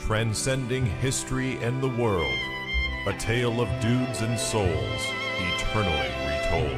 transcending history and the world, a tale of dudes and souls, eternally retold.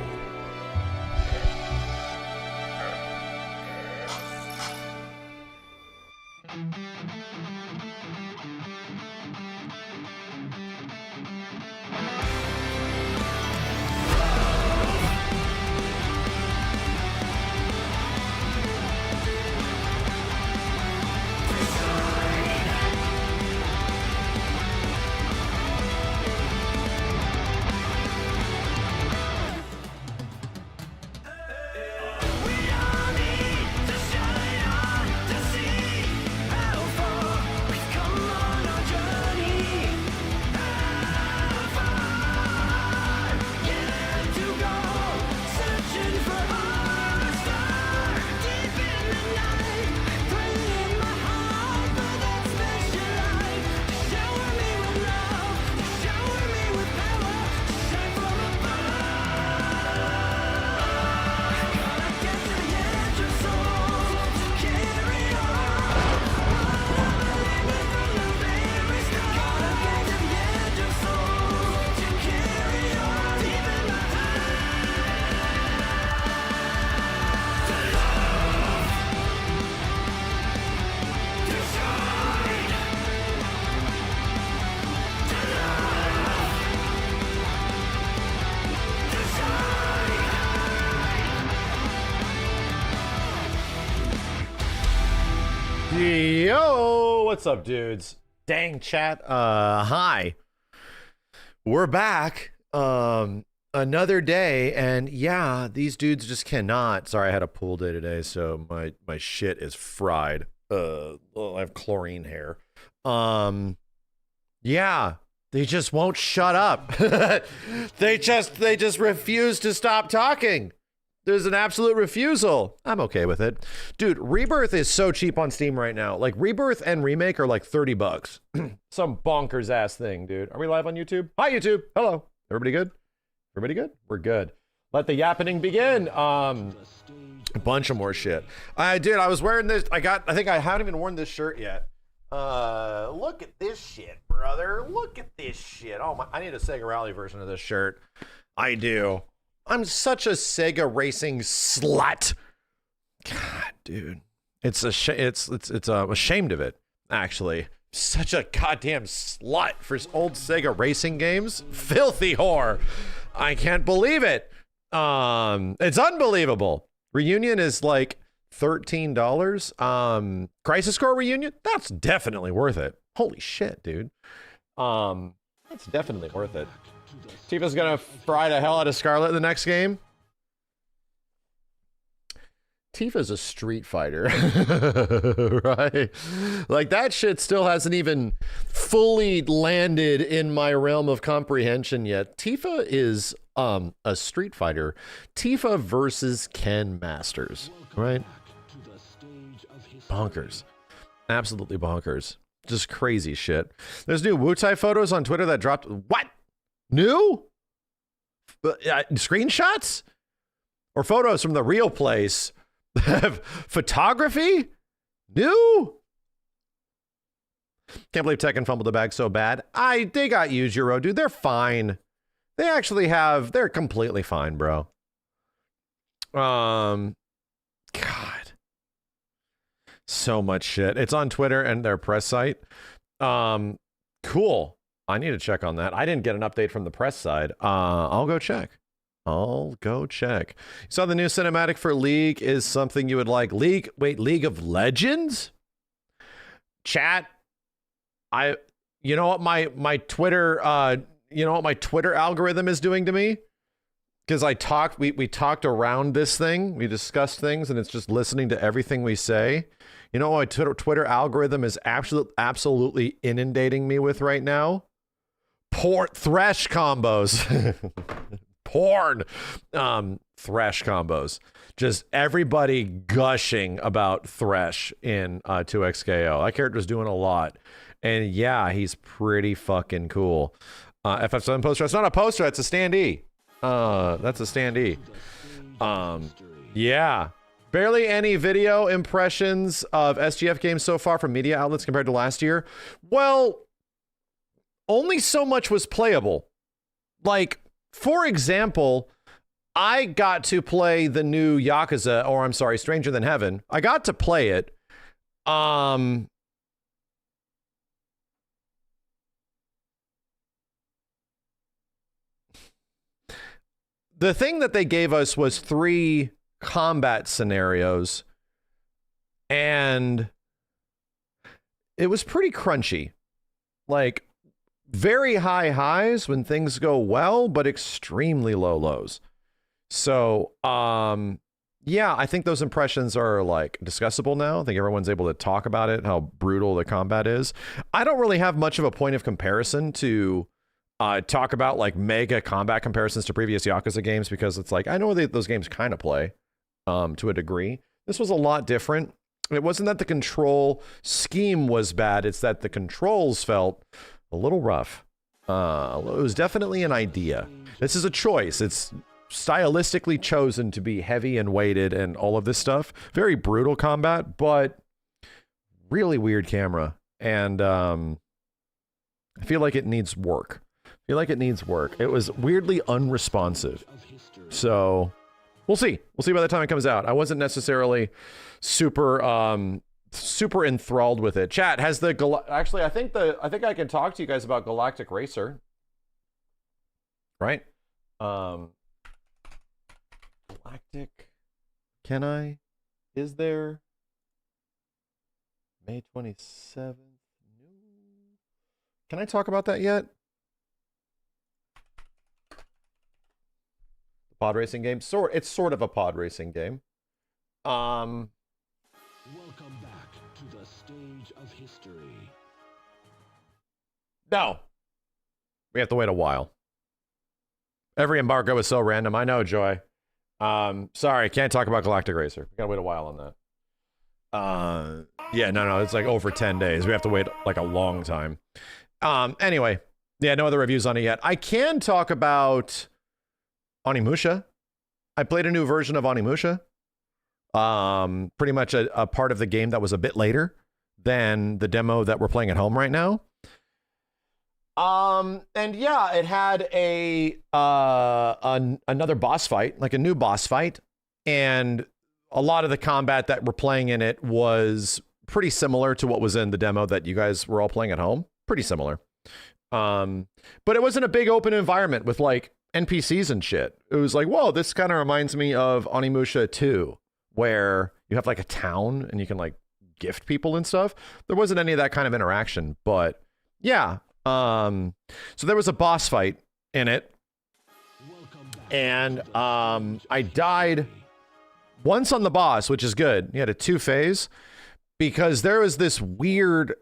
Yo, what's up, dudes? Dang, chat. Hi. We're back. Another day, and yeah, these dudes just cannot. Sorry, I had a pool day today, so my shit is fried. I have chlorine hair. Yeah, they just won't shut up. They just refuse to stop talking. There's an absolute refusal. I'm okay with it. Dude, Rebirth is so cheap on Steam right now. Like, Rebirth and Remake are like 30 bucks. Some bonkers ass thing, dude. Are we live on YouTube? Hi, YouTube. Hello. Everybody good? Everybody good? We're good. Let the yappening begin. A bunch of more shit. Dude, I was wearing this. I think I haven't even worn this shirt yet. Look at this shit, brother. Look at this shit. Oh my, I need a Sega Rally version of this shirt. I do. I'm such a Sega racing slut. God, dude. I'm ashamed of it, actually. Such a goddamn slut for old Sega racing games. Filthy whore. I can't believe it. It's unbelievable. Reunion is like $13. Crisis Core Reunion, that's definitely worth it. Holy shit, dude. That's definitely worth it. Tifa's gonna fry the hell out of Scarlet in the next game. Tifa's a Street Fighter, right? Like, that shit still hasn't even fully landed in my realm of comprehension yet. Tifa is a Street Fighter. Tifa versus Ken Masters, right? Bonkers. Absolutely bonkers. Just crazy shit. There's new Wu-Tai photos on Twitter that dropped. What? New? Screenshots? Or photos from the real place? Photography? New? Can't believe Tekken fumbled the bag so bad. They got Yujiro, dude. They're fine. They actually have, they're completely fine, bro. God. So much shit. It's on Twitter and their press site. Cool. I need to check on that. I didn't get an update from the press side. I'll go check. You saw the new cinematic for League is something you would like. League of Legends? Chat. You know what my Twitter algorithm is doing to me? Because we talked around this thing. We discussed things, and it's just listening to everything we say. You know what my Twitter algorithm is absolutely inundating me with right now? Thresh combos. Porn. Thresh combos. Just everybody gushing about Thresh in 2XKO. That character's doing a lot. And yeah, he's pretty fucking cool. FF7 poster. It's not a poster, it's a standee. That's a standee. Yeah. Barely any video impressions of SGF games so far from media outlets compared to last year. Well, only so much was playable. Like, for example, I got to play the new Yakuza, or I'm sorry, Stranger Than Heaven. I got to play it. The thing that they gave us was 3 combat scenarios, and it was pretty crunchy. Like, very high highs when things go well, but extremely low lows. So, yeah, I think those impressions are like discussable now. I think everyone's able to talk about it, how brutal the combat is. I don't really have much of a point of comparison to talk about like mega combat comparisons to previous Yakuza games, because it's like, I know those games kind of play to a degree. This was a lot different. It wasn't that the control scheme was bad. It's that the controls felt a little rough. It was definitely an idea. This is a choice. It's stylistically chosen to be heavy and weighted and all of this stuff. Very brutal combat, but really weird camera. And I feel like it needs work. It was weirdly unresponsive. So we'll see. We'll see by the time it comes out. I wasn't necessarily super enthralled with it. Chat, has the actually I think I can talk to you guys about Galactic Racer. Right? Galactic, can I? Is there May 27th? No. Can I talk about that yet? The pod racing game? It's sort of a pod racing game. Welcome back to the stage of history. No. We have to wait a while. Every embargo is so random. I know, Joy. Sorry, can't talk about Galactic Racer. We gotta wait a while on that. Yeah, no, it's like over 10 days. We have to wait like a long time. Anyway, yeah, no other reviews on it yet. I can talk about Onimusha. I played a new version of Onimusha. Pretty much a part of the game that was a bit later than the demo that we're playing at home right now. And yeah, it had another boss fight, like a new boss fight, and a lot of the combat that we're playing in it was pretty similar to what was in the demo that you guys were all playing at home. Pretty similar. But it wasn't a big open environment with like NPCs and shit. It was like, whoa, this kind of reminds me of Onimusha 2, where you have like a town and you can like gift people and stuff. There wasn't any of that kind of interaction, but yeah. So there was a boss fight in it, and I died once on the boss, which is good. He had a 2-phase, because there was this weird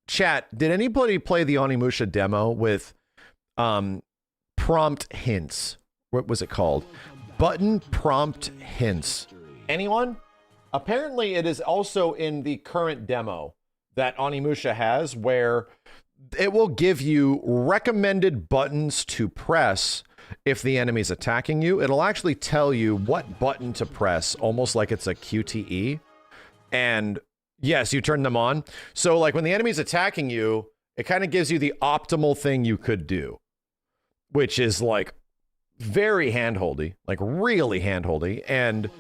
chat. Did anybody play the Onimusha demo with prompt hints? What was it called? Button prompt hints. Anyone? Apparently it is also in the current demo that Onimusha has, where it will give you recommended buttons to press if the enemy's attacking you. It'll actually tell you what button to press, almost like it's a QTE. And yes, you turn them on. So like when the enemy's attacking you, it kind of gives you the optimal thing you could do, which is like very handholdy, like really handholdy. And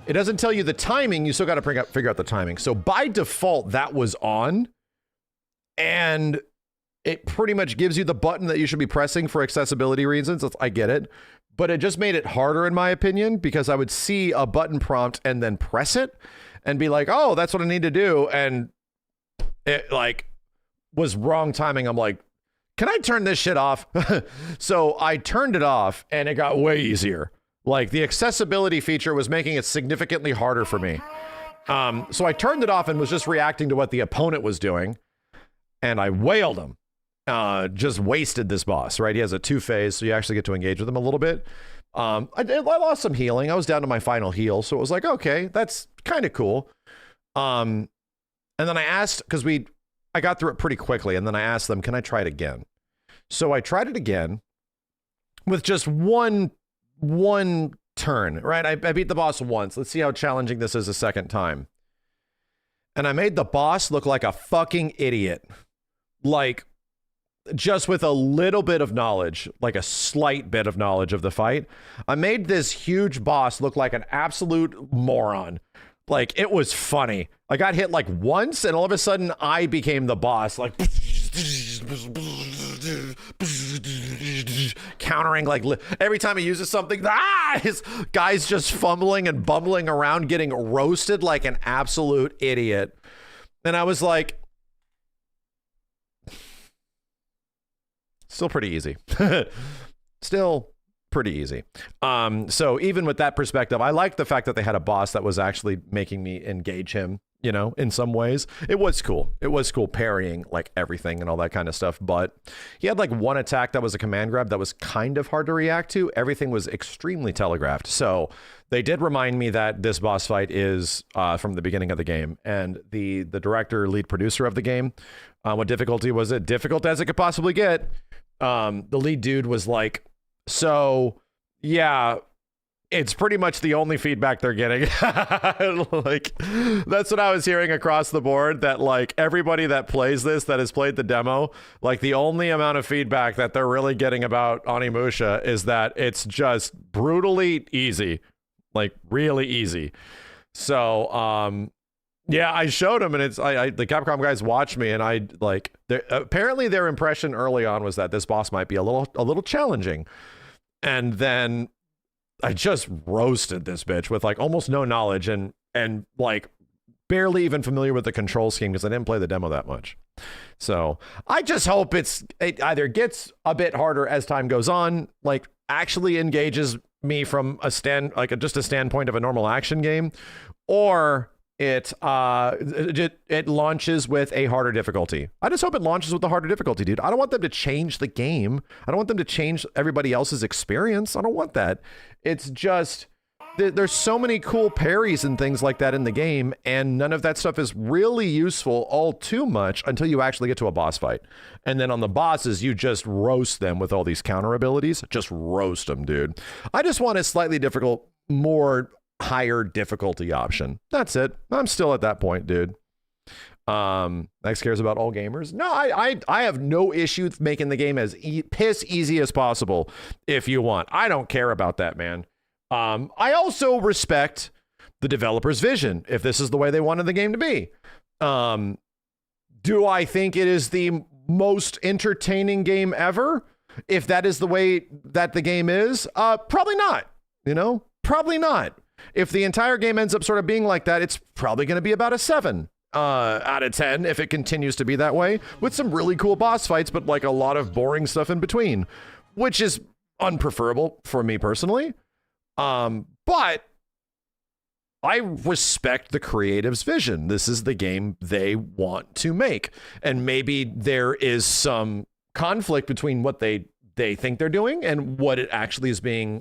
it doesn't tell you the timing. You still got to figure out the timing. So by default, that was on. And it pretty much gives you the button that you should be pressing for accessibility reasons. I get it. But it just made it harder, in my opinion, because I would see a button prompt and then press it and be like, oh, that's what I need to do. And it like was wrong timing. I'm like, can I turn this shit off? So I turned it off and it got way easier. Like the accessibility feature was making it significantly harder for me. So I turned it off and was just reacting to what the opponent was doing. And I wailed him. Just wasted this boss, right? He has a 2-phase, so you actually get to engage with him a little bit. I lost some healing. I was down to my final heal, so it was like, okay, that's kind of cool. And then I asked, because I got through it pretty quickly, and then I asked them, can I try it again? So I tried it again with just one turn, right? I beat the boss once. Let's see how challenging this is a second time. And I made the boss look like a fucking idiot. Like, just with a little bit of knowledge, like a slight bit of knowledge of the fight, I made this huge boss look like an absolute moron. Like, it was funny. I got hit like once, and all of a sudden, I became the boss. Like, countering, like, every time he uses something, his guy's just fumbling and bumbling around, getting roasted like an absolute idiot. And I was like, still pretty easy. Still pretty easy. So even with that perspective, I liked the fact that they had a boss that was actually making me engage him, you know, in some ways. It was cool. It was cool parrying like everything and all that kind of stuff. But he had like one attack that was a command grab that was kind of hard to react to. Everything was extremely telegraphed. So they did remind me that this boss fight is from the beginning of the game. And the director, lead producer of the game, what difficulty was it? Difficult as it could possibly get. The lead dude was like, so yeah, it's pretty much the only feedback they're getting. Like, that's what I was hearing across the board, that like everybody that plays this, that has played the demo, like the only amount of feedback that they're really getting about Onimusha is that it's just brutally easy, like really easy. So, yeah, I showed him, and it's the Capcom guys watched me, and I like apparently their impression early on was that this boss might be a little challenging, and then I just roasted this bitch with like almost no knowledge and like barely even familiar with the control scheme because I didn't play the demo that much. So I just hope it either gets a bit harder as time goes on, like actually engages me from a standpoint of a normal action game, or it launches with a harder difficulty. I just hope it launches with a harder difficulty, dude. I don't want them to change the game. I don't want them to change everybody else's experience. I don't want that. It's just there's so many cool parries and things like that in the game, and none of that stuff is really useful all too much until you actually get to a boss fight. And then on the bosses, you just roast them with all these counter abilities. Just roast them, dude. I just want a slightly difficult, more higher difficulty option. That's it. I'm still at that point, dude. Next cares about all gamers. No, I have no issue with making the game as piss easy as possible if you want. I don't care about that, man. I also respect the developer's vision if this is the way they wanted the game to be. Do I think it is the most entertaining game ever? If that is the way that the game is, probably not. You know, probably not. If the entire game ends up sort of being like that, it's probably going to be about a 7 out of 10 if it continues to be that way, with some really cool boss fights, but like a lot of boring stuff in between, which is unpreferable for me personally. But I respect the creative's vision. This is the game they want to make. And maybe there is some conflict between what they think they're doing and what it actually is being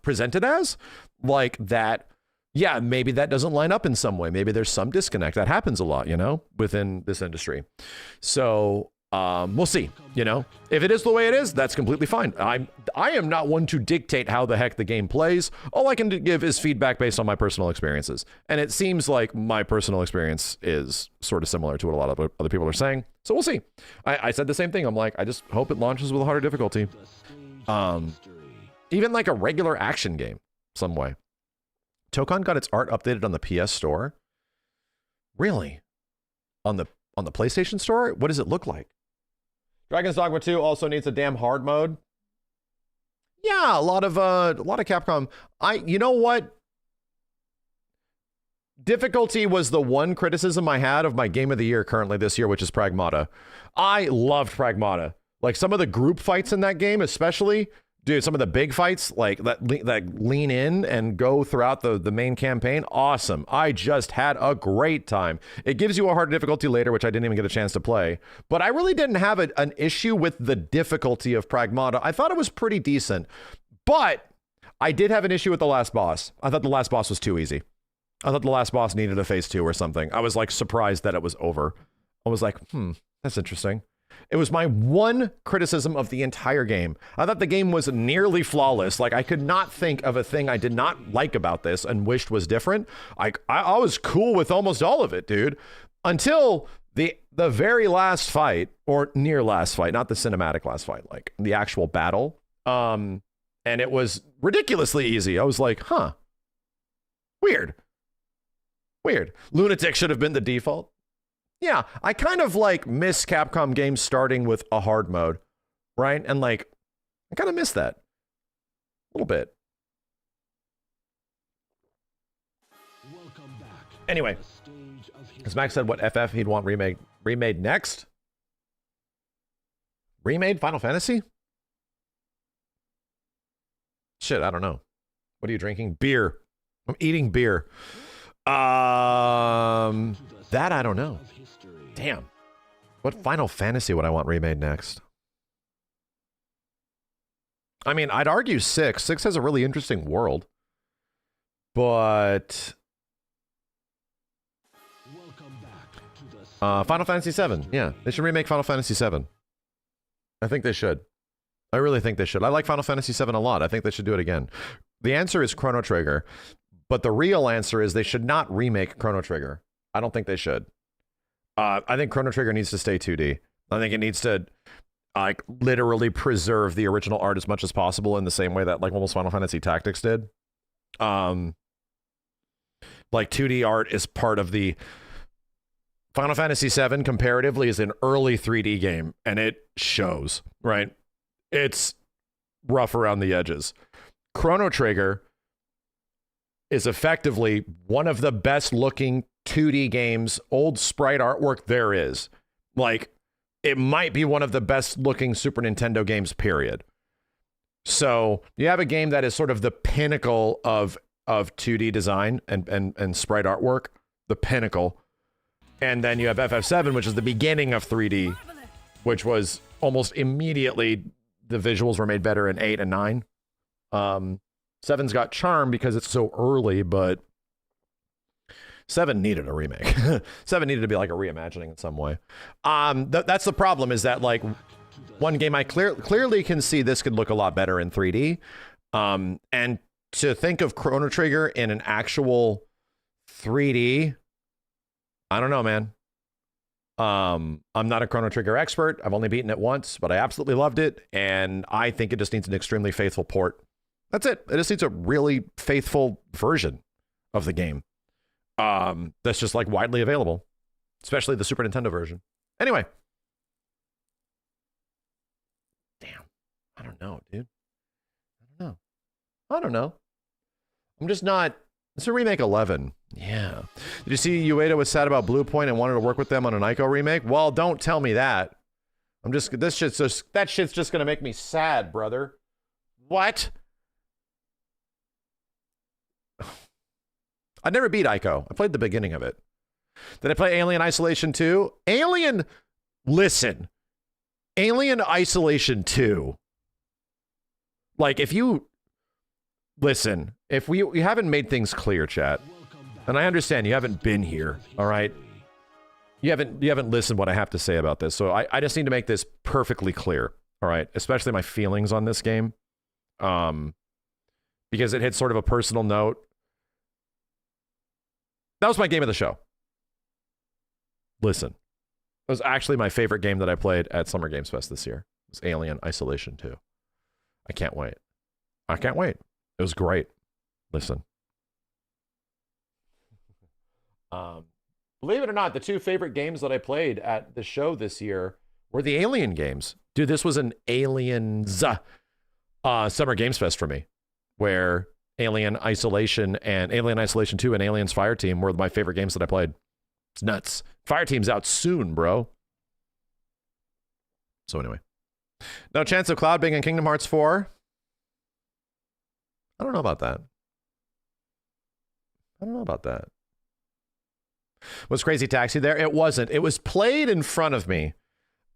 presented as. Like that, yeah, maybe that doesn't line up in some way. Maybe there's some disconnect. That happens a lot, you know, within this industry. So we'll see, you know. If it is the way it is, that's completely fine. I am not one to dictate how the heck the game plays. All I can give is feedback based on my personal experiences. And it seems like my personal experience is sort of similar to what a lot of other people are saying. So we'll see. I said the same thing. I'm like, I just hope it launches with a harder difficulty. Even like a regular action game. Some way. Tokon got its art updated on the PS Store. Really? On the PlayStation Store? What does it look like? Dragon's Dogma 2 also needs a damn hard mode. Yeah, a lot of Capcom. You know what? Difficulty was the one criticism I had of my game of the year currently this year, which is Pragmata. I loved Pragmata. Like some of the group fights in that game, especially. Dude, some of the big fights like that lean in and go throughout the main campaign. Awesome. I just had a great time. It gives you a harder difficulty later, which I didn't even get a chance to play. But I really didn't have an issue with the difficulty of Pragmata. I thought it was pretty decent. But I did have an issue with the last boss. I thought the last boss was too easy. I thought the last boss needed a phase 2 or something. I was like surprised that it was over. I was like, that's interesting. It was my one criticism of the entire game. I thought the game was nearly flawless. Like, I could not think of a thing I did not like about this and wished was different. I was cool with almost all of it, dude, until the very last fight, or near last fight, not the cinematic last fight, like the actual battle. And it was ridiculously easy. I was like, huh, weird. Lunatic should have been the default. Yeah, I kind of like miss Capcom games starting with a hard mode, right? And like, I kind of miss that a little bit. Anyway, as Max said, what FF he'd want remade next? Remade Final Fantasy? Shit, I don't know. What are you drinking? Beer. I'm eating beer. That I don't know. Damn. What Final Fantasy would I want remade next? I mean, I'd argue 6. 6 has a really interesting world. But Final Fantasy VII. Yeah, they should remake Final Fantasy VII. I think they should. I really think they should. I like Final Fantasy VII a lot. I think they should do it again. The answer is Chrono Trigger. But the real answer is they should not remake Chrono Trigger. I don't think they should. I think Chrono Trigger needs to stay 2D. I think it needs to like literally preserve the original art as much as possible in the same way that like almost Final Fantasy Tactics did. Like 2D art is part of the Final Fantasy VII comparatively is an early 3D game, and it shows, right? It's rough around the edges. Chrono Trigger is effectively one of the best looking 2D games, old sprite artwork there is. Like, it might be one of the best looking Super Nintendo games, period. So you have a game that is sort of the pinnacle of 2D design and sprite artwork, the pinnacle. And then you have FF7, which is the beginning of 3D, which was almost immediately, the visuals were made better in 8 and 9. 7's got charm because it's so early, but 7 needed a remake. 7 needed to be like a reimagining in some way. That's the problem, is that like one game I clearly can see this could look a lot better in 3D. And to think of Chrono Trigger in an actual 3D, I don't know, man. I'm not a Chrono Trigger expert. I've only beaten it once, but I absolutely loved it. And I think it just needs an extremely faithful port. That's it. It just needs a really faithful version of the game. That's just like widely available, especially the Super Nintendo version. Anyway. Damn. I don't know, dude. I don't know. I'm just not. It's a remake 11. Yeah. Did you see Ueda was sad about Blue Point and wanted to work with them on an Ico remake? Well, don't tell me that. That shit's just gonna make me sad, brother. What? I never beat Ico. I played the beginning of it. Did I play Alien Isolation 2? Listen. Alien Isolation 2. Like, if you haven't made things clear, chat, and I understand you haven't been here, all right? You haven't listened to what I have to say about this, so I just need to make this perfectly clear, all right? Especially my feelings on this game, because it hits sort of a personal note. That was my game of the show. Listen, it was actually my favorite game that I played at Summer Games Fest this year. It was Alien Isolation 2. I can't wait. It was great. Listen. Believe it or not, the two favorite games that I played at the show this year were the Alien games. Dude, this was an Aliens Summer Games Fest for me, where Alien Isolation 2 and Aliens Fireteam were my favorite games that I played. It's nuts. Fireteam's out soon, bro. So anyway. No chance of Cloud being in Kingdom Hearts 4? I don't know about that. Was Crazy Taxi there? It wasn't. It was played in front of me.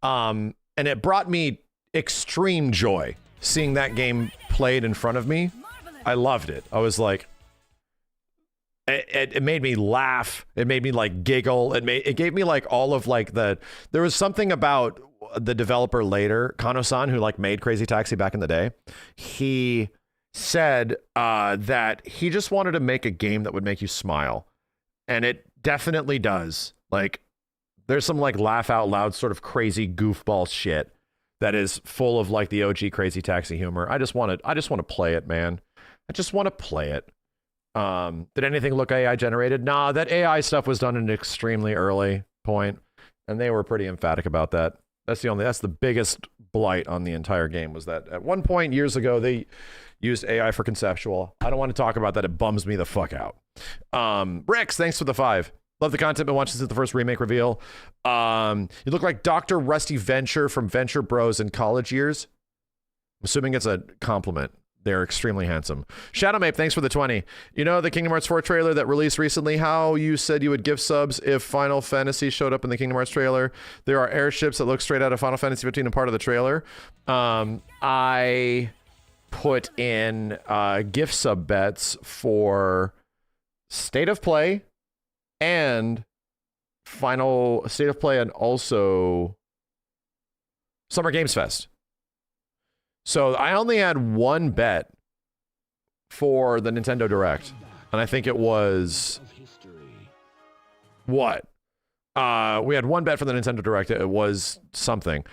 And it brought me extreme joy seeing that game played in front of me. I loved it. I was like, it made me laugh. It made me like giggle. It gave me like all of like there was something about the developer later, Kano-san, who like made Crazy Taxi back in the day, he said that he just wanted to make a game that would make you smile. And it definitely does. Like, there's some like laugh out loud sort of crazy goofball shit that is full of like the OG Crazy Taxi humor. I just want to play it, man. I just want to play it. Did anything look AI generated? Nah, that AI stuff was done at an extremely early point, and they were pretty emphatic about that. That's the biggest blight on the entire game, was that at one point years ago they used AI for conceptual. I don't want to talk about that. It bums me the fuck out. Rex, thanks for the 5. Love the content, been watching since the first remake reveal. You look like Dr. Rusty Venture from Venture Bros in college years. I'm assuming it's a compliment. They're extremely handsome. Shadowmape, thanks for the 20. You know the Kingdom Hearts 4 trailer that released recently, how you said you would give subs if Final Fantasy showed up in the Kingdom Hearts trailer? There are airships that look straight out of Final Fantasy 15 and part of the trailer. I put in gift sub bets for State of Play and Final State of Play and also Summer Games Fest. So I only had one bet for the Nintendo Direct, and I think it was what? We had one bet for the Nintendo Direct. It was something.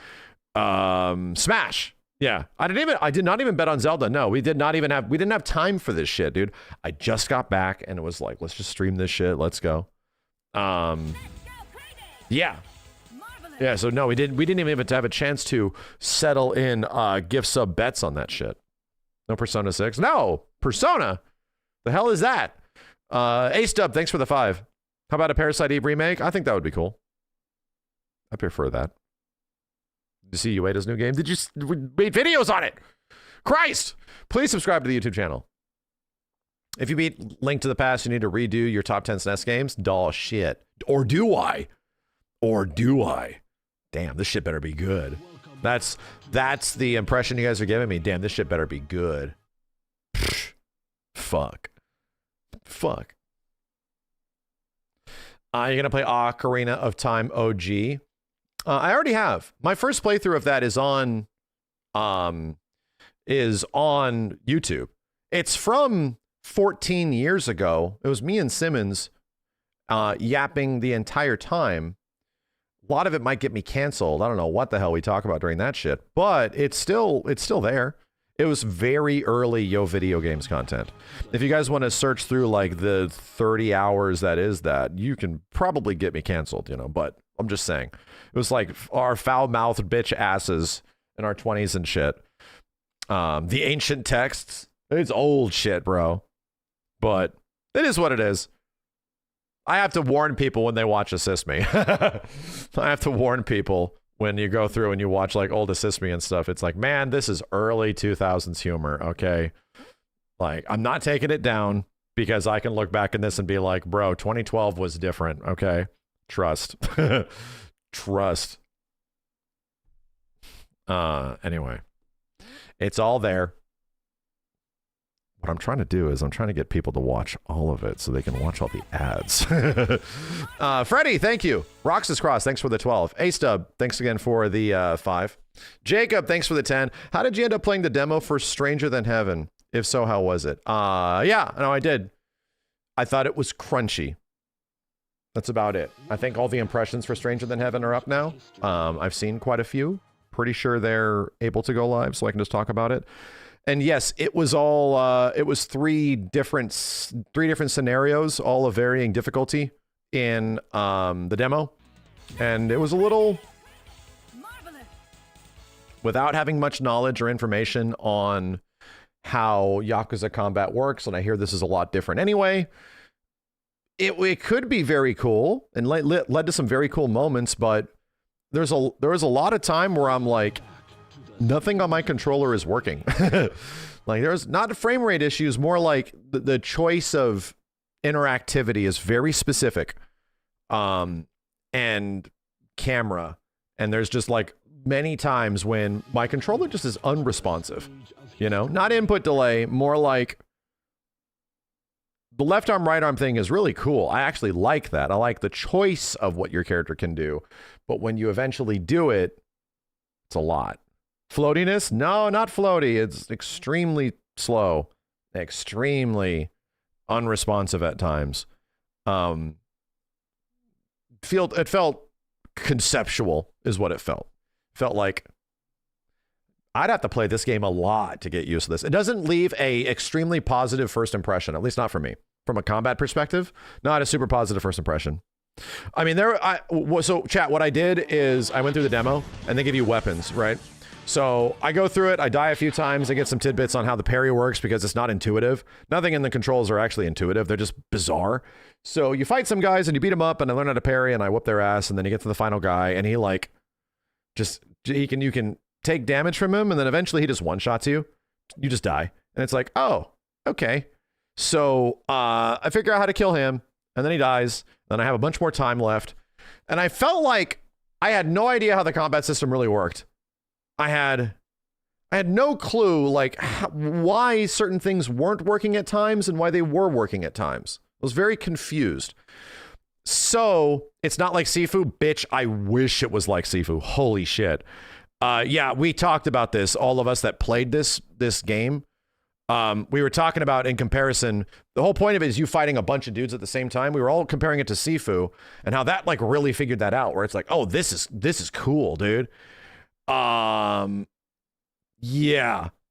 Smash. Yeah. I did not even bet on Zelda. No, we didn't have time for this shit, dude. I just got back and it was like, let's just stream this shit. Let's go. Yeah. Yeah, so no, we didn't even have a chance to settle in gift sub bets on that shit. No Persona 6. No! Persona! The hell is that? A-Stub, thanks for the 5. How about a Parasite Eve remake? I think that would be cool. I prefer that. Did you see Ueda's new game? Did you made videos on it? Christ! Please subscribe to the YouTube channel. If you beat Link to the Past, you need to redo your top 10 SNES games? Doll shit. Or do I? Damn, this shit better be good. That's the impression you guys are giving me. Damn, this shit better be good. Fuck. You're gonna play Ocarina of Time OG. I already have. My first playthrough of that is on YouTube. It's from 14 years ago. It was me and Simmons yapping the entire time. A lot of it might get me canceled. I don't know what the hell we talk about during that shit, but it's still there. It was very early Yo Video Games content. If you guys want to search through like the 30 hours that is that, you can probably get me canceled, you know, but I'm just saying. It was like our foul-mouthed bitch asses in our 20s and shit. The ancient texts. It's old shit, bro. But it is what it is. I have to warn people when they watch Assist Me. I have to warn people when you go through and you watch like old Assist Me and stuff. It's like, man, this is early 2000s humor, okay? Like, I'm not taking it down because I can look back in this and be like, bro, 2012 was different, okay? Trust. Trust. Anyway, it's all there. What I'm trying to do is I'm trying to get people to watch all of it so they can watch all the ads. Freddie, thank you. Roxas Cross, thanks for the 12. A-Stub, thanks again for the 5. Jacob, thanks for the 10. How did you end up playing the demo for Stranger Than Heaven? If so, how was it? Yeah, no, I did. I thought it was crunchy. That's about it. I think all the impressions for Stranger Than Heaven are up now. I've seen quite a few. Pretty sure they're able to go live, so I can just talk about it. And yes, it was all, it was three different scenarios, all of varying difficulty in the demo. And it was a little, without having much knowledge or information on how Yakuza combat works, and I hear this is a lot different anyway, it could be very cool and led to some very cool moments, but there was a lot of time where I'm like, nothing on my controller is working. Like, there's not frame rate issues, more like the choice of interactivity is very specific. And camera. And there's just like many times when my controller just is unresponsive. You know, not input delay, more like the left arm, right arm thing is really cool. I actually like that. I like the choice of what your character can do. But when you eventually do it, It's a lot. Floatiness? No, not floaty. It's extremely slow, extremely unresponsive at times. It felt conceptual is what it felt. Felt like I'd have to play this game a lot to get used to this. It doesn't leave a extremely positive first impression, at least not for me. From a combat perspective, not a super positive first impression. I mean, so chat, what I did is I went through the demo and they give you weapons, right? So I go through it, I die a few times, I get some tidbits on how the parry works because it's not intuitive. Nothing in the controls are actually intuitive, they're just bizarre. So you fight some guys and you beat them up and I learn how to parry and I whoop their ass and then you get to the final guy and he like, you can take damage from him and then eventually he just one-shots you. You just die. And it's like, oh, okay. So I figure out how to kill him and then he dies. Then I have a bunch more time left. And I felt like I had no idea how the combat system really worked. I had no clue like why certain things weren't working at times and why they were working at times. I was very confused. So it's not like Sifu, bitch. I wish it was like Sifu. Holy shit. Yeah, we talked about this. All of us that played this game. We were talking about in comparison, the whole point of it is you fighting a bunch of dudes at the same time. We were all comparing it to Sifu and how that like really figured that out where it's like, oh, this is cool, dude. Yeah,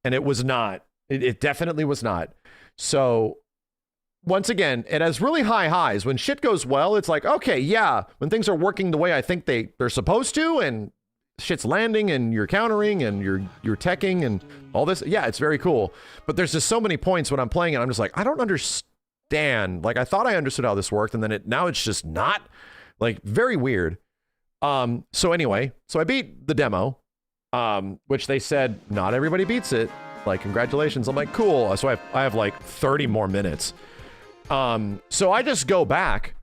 and it was not. It definitely was not. So once again, it has really high highs. When shit goes well, it's like, okay, yeah, when things are working the way I think they're supposed to and shit's landing and you're countering and you're teching and all this. Yeah, it's very cool. But there's just so many points when I'm playing it, I'm just like, I don't understand. Like I thought I understood how this worked and then now it's just not, like, very weird. So anyway, so I beat the demo, which they said not everybody beats it. Like, congratulations. I'm like, cool. So I have like 30 more minutes. So I just go back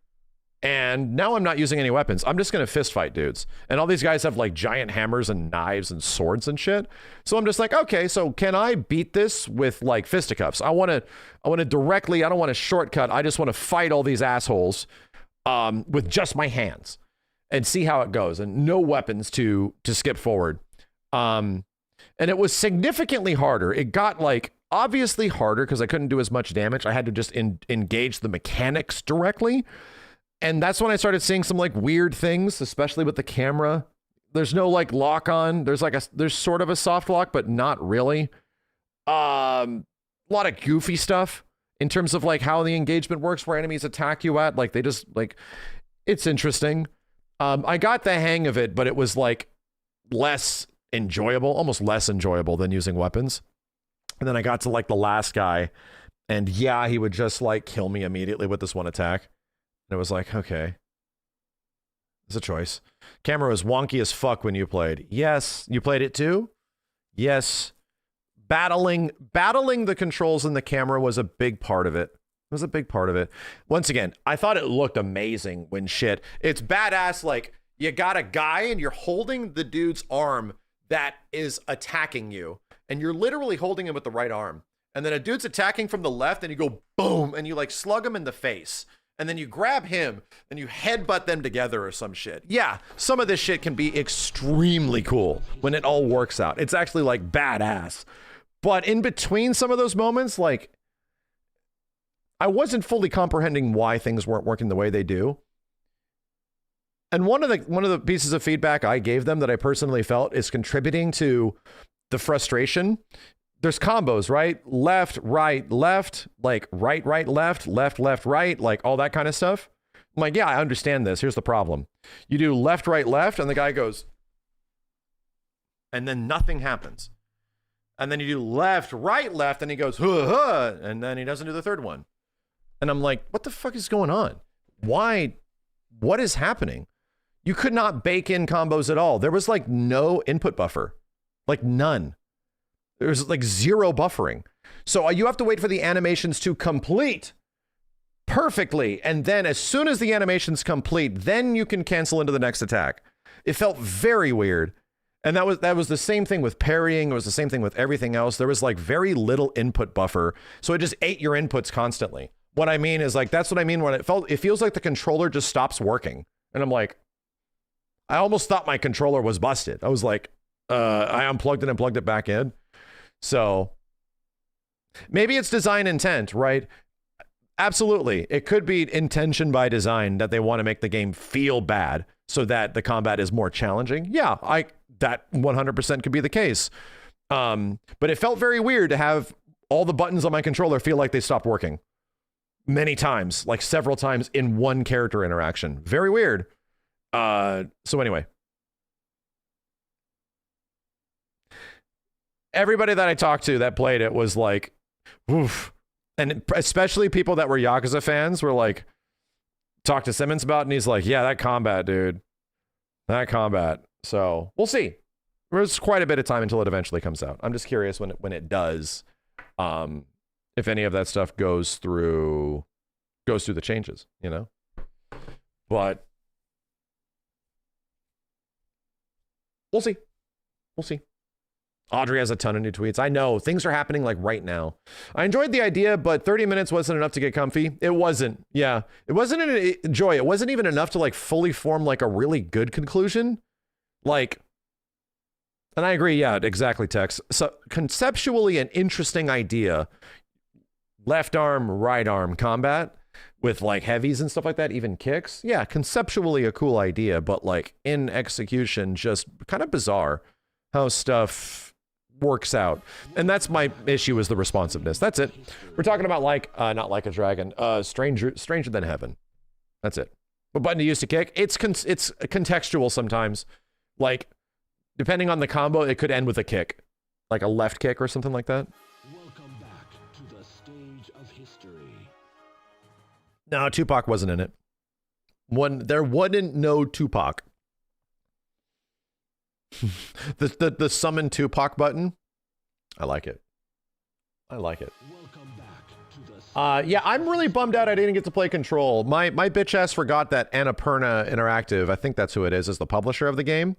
and now I'm not using any weapons. I'm just going to fist fight dudes. And all these guys have like giant hammers and knives and swords and shit. So I'm just like, okay, so can I beat this with like fisticuffs? I want to directly, I don't want to shortcut. I just want to fight all these assholes, with just my hands and see how it goes and no weapons to skip forward. And it was significantly harder. It got like obviously harder because I couldn't do as much damage. I had to just engage the mechanics directly. And that's when I started seeing some like weird things, especially with the camera. There's no like lock on. There's sort of a soft lock, but not really. A lot of goofy stuff in terms of like how the engagement works, where enemies attack you at. Like they just like, it's interesting. I got the hang of it, but it was like less enjoyable, almost less enjoyable than using weapons. And then I got to like the last guy and yeah, he would just like kill me immediately with this one attack. And it was like, okay, it's a choice. Camera was wonky as fuck when you played. Yes. You played it too? Yes. Battling the controls in the camera was a big part of it. It was a big part of it. Once again, I thought it looked amazing when shit. It's badass. Like you got a guy and you're holding the dude's arm that is attacking you. And you're literally holding him with the right arm. And then a dude's attacking from the left and you go boom and you like slug him in the face. And then you grab him and you headbutt them together or some shit. Yeah, some of this shit can be extremely cool when it all works out. It's actually like badass. But in between some of those moments, like I wasn't fully comprehending why things weren't working the way they do. And one of the pieces of feedback I gave them that I personally felt is contributing to the frustration. There's combos, right? Left, right, left, like right, left, right, like all that kind of stuff. I'm like, yeah, I understand this. Here's the problem. You do left, left, and the guy goes, and then nothing happens. And then you do left, left, and he goes, huh, and then he doesn't do the third one. And I'm like, what the fuck is going on? Why? What is happening? You could not bake in combos at all. There was like no input buffer, like none. There's like zero buffering. So you have to wait for the animations to complete perfectly. And then as soon as the animations complete, then you can cancel into the next attack. It felt very weird. And that was the same thing with parrying. It was the same thing with everything else. There was like very little input buffer. So it just ate your inputs constantly. What I mean is like, that's what I mean when it feels like the controller just stops working. And I'm like, I almost thought my controller was busted. I was like, I unplugged it and plugged it back in. So maybe it's design intent, right? Absolutely. It could be intention by design that they want to make the game feel bad so that the combat is more challenging. Yeah, that 100% could be the case. But it felt very weird to have all the buttons on my controller feel like they stopped working many times, like several times in one character interaction. Very weird. So anyway, everybody that I talked to that played it was like, oof. And especially people that were Yakuza fans were like, talk to Simmons about it, and he's like, yeah, that combat, dude. That combat. So we'll see. There's quite a bit of time until it eventually comes out. I'm just curious when it does, if any of that stuff goes through the changes, you know? But we'll see. We'll see. Audrey has a ton of new tweets. I know things are happening like right now. I enjoyed the idea, but 30 minutes wasn't enough to get comfy. It wasn't. Yeah. It wasn't Joy. It wasn't even enough to like fully form like a really good conclusion. Like, and I agree. Yeah, exactly. Tex. So conceptually an interesting idea. Left arm, right arm combat with like heavies and stuff like that, even kicks. Yeah. Conceptually a cool idea, but like in execution, just kind of bizarre how stuff works out. And that's my issue, is the responsiveness. That's it. We're talking about like not Like a Dragon, stranger than heaven. That's it. What button to use to kick? It's contextual sometimes. Like depending on the combo, it could end with a kick, like a left kick or something like that. Welcome back to the stage of history. No, Tupac wasn't in it. There wasn't no Tupac. the summon Tupac button, I like it. Welcome back to the yeah, I'm really bummed out I didn't get to play Control. My bitch ass forgot that Annapurna Interactive, I think that's who it is the publisher of the game.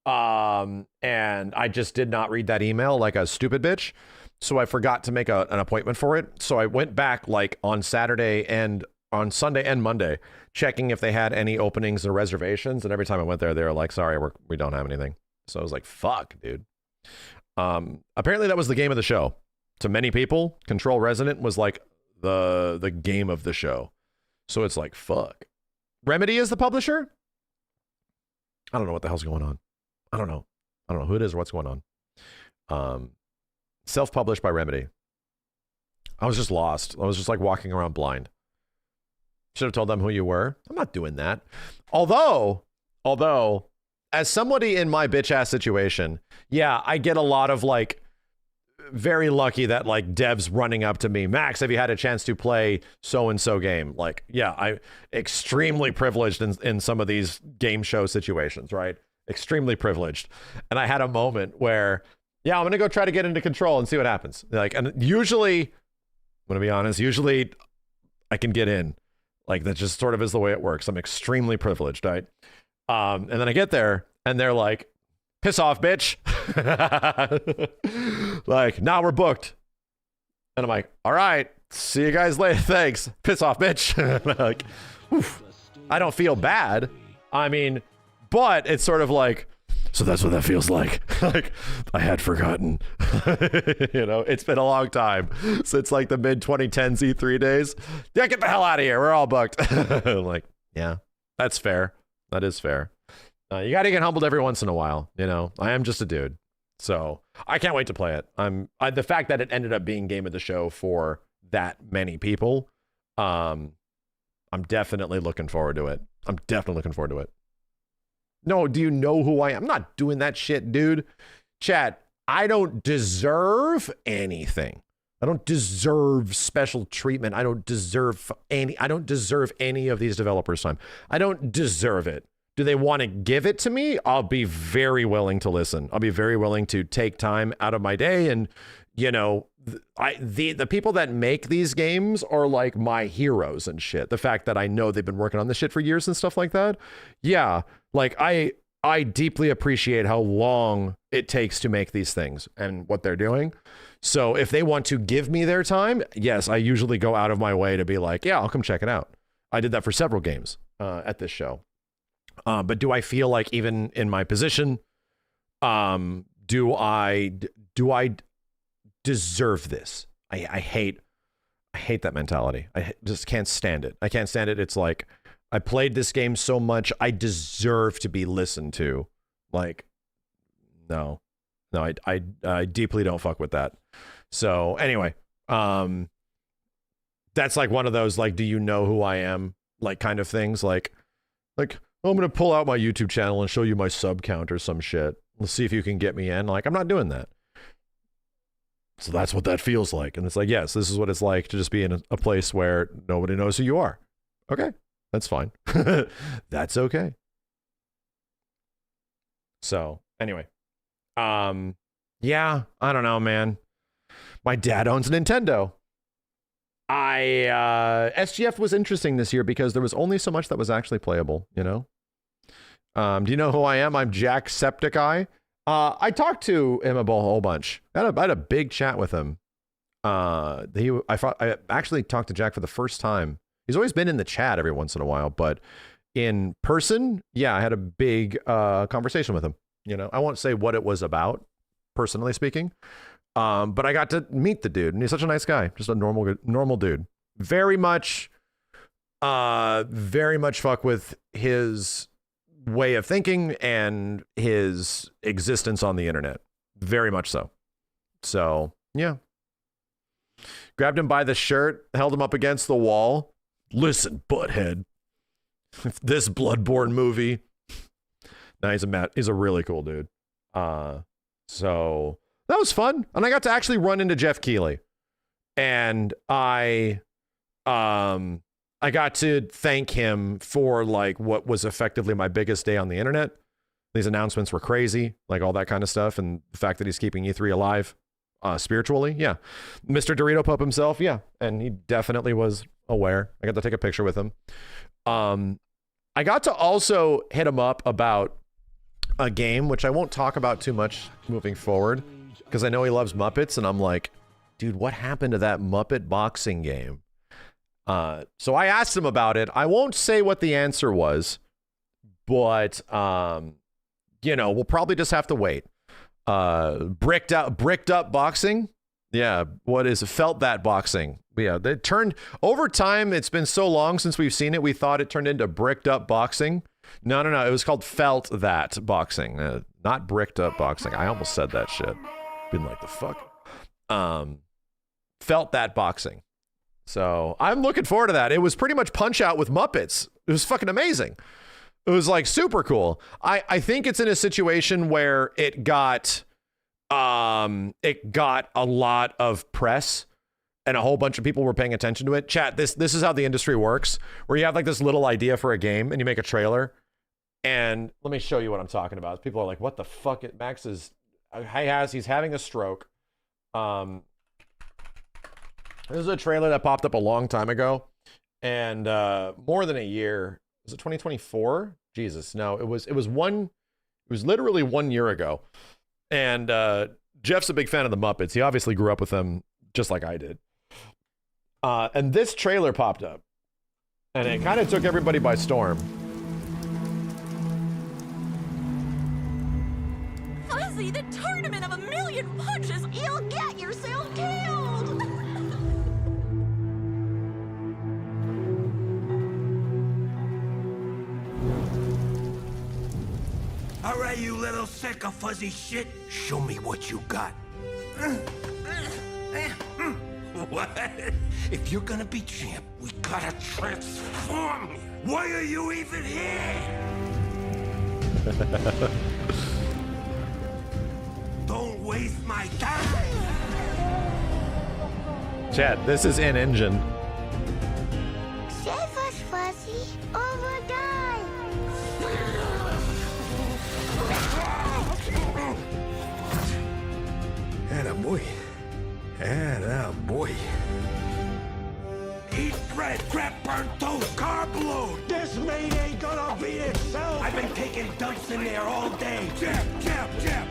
And I just did not read that email like a stupid bitch. So I forgot to make an appointment for it. So I went back like on Saturday and on Sunday and Monday, checking if they had any openings or reservations. And every time I went there, they were like, sorry, we don't have anything. So I was like, fuck, dude. Apparently that was the game of the show. To many people, Control Resonant was like the game of the show. So it's like, fuck. Remedy is the publisher? I don't know what the hell's going on. I don't know who it is or what's going on. Self-published by Remedy. I was just lost. I was just like walking around blind. Should have told them who you were. I'm not doing that. Although, as somebody in my bitch ass situation, yeah, I get a lot of like very lucky that like devs running up to me, Max, have you had a chance to play so-and-so game? Like, yeah, I extremely privileged in some of these game show situations, right? Extremely privileged. And I had a moment where, yeah, I'm going to go try to get into Control and see what happens. Like, and usually, I'm going to be honest, usually I can get in. Like, that just sort of is the way it works. I'm extremely privileged, right? And then I get there and they're like, piss off, bitch. Like, nah, we're booked. And I'm like, all right, see you guys later. Thanks. Piss off, bitch. Like, oof. I don't feel bad. I mean, but it's sort of like, so that's what that feels like. Like, I had forgotten. You know, it's been a long time since like the mid-2010s E3 days. Yeah, get the hell out of here. We're all booked. Like, yeah, that's fair. That is fair. You got to get humbled every once in a while. You know, I am just a dude. So I can't wait to play it. The fact that it ended up being game of the show for that many people, I'm definitely looking forward to it. No, do you know who I am? I'm not doing that shit, dude. Chat, I don't deserve anything. I don't deserve special treatment. I don't deserve any of these developers' time. I don't deserve it. Do they want to give it to me? I'll be very willing to listen. I'll be very willing to take time out of my day. And, you know, the people that make these games are like my heroes and shit. The fact that I know they've been working on this shit for years and stuff like that. Yeah. Like I deeply appreciate how long it takes to make these things and what they're doing. So if they want to give me their time, yes, I usually go out of my way to be like, yeah, I'll come check it out. I did that for several games at this show. But do I feel like even in my position, Do I deserve this? I hate that mentality. I just can't stand it. I can't stand it. It's like, I played this game so much, I deserve to be listened to. Like, no, I deeply don't fuck with that. So anyway, that's like one of those, like, do you know who I am? Like, kind of things. Like, oh, I'm going to pull out my YouTube channel and show you my sub count or some shit. Let's see if you can get me in. Like, I'm not doing that. So that's what that feels like. And it's like, yes, this is what it's like to just be in a place where nobody knows who you are. Okay, that's fine. That's okay. So anyway, yeah, I don't know, man. My dad owns a Nintendo. SGF was interesting this year because there was only so much that was actually playable, you know? Do you know who I am? I'm Jacksepticeye. I talked to him a whole bunch. I had a big chat with him. I actually talked to Jack for the first time. He's always been in the chat every once in a while, but in person, yeah, I had a big conversation with him. You know, I won't say what it was about, personally speaking, but I got to meet the dude, and he's such a nice guy, just a normal dude. Very much fuck with his way of thinking and his existence on the internet. Very much so. So, yeah. Grabbed him by the shirt, held him up against the wall. Listen, butthead. This Bloodborne movie. No, he's a really cool dude. So that was fun. And I got to actually run into Jeff Keighley. And I got to thank him for like what was effectively my biggest day on the internet. These announcements were crazy, like all that kind of stuff. And the fact that he's keeping E3 alive spiritually. Yeah. Mr. Dorito Pup himself. Yeah. And he definitely was aware. I got to take a picture with him. I got to also hit him up about a game, which I won't talk about too much moving forward because I know he loves Muppets. And I'm like, dude, what happened to that Muppet boxing game? So I asked him about it. I won't say what the answer was, but, you know, we'll probably just have to wait. Bricked up boxing. Yeah. What is felt that boxing? Yeah. They turned over time. It's been so long since we've seen it. We thought it turned into bricked up boxing. No. It was called felt that boxing, not bricked up boxing. I almost said that shit. Been like the fuck. Felt that boxing. So I'm looking forward to that. It was pretty much Punch Out with Muppets. It was fucking amazing. It was like super cool. I think it's in a situation where it got a lot of press and a whole bunch of people were paying attention to it. Chat, this is how the industry works, where you have like this little idea for a game and you make a trailer. And let me show you what I'm talking about. People are like, what the fuck? Max is, he's having a stroke. This is a trailer that popped up a long time ago, and more than a year. Was it 2024? Jesus, no. It was literally 1 year ago. And Jeff's a big fan of the Muppets. He obviously grew up with them just like I did. And this trailer popped up, and it kind of took everybody by storm. Fuzzy, the tournament of a million punches, you'll get yourself killed! All right, you little sick of fuzzy shit. Show me what you got. What? If you're gonna be champ, we gotta transform you. Why are you even here? Don't waste my time. Chat, this is in engine. Save us, Fuzzy, or we'll die. Attaboy. Attaboy. Eat bread, crap, burnt toast, carb load. This meat ain't gonna beat itself. I've been taking dumps in there all day. Jab, jab, jab.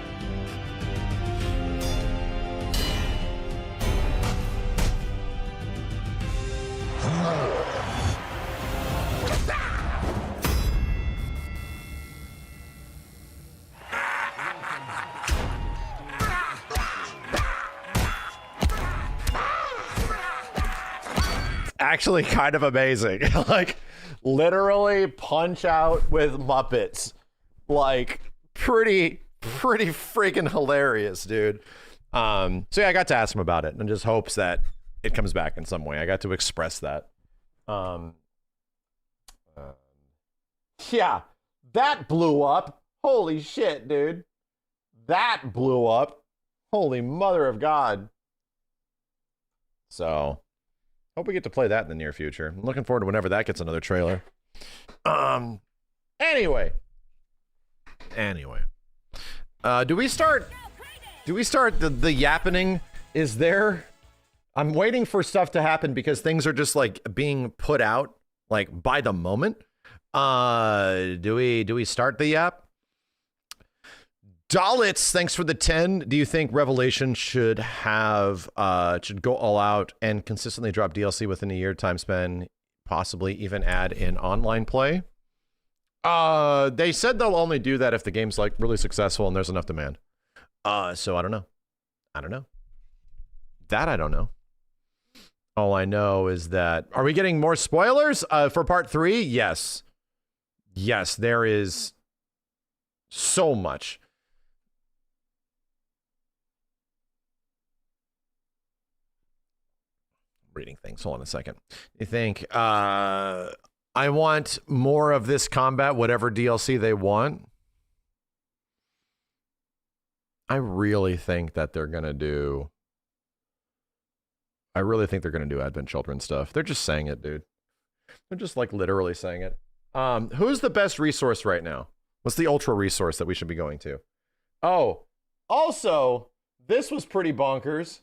actually kind of amazing. Like, literally Punch Out with Muppets. Like, pretty freaking hilarious, dude. So yeah, I got to ask him about it and just hopes that it comes back in some way. I got to express that. Yeah, that blew up. Holy shit, dude. That blew up. Holy mother of God. So, hope we get to play that in the near future. I'm looking forward to whenever that gets another trailer. Anyway. Do we start the yappening? Is there... I'm waiting for stuff to happen because things are just like being put out like by the moment. Do we start the yap? Dalits, thanks for the 10. Do you think Revelation should go all out and consistently drop DLC within a year time span, possibly even add in online play? They said they'll only do that if the game's like really successful and there's enough demand. So I don't know. That I don't know. All I know is that, are we getting more spoilers for part 3? Yes, there is so much. Reading things. Hold on a second. You think I want more of this combat, whatever DLC they want? I really think that they're going to do Advent Children stuff. They're just saying it, dude. They're just like literally saying it. Who's the best resource right now? What's the ultra resource that we should be going to? Oh, also, this was pretty bonkers.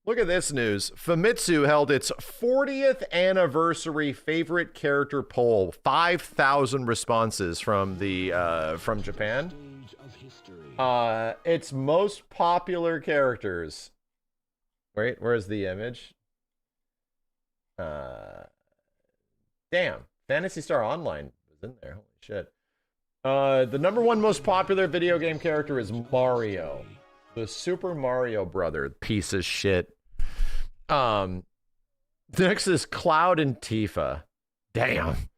Look at this news. Famitsu held its 40th anniversary favorite character poll. 5,000 responses from Japan. Its most popular characters. Wait, where's the image? Damn, Phantasy Star Online was in there. Holy shit. The number one most popular video game character is Mario. The Super Mario brother, piece of shit. Next is Cloud and Tifa. Damn.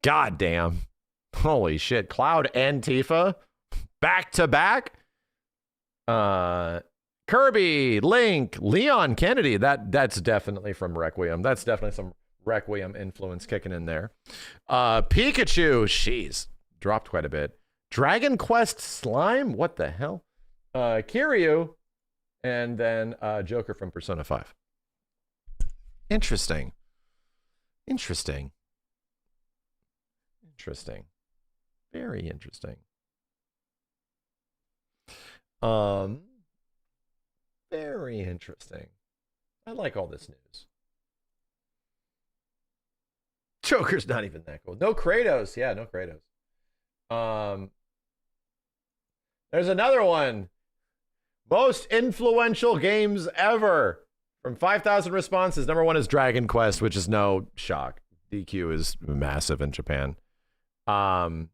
God damn. Holy shit. Cloud and Tifa? Back to back? Kirby, Link, Leon Kennedy. That's definitely from Requiem. That's definitely some Requiem influence kicking in there. Pikachu. Jeez. Dropped quite a bit. Dragon Quest Slime? What the hell? Kiryu, and then Joker from Persona 5. Interesting. Very interesting. Very interesting. I like all this news. Joker's not even that cool. No Kratos. Yeah, no Kratos. There's another one. Most influential games ever. From 5,000 responses, number one is Dragon Quest, which is no shock. DQ is massive in Japan. Final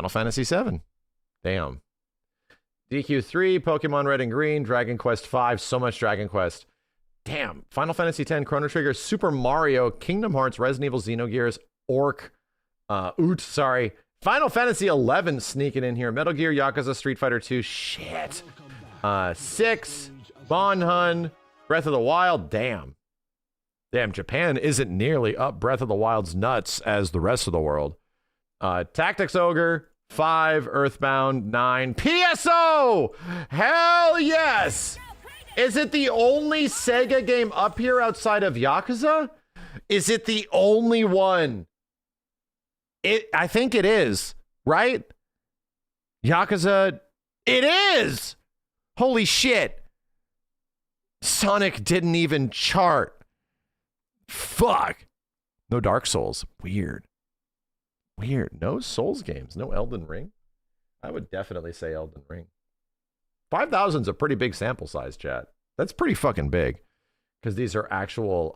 Fantasy VII. Damn. DQ 3, Pokemon Red and Green, Dragon Quest 5, so much Dragon Quest. Damn. Final Fantasy X, Chrono Trigger, Super Mario, Kingdom Hearts, Resident Evil, Xenogears, Final Fantasy 11 sneaking in here. Metal Gear, Yakuza, Street Fighter 2. Shit. 6, Bonhun, Breath of the Wild. Damn, Japan isn't nearly up Breath of the Wild's nuts as the rest of the world. Tactics Ogre, 5, Earthbound, 9, PSO! Hell yes! Is it the only Sega game up here outside of Yakuza? Is it the only one? I think it is, right? Yakuza, it is! Holy shit. Sonic didn't even chart. Fuck. No Dark Souls. Weird. No Souls games. No Elden Ring. I would definitely say Elden Ring. 5,000 is a pretty big sample size, chat. That's pretty fucking big. Because these are actual,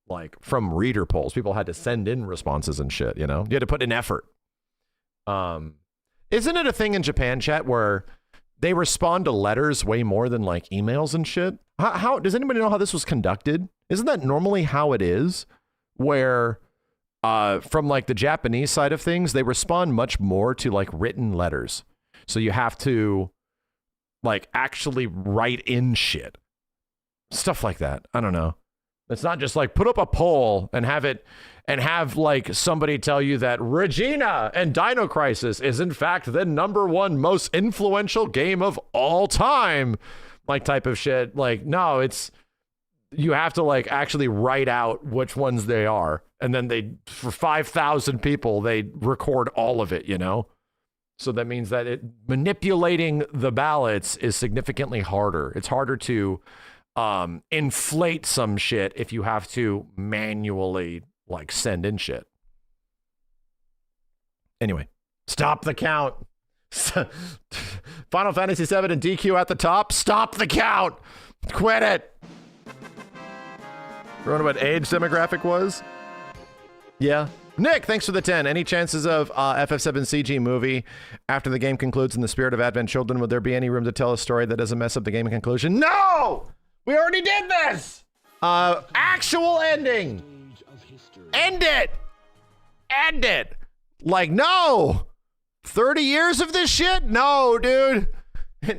like, from reader polls. People had to send in responses and shit, you know? You had to put in effort. Isn't it a thing in Japan, chat, where they respond to letters way more than like emails and shit. How does anybody know how this was conducted? Isn't that normally how it is? Where from like the Japanese side of things, they respond much more to like written letters. So you have to like actually write in shit. Stuff like that. I don't know. It's not just like put up a poll and have like somebody tell you that Regina and Dino Crisis is in fact the #1 most influential game of all time. Like type of shit. Like, no, you have to like actually write out which ones they are. And then for 5,000 people, they record all of it, you know? So that means that manipulating the ballots is significantly harder. It's harder to inflate some shit if you have to manually like send in shit. Anyway, stop the count. Final Fantasy VII and DQ at the top. Stop the count. Quit it. Remember what age demographic was? Yeah. Nick, thanks for the 10. Any chances of FF7 CG movie after the game concludes in the spirit of Advent Children? Would there be any room to tell a story that doesn't mess up the game in conclusion? No! We already did this! Actual ending! End it! End it! Like, no! 30 years of this shit? No, dude.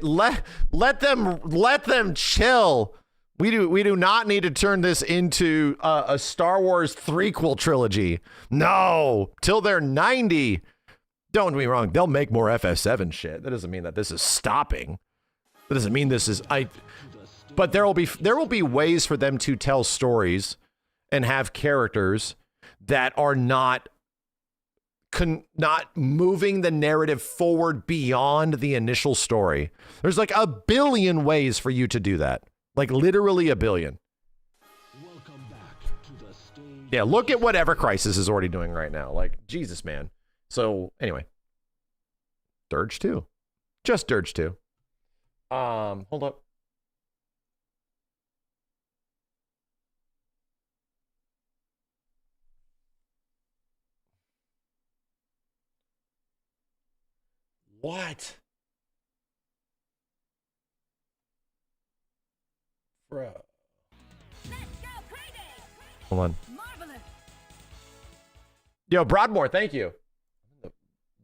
Let them chill. We do not need to turn this into a Star Wars threequel trilogy. No, till they're 90. Don't get me wrong, they'll make more FF7 shit. That doesn't mean that this is stopping. That doesn't mean this is but there will be ways for them to tell stories and have characters that are not moving the narrative forward beyond the initial story. There's like a billion ways for you to do that. Like literally a billion. Welcome back to the stage. Yeah, look at what Ever Crisis is already doing right now. Like, Jesus, man. So anyway. Dirge 2. Just Dirge 2. Hold up. What? Bro. Hold on. Yo, Broadmoor, thank you. The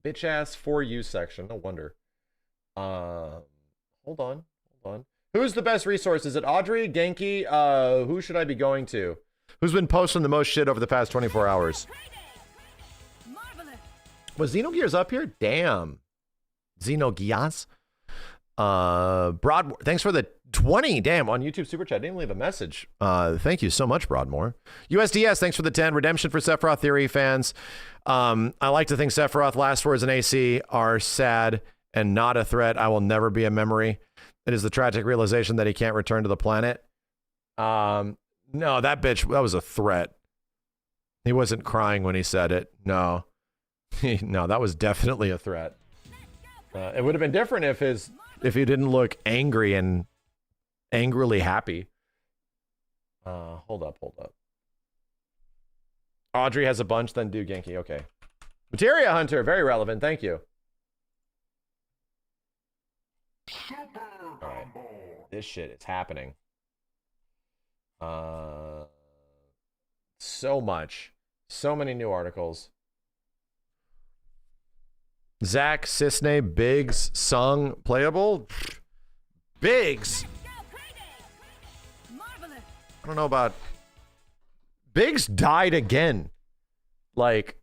bitch ass for you section. No wonder. Hold on. Who's the best resource? Is it Audrey, Genki? Who should I be going to? Who's been posting the most shit over the past 24 hours? Was Xenogears up here? Damn. Xenogears. Broadmoor, thanks for the 20. Damn, on YouTube Super Chat. Didn't leave a message. Thank you so much, Broadmoor. USDS, thanks for the 10. Redemption for Sephiroth Theory fans. I like to think Sephiroth last words in AC are sad and not a threat. I will never be a memory. It is the tragic realization that he can't return to the planet. No, that was a threat. He wasn't crying when he said it. No. No, that was definitely a threat. It would have been different if he didn't look angry and angrily happy. Hold up. Audrey has a bunch, then do Genki. Okay. Materia Hunter, very relevant. Thank you. All right. This shit is happening. So much. So many new articles. Zach, Cisne, Biggs, Sung, playable? Biggs? I don't know about... Biggs died again. Like,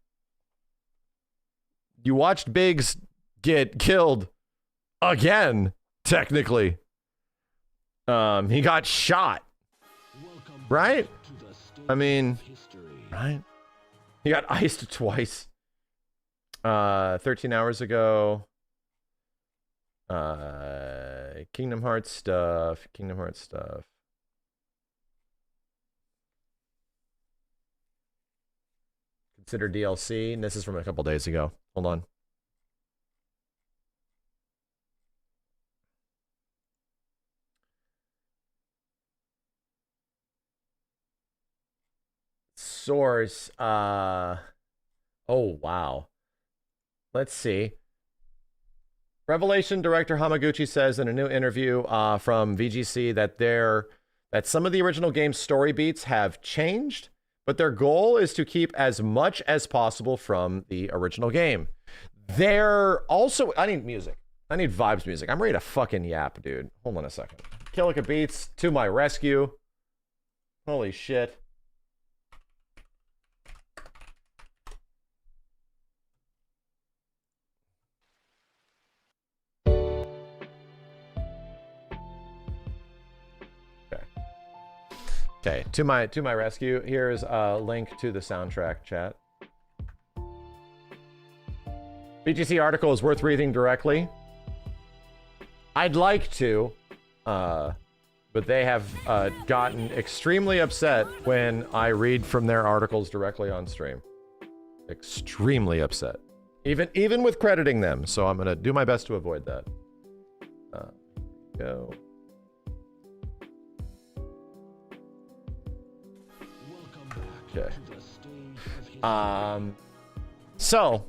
you watched Biggs get killed again, technically. He got shot. Right? I mean, right? He got iced twice. 13 hours ago. Kingdom Hearts stuff. Consider DLC. And this is from a couple days ago. Hold on. Source. Oh, wow. Let's see. Revelation director Hamaguchi says in a new interview from VGC that some of the original game's story beats have changed, but their goal is to keep as much as possible from the original game. They're also... I need music. I need vibes music. I'm ready to fucking yap, dude. Hold on a second. Killica Beats to my rescue. Holy shit. Okay, to my rescue. Here's a link to the soundtrack, chat. BGC article is worth reading directly. I'd like to, but they have gotten extremely upset when I read from their articles directly on stream. Extremely upset. Even with crediting them, so I'm gonna do my best to avoid that. Go. Okay. So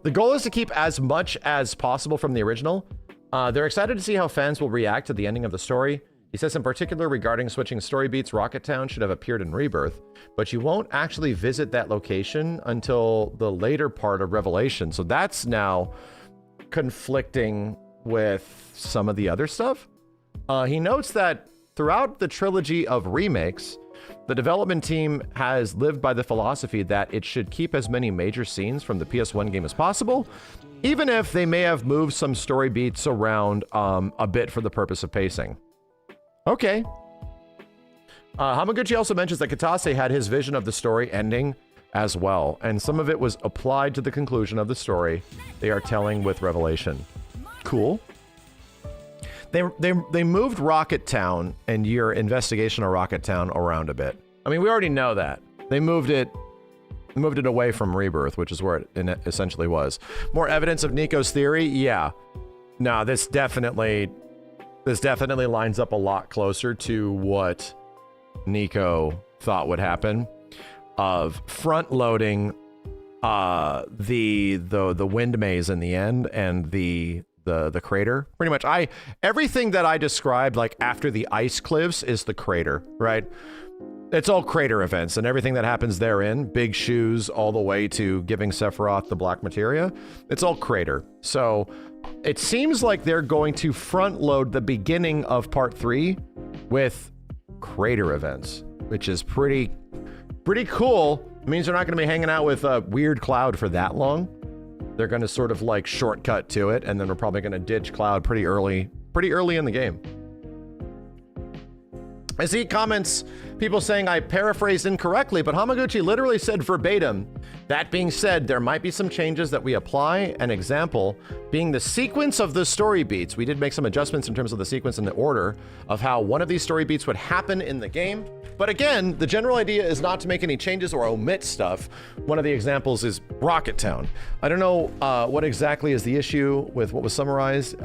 the goal is to keep as much as possible from the original. They're excited to see how fans will react to the ending of the story. He says in particular regarding switching story beats, Rocket Town should have appeared in Rebirth, but you won't actually visit that location until the later part of Revelation. So that's now conflicting with some of the other stuff. He notes that throughout the trilogy of remakes, the development team has lived by the philosophy that it should keep as many major scenes from the PS1 game as possible, even if they may have moved some story beats around a bit for the purpose of pacing. Okay. Hamaguchi also mentions that Katase had his vision of the story ending as well, and some of it was applied to the conclusion of the story they are telling with Revelation. Cool. They moved Rocket Town and your investigation of Rocket Town around a bit. I mean, we already know that. They moved it away from Rebirth, which is where it essentially was. More evidence of Nico's theory? Yeah. No, this definitely lines up a lot closer to what Nico thought would happen, of front loading the wind maze in the end and the crater. Pretty much everything that I described like after the ice cliffs is the crater, right? It's all crater events, and everything that happens therein, big shoes all the way to giving Sephiroth the black materia, it's all crater. So it seems like they're going to front load the beginning of part 3 with crater events, which is pretty cool. It means they're not going to be hanging out with a weird Cloud for that long. They're going to sort of like shortcut to it, and then they're probably going to ditch Cloud pretty early in the game. I see comments, people saying I paraphrased incorrectly, but Hamaguchi literally said verbatim. That being said, there might be some changes that we apply. An example being the sequence of the story beats. We did make some adjustments in terms of the sequence and the order of how one of these story beats would happen in the game. But again, the general idea is not to make any changes or omit stuff. One of the examples is Rocket Town. I don't know what exactly is the issue with what was summarized.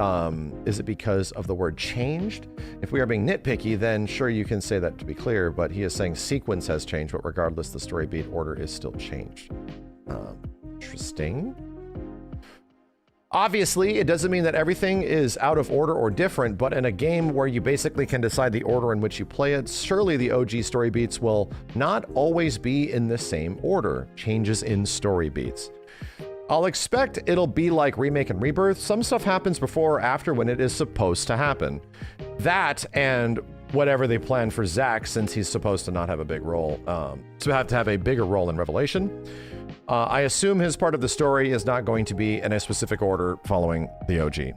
Is it because of the word changed? If we are being nitpicky, then sure, you can say that to be clear, but he is saying sequence has changed, but regardless, the story beat order is still changed. Interesting. Obviously, it doesn't mean that everything is out of order or different, but in a game where you basically can decide the order in which you play it, surely the OG story beats will not always be in the same order. Changes in story beats. I'll expect it'll be like Remake and Rebirth. Some stuff happens before or after when it is supposed to happen. That and whatever they plan for Zack, since he's supposed to not have a big role, to have a bigger role in Revelation. I assume his part of the story is not going to be in a specific order following the OG.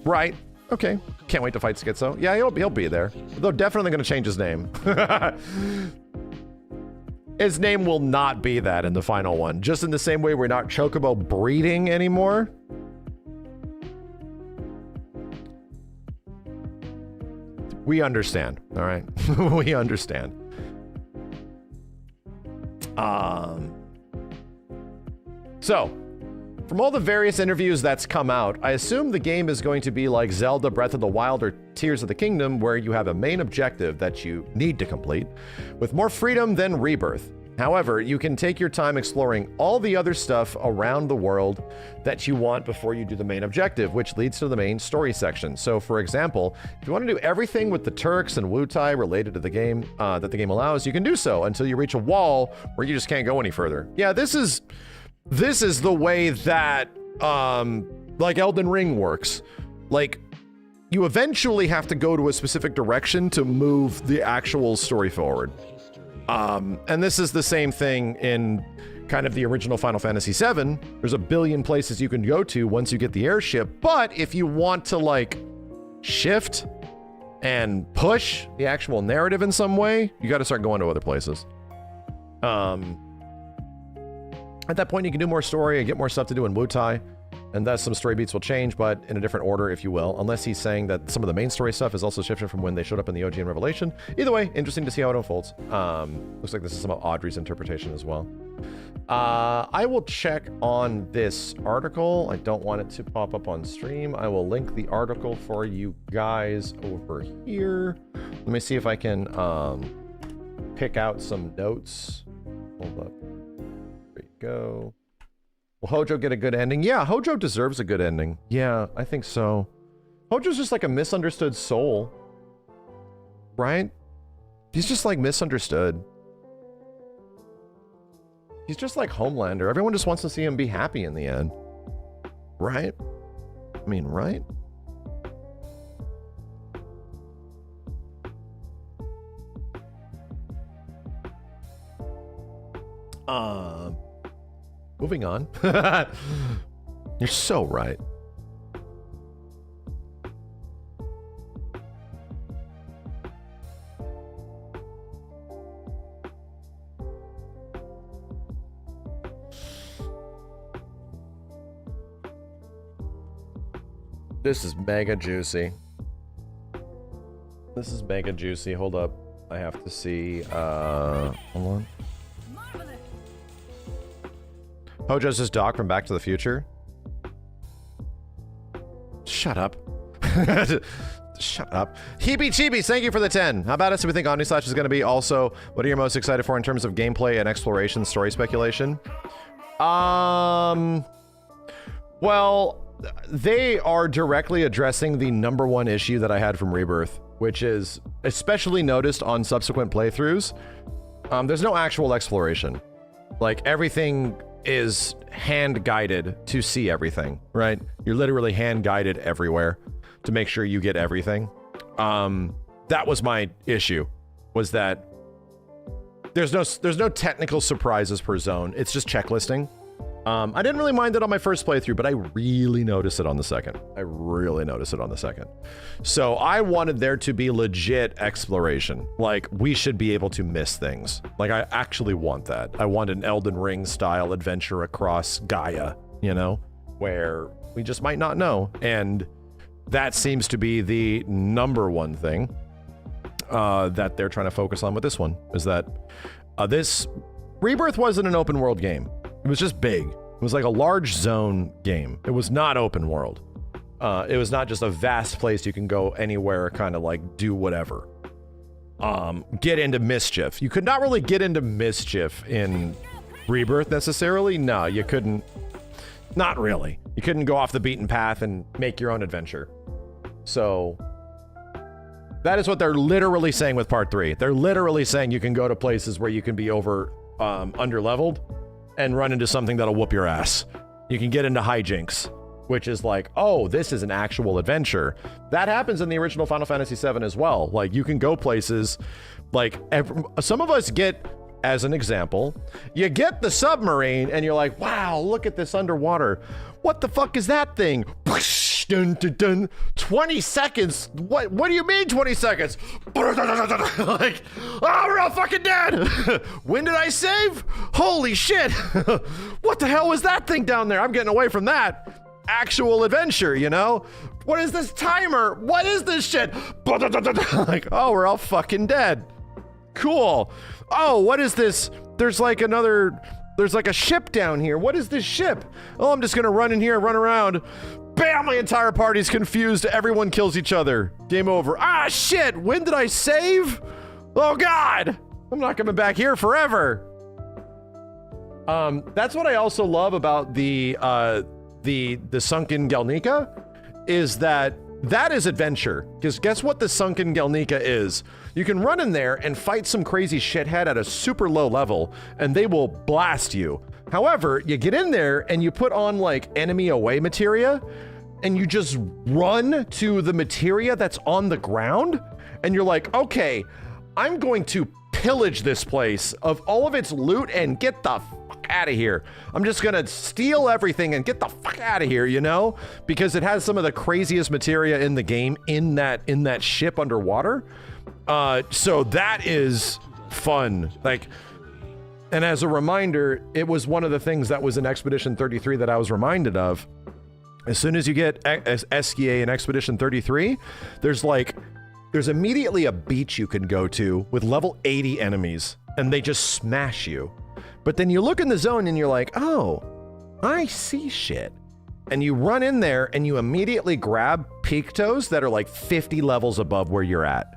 Right. Okay. Can't wait to fight Schizo. Yeah, he'll be there. Though definitely going to change his name. His name will not be that in the final one. Just in the same way we're not Chocobo breeding anymore. We understand. All right. We understand. So, from all the various interviews that's come out, I assume the game is going to be like Zelda Breath of the Wild or Tears of the Kingdom, where you have a main objective that you need to complete, with more freedom than Rebirth. However, you can take your time exploring all the other stuff around the world that you want before you do the main objective, which leads to the main story section. So, for example, if you want to do everything with the Turks and Wutai related to the game that the game allows, you can do so until you reach a wall where you just can't go any further. Yeah, this is the way that like Elden Ring works. Like, you eventually have to go to a specific direction to move the actual story forward. And this is the same thing in kind of the original Final Fantasy VII. There's a billion places you can go to once you get the airship, but if you want to like shift and push the actual narrative in some way, you got to start going to other places. At that point, you can do more story and get more stuff to do in Wutai. And thus some story beats will change, but in a different order, if you will, unless he's saying that some of the main story stuff is also shifted from when they showed up in the OG and Revelation. Either way, interesting to see how it unfolds. Looks like this is some of Audrey's interpretation as well. I will check on this article. I don't want it to pop up on stream. I will link the article for you guys over here. Let me see if I can pick out some notes. Hold up. There you go. Will Hojo get a good ending? Yeah, Hojo deserves a good ending. Yeah, I think so. Hojo's just like a misunderstood soul. Right? He's just like misunderstood. He's just like Homelander. Everyone just wants to see him be happy in the end. Right? I mean, right? Moving on. You're so right. This is mega juicy. This is mega juicy. Hold up. I have to see. Hold on. Hojo's just Doc from Back to the Future. Shut up. Shut up. Heebie Cheebies, thank you for the 10. How about us if we think Omnislash is going to be? Also, what are you most excited for in terms of gameplay and exploration, story speculation? Well, they are directly addressing the #1 issue that I had from Rebirth, which is especially noticed on subsequent playthroughs. There's no actual exploration. Like, everything is hand-guided to see everything, right? You're literally hand-guided everywhere to make sure you get everything. That was my issue, was that there's no technical surprises per zone. It's just checklisting. I didn't really mind it on my first playthrough, but I really noticed it on the second. So I wanted there to be legit exploration. Like, we should be able to miss things. Like, I actually want that. I want an Elden Ring style adventure across Gaia, you know, where we just might not know. And that seems to be the #1 thing that they're trying to focus on with this one, is that this Rebirth wasn't an open world game. It was just big. It was like a large zone game. It was not open world. It was not just a vast place you can go anywhere, kind of like do whatever. Get into mischief. You could not really get into mischief in Rebirth necessarily. No, you couldn't. Not really. You couldn't go off the beaten path and make your own adventure. So that is what they're literally saying with part 3. They're literally saying you can go to places where you can be under-leveled and run into something that'll whoop your ass. You can get into hijinks, which is like, oh, this is an actual adventure. That happens in the original Final Fantasy VII as well. Like, you can go places, like, some of us get, as an example, you get the submarine and you're like, wow, look at this underwater. What the fuck is that thing? Dun, dun, dun. 20 seconds? What do you mean 20 seconds? Like, oh, we're all fucking dead. When did I save? Holy shit. What the hell was that thing down there? I'm getting away from that. Actual adventure, you know? What is this timer? What is this shit? Like, oh, we're all fucking dead. Cool. Oh, what is this? There's like a ship down here. What is this ship? Oh, I'm just gonna run in here and run around. Bam! My entire party's confused. Everyone kills each other. Game over. Ah, shit! When did I save? Oh, God! I'm not coming back here forever. That's what I also love about the sunken Galnica, is that is adventure. Because guess what the sunken Galnica is? You can run in there and fight some crazy shithead at a super low level, and they will blast you. However, you get in there and you put on like enemy away materia, and you just run to the materia that's on the ground, and you're like, okay, I'm going to pillage this place of all of its loot and get the fuck out of here. I'm just gonna steal everything and get the fuck out of here, you know? Because it has some of the craziest materia in the game in that ship underwater. So that is fun. Like, and as a reminder, it was one of the things that was in Expedition 33 that I was reminded of. As soon as you get SKA in Expedition 33, there's immediately a beach you can go to with level 80 enemies, and they just smash you. But then you look in the zone and you're like, oh, I see shit. And you run in there and you immediately grab Pictos that are like 50 levels above where you're at.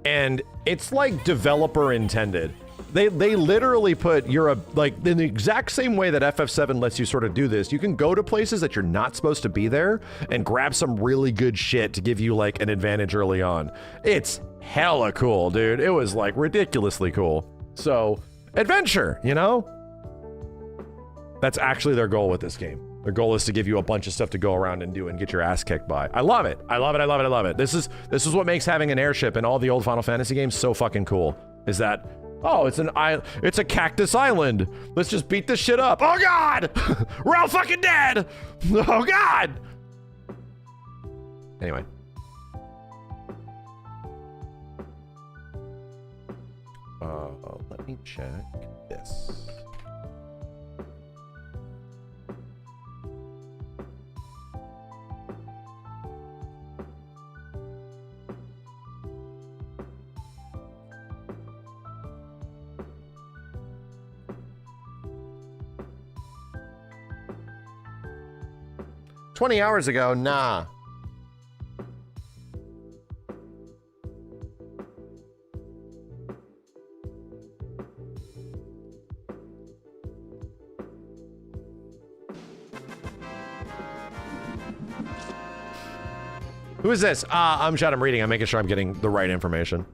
And it's like developer intended. They literally put like in the exact same way that FF7 lets you sort of do this. You can go to places that you're not supposed to be there and grab some really good shit to give you like an advantage early on. It's hella cool, dude. It was like ridiculously cool. So adventure, you know? That's actually their goal with this game. Their goal is to give you a bunch of stuff to go around and do and get your ass kicked by. I love it. I love it. I love it. I love it. This is what makes having an airship in all the old Final Fantasy games so fucking cool. Is that, oh, it's a cactus island. Let's just beat this shit up. Oh God! We're all fucking dead! Oh God! Anyway. Let me check this. "20 hours ago, nah." Who is this? I'm Chad, I'm reading. I'm making sure I'm getting the right information.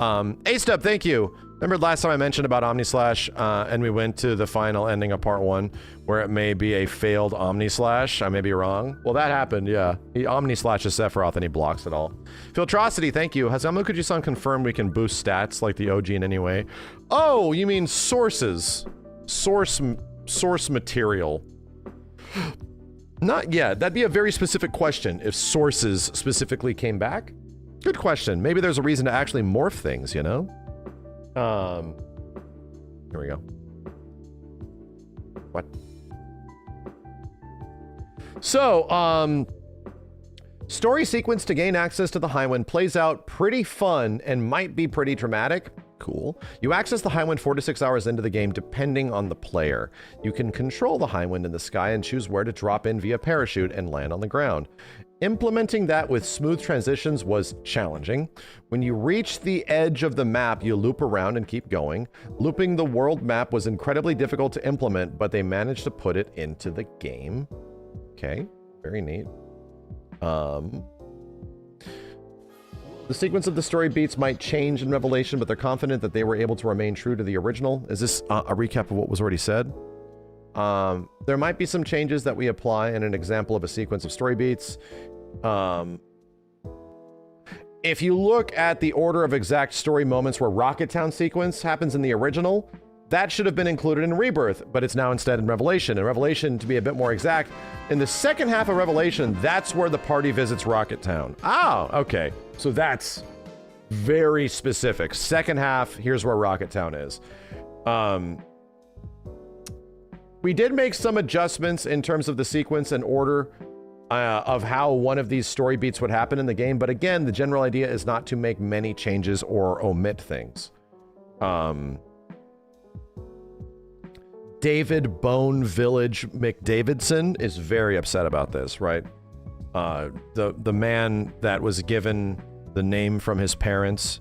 A-Stub, thank you. Remember last time I mentioned about Omnislash, and we went to the final ending of part 1, where it may be a failed Omnislash. I may be wrong. Well, that happened, yeah. He Omnislashes Sephiroth and he blocks it all. Filtrosity, thank you. Has Amukuji-san confirmed we can boost stats like the OG in any way? Oh, you mean sources. Source material. Not yet. That'd be a very specific question if sources specifically came back. Good question. Maybe there's a reason to actually morph things, you know? Here we go. What? So, story sequence to gain access to the Highwind plays out pretty fun and might be pretty dramatic. Cool. You access the Highwind 4 to 6 hours into the game depending on the player. You can control the Highwind in the sky and choose where to drop in via parachute and land on the ground. Implementing that with smooth transitions was challenging. When you reach the edge of the map, you loop around and keep going. Looping the world map was incredibly difficult to implement, but they managed to put it into the game. Okay, very neat. The sequence of the story beats might change in Revelation, but they're confident that they were able to remain true to the original. Is this a recap of what was already said? There might be some changes that we apply in an example of a sequence of story beats. If you look at the order of exact story moments where Rocket Town sequence happens in the original, that should have been included in Rebirth, but it's now instead in Revelation. In Revelation, to be a bit more exact, in the second half of Revelation, that's where the party visits Rocket Town. Oh, okay. So that's very specific. Second half, here's where Rocket Town is. We did make some adjustments in terms of the sequence and order of how one of these story beats would happen in the game, but again, the general idea is not to make many changes or omit things. David Bone Village McDavidson is very upset about this, right? The man that was given the name from his parents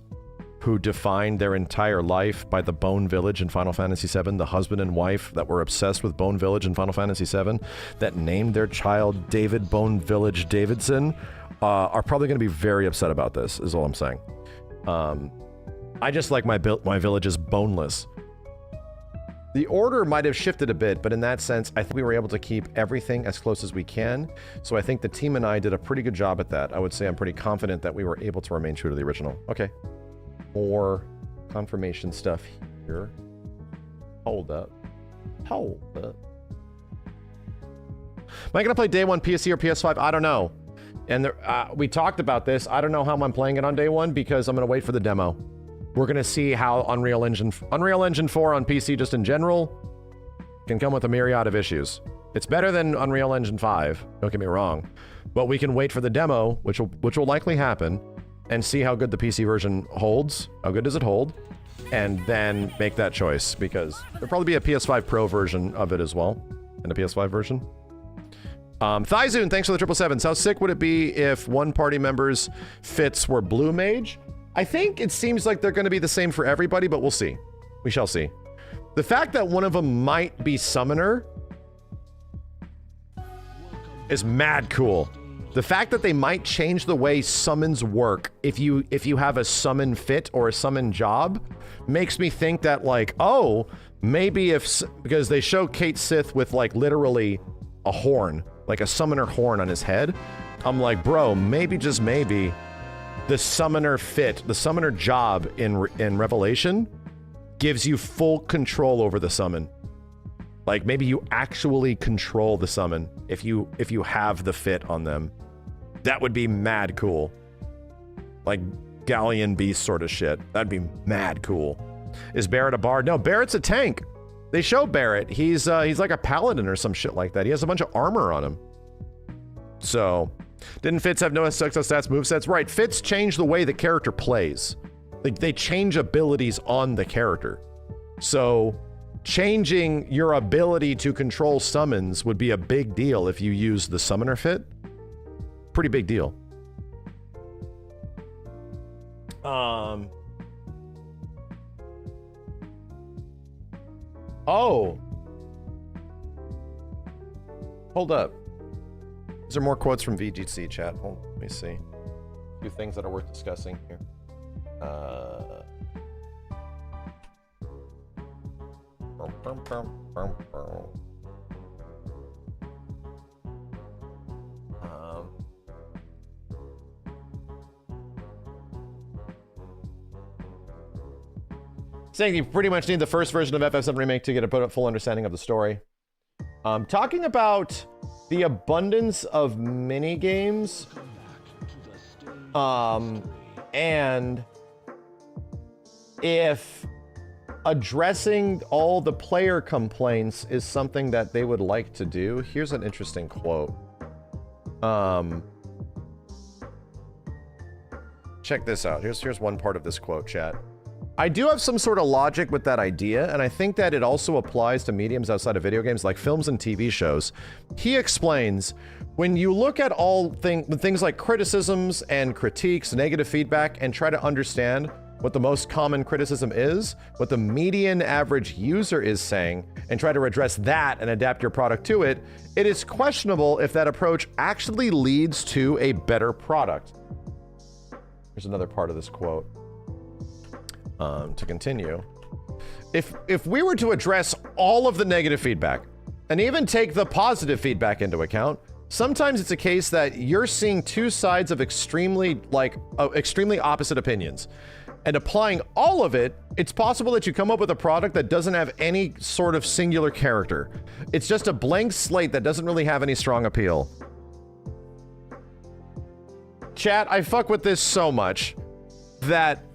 who defined their entire life by the Bone Village in Final Fantasy VII, the husband and wife that were obsessed with Bone Village in Final Fantasy VII, that named their child David Bone Village Davidson, are probably going to be very upset about this, is all I'm saying. I just like my villages boneless. The order might have shifted a bit, but in that sense, I think we were able to keep everything as close as we can. So I think the team and I did a pretty good job at that. I would say I'm pretty confident that we were able to remain true to the original. Okay. More confirmation stuff here. Hold up. Hold up. Am I going to play day one PC or PS5? I don't know. And we talked about this. I don't know how I'm playing it on day one because I'm going to wait for the demo. We're going to see how Unreal Engine 4 on PC just in general can come with a myriad of issues. It's better than Unreal Engine 5, don't get me wrong, but we can wait for the demo, which will likely happen, and see how good the PC version holds. How good does it hold? And then make that choice, because there'll probably be a PS5 Pro version of it as well, and a PS5 version. Thyzoon, thanks for the 777. How sick would it be if one party member's fits were blue mage? I think it seems like they're going to be the same for everybody, but we'll see. We shall see. The fact that one of them might be summoner is mad cool. The fact that they might change the way summons work if you have a summon fit or a summon job makes me think that, like, oh, maybe because they show Kate Sith with, like, literally a horn, like a summoner horn on his head. I'm like, bro, maybe, just maybe, the summoner fit, the summoner job in Revelation gives you full control over the summon. Like, maybe you actually control the summon if you have the fit on them. That would be mad cool. Like Galleon Beast sort of shit. That'd be mad cool. Is Barrett a bard? No, Barrett's a tank. They show Barrett. He's like a paladin or some shit like that. He has a bunch of armor on him. So, didn't fits have no success stats, movesets? Right, fits change the way the character plays. Like, they change abilities on the character. So, changing your ability to control summons would be a big deal if you use the summoner fit. Pretty big deal. Oh. Hold up. Is there more quotes from VGC chat? Hold on, let me see. A few things that are worth discussing here. Saying you pretty much need the first version of FF7 Remake to get a full understanding of the story. Talking about the abundance of mini games, and if addressing all the player complaints is something that they would like to do. Here's an interesting quote. Check this out. Here's one part of this quote, chat. I do have some sort of logic with that idea, and I think that it also applies to mediums outside of video games like films and TV shows. He explains, when you look at all things like criticisms and critiques, negative feedback, and try to understand what the most common criticism is, what the median average user is saying, and try to address that and adapt your product to it, it is questionable if that approach actually leads to a better product. Here's another part of this quote. To continue, if we were to address all of the negative feedback and even take the positive feedback into account, sometimes it's a case that you're seeing two sides of extremely opposite opinions. And applying all of it, it's possible that you come up with a product that doesn't have any sort of singular character. It's just a blank slate that doesn't really have any strong appeal. Chat, I fuck with this so much that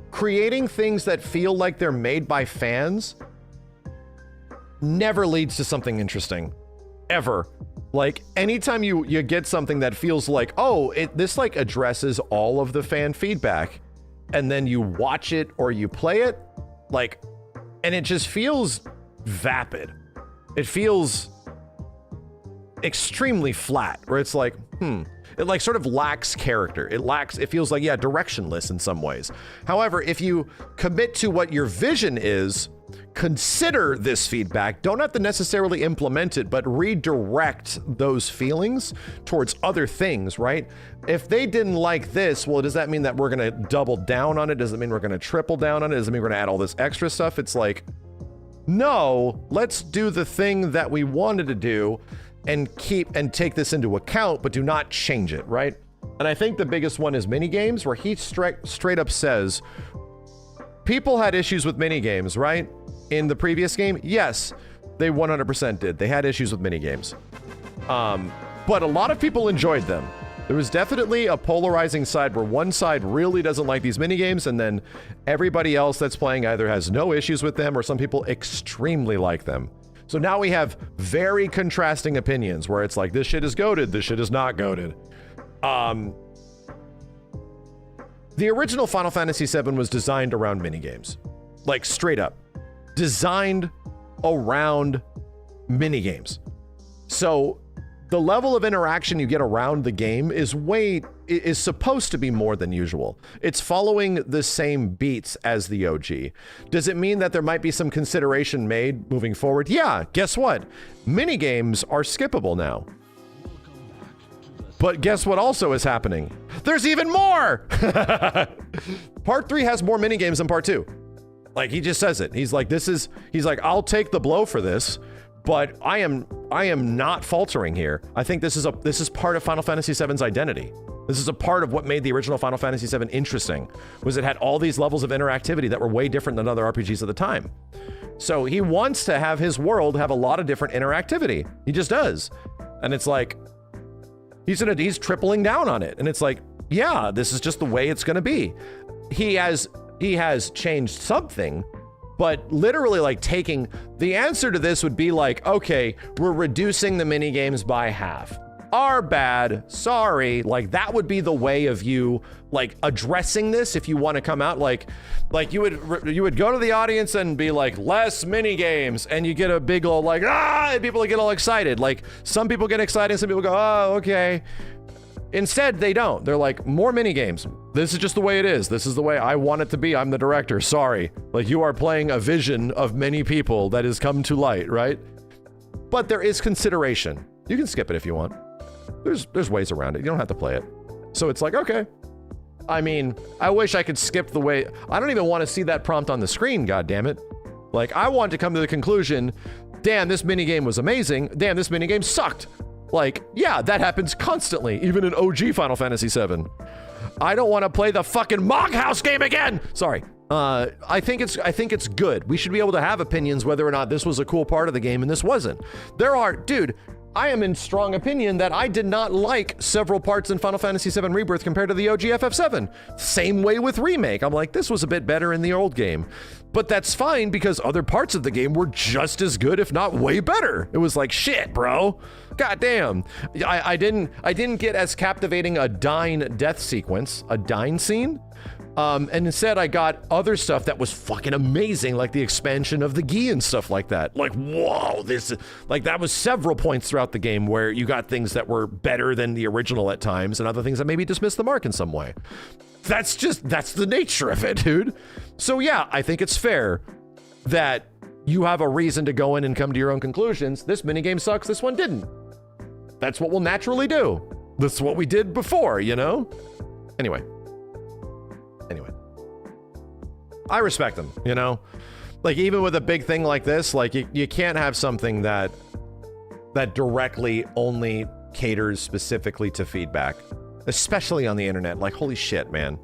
creating things that feel like they're made by fans never leads to something interesting. Ever. Like, anytime you get something that feels like, oh, this like addresses all of the fan feedback, and then you watch it or you play it, like, and it just feels vapid. It feels extremely flat, where it's like, It like sort of lacks character. It feels like, yeah, directionless in some ways. However, if you commit to what your vision is, consider this feedback, don't have to necessarily implement it, but redirect those feelings towards other things, right? If they didn't like this, well, does that mean that we're going to double down on it? Does it mean we're going to triple down on it? Does it mean we're going to add all this extra stuff? It's like, no, let's do the thing that we wanted to do and take this into account, but do not change it, right? And I think the biggest one is minigames, where he straight up says, people had issues with minigames, right? In the previous game, yes, they 100% did. They had issues with minigames. But a lot of people enjoyed them. There was definitely a polarizing side where one side really doesn't like these minigames, and then everybody else that's playing either has no issues with them or some people extremely like them. So now we have very contrasting opinions where it's like, this shit is goated, this shit is not goated. The original Final Fantasy VII was designed around minigames. Like, straight up. Designed around minigames. So the level of interaction you get around the game is supposed to be more than usual. It's following the same beats as the OG. Does it mean that there might be some consideration made moving forward? Yeah, guess what? Minigames are skippable now. But guess what also is happening? There's even more! Part 3 has more minigames than Part 2. Like, he just says it. He's like, I'll take the blow for this, but I am not faltering here. I think this is part of Final Fantasy VII's identity. This is a part of what made the original Final Fantasy VII interesting, was it had all these levels of interactivity that were way different than other RPGs at the time. So he wants to have his world have a lot of different interactivity. He just does. And it's like, he's tripling down on it. And it's like, yeah, this is just the way it's gonna be. He has changed something, but literally like taking the answer to this would be like, okay, we're reducing the mini games by half. Our bad, sorry. Like, that would be the way of you like addressing this. If you want to come out like you would go to the audience and be like, less mini games, and you get a big old like, and people get all excited. Like, some people get excited, some people go, oh, okay. Instead, they don't. They're like, more mini games. This is just the way it is. This is the way I want it to be. I'm the director. Sorry. Like, you are playing a vision of many people that has come to light, right? But there is consideration. You can skip it if you want. There's ways around it. You don't have to play it. So it's like, okay. I mean, I wish I could skip the way. I don't even want to see that prompt on the screen, goddammit. Like, I want to come to the conclusion, damn, this minigame was amazing. Damn, this minigame sucked. Like, yeah, that happens constantly, even in OG Final Fantasy VII. I don't want to play the fucking Mog House game again. Sorry. I think it's good. We should be able to have opinions whether or not this was a cool part of the game and this wasn't. Dude, I am in strong opinion that I did not like several parts in Final Fantasy VII Rebirth compared to the OG FF7. Same way with Remake. I'm like, this was a bit better in the old game. But that's fine because other parts of the game were just as good, if not way better. It was like, shit, bro. God damn. I didn't get as captivating a Dyne death sequence, a Dyne scene. And instead I got other stuff that was fucking amazing, like the expansion of the Gi and stuff like that. Like, whoa, that was several points throughout the game where you got things that were better than the original at times and other things that maybe dismissed the mark in some way. That's the nature of it, dude. So yeah, I think it's fair that you have a reason to go in and come to your own conclusions. This minigame sucks, this one didn't. That's what we'll naturally do. This is what we did before, you know? Anyway, I respect them, you know? Like, even with a big thing like this, like, you can't have something that directly only caters specifically to feedback, especially on the internet. Like, holy shit, man.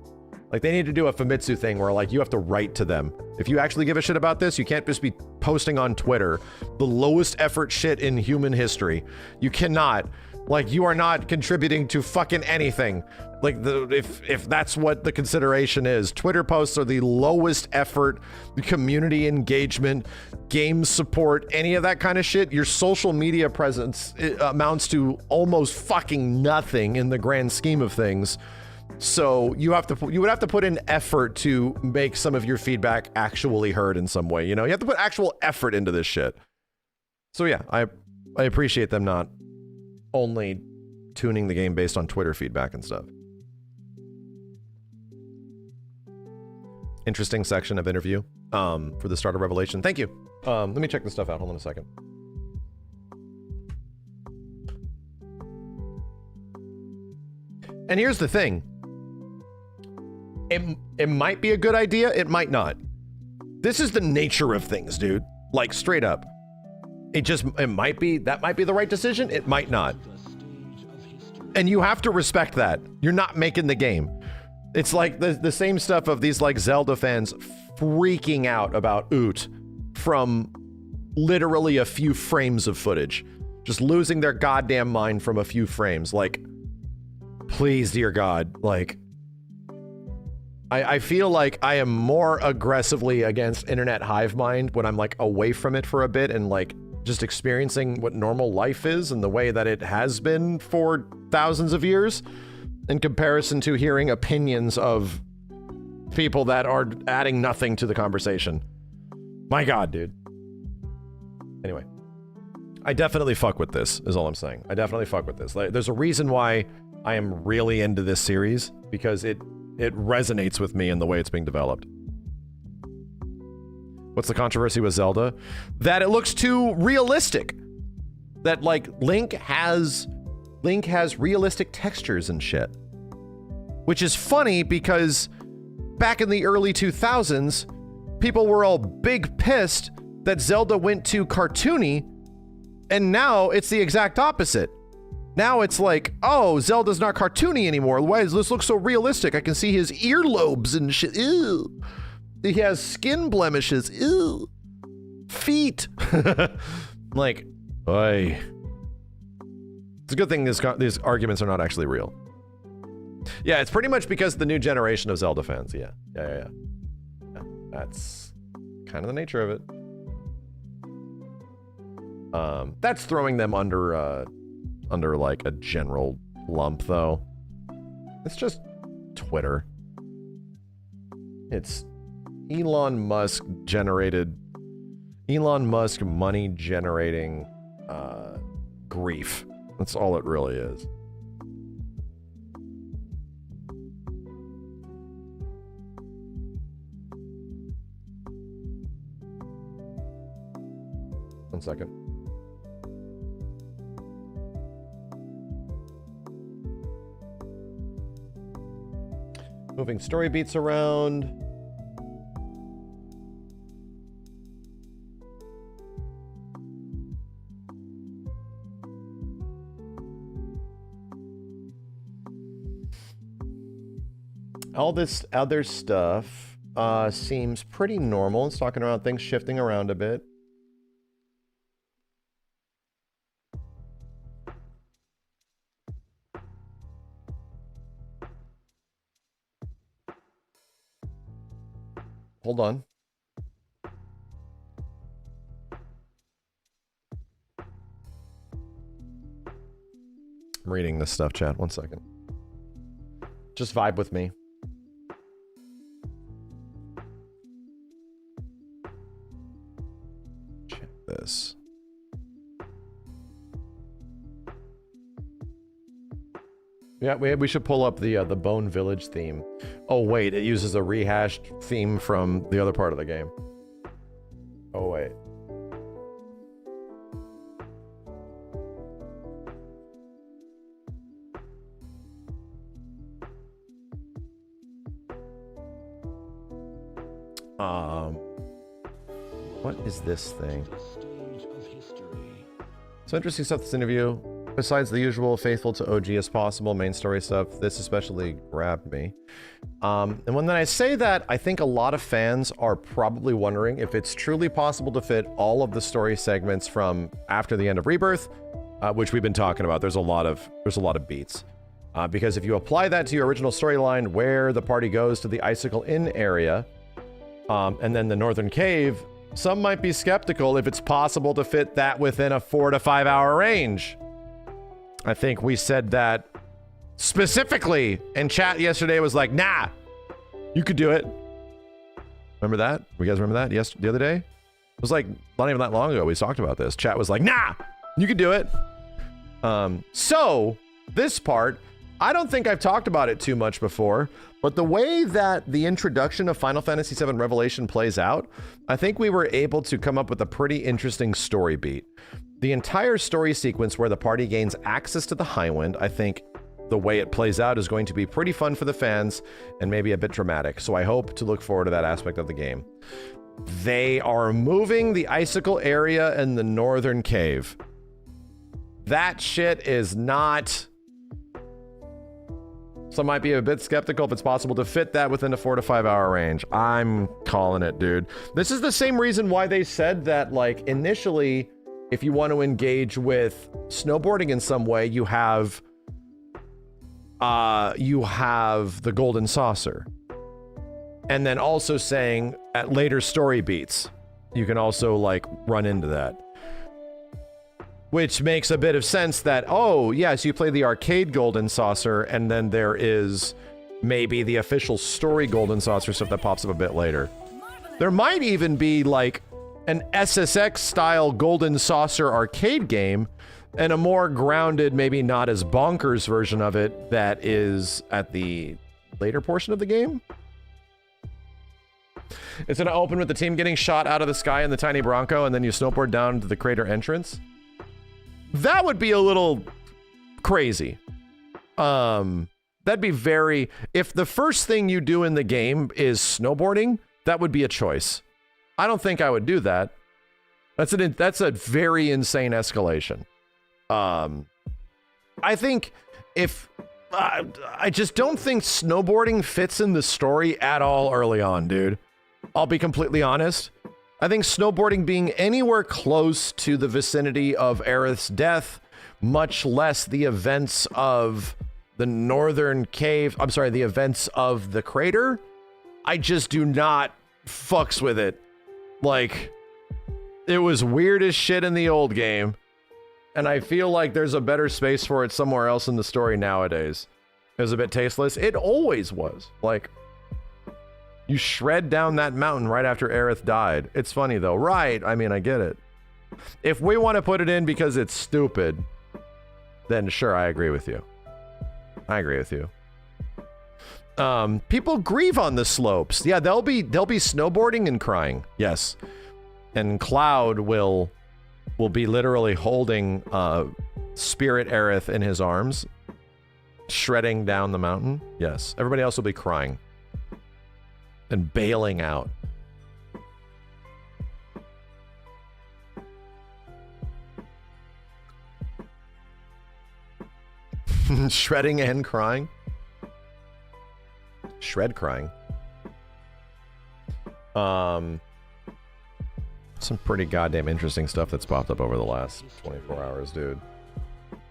Like, they need to do a Famitsu thing where, like, you have to write to them. If you actually give a shit about this, you can't just be posting on Twitter the lowest effort shit in human history. You cannot. Like, you are not contributing to fucking anything. Like, if that's what the consideration is. Twitter posts are the lowest effort, community engagement, game support, any of that kind of shit. Your social media presence amounts to almost fucking nothing in the grand scheme of things. So you would have to put in effort to make some of your feedback actually heard in some way. You know, you have to put actual effort into this shit. So yeah, I appreciate them not only tuning the game based on Twitter feedback and stuff. Interesting section of interview for the start of Revelation. Thank you. Let me check this stuff out. Hold on a second. And here's the thing. It might be a good idea. It might not. This is the nature of things, dude. Like, straight up. It might be, that might be the right decision. It might not. And you have to respect that. You're not making the game. It's like the same stuff of these like Zelda fans freaking out about Oot from literally a few frames of footage. Just losing their goddamn mind from a few frames. Like, please, dear God, like, I feel like I am more aggressively against internet hive mind when I'm like away from it for a bit and like just experiencing what normal life is and the way that it has been for thousands of years in comparison to hearing opinions of people that are adding nothing to the conversation. My God, dude. Anyway, I definitely fuck with this, is all I'm saying. I definitely fuck with this. Like, there's a reason why I am really into this series, because it resonates with me in the way it's being developed. What's the controversy with Zelda? That it looks too realistic. That like Link has realistic textures and shit. Which is funny because back in the early 2000s, people were all big pissed that Zelda went too cartoony, and now it's the exact opposite. Now it's like, oh, Zelda's not cartoony anymore. Why does this look so realistic? I can see his earlobes and shit. Ew. He has skin blemishes. Ew. Feet. Like, oy. It's a good thing these arguments are not actually real. Yeah, it's pretty much because the new generation of Zelda fans. Yeah. That's kind of the nature of it. That's throwing them under like a general lump, though. It's just Twitter. It's Elon Musk money generating grief. That's all it really is. One second. Moving story beats around. All this other stuff seems pretty normal. It's talking around things shifting around a bit. Hold on. I'm reading this stuff, chat. One second. Just vibe with me. Check this. Yeah, we should pull up the Bone Village theme. Oh wait, it uses a rehashed theme from the other part of the game. Oh wait. What is this thing? So interesting stuff this interview. Besides the usual faithful to OG as possible main story stuff, this especially grabbed me. And when I say that, I think a lot of fans are probably wondering if it's truly possible to fit all of the story segments from after the end of Rebirth, which we've been talking about. There's a lot of beats. Because if you apply that to your original storyline where the party goes to the Icicle Inn area, and then the Northern Cave, some might be skeptical if it's possible to fit that within a 4 to 5 hour range. I think we said that specifically, and chat yesterday was like, nah, you could do it. Remember that? You guys remember that? Yes, the other day? It was like not even that long ago we talked about this. Chat was like, nah, you could do it. So this part, I don't think I've talked about it too much before, but the way that the introduction of Final Fantasy VII Revelation plays out, I think we were able to come up with a pretty interesting story beat. The entire story sequence where the party gains access to the Highwind, I think the way it plays out is going to be pretty fun for the fans and maybe a bit dramatic. So I hope to look forward to that aspect of the game. They are moving the icicle area in the northern cave. That shit is not... Some might be a bit skeptical if it's possible to fit that within a 4 to 5 hour range. I'm calling it, dude. This is the same reason why they said that, like, initially, if you want to engage with snowboarding in some way, you have the Golden Saucer. And then also saying at later story beats, you can also, like, run into that. Which makes a bit of sense that, oh, yes, you play the arcade Golden Saucer, and then there is maybe the official story Golden Saucer stuff that pops up a bit later. There might even be, like, an SSX-style Golden Saucer arcade game, and a more grounded, maybe not as bonkers version of it that is at the later portion of the game. It's going to open with the team getting shot out of the sky in the tiny Bronco, and then you snowboard down to the crater entrance. That would be a little crazy. That'd be very... If the first thing you do in the game is snowboarding, that would be a choice. I don't think I would do that. That's a very insane escalation. I think if... I just don't think snowboarding fits in the story at all early on, dude. I'll be completely honest. I think snowboarding being anywhere close to the vicinity of Aerith's death, much less the events of the northern cave, I'm sorry, the events of the crater, I just do not fucks with it. Like, it was weird as shit in the old game, and I feel like there's a better space for it somewhere else in the story nowadays. It was a bit tasteless. It always was. Like, you shred down that mountain right after Aerith died. It's funny though, right? I mean, I get it. If we want to put it in because it's stupid, then sure, I agree with you. I agree with you. People grieve on the slopes. Yeah, they'll be snowboarding and crying. Yes. And Cloud will be literally holding Spirit Aerith in his arms, shredding down the mountain. Yes. Everybody else will be crying and bailing out. Shredding and crying. Shred crying. Some pretty goddamn interesting stuff that's popped up over the last 24 hours, dude.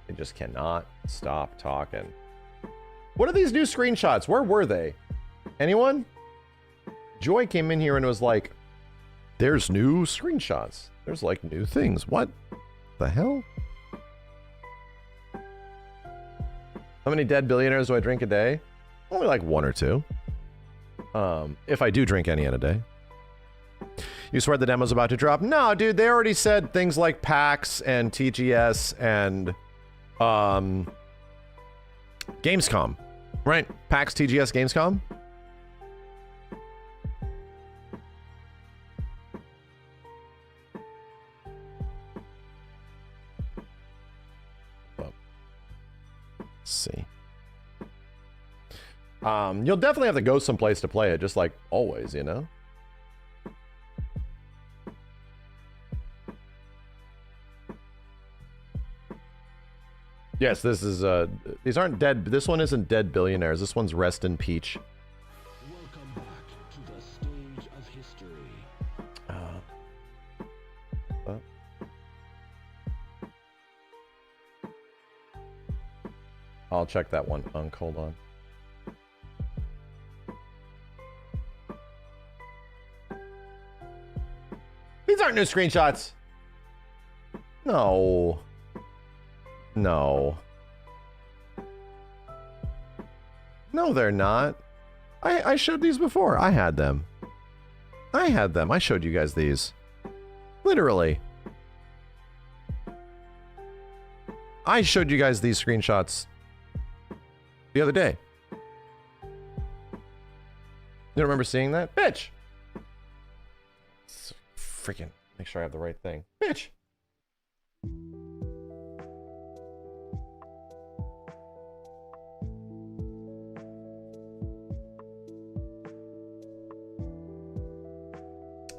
They just cannot stop talking. What are these new screenshots? Where were they? Anyone? Joy came in here and was like, there's new screenshots. There's like new things. What the hell? How many dead billionaires do I drink a day? Only like 1 or 2. If I do drink any in a day. You swear the demo's about to drop? No, dude, they already said things like PAX and TGS and Gamescom. Right? PAX, TGS, Gamescom? Let's see. You'll definitely have to go someplace to play it, just like always, you know? Yes, this is, these aren't dead, this one isn't Dead Billionaires, this one's Rest in Peach. Welcome back to the stage of history. I'll check that one, Unk, hold on. These aren't new screenshots. No. No. No, they're not. I showed these before. I had them. I had them. I showed you guys these. Literally. I showed you guys these screenshots the other day. You don't remember seeing that? Bitch! Freaking make sure I have the right thing. Bitch!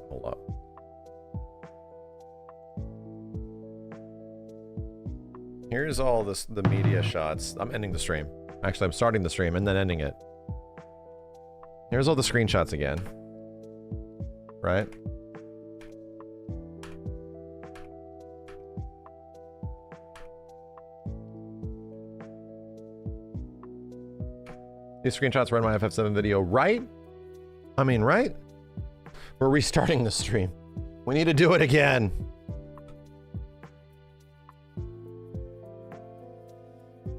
Hold up. Here's all this, the media shots. I'm ending the stream. Actually, I'm starting the stream and then ending it. Here's all the screenshots again. Right? These screenshots were in my FF7 video, right? I mean, right? We're restarting the stream. We need to do it again.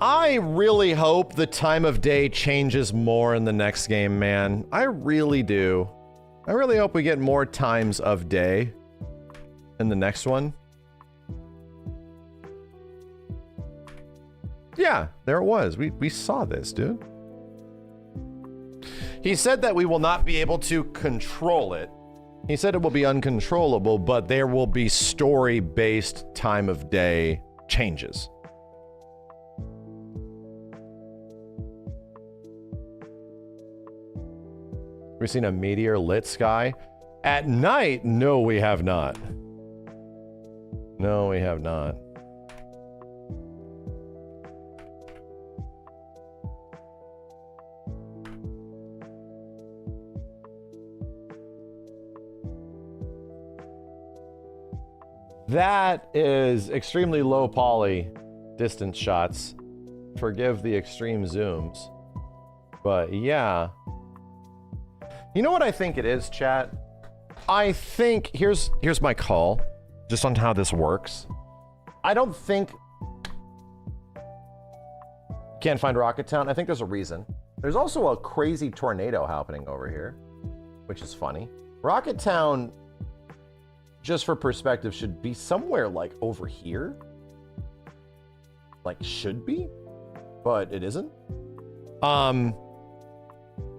I really hope the time of day changes more in the next game, man. I really do. I really hope we get more times of day in the next one. Yeah, there it was. We saw this, dude. He said that we will not be able to control it. He said it will be uncontrollable, but there will be story-based time of day changes. We've seen a meteor lit sky. At night, no, we have not. No, we have not. That is extremely low poly distance shots. Forgive the extreme zooms. But yeah. You know what I think it is, chat? I think, here's my call, just on how this works. I don't think... Can't find Rocket Town? I think there's a reason. There's also a crazy tornado happening over here, which is funny. Rocket Town, just for perspective, should be somewhere like over here. Like, should be, but it isn't.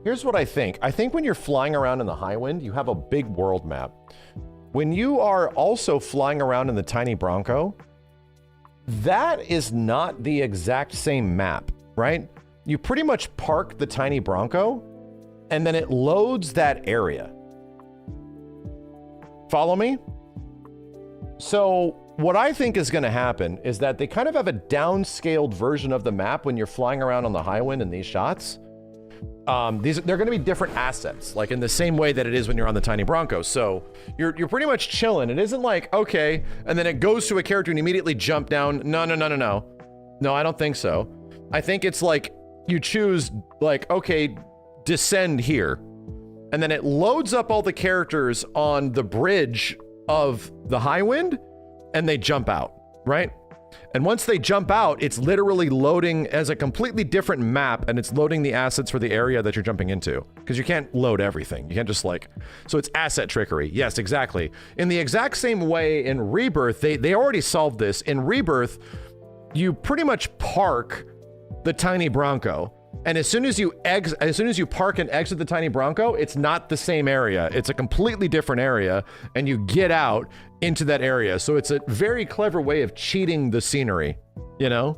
Here's what I think. I think when you're flying around in the high wind, you have a big world map. When you are also flying around in the tiny Bronco, that is not the exact same map, right? You pretty much park the tiny Bronco, and then it loads that area. Follow me? So what I think is going to happen is that they kind of have a downscaled version of the map when you're flying around on the high wind in these shots. They're going to be different assets, like in the same way that it is when you're on the tiny Bronco. So you're pretty much chilling. It isn't like, okay, and then it goes to a character and immediately jump down. No. No, I don't think so. I think it's like you choose like, okay, descend here. And then it loads up all the characters on the bridge of the high wind and they jump out, right? And once they jump out, it's literally loading as a completely different map, and it's loading the assets for the area that you're jumping into. Because you can't load everything. You can't just like... So it's asset trickery. Yes, exactly. In the exact same way in Rebirth, they already solved this. In Rebirth, you pretty much park the tiny Bronco. And as soon as you park and exit the tiny Bronco, it's not the same area. It's a completely different area, and you get out into that area. So it's a very clever way of cheating the scenery, you know?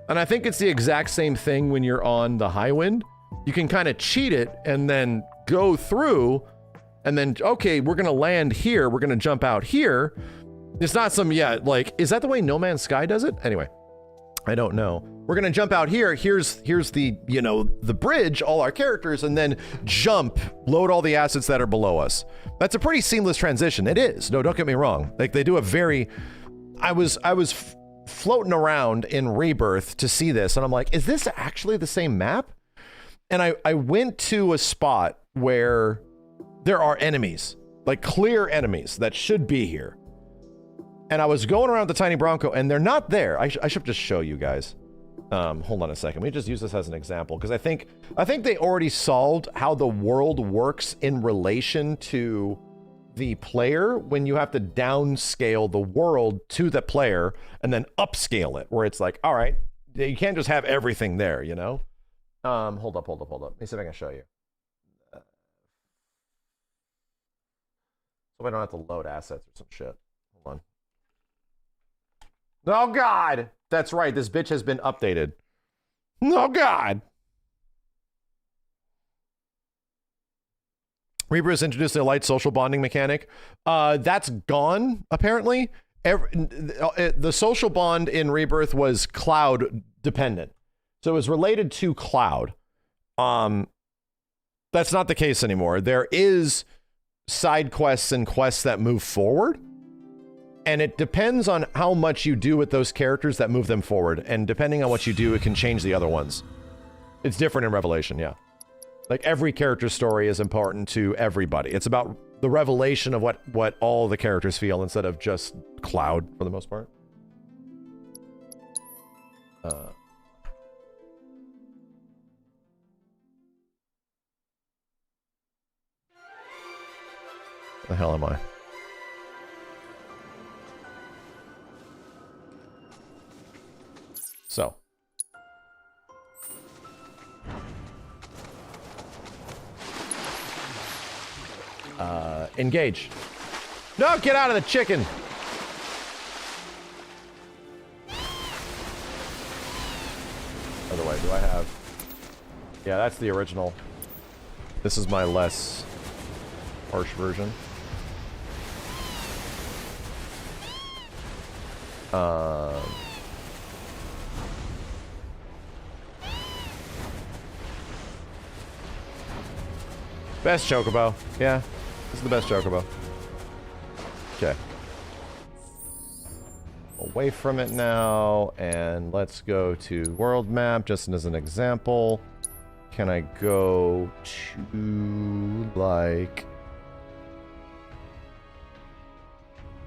And I think it's the exact same thing when you're on the high wind. You can kind of cheat it and then go through, and then, okay, we're gonna land here, we're gonna jump out here. It's not some, yeah, like, is that the way No Man's Sky does it? Anyway, I don't know. We're gonna jump out here. Here's the, you know, the bridge, all our characters, and then jump, load all the assets that are below us. That's a pretty seamless transition. It is. No, don't get me wrong. Like, they do a very... I was floating around in Rebirth to see this, and I'm like, is this actually the same map? And I went to a spot where there are enemies, like clear enemies that should be here. And I was going around the tiny Bronco, and they're not there. I should just show you guys. Hold on a second. Let me just use this as an example, because I think they already solved how the world works in relation to the player when you have to downscale the world to the player and then upscale it, where it's like, all right, you can't just have everything there, you know? Hold up. Let me see if I can show you. So I don't have to load assets or some shit. Hold on. Oh, God! That's right, this bitch has been updated. Oh, God! Rebirth introduced a light social bonding mechanic. That's gone, apparently. The social bond in Rebirth was cloud dependent. So it was related to cloud. That's not the case anymore. There is side quests and quests that move forward. And it depends on how much you do with those characters that move them forward. And depending on what you do, it can change the other ones. It's different in Revelation, yeah. Like, every character story is important to everybody. It's about the revelation of what all the characters feel instead of just Cloud, for the most part. The hell am I? So. Engage. No, get out of the chicken. By the way, do I have... Yeah, that's the original. This is my less harsh version. Best Chocobo. Yeah, this is the best Chocobo. Okay. Away from it now, and let's go to world map, just as an example. Can I go to, like...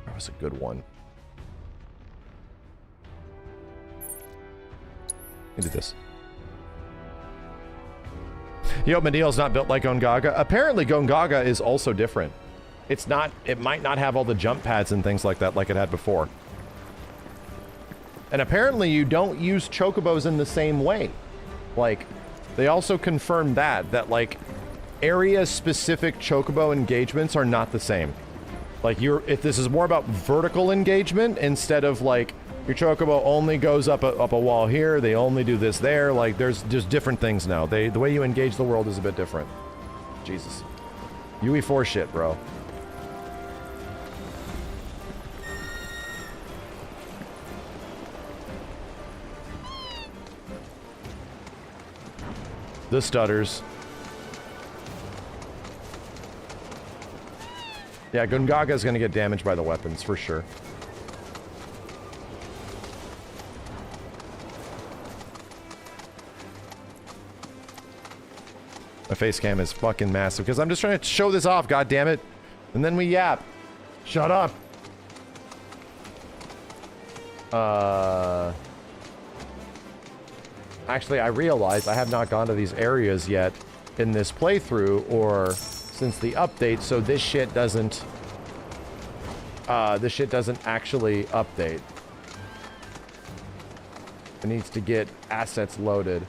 That was a good one. Into this. Yo, Medeal's not built like Gongaga. Apparently, Gongaga is also different. It's not... It might not have all the jump pads and things like that like it had before. And apparently, you don't use Chocobos in the same way. Like, they also confirmed that like, area-specific Chocobo engagements are not the same. Like, if this is more about vertical engagement instead of, like, your Chocobo only goes up a wall here, they only do this there, like, there's just different things now. The way you engage the world is a bit different. Jesus. UE4 shit, bro. The stutters. Yeah, Gungaga is going to get damaged by the weapons, for sure. My face cam is fucking massive, because I'm just trying to show this off, goddammit. And then we yap. Shut up. Actually, I realized I have not gone to these areas yet in this playthrough, or since the update, so this shit doesn't actually update. It needs to get assets loaded.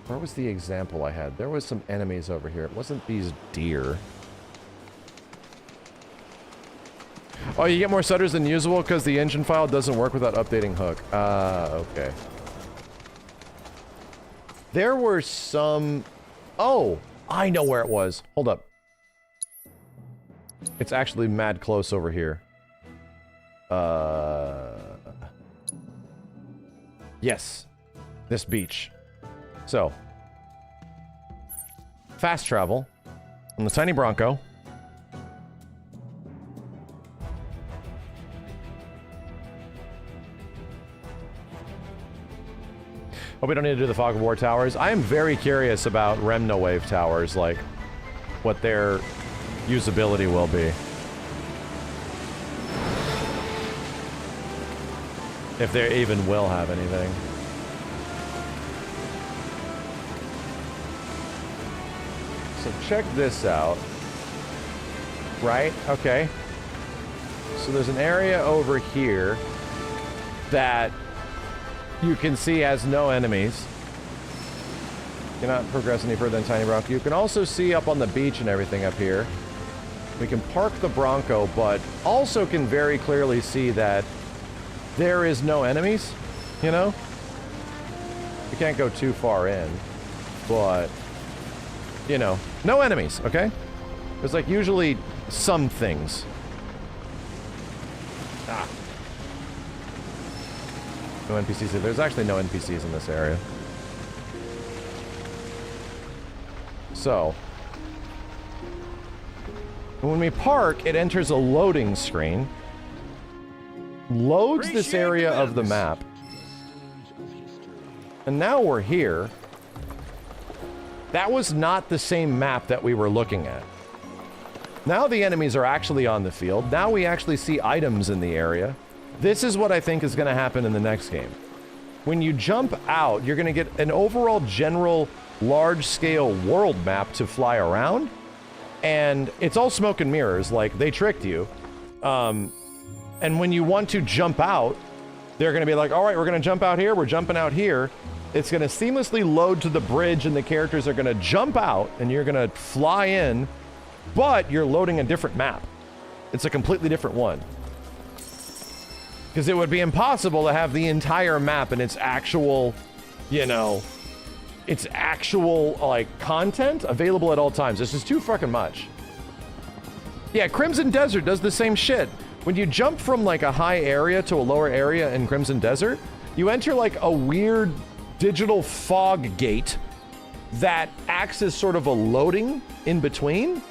Where was the example I had? There was some enemies over here. It wasn't these deer. Oh, you get more stutters than usual because the engine file doesn't work without updating hook. Okay. There were some... Oh, I know where it was. Hold up. It's actually mad close over here. Yes. This beach. So. Fast travel. On the tiny Bronco. Hope we don't need to do the Fog of War towers. I am very curious about Remno Wave towers, like, what their usability will be. If they even will have anything. So check this out. Right? Okay. So there's an area over here that you can see has no enemies. Cannot progress any further than Tiny Bronco. You can also see up on the beach and everything up here. We can park the Bronco, but also can very clearly see that there is no enemies, you know? We can't go too far in, but, you know, no enemies, okay? There's like usually some things. Ah. No NPCs. There's actually no NPCs in this area. So, when we park, it enters a loading screen. Loads this area of the map. And now we're here. That was not the same map that we were looking at. Now the enemies are actually on the field. Now we actually see items in the area. This is what I think is going to happen in the next game. When you jump out, you're going to get an overall general large-scale world map to fly around. And it's all smoke and mirrors, like they tricked you. And when you want to jump out, they're going to be like, all right, we're going to jump out here. We're jumping out here. It's going to seamlessly load to the bridge and the characters are going to jump out and you're going to fly in, but you're loading a different map. It's a completely different one. Because it would be impossible to have the entire map and its actual, you know, its actual, like, content available at all times. This is too fucking much. Yeah, Crimson Desert does the same shit. When you jump from, like, a high area to a lower area in Crimson Desert, you enter, like, a weird digital fog gate that acts as sort of a loading in between.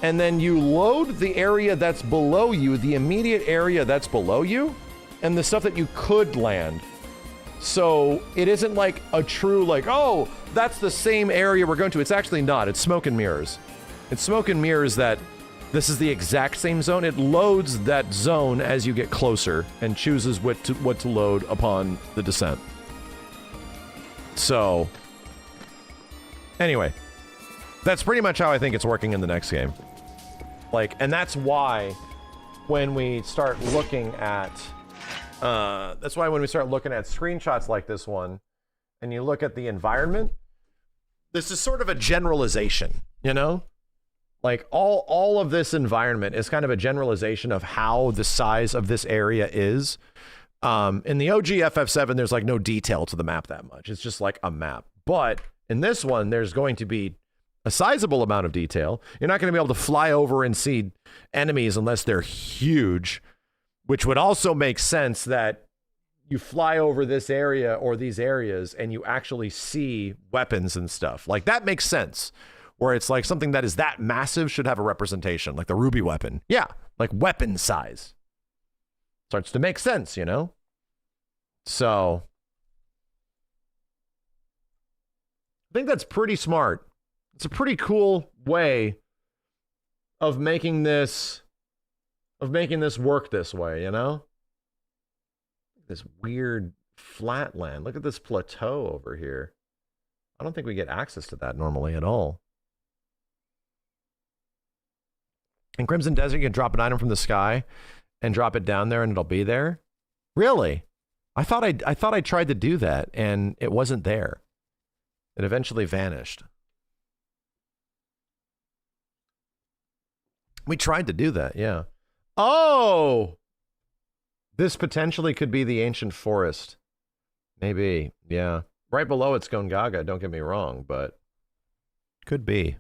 And then you load the area that's below you, the immediate area that's below you, and the stuff that you could land. So it isn't like a true, like, oh, that's the same area we're going to. It's actually not. It's smoke and mirrors. It's smoke and mirrors that this is the exact same zone. It loads that zone as you get closer and chooses what to load upon the descent. So, anyway, that's pretty much how I think it's working in the next game. Like, and that's why when we start looking at screenshots like this one, and you look at the environment, this is sort of a generalization, you know? Like, all of this environment is kind of a generalization of how the size of this area is. In the OG FF7, there's like no detail to the map that much. It's just like a map. But in this one, there's going to be a sizable amount of detail. You're not going to be able to fly over and see enemies unless they're huge, which would also make sense that you fly over this area or these areas and you actually see weapons and stuff. Like, that makes sense. Where it's like something that is that massive should have a representation, like the Ruby weapon. Yeah, like weapon size. Starts to make sense, you know? So, I think that's pretty smart. It's a pretty cool way of making this work this way, you know? This weird flatland. Look at this plateau over here. I don't think we get access to that normally at all. In Crimson Desert, you can drop an item from the sky and drop it down there and it'll be there. Really? I thought I tried to do that and it wasn't there. It eventually vanished. We tried to do that, yeah. Oh! This potentially could be the ancient forest. Maybe, yeah. Right below it's Gongaga, don't get me wrong, but could be.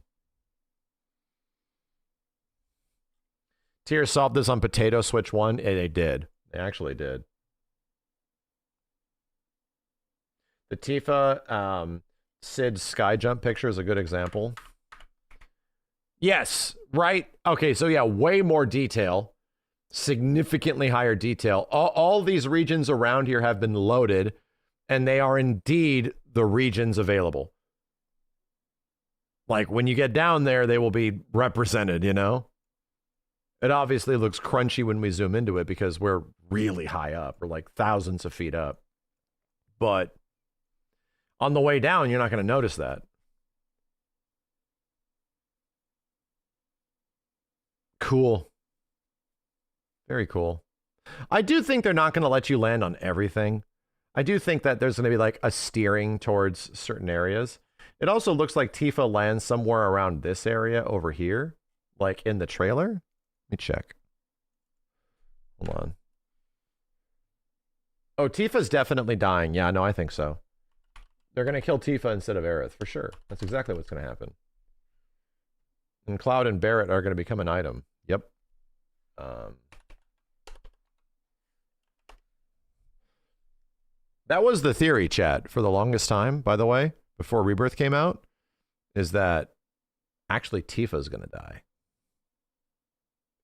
Tears solved this on Potato Switch 1. They did. They actually did. The Tifa Sid sky jump picture is a good example. Yes, right? Okay, so yeah, way more detail. Significantly higher detail. All these regions around here have been loaded, and they are indeed the regions available. Like, when you get down there, they will be represented, you know? It obviously looks crunchy when we zoom into it because we're really high up. We're like thousands of feet up. But on the way down, you're not going to notice that. Cool. Very cool. I do think they're not going to let you land on everything. I do think that there's going to be like a steering towards certain areas. It also looks like Tifa lands somewhere around this area over here, like in the trailer. Let me check. Hold on. Oh, Tifa's definitely dying. Yeah, no, I think so. They're going to kill Tifa instead of Aerith, for sure. That's exactly what's going to happen. And Cloud and Barret are going to become an item. Yep. That was the theory, chat, for the longest time, by the way, before Rebirth came out, is that actually Tifa's going to die.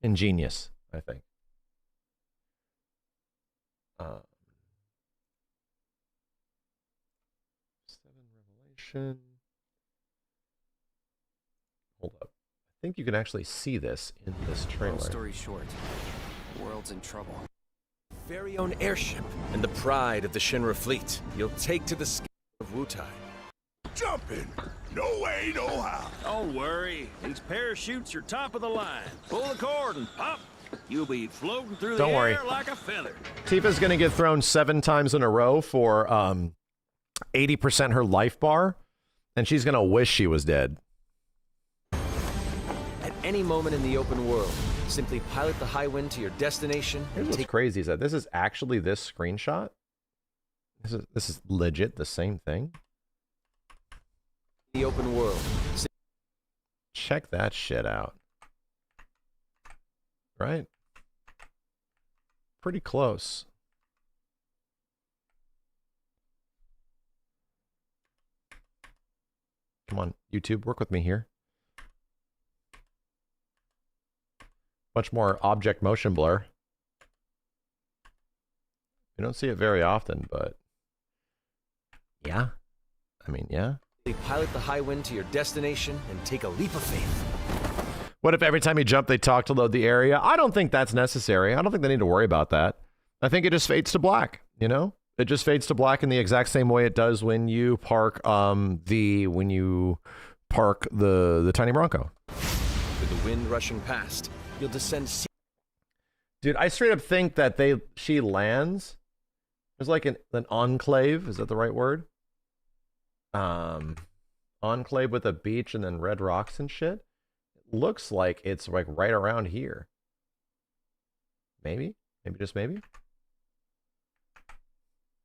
Ingenious, I think. Revelation. Hold up. I think you can actually see this in this trailer. Long story short, the world's in trouble. Very own airship and the pride of the Shinra fleet. You'll take to the sky of Wutai. Jumping! No way, no how! Don't worry. These parachutes are top of the line. Pull the cord and pop. You'll be floating through the air like a feather. Tifa's going to get thrown 7 times in a row for 80% her life bar, and she's going to wish she was dead. At any moment in the open world, simply pilot the Highwind to your destination. Here's what's crazy is that this is actually this screenshot. This is legit the same thing. The open world. Check that shit out. Right? Pretty close. Come on, YouTube, work with me here. Much more object motion blur. You don't see it very often, but yeah. I mean, yeah. Pilot the Highwind to your destination and take a leap of faith. What if every time you jump, they talk to load the area? I don't think that's necessary. I don't think they need to worry about that. I think it just fades to black, you know? It just fades to black in the exact same way it does when you park the tiny Bronco. With the wind rushing past, you'll descend. Dude, I straight up think that she lands. There's like an enclave. Is that the right word? Enclave with a beach and then red rocks and shit. It looks like it's like right around here. Maybe just maybe.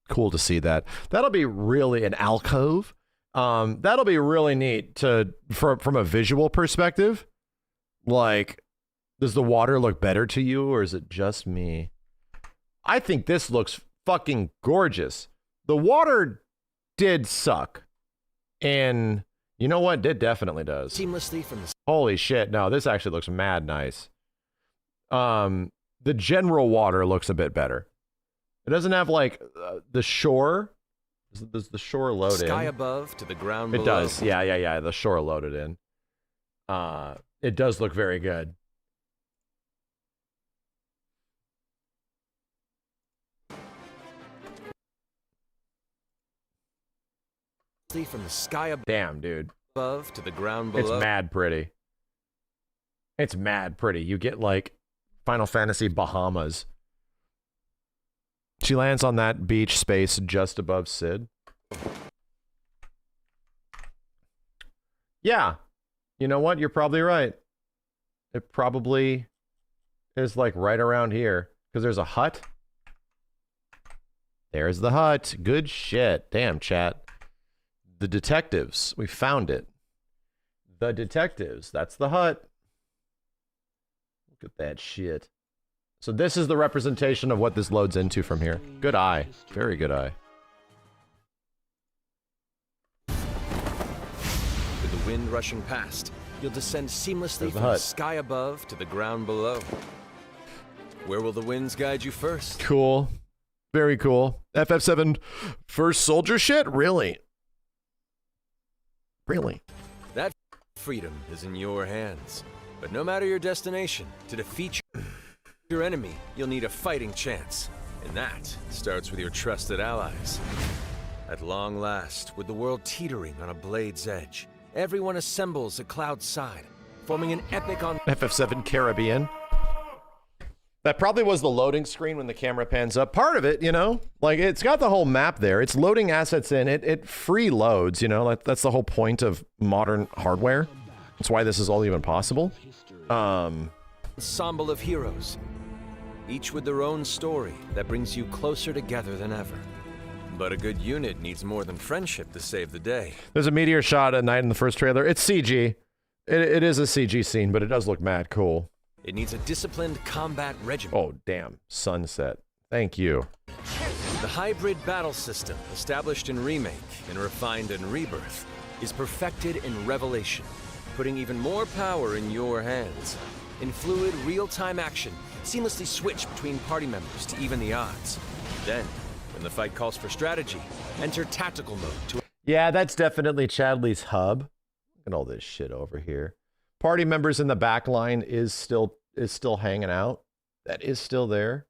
Cool to see that. That'll be really an alcove. That'll be really neat from a visual perspective. Like, does the water look better to you, or is it just me? I think this looks fucking gorgeous. The water did suck. And you know what? It definitely does. Seamlessly from the... Holy shit. No, this actually looks mad nice. The general water looks a bit better. It doesn't have like the shore. Does the shore load in? Sky above to the ground below. It does. Yeah. The shore loaded in. It does look very good. From the sky above. Damn, dude. Above to the ground below. It's mad pretty. It's mad pretty. You get like Final Fantasy Bahamas. She lands on that beach space just above Sid. Yeah. You know what? You're probably right. It probably is like right around here because there's a hut. There's the hut. Good shit. Damn, chat. The detectives. We found it. The detectives. That's the hut. Look at that shit. So this is the representation of what this loads into from here. Good eye. Very good eye. With the wind rushing past, you'll descend seamlessly from the sky above to the ground below. Where will the winds guide you first? Cool. Very cool. FF7 first soldier shit? Really? Really? That freedom is in your hands. But no matter your destination, to defeat your enemy, you'll need a fighting chance. And that starts with your trusted allies. At long last, with the world teetering on a blade's edge, everyone assembles at Cloud's side, forming an epic on FF7 Caribbean. That probably was the loading screen when the camera pans up. Part of it, you know, like it's got the whole map there. It's loading assets in. It free loads, you know, that's the whole point of modern hardware. That's why this is all even possible. Ensemble of heroes, each with their own story that brings you closer together than ever. But a good unit needs more than friendship to save the day. There's a meteor shot at night in the first trailer. It's CG. It is a CG scene, but it does look mad cool. It needs a disciplined combat regimen. Oh, damn. Sunset. Thank you. The hybrid battle system, established in Remake and refined in Rebirth, is perfected in Revelation, putting even more power in your hands. In fluid, real-time action, seamlessly switch between party members to even the odds. Then, when the fight calls for strategy, enter tactical mode to... Yeah, that's definitely Chadley's hub. Look at all this shit over here. Party members in the back line is still hanging out. That is still there.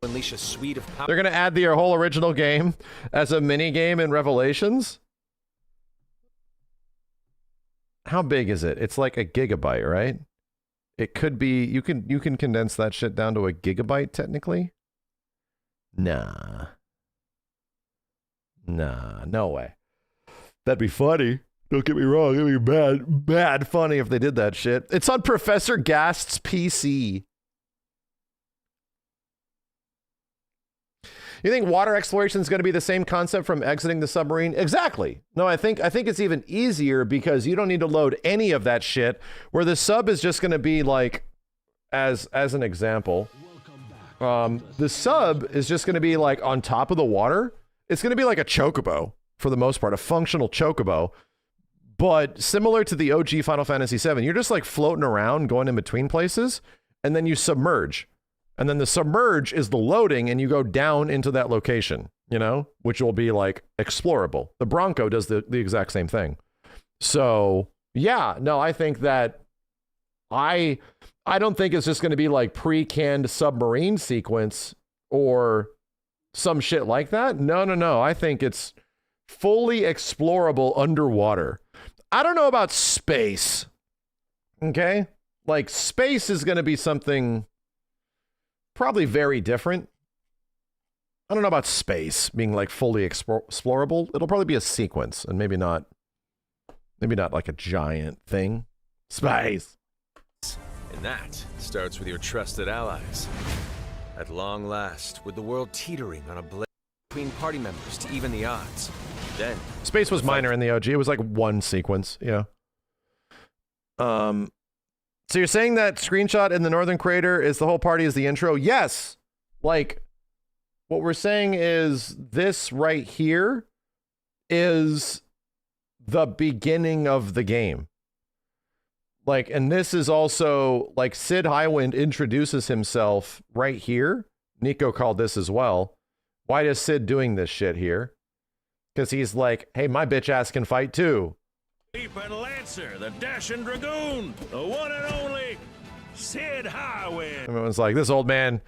Unleash a suite of power. They're going to add the whole original game as a mini game in Revelations. How big is it? It's like a gigabyte, right? It could be, you can condense that shit down to a gigabyte technically. Nah, no way. That'd be funny. Don't get me wrong. It'd be bad funny if they did that shit. It's on Professor Gast's PC. You think water exploration is going to be the same concept from exiting the submarine? Exactly. No, I think it's even easier because you don't need to load any of that shit, where the sub is just going to be like, as an example, the sub is just going to be like on top of the water. It's going to be like a chocobo for the most part, a functional chocobo, but similar to the OG Final Fantasy VII. You're just like floating around, going in between places, and then you submerge. And then the submerge is the loading, and you go down into that location, you know, which will be like explorable. The Bronco does the exact same thing. So yeah, no, I think that I don't think it's just going to be like pre-canned submarine sequence or some shit like that. No. I think it's fully explorable underwater. I don't know about space. Okay? Like space is going to be something probably very different. I don't know about space being like fully explorable. It'll probably be a sequence and maybe not like a giant thing. Space. And that starts with your trusted allies. At long last, with the world teetering on a blade between party members to even the odds. Then space was minor in the OG. It was like one sequence, yeah. So you're saying that screenshot in the Northern Crater is the whole party is the intro? Yes. Like, what we're saying is this right here is the beginning of the game. Like, and this is also, like, Sid Highwind introduces himself right here. Nico called this as well. Why is Sid doing this shit here? Because he's like, hey, my bitch ass can fight too. Leap and Lancer, the Dashing Dragoon, the one and only Sid Highwind. Everyone's like, this old man,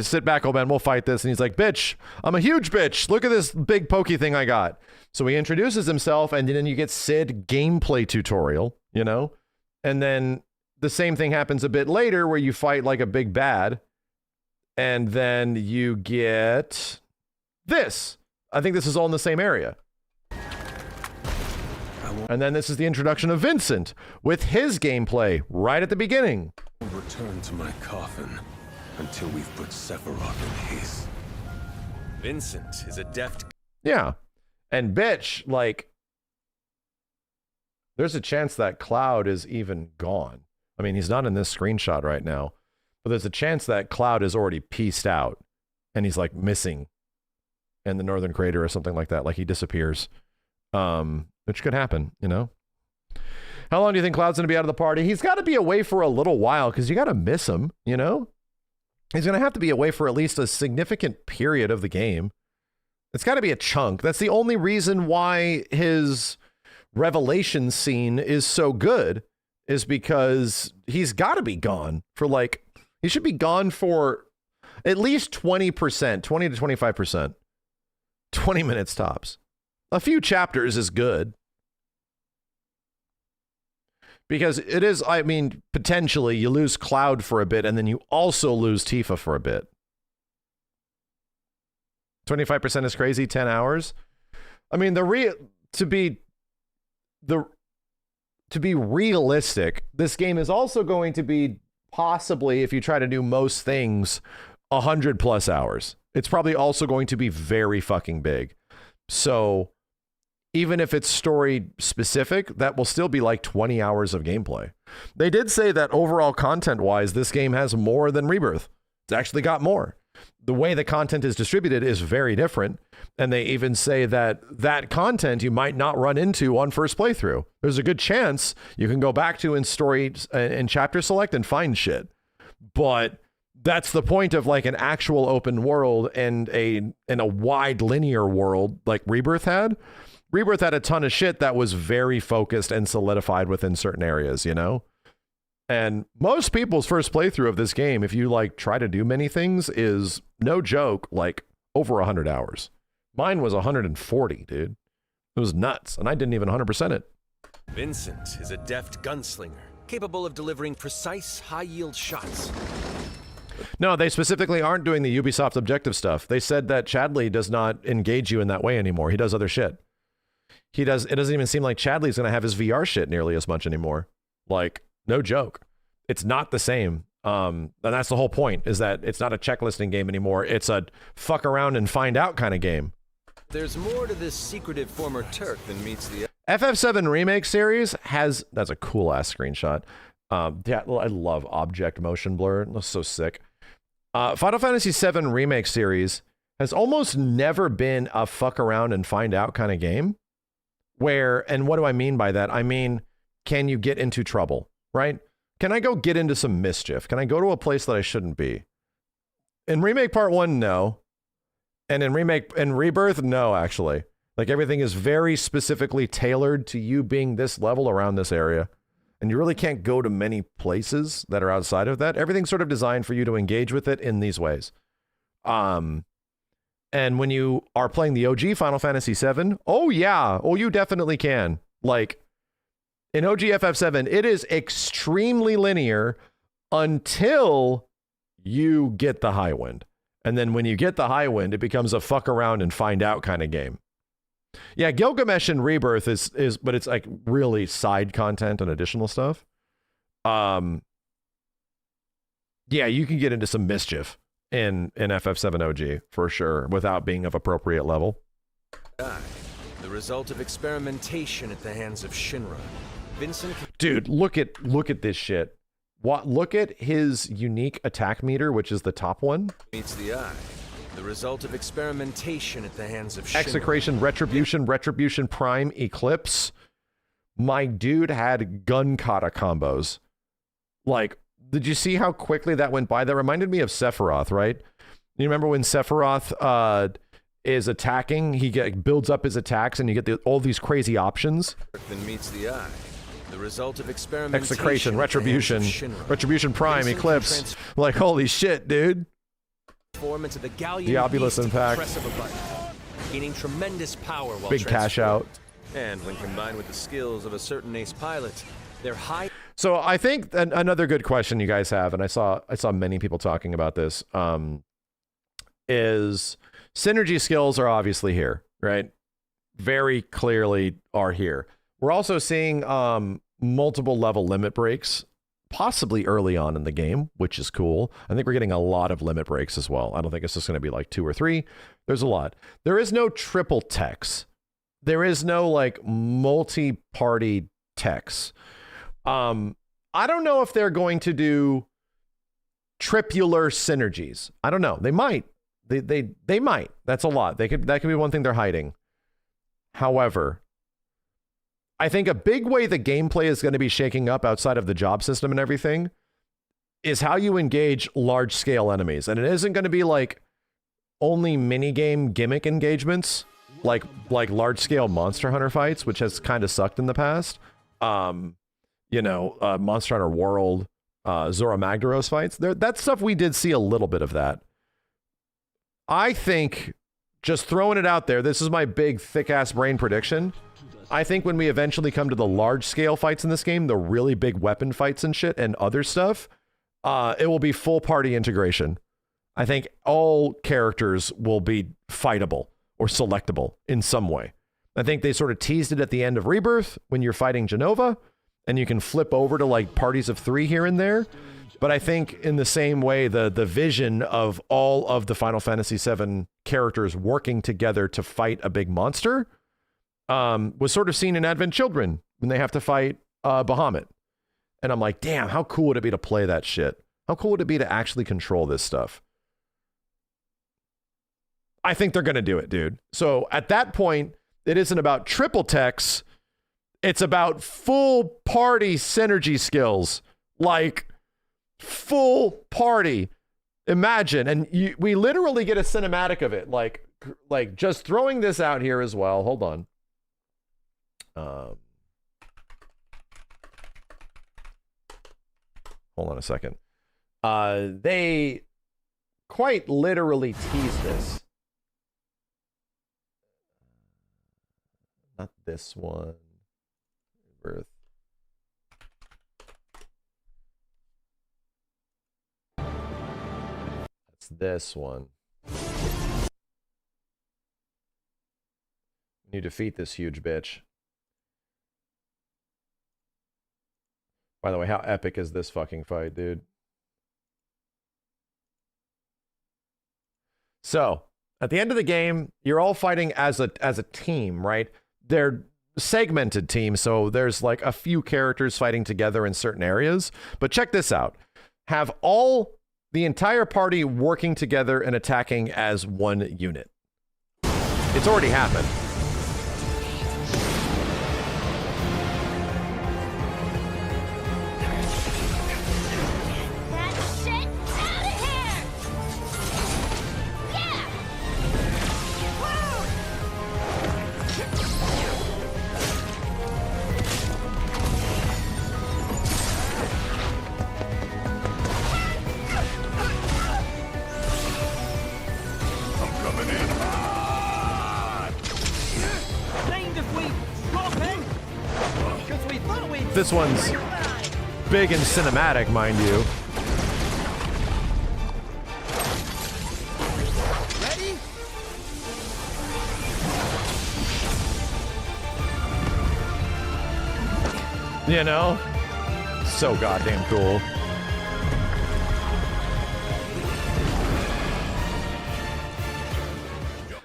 sit back, old man, we'll fight this. And he's like, bitch, I'm a huge bitch. Look at this big pokey thing I got. So he introduces himself, and then you get Sid gameplay tutorial, you know? And then the same thing happens a bit later where you fight like a big bad. And then you get this. I think this is all in the same area. And then this is the introduction of Vincent with his gameplay right at the beginning. Return to my coffin until we've put Sephiroth in his. Vincent is a deft... Yeah. And bitch, like, there's a chance that Cloud is even gone. I mean, he's not in this screenshot right now, but there's a chance that Cloud is already pieced out and he's like missing in the Northern Crater or something like that. Like he disappears. Which could happen, you know? How long do you think Cloud's going to be out of the party? He's got to be away for a little while because you got to miss him, you know? He's going to have to be away for at least a significant period of the game. It's got to be a chunk. That's the only reason why his Revelation scene is so good, is because he's got to be gone for like, he should be gone for at least 20%, 20 to 25%. 20 minutes tops. A few chapters is good. Because it is, I mean, potentially you lose Cloud for a bit and then you also lose Tifa for a bit. 25% is crazy, 10 hours. I mean, to be realistic, this game is also going to be possibly, if you try to do most things, 100+ hours. It's probably also going to be very fucking big. So even if it's story specific, that will still be like 20 hours of gameplay. They did say that overall content wise, this game has more than Rebirth. It's actually got more. The way the content is distributed is very different. And they even say that that content you might not run into on first playthrough. There's a good chance you can go back to in story and chapter select and find shit. But that's the point of like an actual open world and a wide linear world like Rebirth had. Rebirth had a ton of shit that was very focused and solidified within certain areas, you know? And most people's first playthrough of this game, if you like try to do many things, is no joke, like over 100 hours. Mine was 140, dude. It was nuts, and I didn't even 100% it. Vincent is a deft gunslinger, capable of delivering precise, high-yield shots. No, they specifically aren't doing the Ubisoft objective stuff. They said that Chadley does not engage you in that way anymore. He does other shit. It doesn't even seem like Chadley's going to have his VR shit nearly as much anymore. Like, no joke. It's not the same. And that's the whole point, is that it's not a checklisting game anymore. It's a fuck around and find out kind of game. There's more to this secretive former Turk than meets the... FF7 Remake series has... That's a cool-ass screenshot. Yeah, I love object motion blur. It looks so sick. Final Fantasy VII Remake series has almost never been a fuck around and find out kind of game. Where, and what do I mean by that? I mean, can you get into trouble, right? Can I go get into some mischief? Can I go to a place that I shouldn't be? In Remake Part 1, no. And in Rebirth, no, actually. Like, everything is very specifically tailored to you being this level around this area. And you really can't go to many places that are outside of that. Everything's sort of designed for you to engage with it in these ways. And when you are playing the OG Final Fantasy VII, oh yeah, oh you definitely can. Like, in OG FF7, it is extremely linear until you get the high wind. And then when you get the high wind, it becomes a fuck around and find out kind of game. Yeah, Gilgamesh and Rebirth is but it's like really side content and additional stuff. Yeah, you can get into some mischief in FF7 OG for sure without being of appropriate level. The result of experimentation at the hands of Shinra. Vincent... Dude, look at this shit. Look at his unique attack meter, which is the top one. Meets the eye. The result of experimentation at the hands of Shinra. Execration, Retribution Prime, Eclipse. My dude had gun kata combos. Like, did you see how quickly that went by? That reminded me of Sephiroth, right? You remember when Sephiroth is attacking, he builds up his attacks and you get all these crazy options. Then meets the eye. The result of experimentation. Execration, Retribution Prime, Eclipse. Like, holy shit, dude. Form into the Diabolus Impact. Gaining tremendous power while big cash out. And when combined with the skills of a certain ace pilot, they're high. So I think another good question you guys have, and I saw many people talking about this, is synergy skills are obviously here, right? Very clearly are here. We're also seeing multiple level limit breaks, possibly early on in the game, which is cool. I think we're getting a lot of limit breaks as well. I don't think it's just going to be like 2 or 3. There's a lot. There is no triple techs. There is no like multi-party techs. I don't know if they're going to do tripular synergies. I don't know. They might. They might. That's a lot. That could be one thing they're hiding. However, I think a big way the gameplay is going to be shaking up outside of the job system and everything is how you engage large scale enemies. And it isn't going to be like only minigame gimmick engagements like large scale Monster Hunter fights, which has kind of sucked in the past. Monster Hunter World, Zora Magdaros fights. That stuff we did see a little bit of that. I think, just throwing it out there, this is my big thick ass brain prediction. I think when we eventually come to the large scale fights in this game, the really big weapon fights and shit and other stuff, it will be full party integration. I think all characters will be fightable or selectable in some way. I think they sort of teased it at the end of Rebirth when you're fighting Genova, and you can flip over to like parties of 3 here and there. But I think in the same way, the vision of all of the Final Fantasy VII characters working together to fight a big monster was sort of seen in Advent Children when they have to fight Bahamut. And I'm like, damn, how cool would it be to play that shit? How cool would it be to actually control this stuff? I think they're going to do it, dude. So at that point, it isn't about triple techs. It's about full party synergy skills. Like, full party. Imagine. And we literally get a cinematic of it. Like just throwing this out here as well. Hold on. Hold on a second. They quite literally tease this. Not this one. Birth. That's this one. You defeat this huge bitch. By the way, how epic is this fucking fight, dude? So, at the end of the game, you're all fighting as a team, right? They're segmented teams, so there's like a few characters fighting together in certain areas. But check this out. Have the entire party working together and attacking as one unit. It's already happened. This one's big and cinematic, mind you. Ready? You know? So goddamn cool.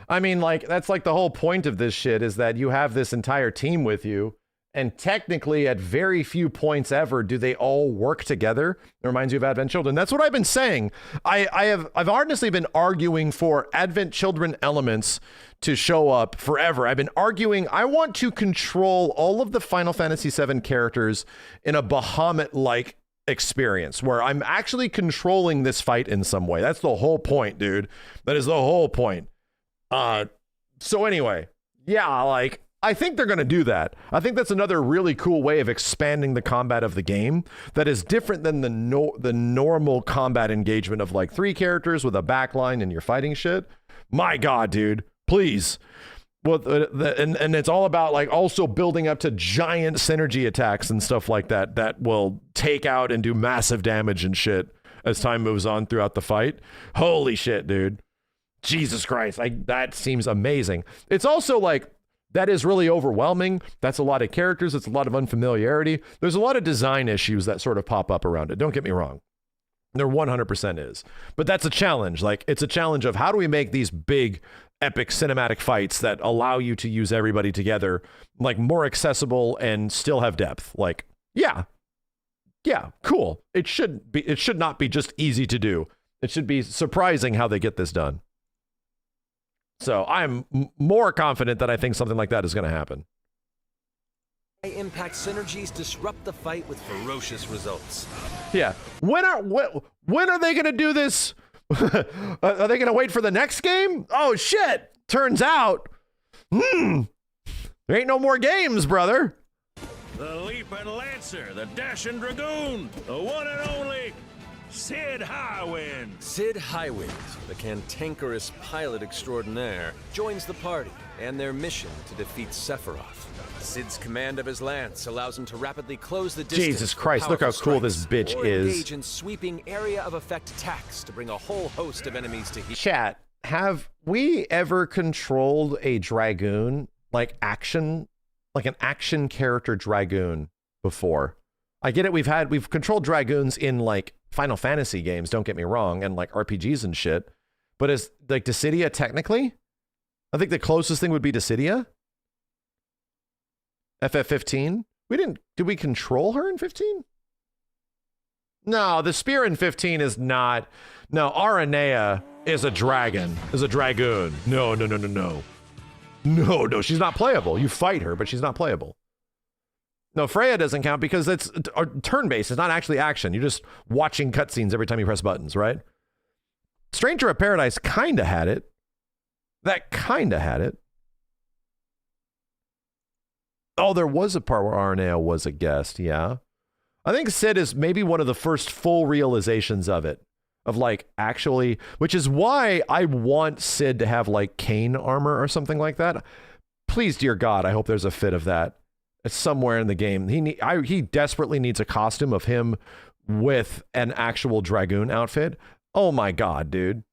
I mean, like, that's like the whole point of this shit is that you have this entire team with you. And technically, at very few points ever do they all work together. It reminds you of Advent Children. That's what I've been saying. I've honestly been arguing for Advent Children elements to show up forever. I've been arguing I want to control all of the Final Fantasy VII characters in a Bahamut-like experience where I'm actually controlling this fight in some way. That's the whole point, dude. That is the whole point. So anyway, yeah, like, I think they're going to do that. I think that's another really cool way of expanding the combat of the game that is different than the normal combat engagement of like 3 characters with a backline and you're fighting shit. My God, dude, please. Well, and it's all about like also building up to giant synergy attacks and stuff like that that will take out and do massive damage and shit as time moves on throughout the fight. Holy shit, dude. Jesus Christ. That seems amazing. It's also like, that is really overwhelming. That's a lot of characters. It's a lot of unfamiliarity. There's a lot of design issues that sort of pop up around it. Don't get me wrong. There 100% is. But that's a challenge. Like, it's a challenge of how do we make these big, epic cinematic fights that allow you to use everybody together, like, more accessible and still have depth. Like, yeah, cool. It should not be just easy to do. It should be surprising how they get this done. So I'm more confident that I think something like that is going to happen. Impact synergies disrupt the fight with ferocious results. Yeah. When are they going to do this? Are they going to wait for the next game? Oh shit. Turns out, there ain't no more games, brother. The Leaping Lancer, the Dashing Dragoon, the one and only Sid Highwind. Sid Highwind, the cantankerous pilot extraordinaire, joins the party and their mission to defeat Sephiroth. Sid's command of his lance allows him to rapidly close the distance. Jesus Christ, look how cool this bitch is. Engage in sweeping area of effect attacks to bring a whole host of enemies to heal. Chat, have we ever controlled a Dragoon, like an action character Dragoon before? I get it, we've controlled Dragoons in like Final Fantasy games, don't get me wrong, and like RPGs and shit. But is like Dissidia technically? I think the closest thing would be Dissidia. FF15? Did we control her in 15? No, the spear in 15 is not. No, Aranea is a dragon, is a Dragoon. No. No, she's not playable. You fight her, but she's not playable. No, Freya doesn't count because it's turn-based. It's not actually action. You're just watching cutscenes every time you press buttons, right? Stranger of Paradise kind of had it. That kind of had it. Oh, there was a part where Aranea was a guest, yeah. I think Cid is maybe one of the first full realizations of it. Of like, actually, which is why I want Cid to have like Kane armor or something like that. Please, dear God, I hope there's a fit of that. It's somewhere in the game. He desperately needs a costume of him with an actual Dragoon outfit. Oh my God, dude.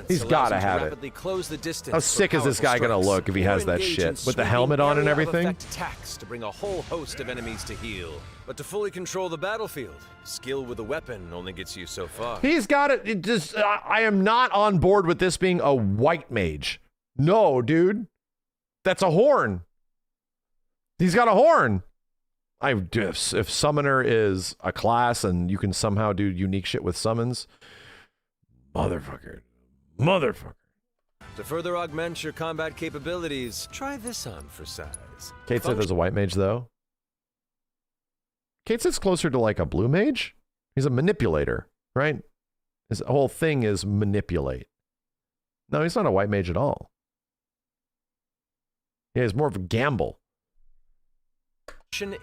He's gotta have it. Close the distance. How sick is this guy gonna look if he has that shit with the helmet on and everything? Attacks to bring a whole host of enemies to heal, but to fully control the battlefield, skill with a weapon only gets you so far. He's got it. I am not on board with this being a white mage. No, dude, that's a horn. He's got a horn. If summoner is a class and you can somehow do unique shit with summons, motherfucker. To further augment your combat capabilities, try this on for size. Kate Sith is a white mage, though. Kate Sith's closer to like a blue mage. He's a manipulator, right? His whole thing is manipulate. No, he's not a white mage at all. Yeah, he's more of a gamble.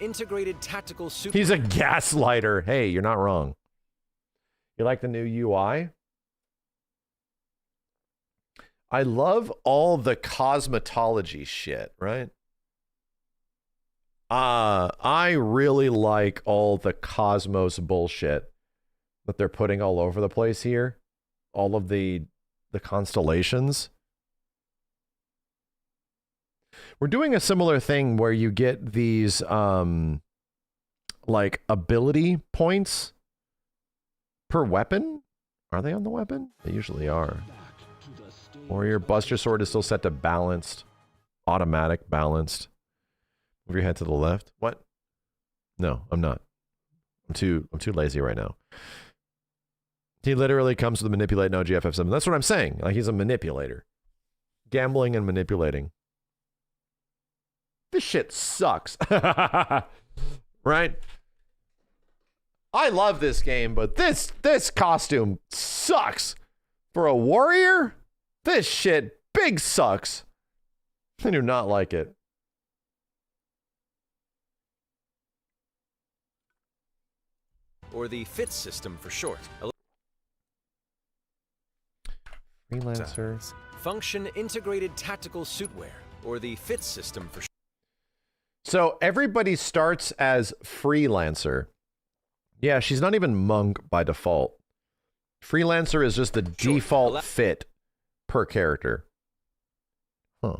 Integrated tactical super. He's a gaslighter. Hey, you're not wrong. You like the new UI? I love all the cosmetology shit, right? I really like all the Cosmos bullshit that they're putting all over the place here. All of the constellations. We're doing a similar thing where you get these like ability points per weapon. Are they on the weapon? They usually are. Or your Buster Sword is still set to balanced, automatic balanced. Move your head to the left. What? No, I'm not. I'm too lazy right now. He literally comes with manipulate no GFF7. That's what I'm saying. Like he's a manipulator. Gambling and manipulating. This shit sucks. Right? I love this game, but this costume sucks. For a warrior? This shit big sucks. I do not like it. Or the FFVIII system for short. Freelancer. Function integrated tactical suitwear, or the FFVIII system for short. So everybody starts as freelancer. Yeah, she's not even monk by default. Freelancer is just the default fit per character. Huh.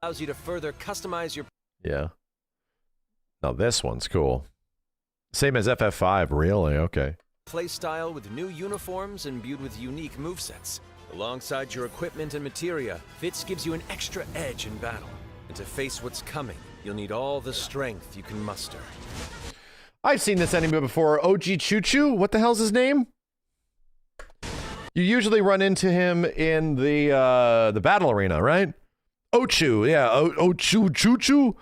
Allows you to further customize your... Yeah. Now this one's cool. Same as FF5, really? Okay. Playstyle with new uniforms imbued with unique movesets. Alongside your equipment and materia, FFVIII gives you an extra edge in battle. And to face what's coming, you'll need all the strength you can muster. I've seen this enemy before. OG Choo-Choo? What the hell's his name? You usually run into him in the battle arena, right? Ochu, yeah. Ochu Choo-Choo?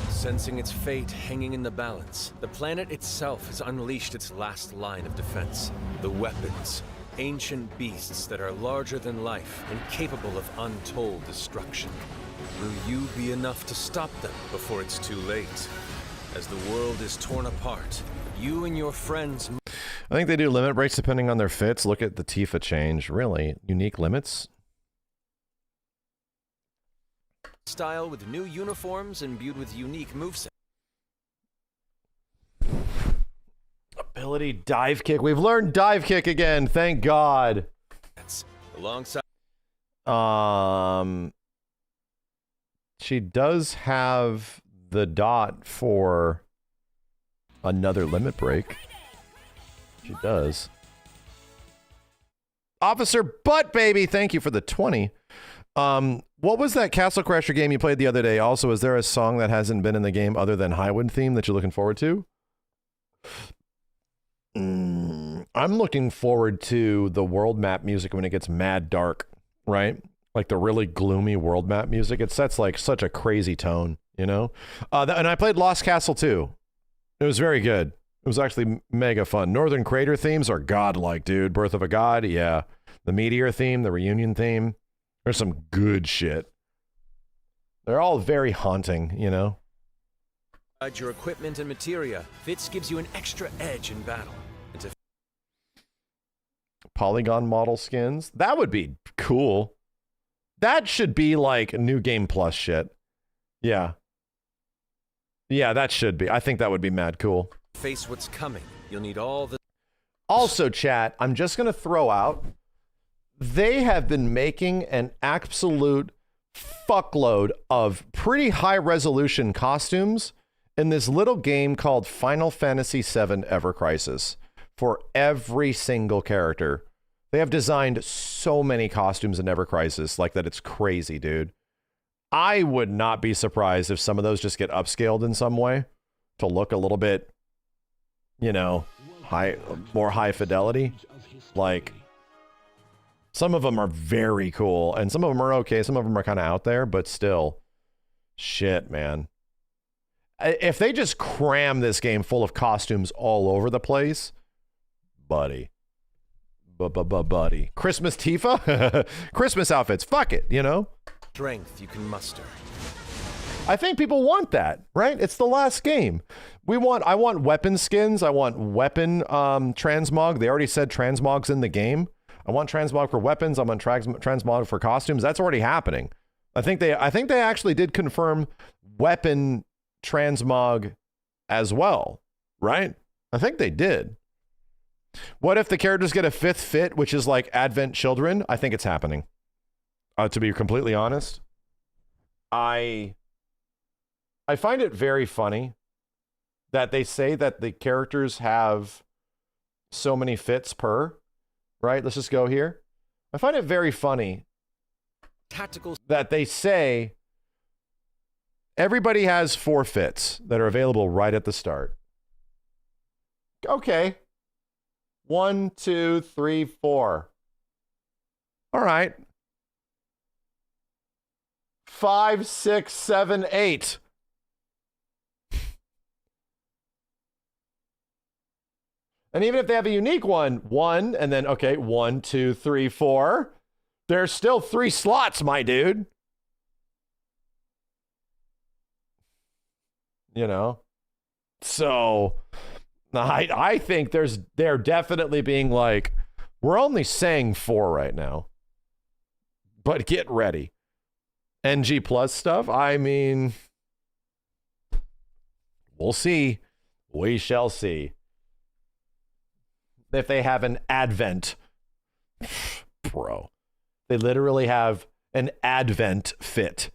Sensing its fate hanging in the balance, the planet itself has unleashed its last line of defense. The weapons. Ancient beasts that are larger than life and capable of untold destruction. Will you be enough to stop them before it's too late? As the world is torn apart, you and your friends... I think they do limit breaks depending on their fits. Look at the Tifa change. Really? Unique limits? style with new uniforms imbued with unique movesets. Ability dive kick. We've learned dive kick again. Thank God. Alongside. She does have the dot for another limit break. She does. Officer Butt Baby, thank you for the 20. What was that Castle Crasher game you played the other day? Also, is there a song that hasn't been in the game other than Highwind theme that you're looking forward to? I'm looking forward to the world map music when it gets mad dark, right? Like the really gloomy world map music. It sets like such a crazy tone, you know? And I played Lost Castle too. It was very good. It was actually mega fun. Northern Crater themes are godlike, dude. Birth of a God, yeah. The Meteor theme, the Reunion theme. There's some good shit. They're all very haunting, you know? Your equipment and materia. Fitz gives you an extra edge in battle. Polygon model skins. That would be cool. That should be like New Game Plus shit. Yeah. Yeah, that should be. I think that would be mad cool. Face what's coming. You'll need all the... Also, chat, I'm just going to throw out, they have been making an absolute fuckload of pretty high resolution costumes in this little game called Final Fantasy VII Ever Crisis for every single character. They have designed so many costumes in Ever Crisis like that. It's crazy, dude. I would not be surprised if some of those just get upscaled in some way to look a little bit, you know, more high fidelity. Like, some of them are very cool and some of them are okay. Some of them are kind of out there, but still, shit, man. If they just cram this game full of costumes all over the place, buddy. Buddy. Christmas Tifa? Christmas outfits. Fuck it, you know? Strength you can muster. I think people want that, right? It's the last game. I want weapon skins. I want weapon transmog. They already said transmog's in the game. I want transmog for weapons. I want transmog for costumes. That's already happening. I think they actually did confirm weapon transmog as well, right? I think they did. What if the characters get a 5th fit, which is like Advent Children? I think it's happening. To be completely honest, I find it very funny that they say that the characters have so many fits per, right? Let's just go here. I find it very funny that they say everybody has 4 fits that are available right at the start. Okay. 1, 2, 3, 4. All right. 5, 6, 7, 8. And even if they have a unique one, and then, okay, 1, 2, 3, 4. There's still 3 slots, my dude. You know? So I think they're definitely being like, we're only saying 4 right now. But get ready. NG Plus stuff, I mean, we'll see. We shall see. If they have an Advent. Bro. They literally have an Advent fit.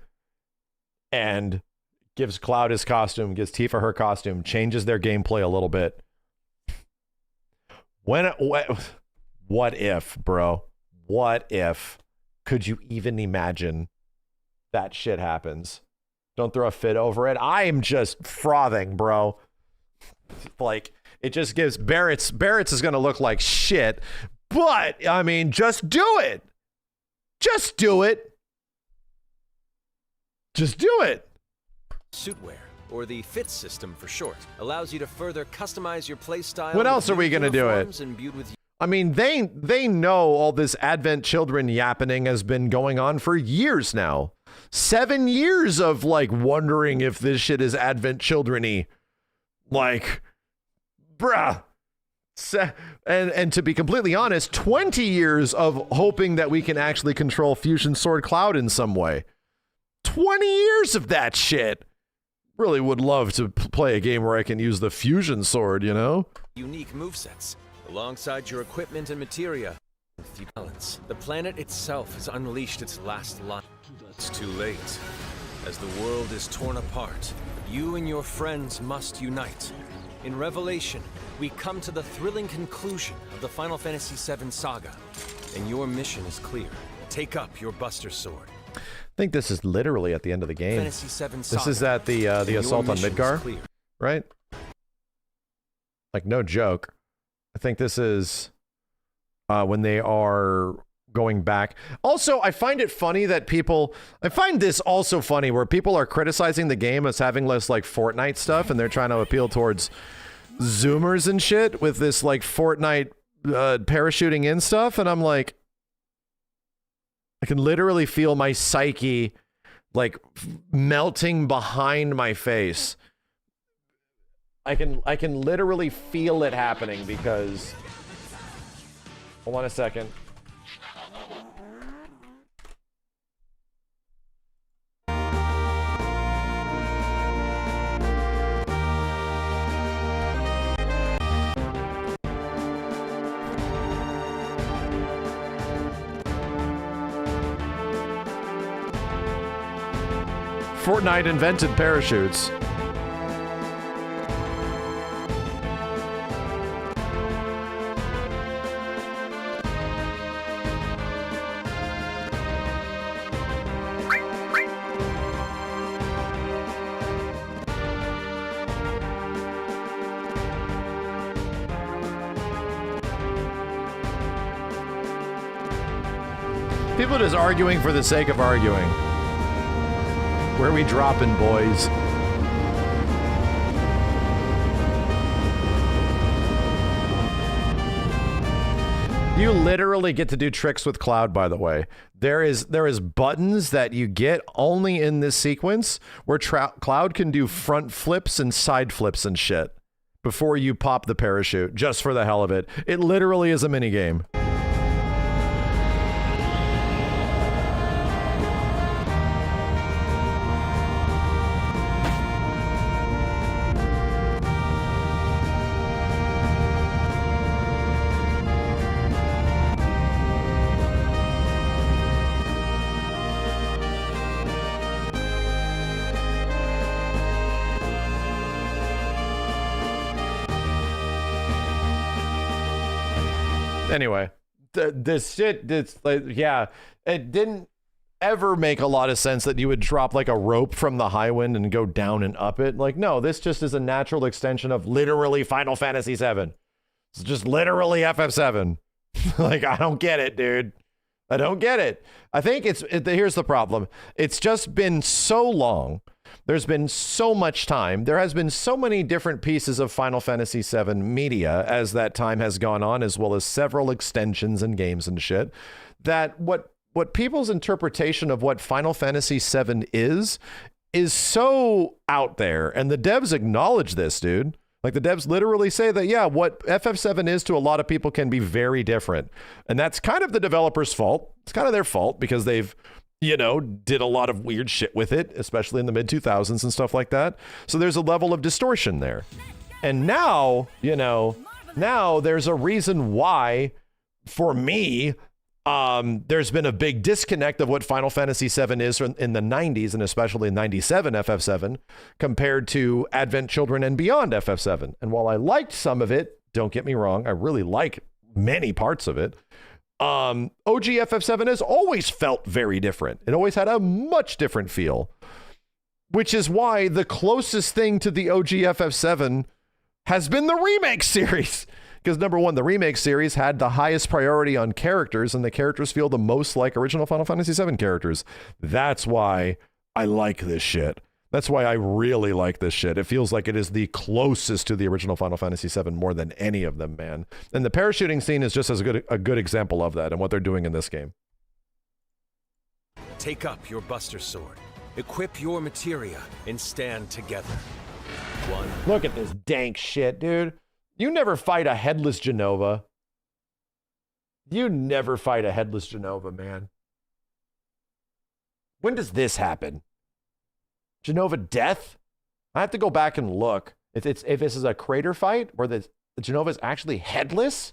And gives Cloud his costume, gives Tifa her costume, changes their gameplay a little bit. What if, bro? What if? Could you even imagine that shit happens? Don't throw a fit over it. I am just frothing, bro. Like, it just gives Barrett's is going to look like shit. But, I mean, just do it. Just do it. Just do it. Suitwear, or the fit system for short, allows you to further customize your playstyle. What else are we going to do it? I mean, they know all this Advent Children yappening has been going on for years now. 7 years of, like, wondering if this shit is Advent Children-y. Like, bruh. And to be completely honest, 20 years of hoping that we can actually control Fusion Sword Cloud in some way. 20 years of that shit. Really would love to play a game where I can use the fusion sword, you know? Unique movesets, alongside your equipment and materia. If you balance, the planet itself has unleashed its last line. It's too late. As the world is torn apart, you and your friends must unite. In Revelation, we come to the thrilling conclusion of the Final Fantasy VII saga, and your mission is clear. Take up your Buster Sword. I think this is literally at the end of the game. Fantasy VII This saga, is at the assault on mission is Midgar, clear. right? Like, no joke. I think this is when they are going back. Also, I find it funny that I find this also funny where people are criticizing the game as having less like Fortnite stuff, and they're trying to appeal towards Zoomers and shit with this like Fortnite parachuting in stuff, and I'm like, I can literally feel my psyche like melting behind my face. I can literally feel it happening because, hold on a second. Fortnite invented parachutes. People just arguing for the sake of arguing. Where are we dropping, boys? You literally get to do tricks with Cloud, by the way. There is buttons that you get only in this sequence where Cloud can do front flips and side flips and shit before you pop the parachute, just for the hell of it. It literally is a mini game. Anyway, this shit, it's like, yeah, it didn't ever make a lot of sense that you would drop like a rope from the high wind and go down and up it. Like, no, this just is a natural extension of literally Final Fantasy VII. It's just literally FF7. Like, I don't get it, dude. I don't get it. I think here's the problem. It's just been so long. There's been so much time. There has been so many different pieces of Final Fantasy VII media as that time has gone on, as well as several extensions and games and shit, that what people's interpretation of what Final Fantasy VII is so out there. And the devs acknowledge this, dude. Like, the devs literally say that, yeah, what FF7 is to a lot of people can be very different. And that's kind of the developer's fault. It's kind of their fault because they've, you know, did a lot of weird shit with it, especially in the mid-2000s and stuff like that. So there's a level of distortion there. And now, you know, now there's a reason why, for me, there's been a big disconnect of what Final Fantasy VII is in the 90s, and especially in 97 FF7, compared to Advent Children and Beyond FF7. And while I liked some of it, don't get me wrong, I really like many parts of it, OG FF7 has always felt very different. It always had a much different feel, which is why the closest thing to the OG FF7 has been the remake series. Because number one, the remake series had the highest priority on characters, and the characters feel the most like original Final Fantasy VII characters. That's why I like this shit. That's why I really like this shit. It feels like it is the closest to the original Final Fantasy VII more than any of them, man. And the parachuting scene is just as a good example of that and what they're doing in this game. Take up your Buster Sword, equip your materia, and stand together. One. Look at this dank shit, dude. You never fight a headless Genova. You never fight a headless Genova, man. When does this happen? Genova Death? I have to go back and look. If this is a crater fight where the Genova is actually headless.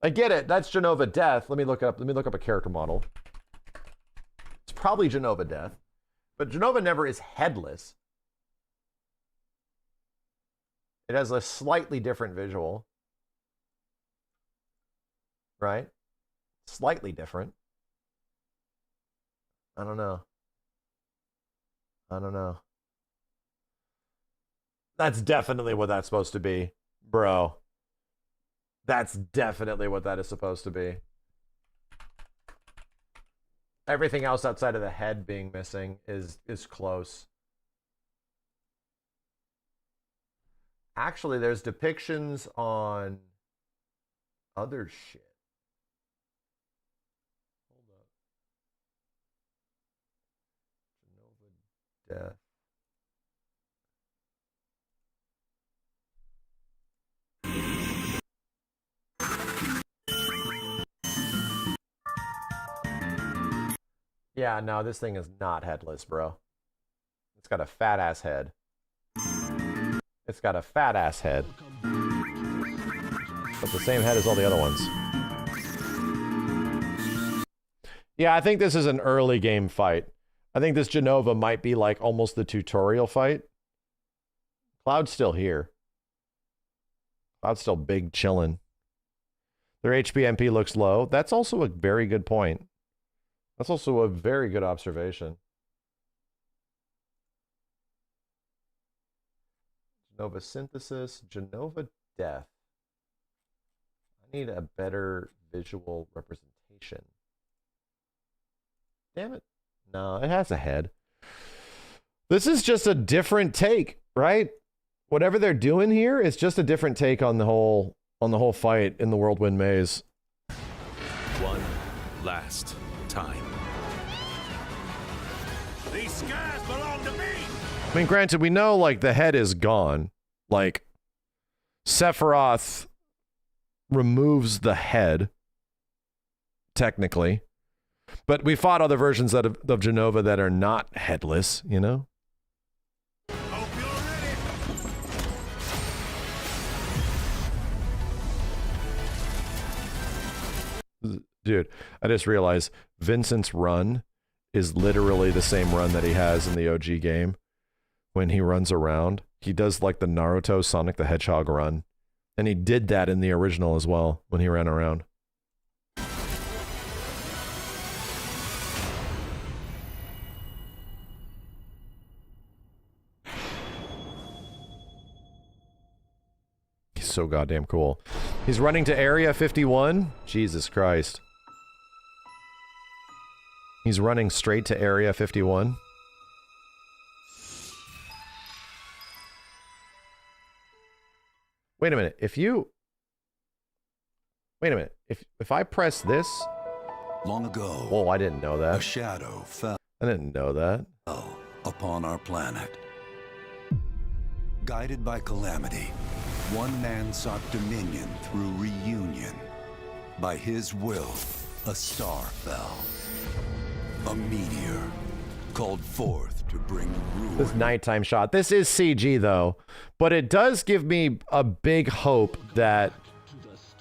I get it. That's Genova Death. Let me look up a character model. It's probably Genova Death, but Genova never is headless. It has a slightly different visual, right? Slightly different. I don't know. That's definitely what that's supposed to be, bro. That's definitely what that is supposed to be. Everything else outside of the head being missing is close. Actually, there's depictions on other shit. Hold up. Genova Death. Yeah, no, this thing is not headless, bro. It's got a fat ass head. It's got a fat ass head. But the same head as all the other ones. Yeah, I think this is an early game fight. I think this Genova might be like almost the tutorial fight. Cloud's still here. Cloud's still big chillin'. Their HP/MP looks low. That's also a very good point. That's also a very good observation. Genova Synthesis, Genova Death. I need a better visual representation. Damn it. No, it has a head. This is just a different take, right? Whatever they're doing here is just a different take on the whole fight in the Whirlwind Maze. One last time. These skies belong to me. I mean, granted, we know, like, the head is gone. Like, Sephiroth removes the head, technically. But we fought other versions of Genova that are not headless, you know? Hope you're ready. Dude, I just realized Vincent's run is literally the same run that he has in the OG game. When he runs around, he does like the Naruto Sonic the Hedgehog run. And he did that in the original as well, when he ran around. He's so goddamn cool. He's running to Area 51. Jesus Christ. He's running straight to Area 51. Wait a minute. Wait a minute. If I press this... Long ago... Oh, I didn't know that. A shadow fell I didn't know that. upon our planet. Guided by calamity, one man sought dominion through reunion. By his will, a star fell. A meteor called forth to bring ruin. This nighttime shot. This is CG though, but it does give me a big hope that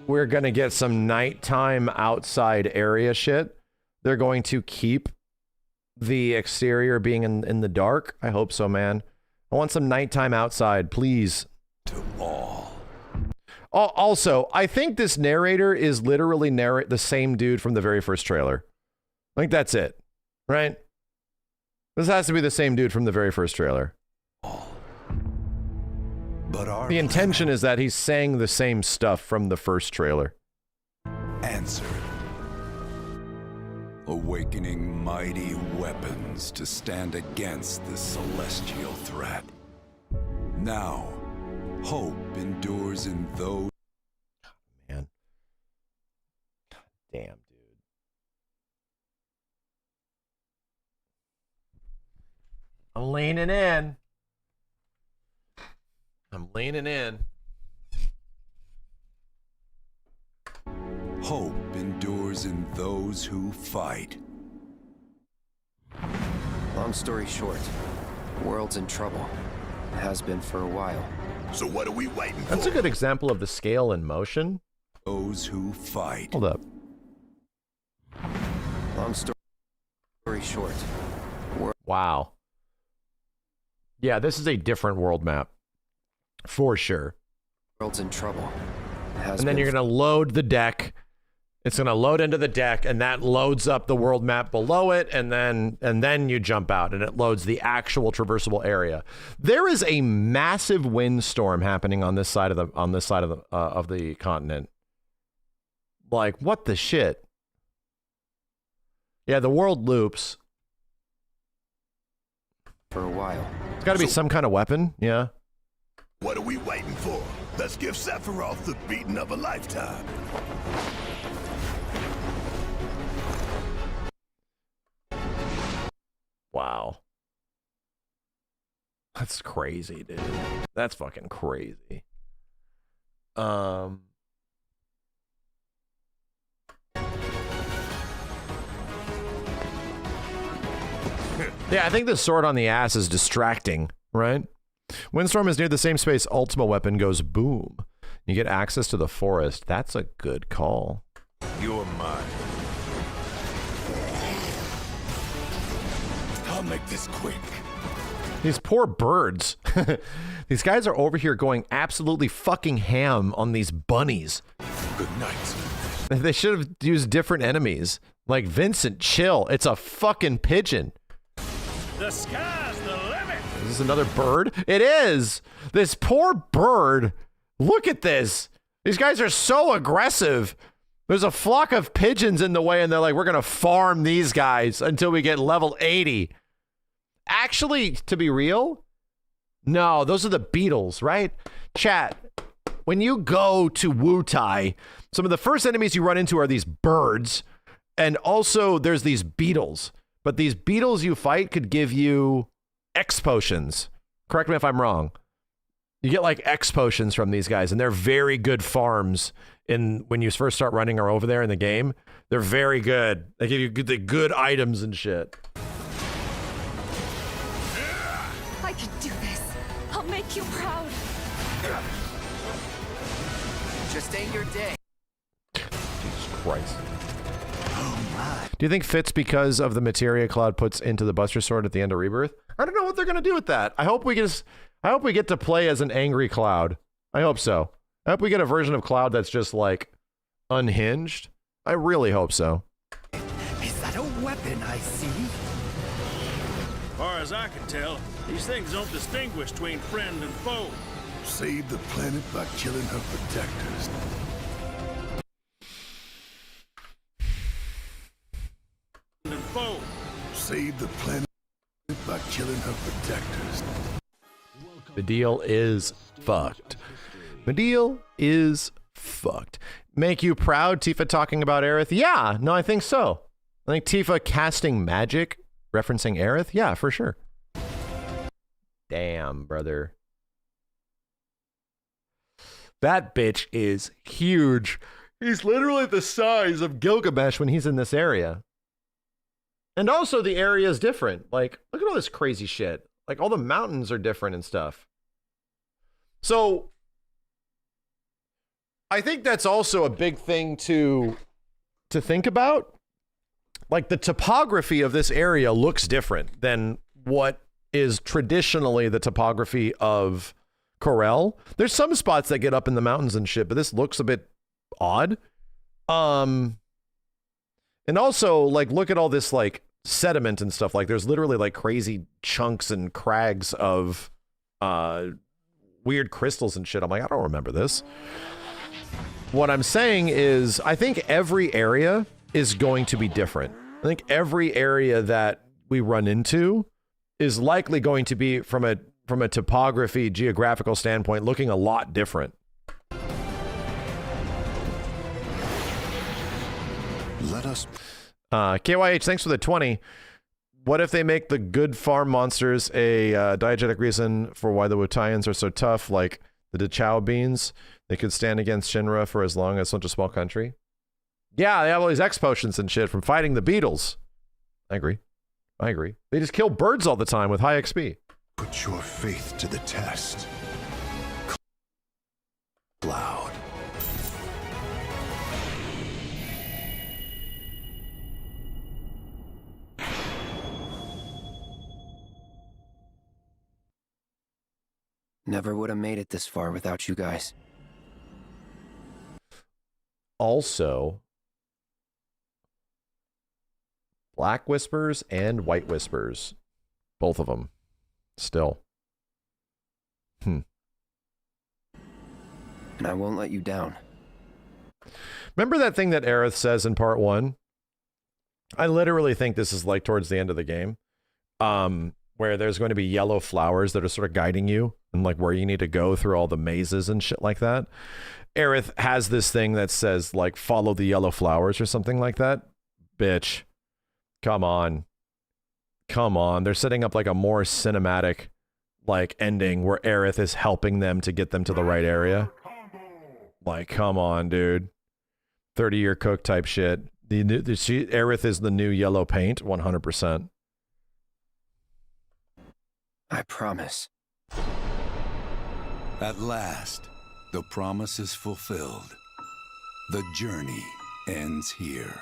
we're gonna get some nighttime outside area shit. They're going to keep the exterior being in the dark. I hope so, man. I want some nighttime outside, please. To all. Also, I think this narrator is literally the same dude from the very first trailer. I think that's it, right? This has to be the same dude from the very first trailer. But the intention is that he's saying the same stuff from the first trailer. Answered. Awakening mighty weapons to stand against the celestial threat. Now, hope endures in those... Man. God damn, dude. I'm leaning in. I'm leaning in. Hope endures in those who fight. Long story short, the world's in trouble. It has been for a while. So what are we waiting for? That's a good example of the scale in motion. Those who fight. Hold up. Long story short. Wow. Yeah, this is a different world map. For sure. World's in trouble. And then you're going to load the deck. It's going to load into the deck, and that loads up the world map below it, and then you jump out, and it loads the actual traversable area. There is a massive windstorm happening on this side of the continent. Like, what the shit? Yeah, the world loops. For a while. It's got to be some kind of weapon, yeah. What are we waiting for? Let's give Sephiroth the beating of a lifetime. Wow. That's crazy, dude. That's fucking crazy. Yeah, I think the sword on the ass is distracting, right? Windstorm is near the same space Ultima weapon goes boom. You get access to the forest. That's a good call. You're mine. I'll make this quick. These poor birds. These guys are over here going absolutely fucking ham on these bunnies. Good night. They should have used different enemies. Like, Vincent, chill. It's a fucking pigeon. The sky's the limit. Is this another bird? It is. This poor bird. Look at this. These guys are so aggressive. There's a flock of pigeons in the way, and they're like, we're going to farm these guys until we get level 80. Actually, to be real, no, those are the beetles, right? Chat, when you go to Wutai, some of the first enemies you run into are these birds, and also there's these beetles. But these beetles you fight could give you X potions. Correct me if I'm wrong. You get like X potions from these guys, and they're very good farms when you first start running or over there in the game. They're very good. They give you the good items and shit. I can do this. I'll make you proud. Just ain't your day. Jesus Christ. Do you think fits because of the materia Cloud puts into the Buster Sword at the end of Rebirth? I don't know what they're gonna do with that. I hope we get to play as an angry Cloud. I hope so. I hope we get a version of Cloud that's just like unhinged. I really hope so. Is that a weapon I see? As far as I can tell, these things don't distinguish between friend and foe. Save the planet by killing her protectors. And foe. Save the planet by killing her protectors. The deal is fucked. The deal is fucked. Make you proud, Tifa talking about Aerith? Yeah, no, I think so. I think Tifa casting magic, referencing Aerith? Yeah, for sure. Damn, brother. That bitch is huge. He's literally the size of Gilgamesh when he's in this area. And also the area is different. Like, look at all this crazy shit. Like, all the mountains are different and stuff. So, I think that's also a big thing to think about. Like, the topography of this area looks different than what is traditionally the topography of Corel. There's some spots that get up in the mountains and shit, but this looks a bit odd. And also, like, look at all this, like, sediment and stuff. Like, there's literally, like, crazy chunks and crags of weird crystals and shit. I'm like, I don't remember this. What I'm saying is, I think every area is going to be different. I think every area that we run into is likely going to be, from a topography, geographical standpoint, looking a lot different. Let us... KYH, thanks for the 20. What if they make the good farm monsters a diegetic reason for why the Wutaians are so tough, like the Dachau beans? They could stand against Shinra for as long as such a small country. Yeah, they have all these X potions and shit from fighting the beetles. I agree. I agree. They just kill birds all the time with high XP. Put your faith to the test. Cloud. Never would have made it this far without you guys. Also, Black Whispers and White Whispers. Both of them. Still. And I won't let you down. Remember that thing that Aerith says in part 1? I literally think this is like towards the end of the game. Where there's going to be yellow flowers that are sort of guiding you and like where you need to go through all the mazes and shit like that. Aerith has this thing that says like follow the yellow flowers or something like that. Bitch. Come on. Come on. They're setting up like a more cinematic like ending where Aerith is helping them to get them to the right area. Like, come on, dude. 30-year cook type shit. Aerith is the new yellow paint, 100%. I promise. At last, the promise is fulfilled. The journey ends here.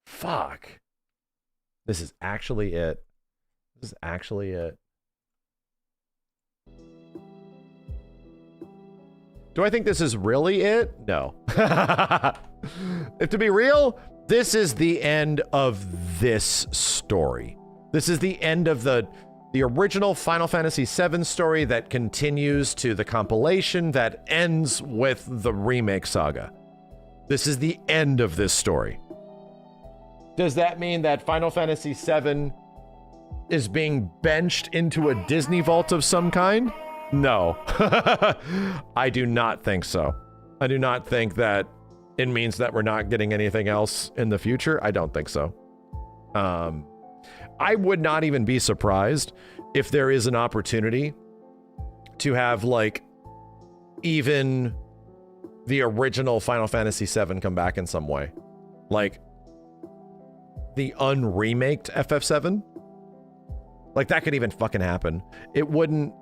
Fuck. This is actually it. This is actually it. Do I think this is really it? No. If to be real, this is the end of this story. This is the end of the original Final Fantasy VII story that continues to the compilation that ends with the remake saga. This is the end of this story. Does that mean that Final Fantasy VII is being benched into a Disney vault of some kind? No. I do not think so. I do not think that it means that we're not getting anything else in the future. I don't think so. I would not even be surprised if there is an opportunity to have like even the original Final Fantasy VII come back in some way. Like the unremaked FF7. Like that could even fucking happen. It wouldn't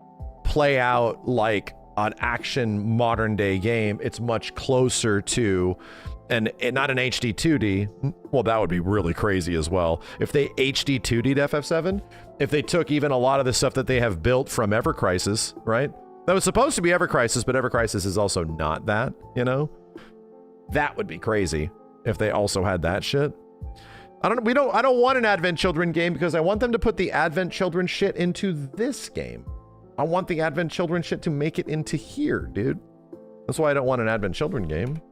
play out like an action modern day game. It's much closer to not an HD 2D. Well, that would be really crazy as well. If they HD 2D'd FF7, if they took even a lot of the stuff that they have built from Ever Crisis, right? That was supposed to be Ever Crisis, but Ever Crisis is also not that, you know? That would be crazy if they also had that shit. I don't want an Advent Children game because I want them to put the Advent Children shit into this game. I want the Advent Children shit to make it into here, dude. That's why I don't want an Advent Children game.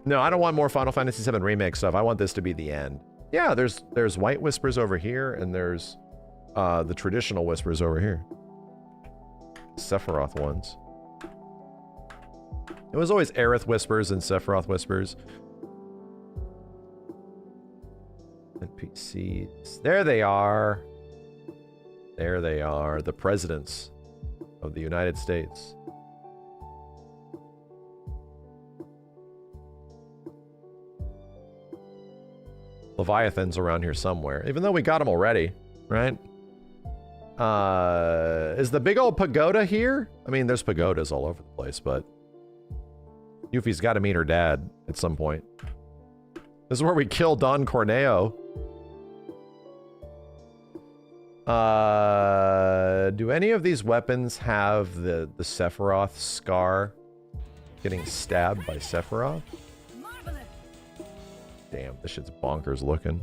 No, I don't want more Final Fantasy VII Remake stuff. I want this to be the end. Yeah, there's White Whispers over here, and there's the traditional Whispers over here. Sephiroth ones. It was always Aerith Whispers and Sephiroth Whispers. NPCs. There they are. There they are. The presidents of the United States. Leviathan's around here somewhere, even though we got him already, right? Is the big old pagoda here? I mean, there's pagodas all over the place, but Yuffie's got to meet her dad at some point. This is where we kill Don Corneo. Do any of these weapons have the Sephiroth scar? Getting stabbed by Sephiroth? Damn, this shit's bonkers looking.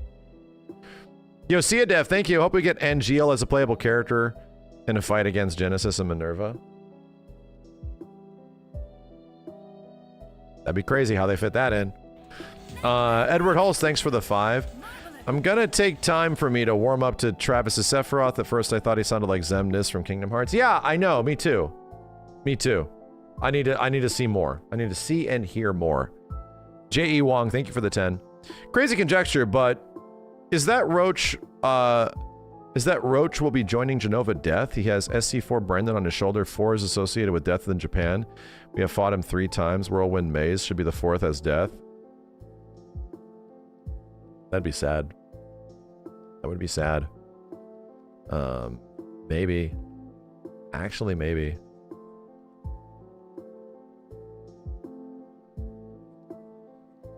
Yo, see ya, Dev. Thank you. Hope we get Angeal as a playable character in a fight against Genesis and Minerva. That'd be crazy how they fit that in. Edward Hulse, thanks for the 5. I'm gonna take time for me to warm up to Travis's Sephiroth. At first I thought he sounded like Xemnas from Kingdom Hearts. Yeah, I know, me too. Me too. I need to see more. I need to see and hear more. J.E. Wong, thank you for the 10. Crazy conjecture, but is that Roach will be joining Genova Death? He has SC4 Brendan on his shoulder. 4 is associated with Death in Japan. We have fought him 3 times. Whirlwind Maze should be the 4th as Death. That'd be sad. That would be sad. Maybe. Actually, maybe.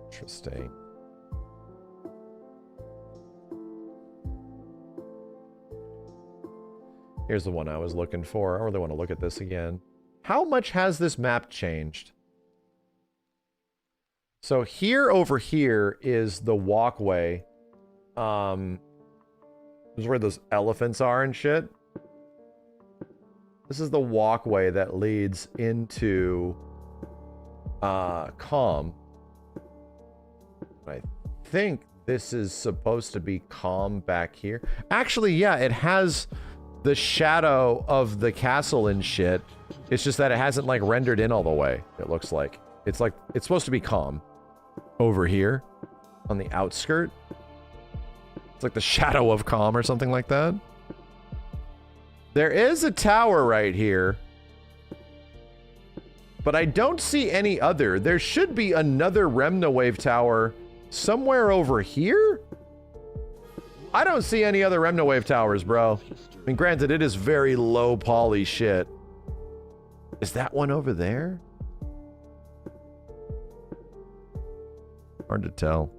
Interesting. Here's the one I was looking for. I really want to look at this again. How much has this map changed? So here over here is the walkway. This is where those elephants are and shit. This is the walkway that leads into Calm. I think this is supposed to be Calm back here. Actually, yeah, it has the shadow of the castle and shit. It's just that it hasn't like rendered in all the way, it looks like. It's supposed to be Calm over here on the outskirt. It's like the shadow of Calm or something like that. There is a tower right here, but I don't see any other. There should be another Remna Wave tower somewhere over here. I don't see any other Remna Wave towers, bro. I mean, granted, it is very low poly shit. Is that one over there? Hard to tell.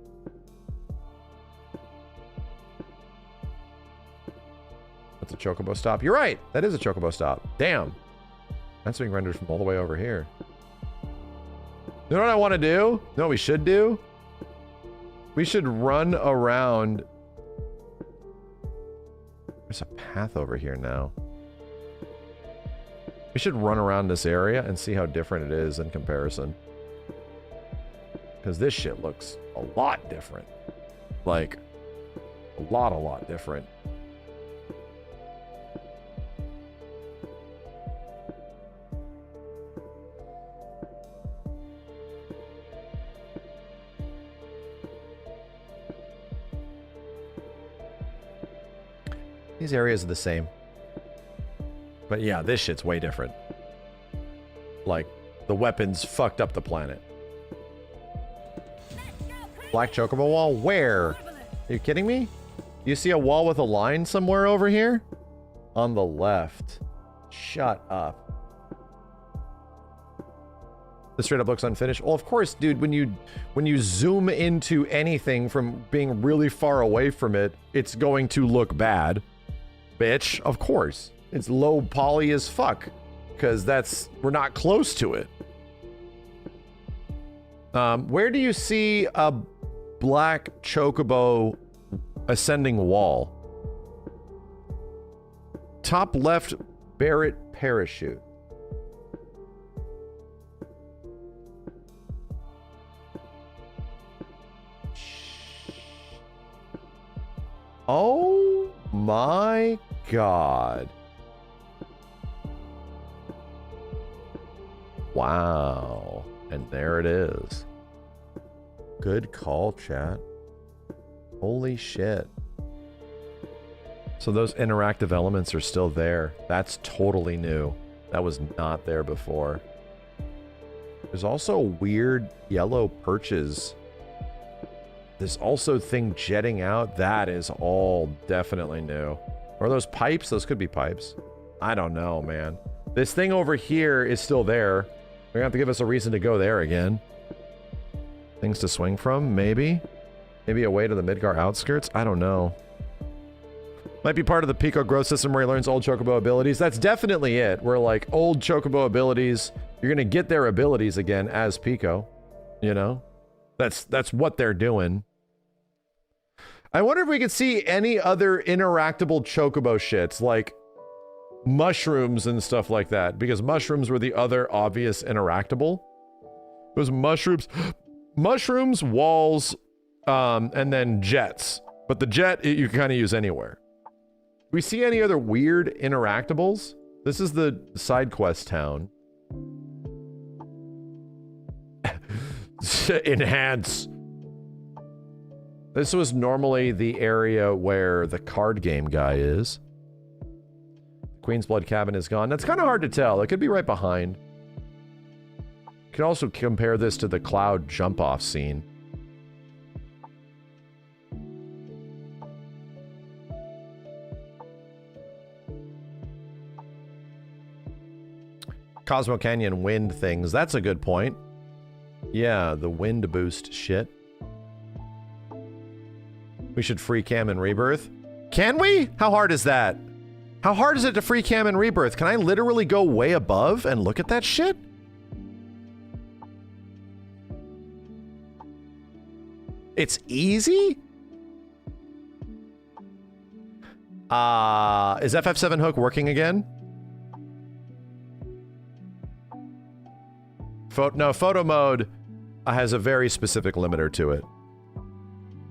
That's a Chocobo stop. You're right. That is a Chocobo stop. Damn. That's being rendered from all the way over here. You know what I want to do? You know what we should do? We should run around. There's a path over here now. We should run around this area and see how different it is in comparison. Because this shit looks a lot different. Like, a lot different. These areas are the same. But yeah, this shit's way different. Like, the weapons fucked up the planet. Black Chocobo wall? Where? Are you kidding me? You see a wall with a line somewhere over here? On the left. Shut up. This straight up looks unfinished. Well, of course, dude, when you zoom into anything from being really far away from it, it's going to look bad. Bitch, of course. It's low poly as fuck. Because we're not close to it. Where do you see a black Chocobo ascending wall? Top left, Barrett parachute. Oh my God. Wow. And there it is. Good call, chat. Holy shit. So those interactive elements are still there. That's totally new. That was not there before. There's also weird yellow perches. There's also thing jetting out. That is all definitely new. Or are those pipes? Those could be pipes. I don't know, man. This thing over here is still there. They're gonna have to give us a reason to go there again. Things to swing from, maybe? Maybe a way to the Midgar outskirts? I don't know. Might be part of the Pico growth system where he learns old Chocobo abilities. That's definitely it. Where like old Chocobo abilities, you're gonna get their abilities again as Pico. You know? That's what they're doing. I wonder if we could see any other interactable Chocobo shits, like mushrooms and stuff like that, because mushrooms were the other obvious interactable. It was mushrooms, walls, and then jets. But the jet, you can kind of use anywhere. Do we see any other weird interactables? This is the side quest town. Enhance. This was normally the area where the card game guy is. Queen's Blood cabin is gone. That's kind of hard to tell. It could be right behind. You can also compare this to the cloud jump-off scene. Cosmo Canyon wind things. That's a good point. Yeah, the wind boost shit. We should free cam in Rebirth. Can we? How hard is that? How hard is it to free cam in Rebirth? Can I literally go way above and look at that shit? It's easy? Is FF7 hook working again? No, photo mode has a very specific limiter to it.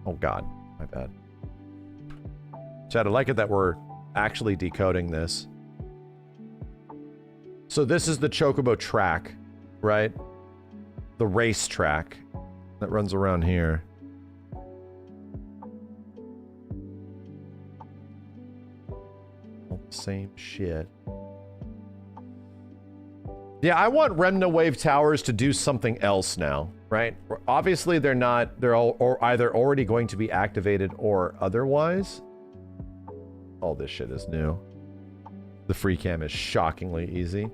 Oh god, my bad. Chad, I like it that we're actually decoding this. So this is the Chocobo track, right? The race track that runs around here. All the same shit. Yeah, I want Remna Wave Towers to do something else now, right? Obviously, they're not, they're all, or either already going to be activated or otherwise. All this shit is new. The free cam is shockingly easy.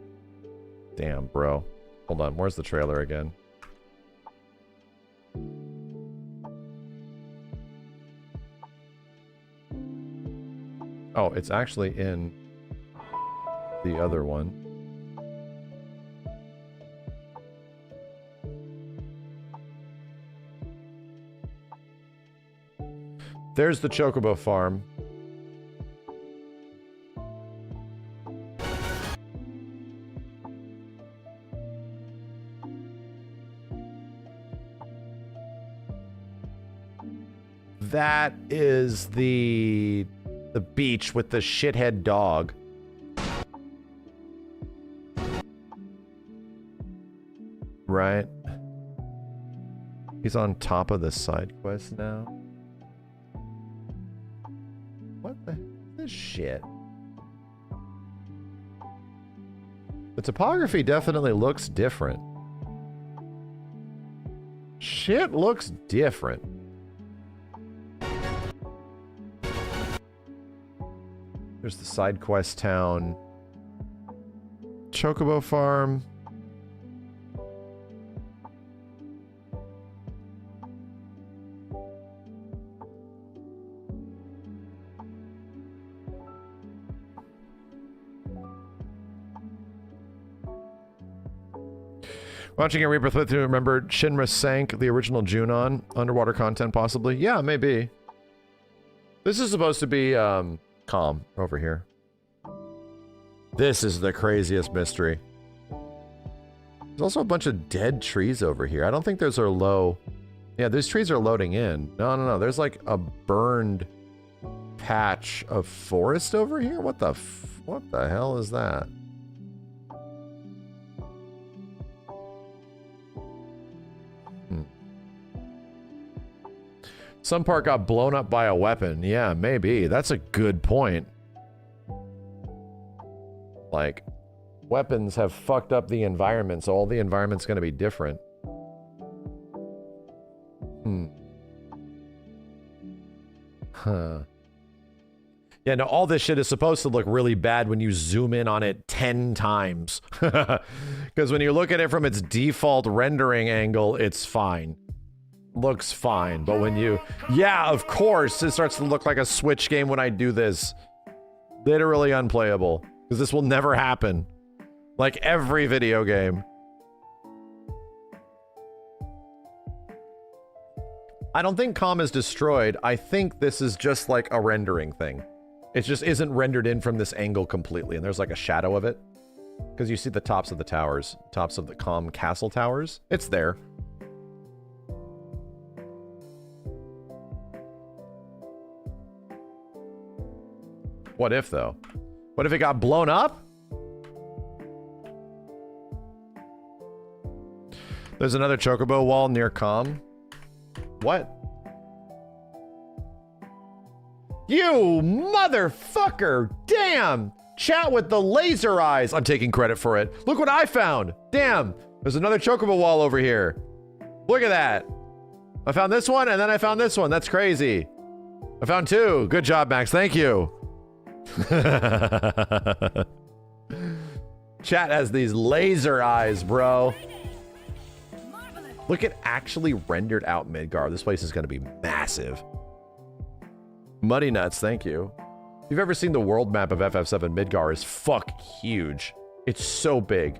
Damn, bro. Hold on, where's the trailer again? Oh, it's actually in the other one. There's the Chocobo farm. That is the beach with the shithead dog. Right? He's on top of the side quest now. What the heck is this shit? The topography definitely looks different. Shit looks different. There's the side quest town. Chocobo farm. Watching a Rebirth with you, remember Shinra sank the original Junon? Underwater content, possibly? Yeah, maybe. This is supposed to be, calm over here. This is the craziest mystery. There's also a bunch of dead trees over here. I don't think those are low. Yeah, these trees are loading in. No. There's like a burned patch of forest over here? What the hell is that? Some part got blown up by a weapon. Yeah, maybe. That's a good point. Like, weapons have fucked up the environment, so all the environment's gonna be different. Huh. Yeah, no, all this shit is supposed to look really bad when you zoom in on it 10 times. Because when you look at it from its default rendering angle, it's fine. Looks fine, but when you... Yeah, of course, it starts to look like a Switch game when I do this. Literally unplayable. Because this will never happen. Like every video game. I don't think COM is destroyed. I think this is just like a rendering thing. It just isn't rendered in from this angle completely, and there's like a shadow of it. Because you see the tops of the towers, tops of the calm castle towers. It's there. What if, though? What if it got blown up? There's another chocobo wall near calm. What? You motherfucker! Damn! Chat with the laser eyes. I'm taking credit for it. Look what I found. Damn. There's another chocobo wall over here. Look at that. I found this one and then I found this one. That's crazy. I found two. Good job, Max. Thank you. Chat has these laser eyes, bro. Look at actually rendered out Midgar. This place is going to be massive. Muddy Nuts, thank you. If you've ever seen the world map of FF7, Midgar is fuck huge. It's so big.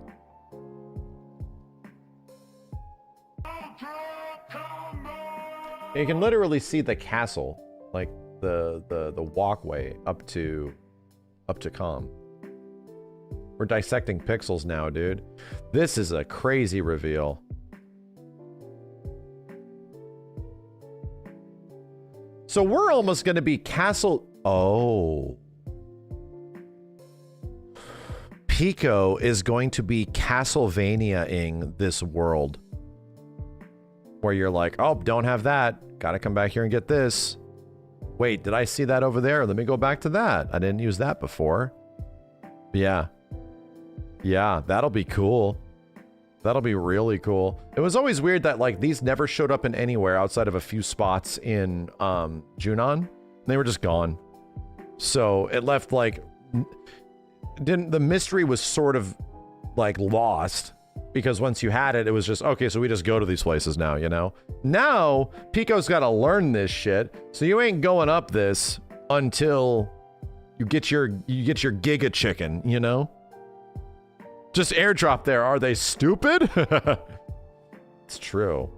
You can literally see the castle, like the walkway up to calm. We're dissecting pixels now, dude. This is a crazy reveal. So we're almost going to be castle. Oh. Pico is going to be Castlevania-ing this world. Where you're like, oh, don't have that. Gotta come back here and get this. Wait, did I see that over there? Let me go back to that. I didn't use that before. Yeah. Yeah, that'll be cool. That'll be really cool. It was always weird that, like, these never showed up in anywhere outside of a few spots in Junon. They were just gone. So it left, like, the mystery was sort of, like, lost. Because once you had it, it was just, okay, so we just go to these places now, you know? Now, Pico's got to learn this shit. So you ain't going up this until you get your Giga Chicken, you know? Just airdrop there. Are they stupid? It's true.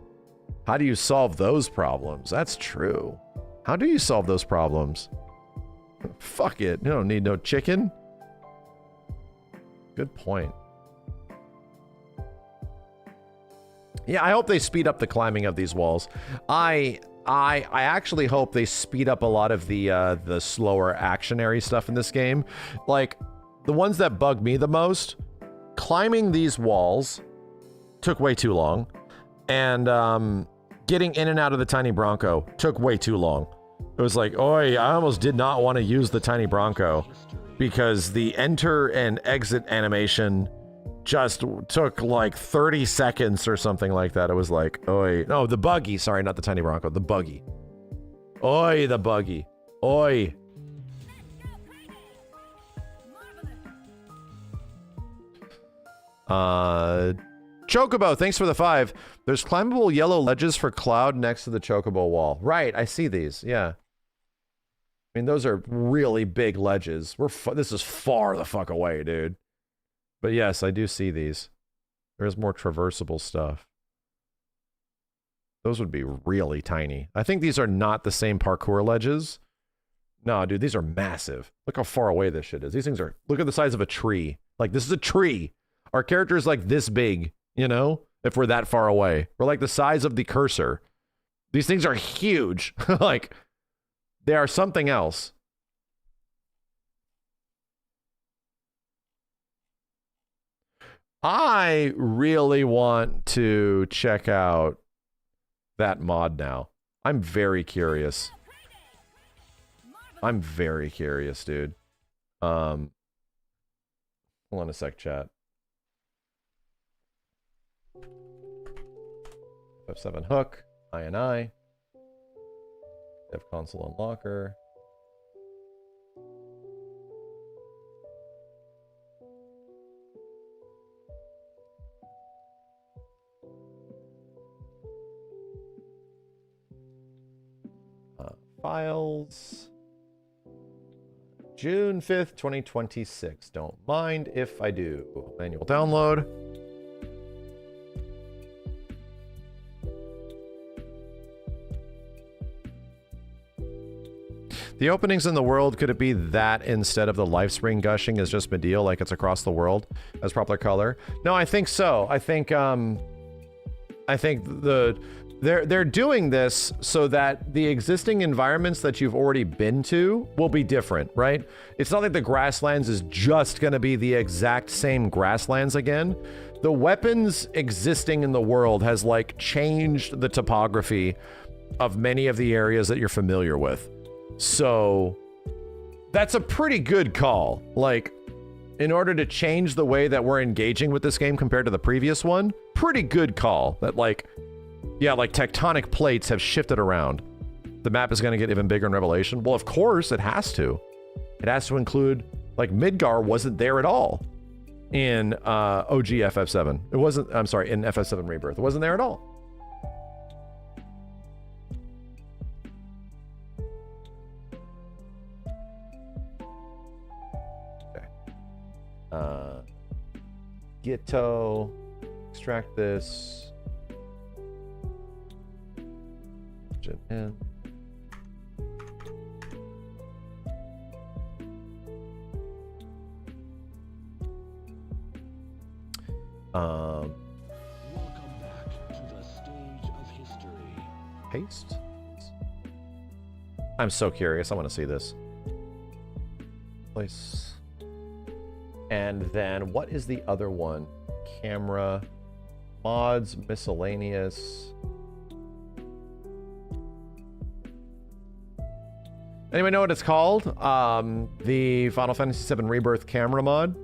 How do you solve those problems? That's true. How do you solve those problems? Fuck it. You don't need no chicken. Good point. Yeah, I hope they speed up the climbing of these walls. I actually hope they speed up a lot of the slower actionary stuff in this game. Like, the ones that bug me the most, climbing these walls took way too long, and getting in and out of the tiny Bronco took way too long. It was like, oi, I almost did not want to use the tiny Bronco because the enter and exit animation just took like 30 seconds or something like that. It was like, oi, no, the buggy, sorry, not the tiny Bronco, the buggy. Oi, the buggy. Oi. Chocobo, thanks for the 5. There's climbable yellow ledges for Cloud next to the Chocobo wall. Right, I see these, yeah. I mean, those are really big ledges. This is far the fuck away, dude. But yes, I do see these. There's more traversable stuff. Those would be really tiny. I think these are not the same parkour ledges. No, dude, these are massive. Look how far away this shit is. These things are, look at the size of a tree. Like, this is a tree. Our character is like this big, you know? If we're that far away. We're like the size of the cursor. These things are huge. Like, they are something else. I really want to check out that mod now. I'm very curious. I'm very curious, dude. Hold on a sec, chat. F7 hook, I. Dev console unlocker. Files. June 5th, 2026. Don't mind if I do. Manual download. The openings in the world, could it be that instead of the life spring gushing is just Mediel, like it's across the world as proper color? No, I think so. I think they're doing this so that the existing environments that you've already been to will be different, right? It's not like the grasslands is just going to be the exact same grasslands again. The weapons existing in the world has like changed the topography of many of the areas that you're familiar with. So that's a pretty good call. Like, in order to change the way that we're engaging with this game compared to the previous one, pretty good call. That like, yeah, like tectonic plates have shifted around. The map is going to get even bigger in Revelation. Well, of course it has to. It has to include, like, Midgar wasn't there at all in OG FF7. It wasn't, I'm sorry, in FF7 Rebirth. It wasn't there at all. Okay. Gitto. Extract this. In. Welcome back to the stage of history. Paste. I'm so curious. I want to see this. Place. And then what is the other one? Camera, mods, miscellaneous. Anybody know what it's called? The Final Fantasy VII Rebirth camera mod?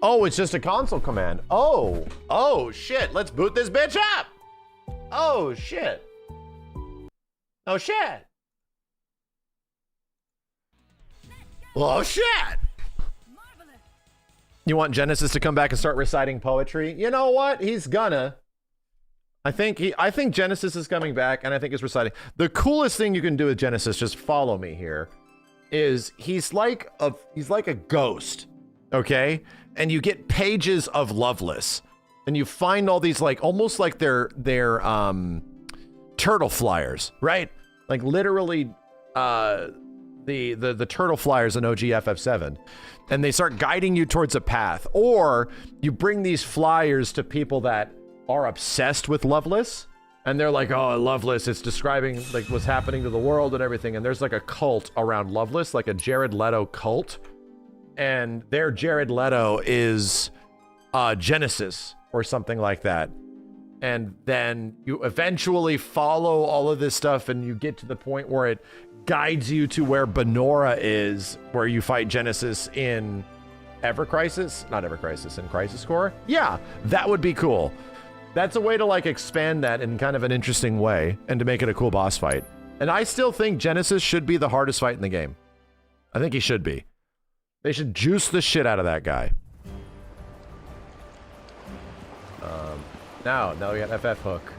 Oh, it's just a console command. Oh, shit. Let's boot this bitch up. Oh, shit. Oh, shit. Oh, shit. You want Genesis to come back and start reciting poetry? You know what? He's gonna. I think Genesis is coming back, and I think he's reciting. The coolest thing you can do with Genesis, just follow me here, is he's like a ghost, okay? And you get pages of Loveless, and you find all these like almost like they're turtle flyers, right? Like literally the turtle flyers in OG FF7, and they start guiding you towards a path, or you bring these flyers to people that are obsessed with Loveless, and they're like, oh, Loveless, it's describing like what's happening to the world and everything, and there's like a cult around Loveless, like a Jared Leto cult, and their Jared Leto is Genesis or something like that. And then you eventually follow all of this stuff, and you get to the point where it guides you to where Benora is, where you fight Genesis in Ever Crisis, not Ever Crisis, in Crisis Core. Yeah, that would be cool. That's a way to like expand that in kind of an interesting way and to make it a cool boss fight. And I still think Genesis should be the hardest fight in the game. I think he should be. They should juice the shit out of that guy. Now we got FF Hook.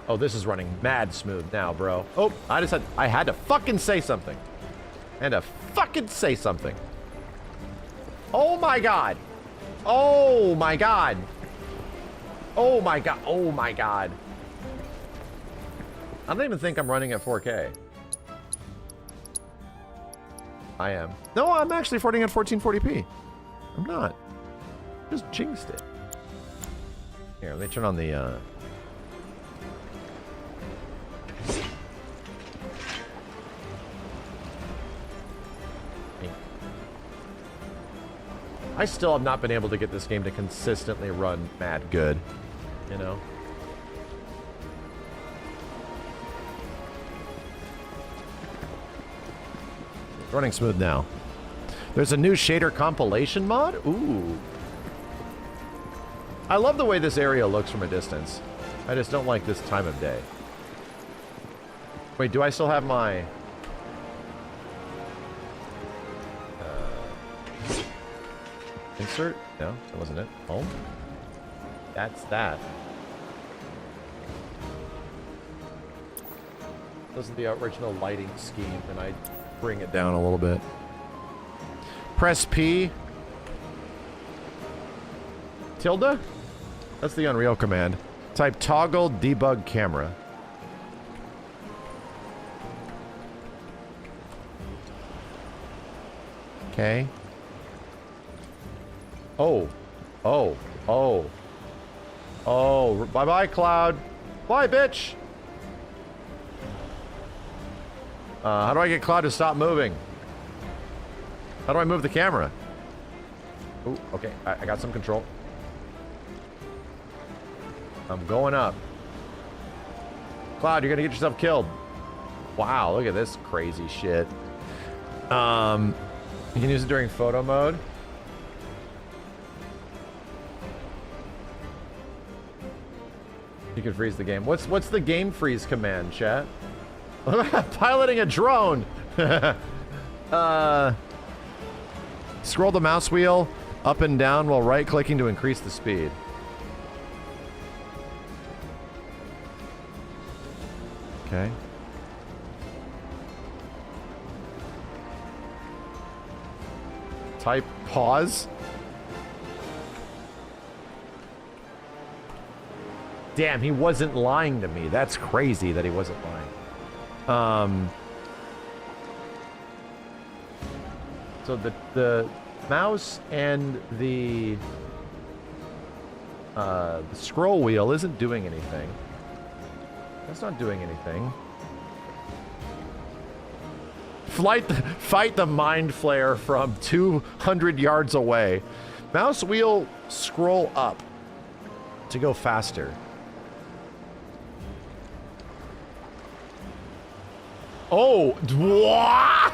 Oh, this is running mad smooth now, bro. Oh, I had to fucking say something. Oh my god. Oh my god. Oh my god. Oh my god. I don't even think I'm running at 4K. I am. No, I'm actually running at 1440p. I'm not. Just jinxed it. Here, let me turn on the, I still have not been able to get this game to consistently run mad good, you know? It's running smooth now. There's a new shader compilation mod? Ooh. I love the way this area looks from a distance. I just don't like this time of day. Wait, do I still have my... insert? No, that wasn't it. Home? That's that. This is the original lighting scheme, and I bring it down a little bit. Press P. Tilde? That's the Unreal command. Type toggle debug camera. Okay. Oh. Oh. Oh. Oh. Bye-bye, Cloud. Bye, bitch. How do I get Cloud to stop moving? How do I move the camera? Ooh, okay. I got some control. I'm going up. Cloud, you're gonna get yourself killed. Wow, look at this crazy shit. You can use it during photo mode. You can freeze the game. What's the game freeze command, chat? Piloting a drone. Scroll the mouse wheel up and down while right-clicking to increase the speed. Okay. Type pause. Damn, he wasn't lying to me. That's crazy that he wasn't lying. So the mouse and the scroll wheel isn't doing anything. That's not doing anything. Fight the mind flare from 200 yards away. Mouse wheel scroll up to go faster. Oh, what?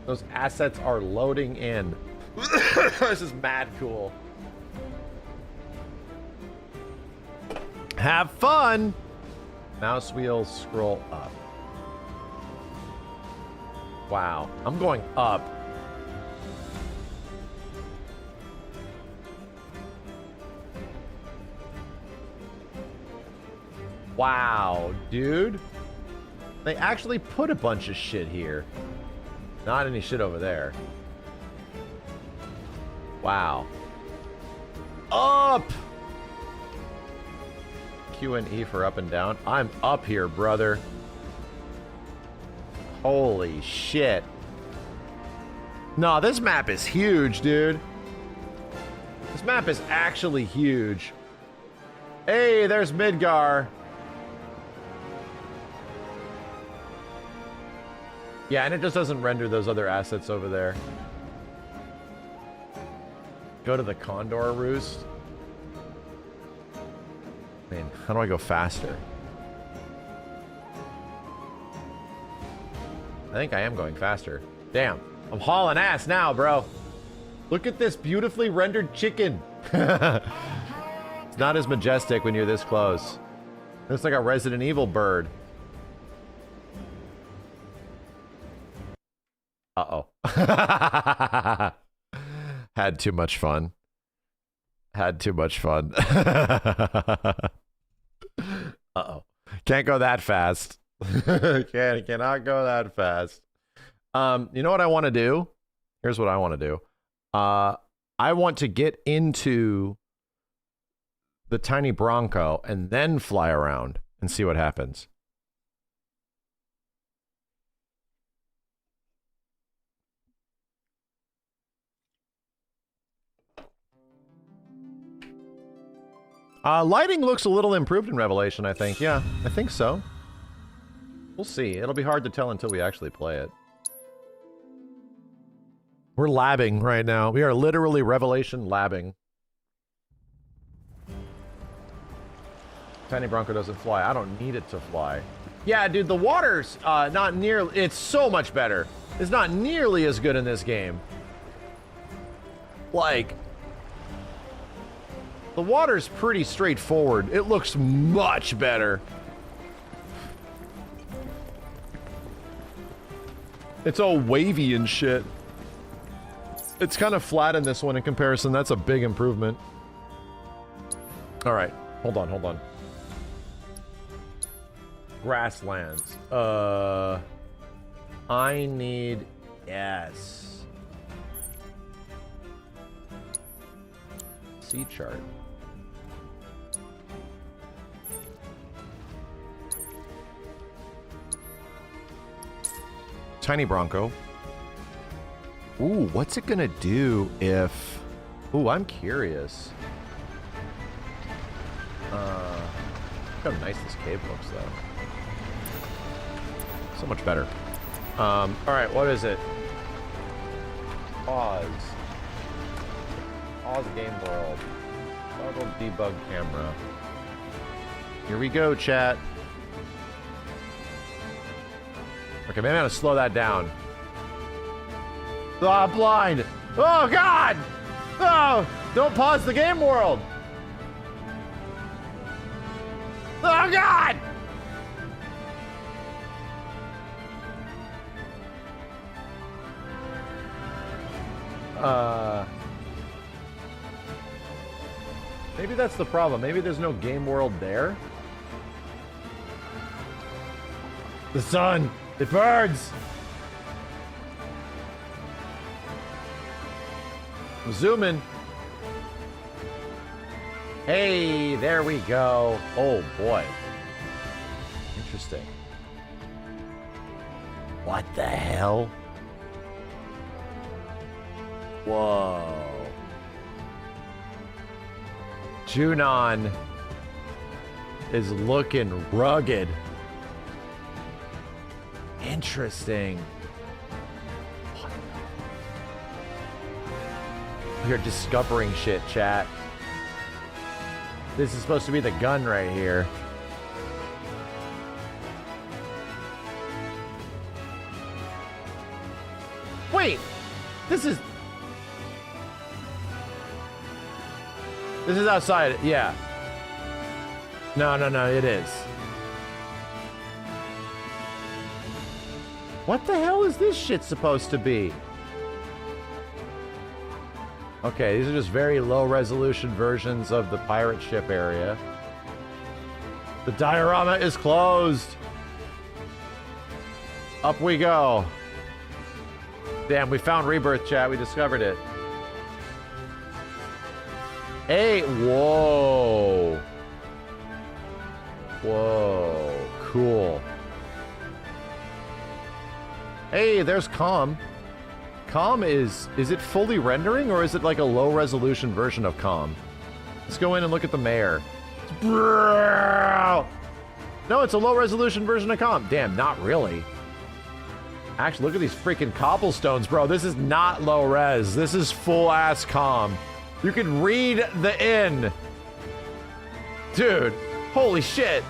Those assets are loading in. This is mad cool. Have fun! Mouse wheel scroll up. Wow, I'm going up. Wow, dude. They actually put a bunch of shit here. Not any shit over there. Wow. Up! Q and E for up and down. I'm up here, brother. Holy shit. No, this map is huge, dude. This map is actually huge. Hey, there's Midgar. Yeah, and it just doesn't render those other assets over there. Go to the Condor Roost. Man, how do I go faster? I think I am going faster. Damn, I'm hauling ass now, bro. Look at this beautifully rendered chicken. It's not as majestic when you're this close. Looks like a Resident Evil bird. Uh-oh. Had too much fun. Had too much fun. Uh-oh. Can't go that fast. Cannot go that fast. You know what I want to do? Here's what I want to do. I want to get into the tiny Bronco and then fly around and see what happens. Lighting looks a little improved in Revelation, I think. Yeah, I think so. We'll see. It'll be hard to tell until we actually play it. We're labbing right now. We are literally Revelation labbing. Tiny Bronco doesn't fly. I don't need it to fly. Yeah, dude, the water's not nearly... It's so much better. It's not nearly as good in this game. Like... The water's pretty straightforward. It looks much better. It's all wavy and shit. It's kind of flat in this one in comparison. That's a big improvement. All right. Hold on. Grasslands. I need... Yes. Sea chart. Tiny Bronco. Ooh, what's it gonna do if... Ooh, I'm curious. Look how nice this cave looks, though. So much better. Alright, what is it? Pause. Pause game world. Toggle debug camera. Here we go, chat. Okay, maybe I'm gonna slow that down. Oh, I'm blind! Oh, God! Oh! Don't pause the game world! Oh, God! Maybe that's the problem. Maybe there's no game world there. The sun! It burns! Zoom in. Hey, there we go. Oh, boy. Interesting. What the hell? Whoa. Junon is looking rugged. Interesting. You're discovering shit, chat. This is supposed to be the gun right here. Wait! This is outside, yeah. No, it is. What the hell is this shit supposed to be? Okay, these are just very low resolution versions of the pirate ship area. The diorama is closed. Up we go. Damn, we found Rebirth, chat. We discovered it. Hey, whoa. Whoa, cool. Hey, there's Calm. Calm is it fully rendering or is it like a low resolution version of Calm? Let's go in and look at the mayor. No, it's a low resolution version of Calm. Damn, not really. Actually, look at these freaking cobblestones, bro. This is not low res. This is full ass Calm. You can read the inn. Dude, holy shit.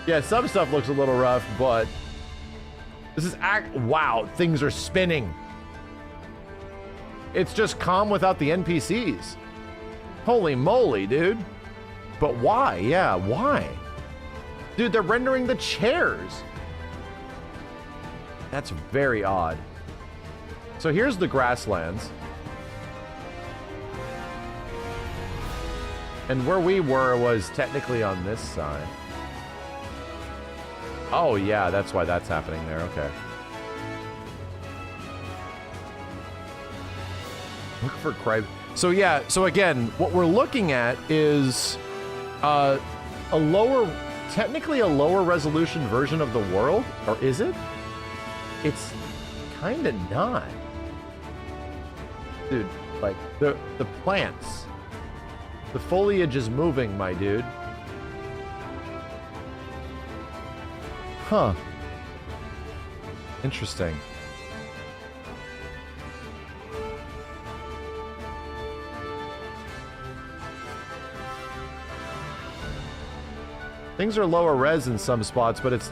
Yeah, some stuff looks a little rough, but this is wow, things are spinning. It's just Calm without the NPCs. Holy moly, dude. But why? Yeah, why? Dude, they're rendering the chairs. That's very odd. So here's the grasslands. And where we were was technically on this side. Oh yeah, that's why that's happening there, okay. Look for Cribe. So yeah, so again, what we're looking at is technically a lower resolution version of the world, or is it? It's kind of not. Dude, like the plants, the foliage is moving, my dude. Huh. Interesting. Things are lower res in some spots, but it's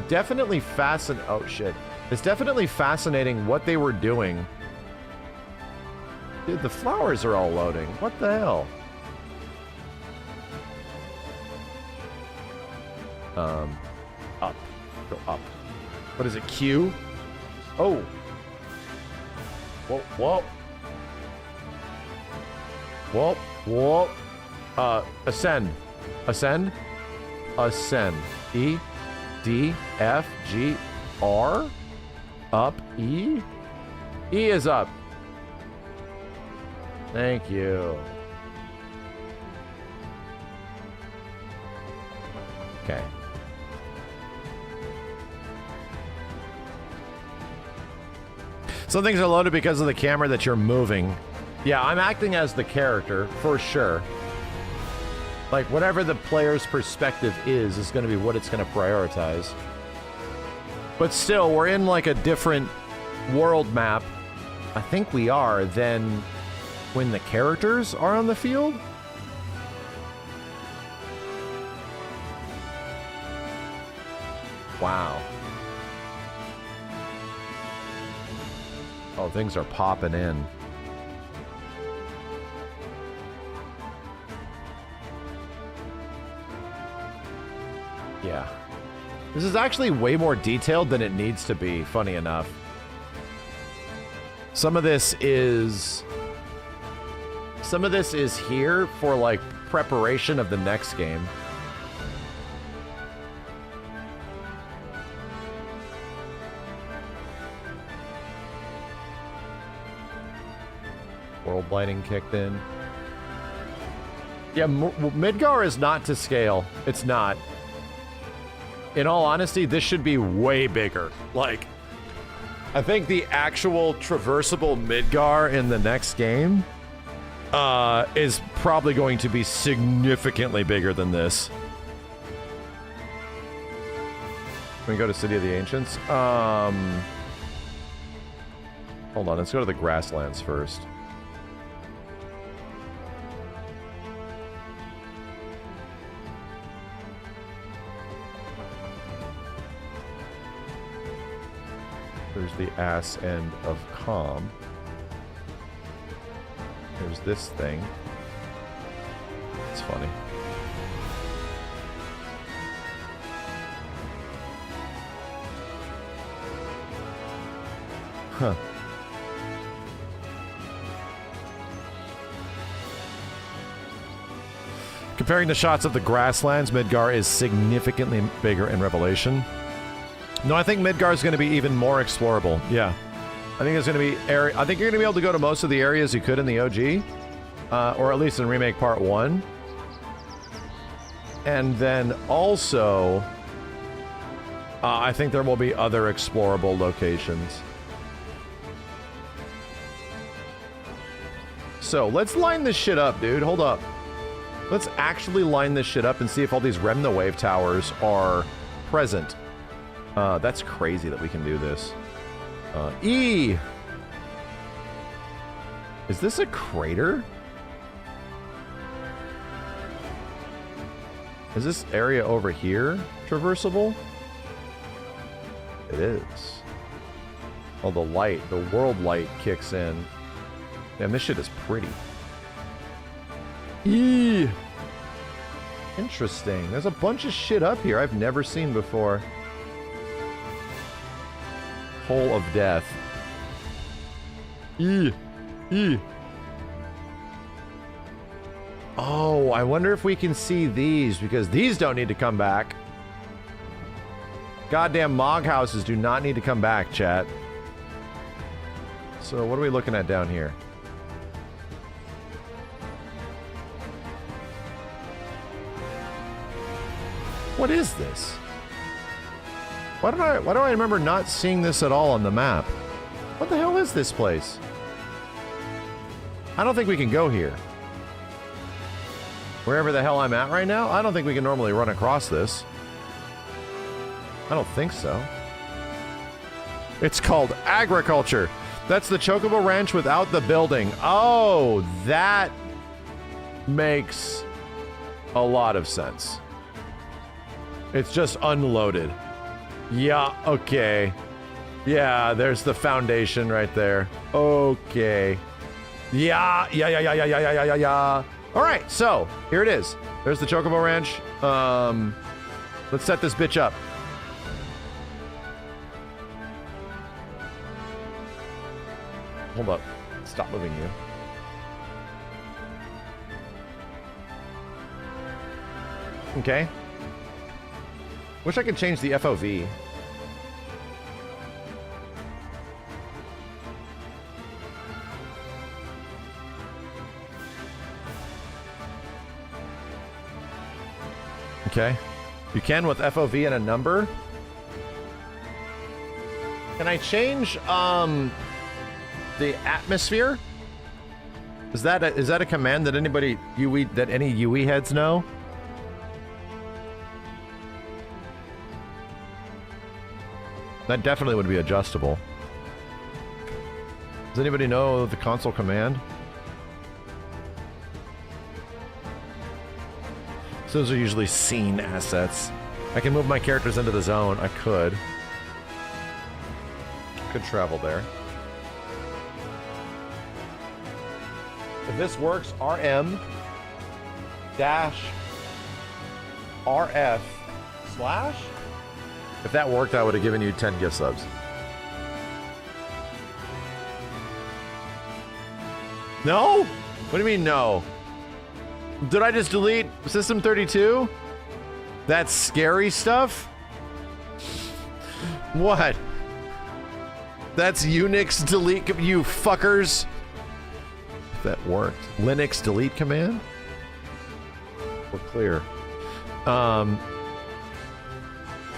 definitely fascinating. Oh shit. It's definitely fascinating what they were doing. Dude, the flowers are all loading. What the hell? Up. Go up. What is it, Q? Oh. Whoa, whoa. Whoa, whoa. Ascend. Ascend? Ascend. E, D, F, G, R? Up, E? E is up. Thank you. Okay. Some things are loaded because of the camera that you're moving. Yeah, I'm acting as the character, for sure. Like, whatever the player's perspective is going to be what it's going to prioritize. But still, we're in, like, a different world map, I think we are, than when the characters are on the field. Wow. Oh, things are popping in. Yeah. This is actually way more detailed than it needs to be, funny enough. Some of this is here for, like, preparation of the next game. World lighting kicked in. Yeah, Midgar is not to scale. It's not. In all honesty, this should be way bigger. Like, I think the actual traversable Midgar in the next game is probably going to be significantly bigger than this. Can we go to City of the Ancients? Hold on, let's go to the Grasslands first. There's the ass end of calm. There's this thing. It's funny. Huh. Comparing the shots of the Grasslands, Midgar is significantly bigger in Revelation. No, I think Midgar is going to be even more explorable. Yeah. I think it's going to be I think you're going to be able to go to most of the areas you could in the OG, or at least in Remake Part 1. And then also, I think there will be other explorable locations. So, let's line this shit up, dude. Hold up. Let's actually line this shit up and see if all these Remna Wave towers are present. That's crazy that we can do this. E! Is this a crater? Is this area over here traversable? It is. Oh, the light, the world light kicks in. Damn, this shit is pretty. E! Interesting. There's a bunch of shit up here I've never seen before. Hole of Death. E. Oh, I wonder if we can see these, because these don't need to come back. Goddamn Mog houses do not need to come back, chat. So what are we looking at down here? What is this? Why do I remember not seeing this at all on the map? What the hell is this place? I don't think we can go here. Wherever the hell I'm at right now, I don't think we can normally run across this. I don't think so. It's called agriculture. That's the Chocobo Ranch without the building. Oh, that makes a lot of sense. It's just unloaded. Yeah, okay. Yeah, there's the foundation right there. Okay. Yeah. All right, so here it is. There's the Chocobo Ranch. Let's set this bitch up. Hold up. Stop moving you. Okay. Wish I could change the FOV. Okay. You can with FOV and a number. Can I change the atmosphere? Is that a command that anybody any UE heads know? That definitely would be adjustable. Does anybody know the console command? So those are usually scene assets. I can move my characters into the zone. I could. Could travel there. If this works, RM dash RF slash. If that worked, I would have given you 10 gift subs. No? What do you mean no? Did I just delete System 32? That's scary stuff? What? That's Unix delete, you fuckers. If that worked. Linux delete command? We're clear. How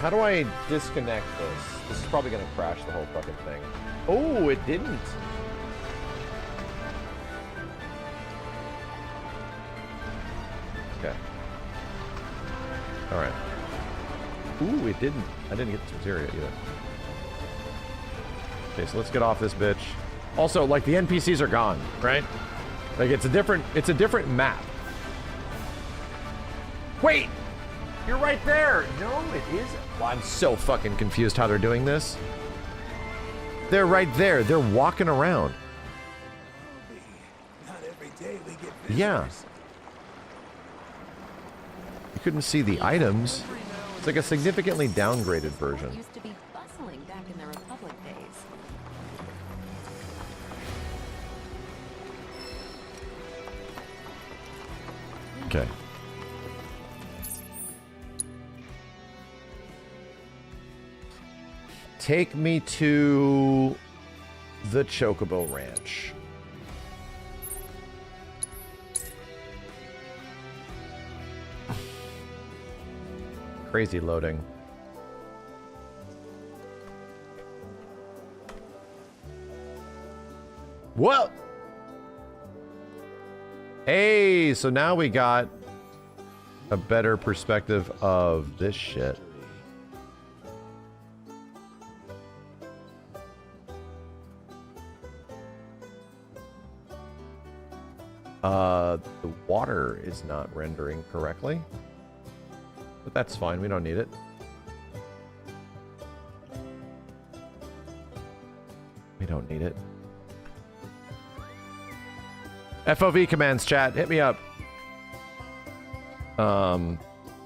do I disconnect this? This is probably gonna crash the whole fucking thing. Oh, it didn't. Okay. Alright. Ooh, it didn't. I didn't get the materia either. Okay, so let's get off this bitch. Also, like, the NPCs are gone, right? Like, it's a different map. Wait! You're right there! No, it isn't. Well, I'm so fucking confused how they're doing this. They're right there. They're walking around. Not every day we get visitors. Yeah. You couldn't see the items. It's like a significantly downgraded version. Used to be bustling back in the Republic days. Okay. Take me to the Chocobo Ranch. Crazy loading. What? Hey, so now we got a better perspective of this shit. The water is not rendering correctly. But that's fine, we don't need it. We don't need it. FOV commands, chat, hit me up.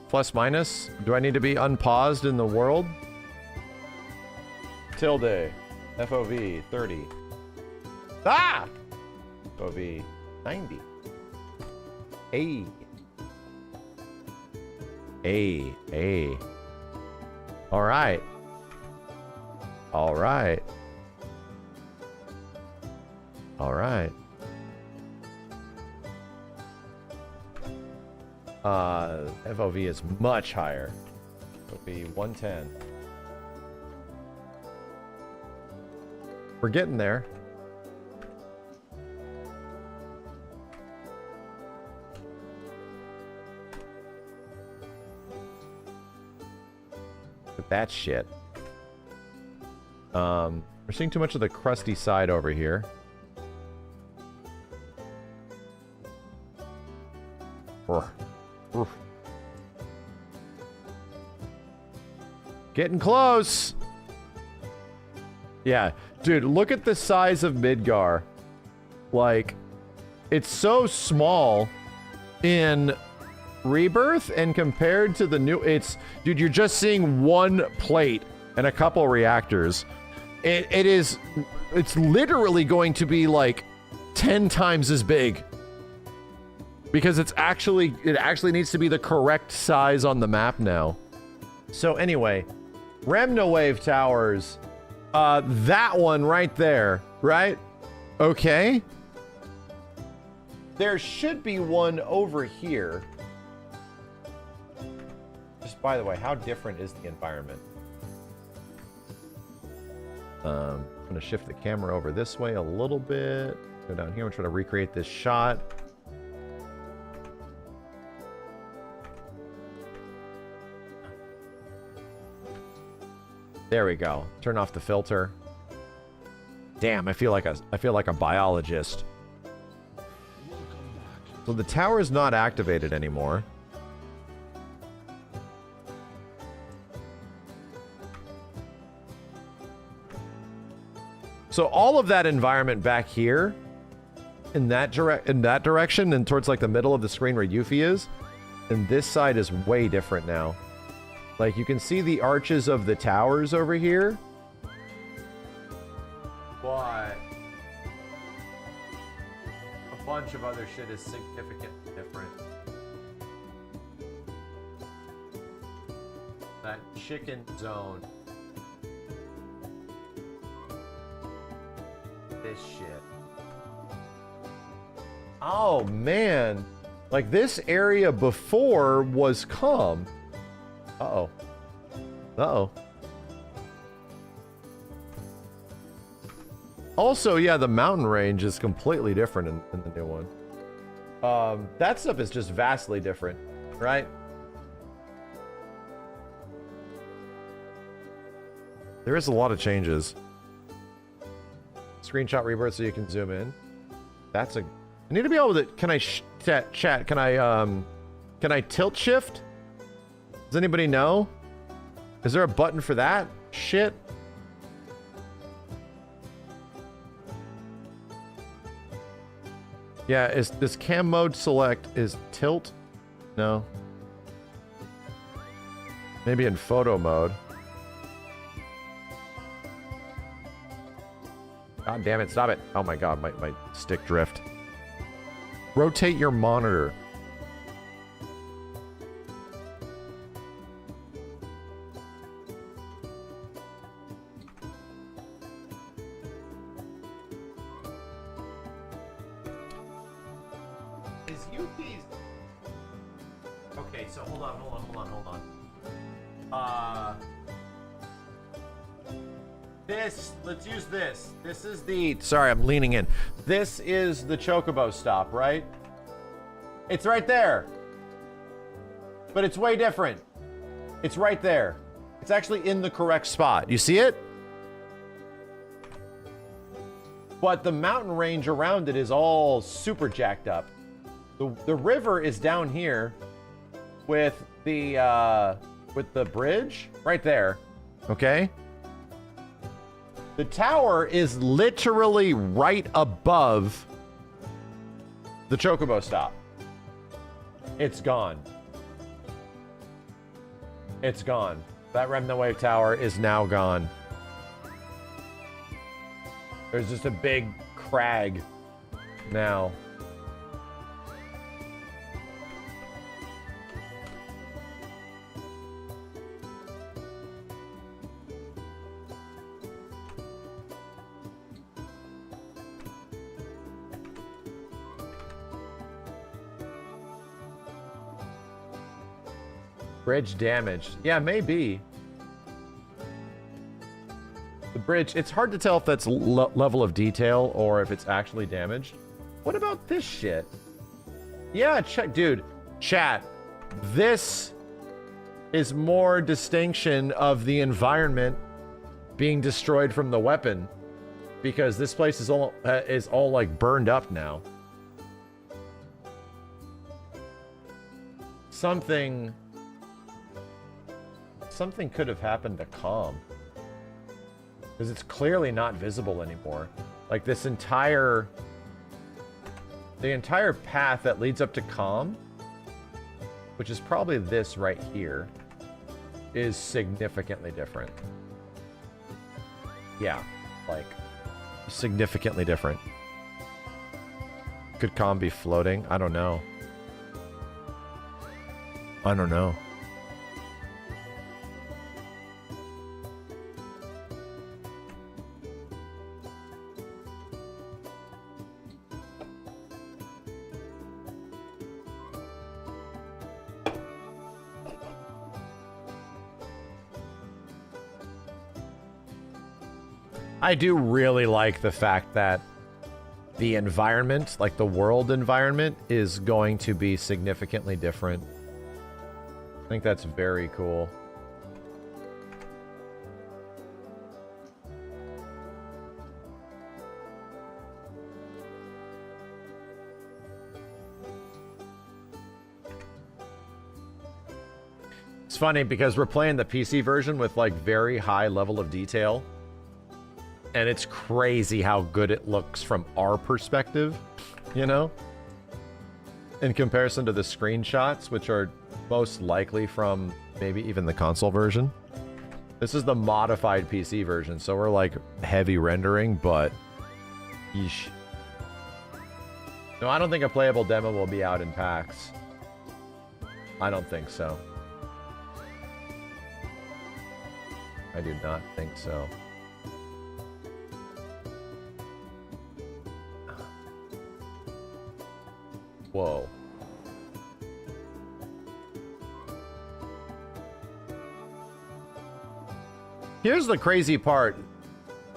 Plus minus? Do I need to be unpaused in the world? Tilde. FOV 30. Ah! FOV 90. A. A. All right. All right. All right. FOV is much higher. It'll be 110. We're getting there. That shit. We're seeing too much of the crusty side over here. Getting close. Yeah, dude, look at the size of Midgar. Like, it's so small in Rebirth, and compared to the new, dude, you're just seeing one plate and a couple reactors. It's literally going to be like 10 times as big Because it actually needs to be the correct size on the map now. So anyway, Remnawave Towers, that one right there, right? Okay. There should be one over here. Just by the way, how different is the environment? I'm gonna shift the camera over this way a little bit. Go down here and try to recreate this shot. There we go. Turn off the filter. Damn, I feel like a biologist. So the tower is not activated anymore. So all of that environment back here, in that direction, and towards like the middle of the screen where Yuffie is, and this side is way different now. Like you can see the arches of the towers over here. But a bunch of other shit is significantly different. That chicken zone. This shit. Oh man. Like this area before was calm. Uh-oh. Uh-oh. Also, yeah, the mountain range is completely different in the new one. That stuff is just vastly different, right? There is a lot of changes. Screenshot rebirth so you can zoom in. That's a... I need to be able to... Can I... Chat, can I tilt shift? Does anybody know? Is there a button for that? Shit. Yeah, is this cam mode select is tilt? No. Maybe in photo mode. God damn it, stop it. Oh my god, my stick drift. Rotate your monitor. Is Yuffie's... Okay, so hold on. Let's use this. This is the... Sorry, I'm leaning in. This is the Chocobo stop, right? It's right there. But it's way different. It's right there. It's actually in the correct spot. You see it? But the mountain range around it is all super jacked up. The river is down here with the bridge right there. Okay? The tower is literally right above the Chocobo stop. It's gone. It's gone. That Remnawave Tower is now gone. There's just a big crag now. Bridge damaged. Yeah, maybe. The bridge, it's hard to tell if that's level of detail or if it's actually damaged. What about this shit? Yeah, dude, chat. This is more distinction of the environment being destroyed from the weapon, because this place is all like burned up now. Something could have happened to Calm. Because it's clearly not visible anymore. Like this the entire path that leads up to Calm, which is probably this right here, is significantly different. Yeah, like significantly different. Could Calm be floating? I don't know. I don't know. I do really like the fact that the environment, like the world environment, is going to be significantly different. I think that's very cool. It's funny because we're playing the PC version with like very high level of detail. And it's crazy how good it looks from our perspective, you know? In comparison to the screenshots, which are most likely from maybe even the console version. This is the modified PC version, so we're like heavy rendering, but yeesh. No, I don't think a playable demo will be out in PAX. I don't think so. I do not think so. Whoa. Here's the crazy part.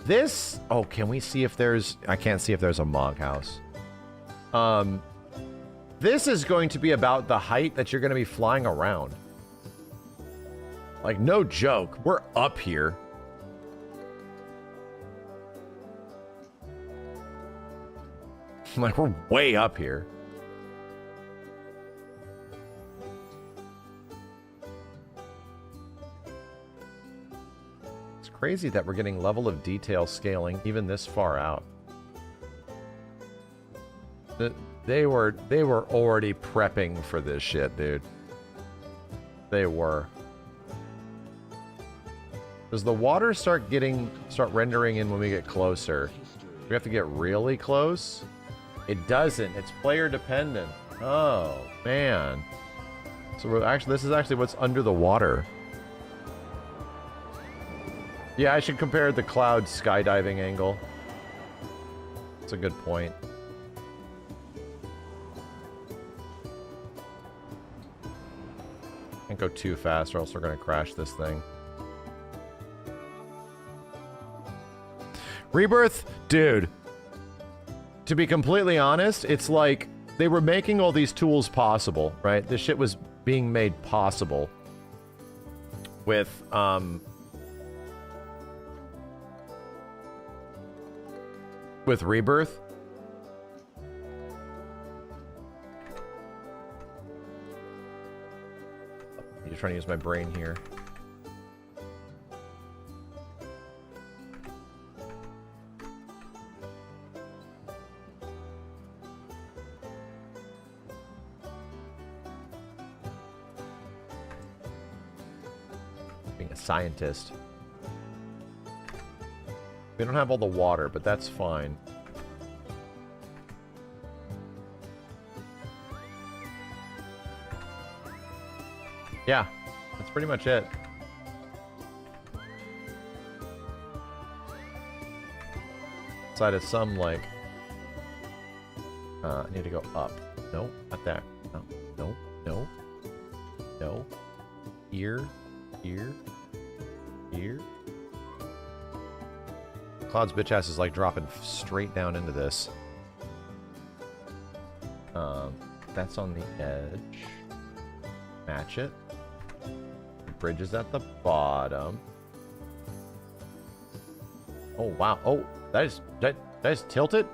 This... Oh, can we see if there's... I can't see if there's a Mog House. This is going to be about the height that you're going to be flying around. Like, no joke. We're up here. Like, we're way up here. Crazy that we're getting level of detail scaling even this far out. They were already prepping for this shit, dude. They were. Does the water start rendering in when we get closer? Do we have to get really close? It doesn't. It's player dependent. Oh man. So we're actually, this is actually what's under the water. Yeah, I should compare the cloud skydiving angle. That's a good point. Can't go too fast or else we're gonna crash this thing. Rebirth? Dude. To be completely honest, it's like they were making all these tools possible, right? This shit was being made possible with, with Rebirth. I'm just trying to use my brain here. Being a scientist. We don't have all the water, but that's fine. Yeah, that's pretty much it. Outside of some, like... I need to go up. No, not that. No, no, no. No. Here. Here. Here. Cloud's bitch ass is like dropping straight down into this. That's on the edge. Match it. The bridge is at the bottom. Oh wow! Oh, that is tilted.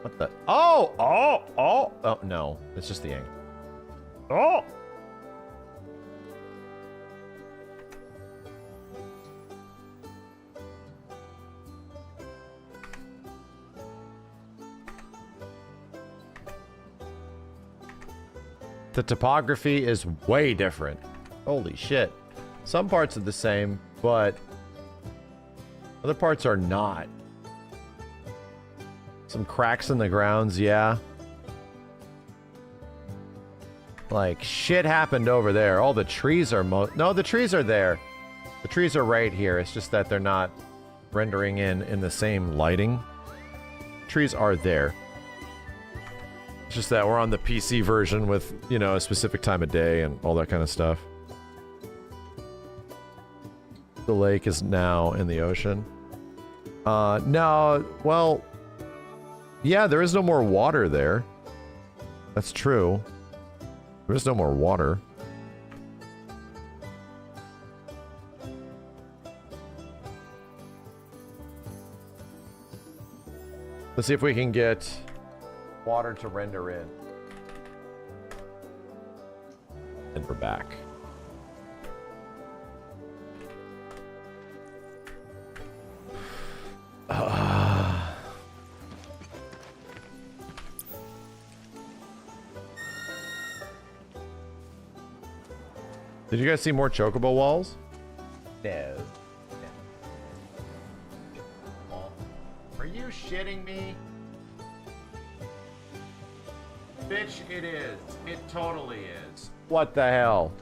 What the? Oh! Oh! Oh! Oh no! It's just the angle. Oh! The topography is way different. Holy shit. Some parts are the same, but other parts are not. Some cracks in the grounds, yeah. Like, shit happened over there. All the trees are no, the trees are there. The trees are right here. It's just that they're not rendering in the same lighting. Trees are there. It's just that we're on the PC version with, you know, a specific time of day and all that kind of stuff. The lake is now in the ocean. No, well, yeah, there is no more water there. That's true. There is no more water. Let's see if we can get water to render in. And we're back. Did you guys see more chocobo walls? No. Are you shitting me? Bitch, it is. It totally is. What the hell?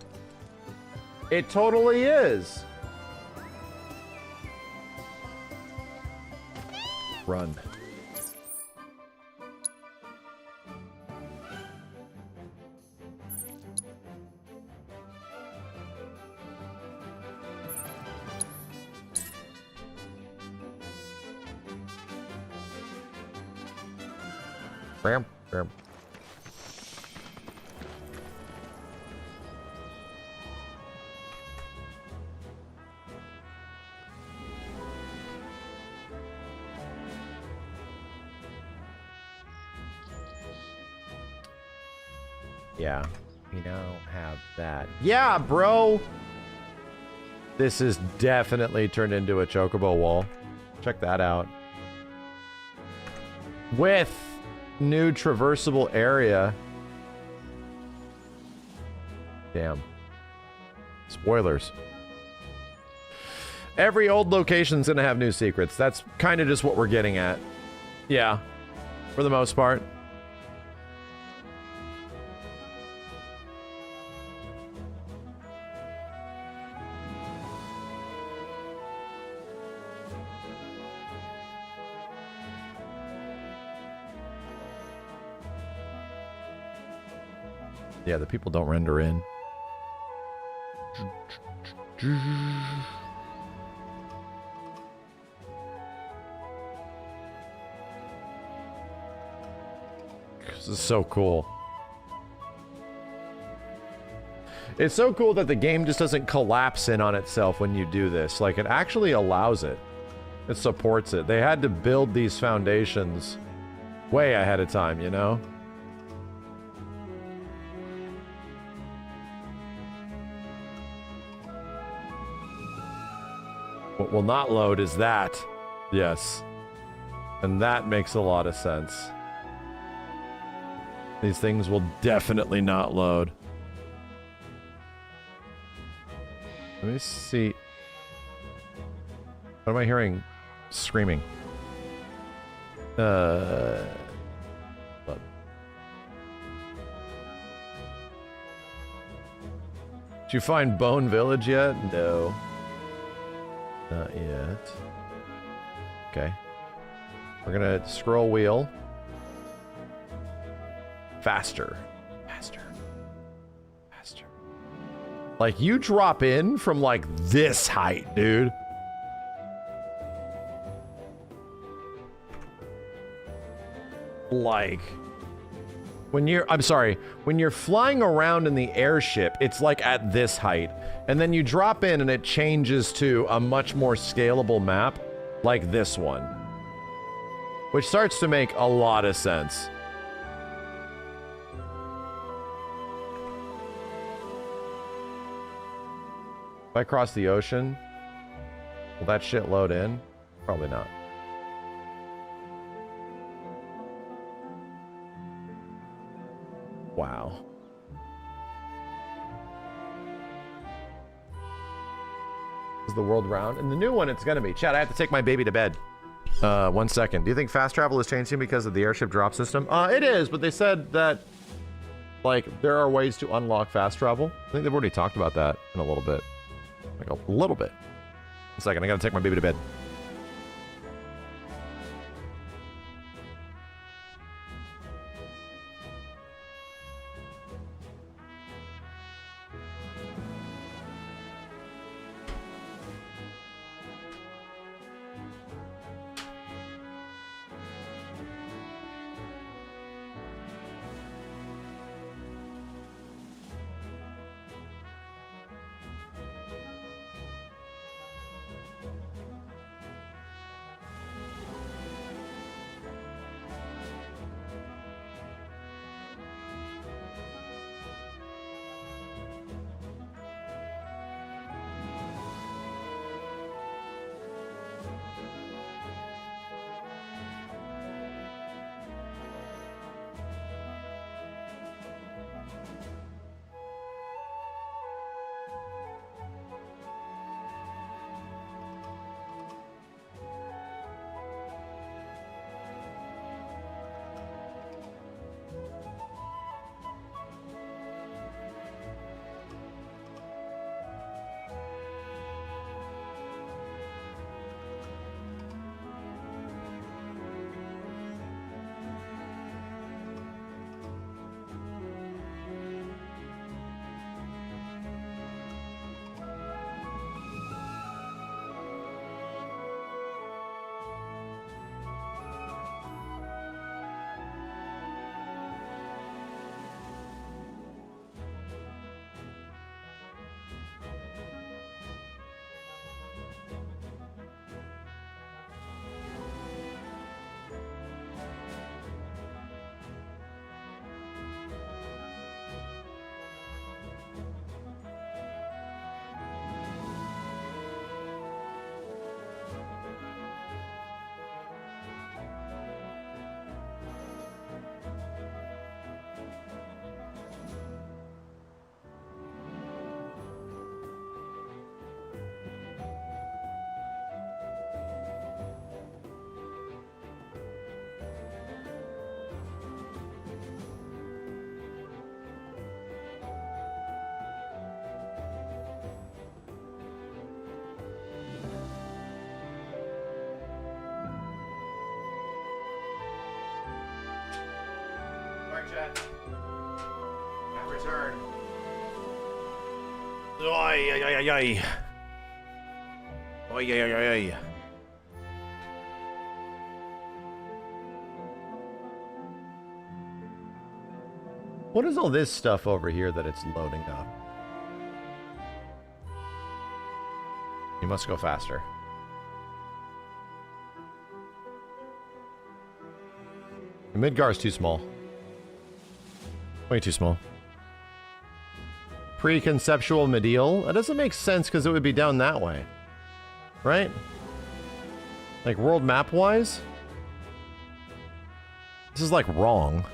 It totally is. Run. Bam, bam. Yeah, we now have that. Yeah, bro! This is definitely turned into a chocobo wall. Check that out. With new traversable area. Damn. Spoilers. Every old location's gonna have new secrets. That's kind of just what we're getting at. Yeah. For the most part. Yeah, the people don't render in. This is so cool. It's so cool that the game just doesn't collapse in on itself when you do this. Like, it actually allows it. It supports it. They had to build these foundations way ahead of time, you know? What will not load is that. Yes. And that makes a lot of sense. These things will definitely not load. Let me see. What am I hearing? Screaming. Look. Did you find Bone Village yet? No. Not yet. Okay. We're gonna scroll wheel. Faster. Faster. Faster. Like, you drop in from, like, this height, dude. Like, when you're, I'm sorry, when you're flying around in the airship, it's like at this height. And then you drop in and it changes to a much more scalable map, like this one. Which starts to make a lot of sense. If I cross the ocean, will that shit load in? Probably not. Wow. Is the world round? In the new one, it's gonna be. Chat, I have to take my baby to bed. 1 second. Do you think fast travel is changing because of the airship drop system? It is, but they said that like, there are ways to unlock fast travel. I think they've already talked about that in a little bit. Like, a little bit. A second, I gotta take my baby to bed. Return. Oy, oy, oy, oy, oy. Oy, oy, oy, oy, oy. What is all this stuff over here that it's loading up? You must go faster. Midgar's too small. Way too small. Preconceptual medial? That doesn't make sense because it would be down that way. Right? Like world map wise? This is like wrong.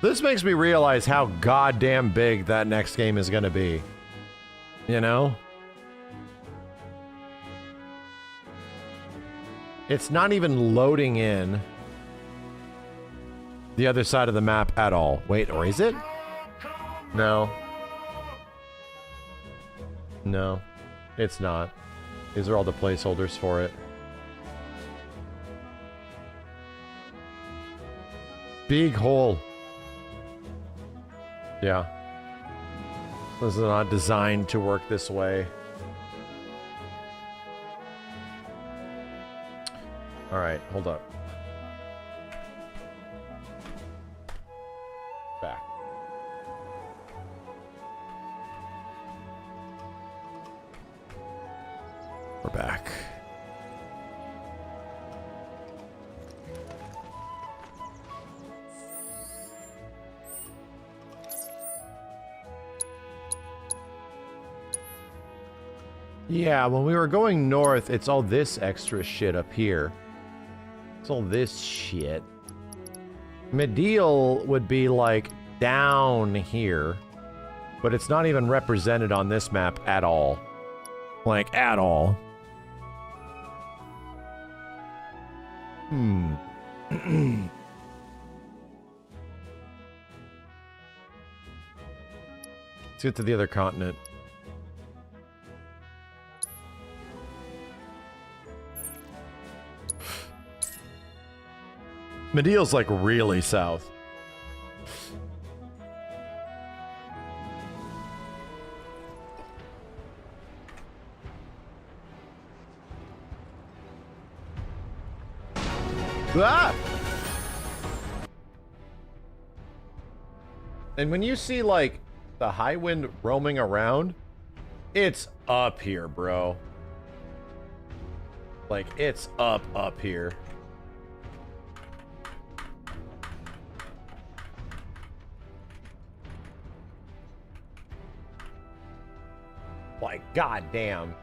This makes me realize how goddamn big that next game is gonna be. You know? It's not even loading in the other side of the map at all. Wait, or is it? No. No, it's not. These are all the placeholders for it. Big hole. Yeah. This is not designed to work this way. Alright, hold up. Back. We're back. Yeah, when we were going north, it's all this extra shit up here. It's all this shit. Medial would be like down here, but it's not even represented on this map at all. Like, at all. Let's get to the other continent. Medea's like really south. Ah! And when you see like the high wind roaming around, it's up here, bro. Like it's up here. Like goddamn.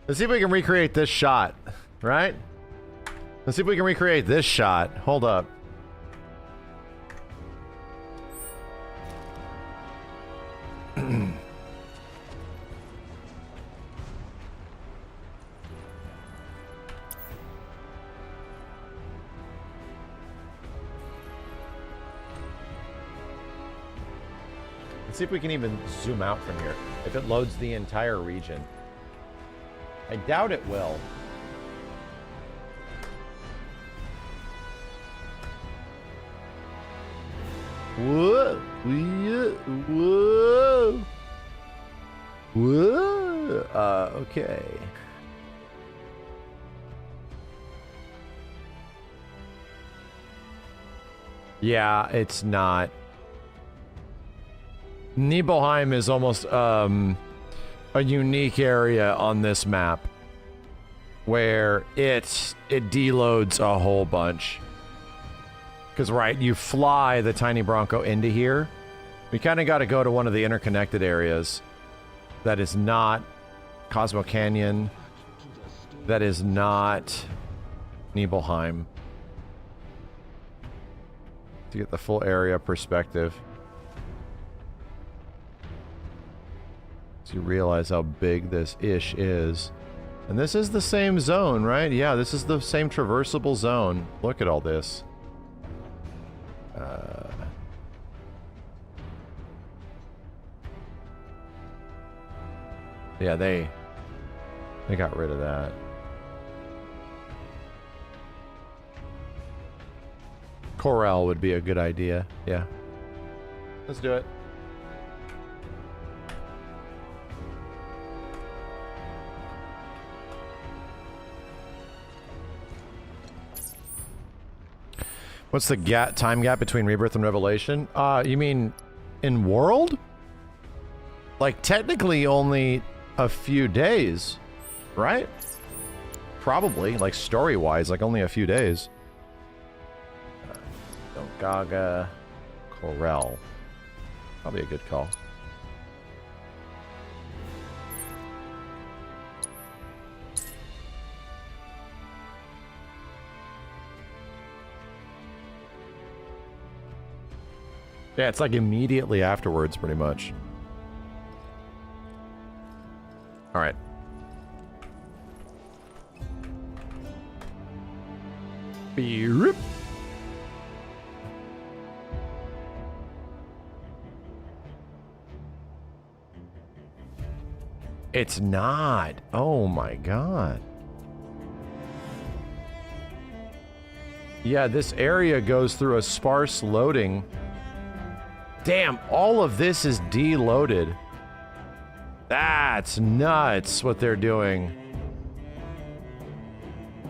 Let's see if we can recreate this shot, right? Let's see if we can recreate this shot. Hold up. Let's see if we can even zoom out from here. If it loads the entire region. I doubt it will. Whoa! Whoa! Whoa! Okay. Yeah, it's not. Nibelheim is almost a unique area on this map where it deloads a whole bunch. Because, right, you fly the tiny Bronco into here. We kind of got to go to one of the interconnected areas that is not Cosmo Canyon, that is not Nibelheim, to get the full area perspective. So you realize how big this ish is. And this is the same zone, right? Yeah, this is the same traversable zone. Look at all this. Yeah, they got rid of that. Corel would be a good idea. Yeah. Let's do it. What's the time gap between Rebirth and Revelation? You mean in world? Like technically only a few days, right? Probably, like story-wise, like only a few days. Gaga, Corel. Probably a good call. Yeah, it's like immediately afterwards, pretty much. All right. Beep. It's not. Oh my god. Yeah, this area goes through a sparse loading. Damn, all of this is deloaded. That's nuts what they're doing.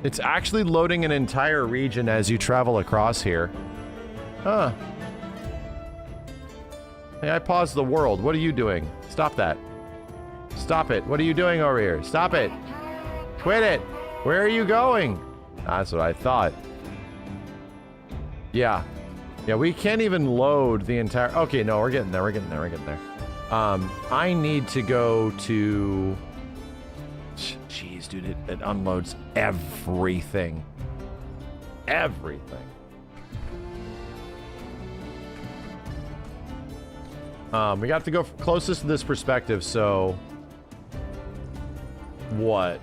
It's actually loading an entire region as you travel across here. Huh. Hey, I paused the world. What are you doing? Stop that. Stop it. What are you doing over here? Stop it. Quit it. Where are you going? That's what I thought. Yeah. Yeah, we can't even load the entire... Okay, no, we're getting there. We're getting there. We're getting there. I need to go to... Jeez, dude, it unloads everything. Everything. We got to go closest to this perspective, so... What?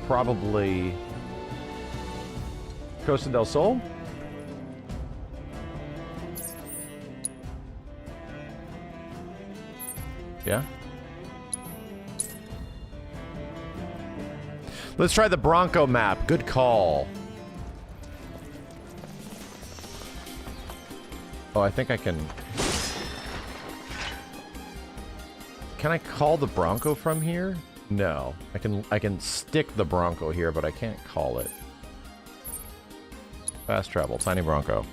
Probably... Costa del Sol? Yeah? Let's try the Bronco map. Good call. Oh, I think I can... Can I call the Bronco from here? No. I can stick the Bronco here, but I can't call it. Fast travel, tiny Bronco.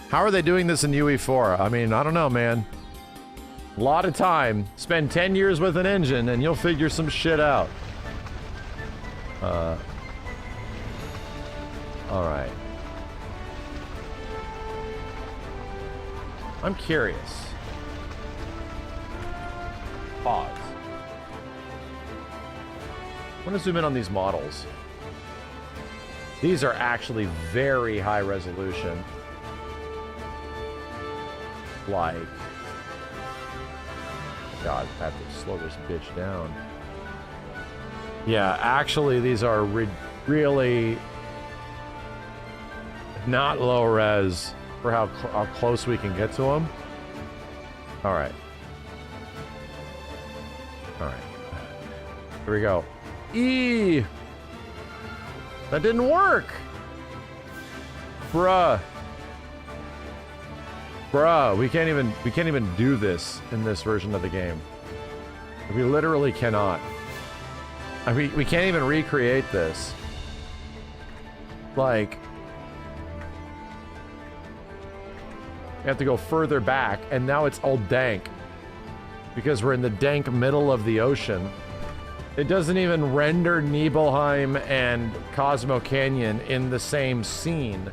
How are they doing this in UE4? I mean, I don't know, man. A lot of time. Spend 10 years with an engine and you'll figure some shit out. Alright. I'm curious. Pause. I want to zoom in on these models. These are actually very high resolution. Like... God, I have to slow this bitch down. Yeah, actually, these are really not low res for how close we can get to them. All right. All right. Here we go. E. That didn't work. Bruh. Bruh, we can't even do this in this version of the game. We literally cannot. I mean, we can't even recreate this. Like, we have to go further back, and now it's all dank because we're in the dank middle of the ocean. It doesn't even render Nibelheim and Cosmo Canyon in the same scene,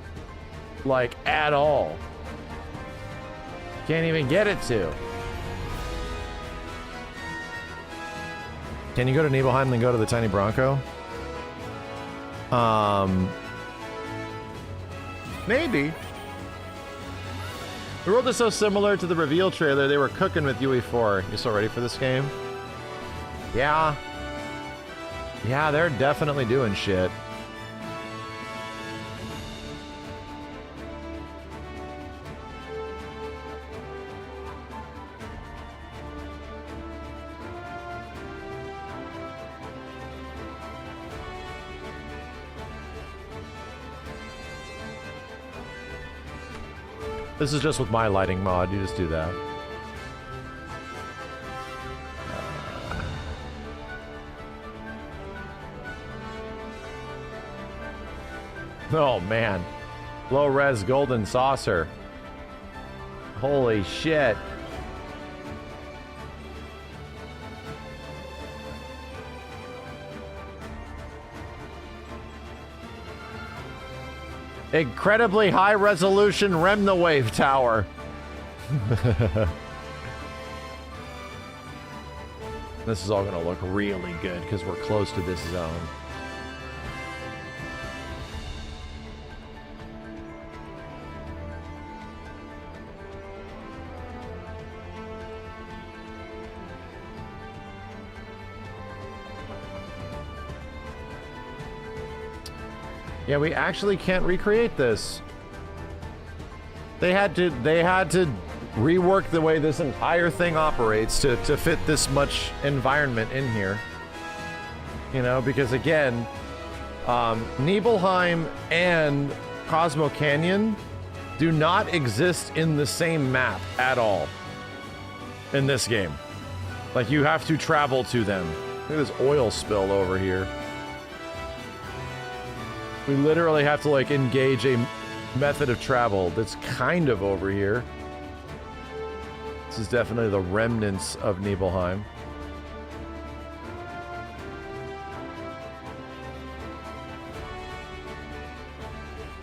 like, at all. Can't even get it to. Can you go to Nibelheim and then go to the Tiny Bronco? Maybe. The world is so similar to the reveal trailer, they were cooking with UE4. You so ready for this game? Yeah. Yeah, they're definitely doing shit. This is just with my lighting mod, you just do that. Oh man. Low res golden saucer. Holy shit. Incredibly high resolution Remna wave tower. This is all gonna look really good because we're close to this zone. Yeah, we actually can't recreate this. They had to rework the way this entire thing operates to fit this much environment in here. You know, because again, Nibelheim and Cosmo Canyon do not exist in the same map at all in this game. Like, you have to travel to them. Look at this oil spill over here. We literally have to, like, engage a method of travel that's kind of over here. This is definitely the remnants of Nibelheim.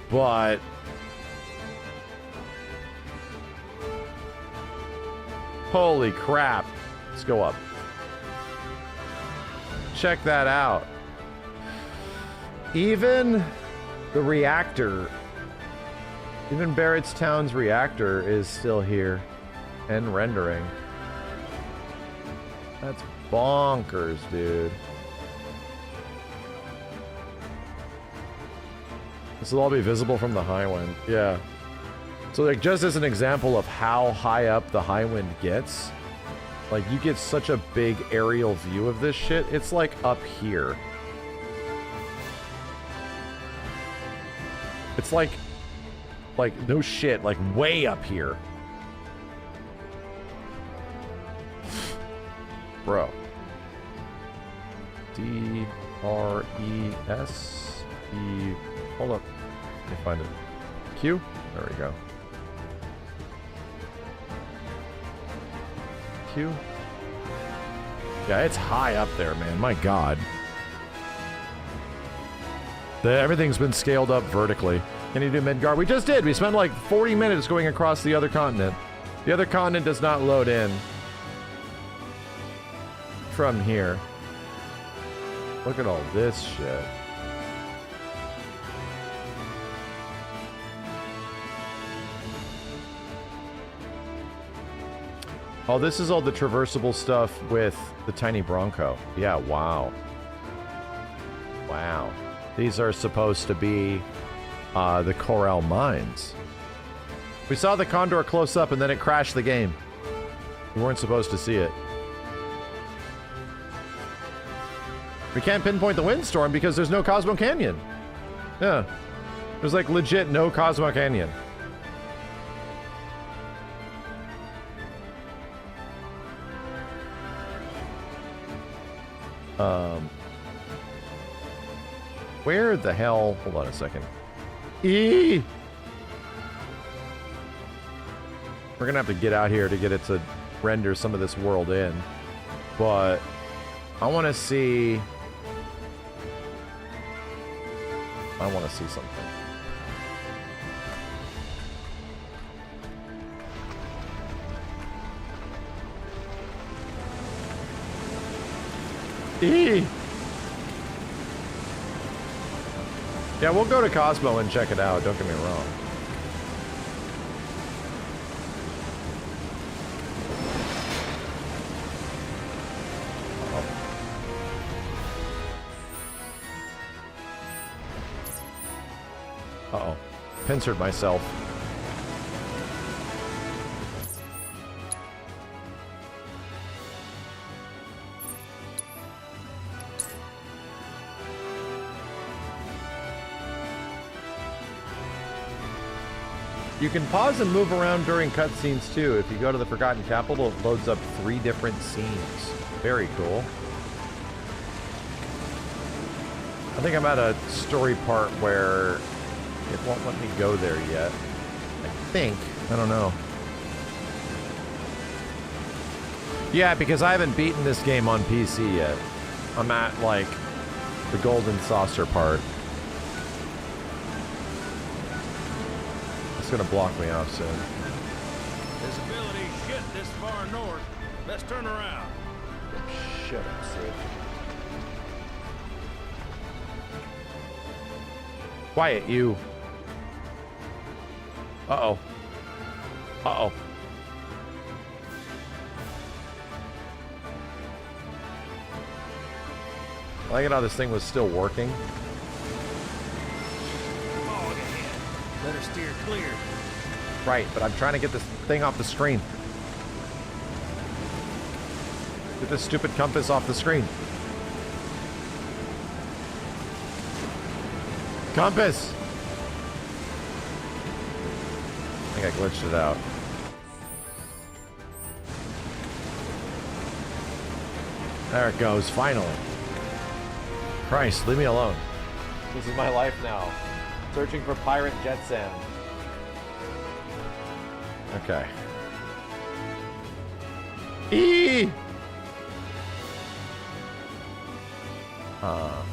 But holy crap. Let's go up. Check that out. Even the reactor, even Barrett's Town's reactor is still here and rendering. That's bonkers, dude. This will all be visible from the Highwind. Yeah. So like just as an example of how high up the high wind gets, like you get such a big aerial view of this shit. It's like up here. It's like no shit, like way up here. Bro. D-R-E-S-E... Hold up. Let me find it. Q? There we go. Q? Yeah, it's high up there, man. My god. Everything's been scaled up vertically. Can you do Midgard? We just did! We spent like 40 minutes going across the other continent. The other continent does not load in from here. Look at all this shit. Oh, this is all the traversable stuff with the tiny Bronco. Yeah, wow. Wow. These are supposed to be the Corel mines. We saw the Condor close up and then it crashed the game. We weren't supposed to see it. We can't pinpoint the windstorm because there's no Cosmo Canyon. Yeah. There's like legit no Cosmo Canyon. Where the hell? Hold on a second. We're gonna have to get out here to get it to render some of this world in. But I want to see... something. Yeah, we'll go to Cosmo and check it out, don't get me wrong. Uh-oh. Pincered myself. You can pause and move around during cutscenes too. If you go to the Forgotten Capital, it loads up 3 different scenes. Very cool. I think I'm at a story part where it won't let me go there yet. I think. I don't know. Yeah, because I haven't beaten this game on PC yet. I'm at, like, the Golden Saucer part. It's gonna block me off soon. Visibility shit this far north. Let's turn around. Shut up, Sid. Quiet, you. Uh-oh. Uh-oh. I like it how this thing was still working. Better steer clear. Right, but I'm trying to get this thing off the screen. Get this stupid compass off the screen. Compass! I think I glitched it out. There it goes, finally. Christ, leave me alone. This is my life now. Searching for pirate jet sand. Okay.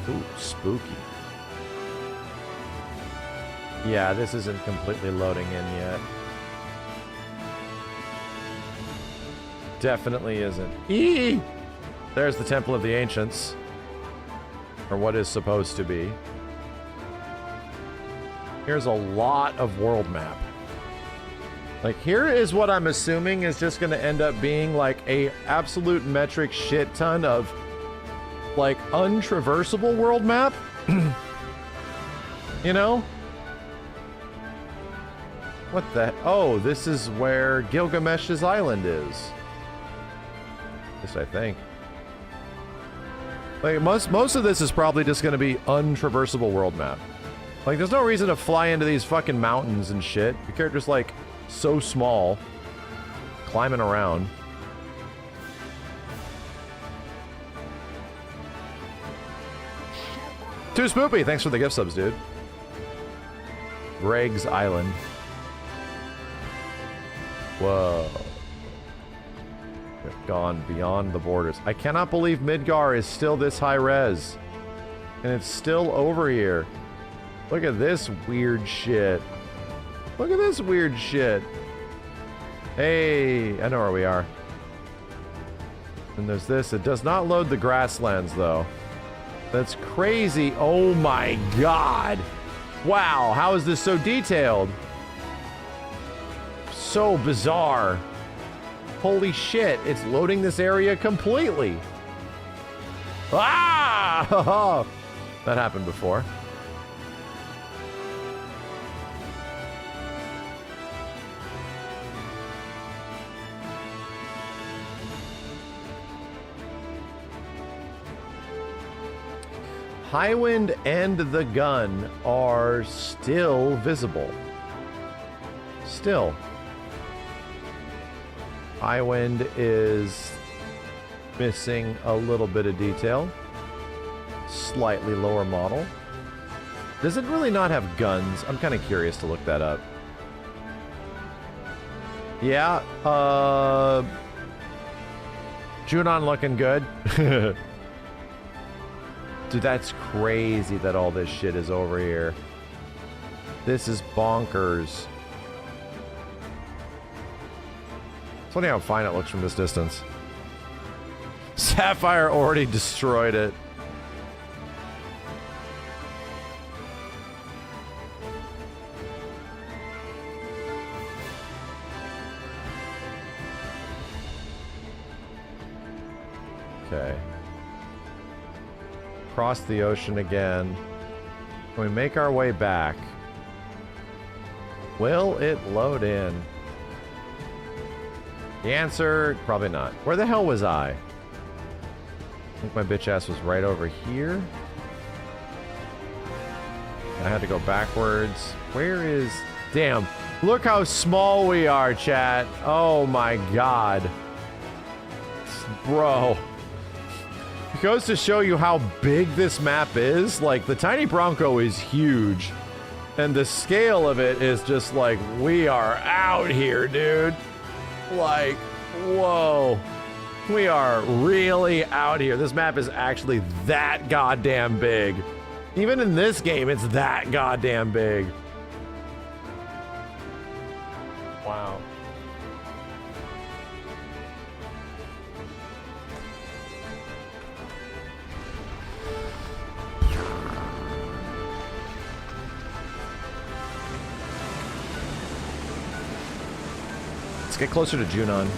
Ooh, spooky. Yeah, this isn't completely loading in yet. Definitely isn't. There's the Temple of the Ancients. Or what is supposed to be. Here's a lot of world map. Like, here is what I'm assuming is just going to end up being like a absolute metric shit ton of like untraversable world map. You know? What the? Oh, this is where Gilgamesh's island is. Yes, I think. Like most of this is probably just going to be untraversable world map. Like, there's no reason to fly into these fucking mountains and shit. Your character's like so small, climbing around. Too Spoopy, thanks for the gift subs, dude. Greg's Island. Whoa. We've gone beyond the borders. I cannot believe Midgar is still this high res. And it's still over here. Look at this weird shit. Look at this weird shit. Hey, I know where we are. And there's this. It does not load the grasslands, though. That's crazy. Oh my god. Wow, how is this so detailed? So bizarre. Holy shit, it's loading this area completely. Ah! That happened before. Highwind and the gun are still visible. Still. Highwind is missing a little bit of detail. Slightly lower model. Does it really not have guns? I'm kind of curious to look that up. Yeah, Junon looking good. Dude, that's crazy that all this shit is over here. This is bonkers. It's funny how fine it looks from this distance. Sapphire already destroyed it. Okay. Cross the ocean again. When we make our way back, will it load in? The answer, probably not. Where the hell was I? I think my bitch ass was right over here. I had to go backwards. Where is... Damn. Look how small we are, chat. Oh my god. Bro. It goes to show you how big this map is. Like, the Tiny Bronco is huge. And the scale of it is just like, we are out here, dude. Like, whoa. We are really out here. This map is actually that goddamn big. Even in this game, it's that goddamn big. Wow. Let's get closer to Junon.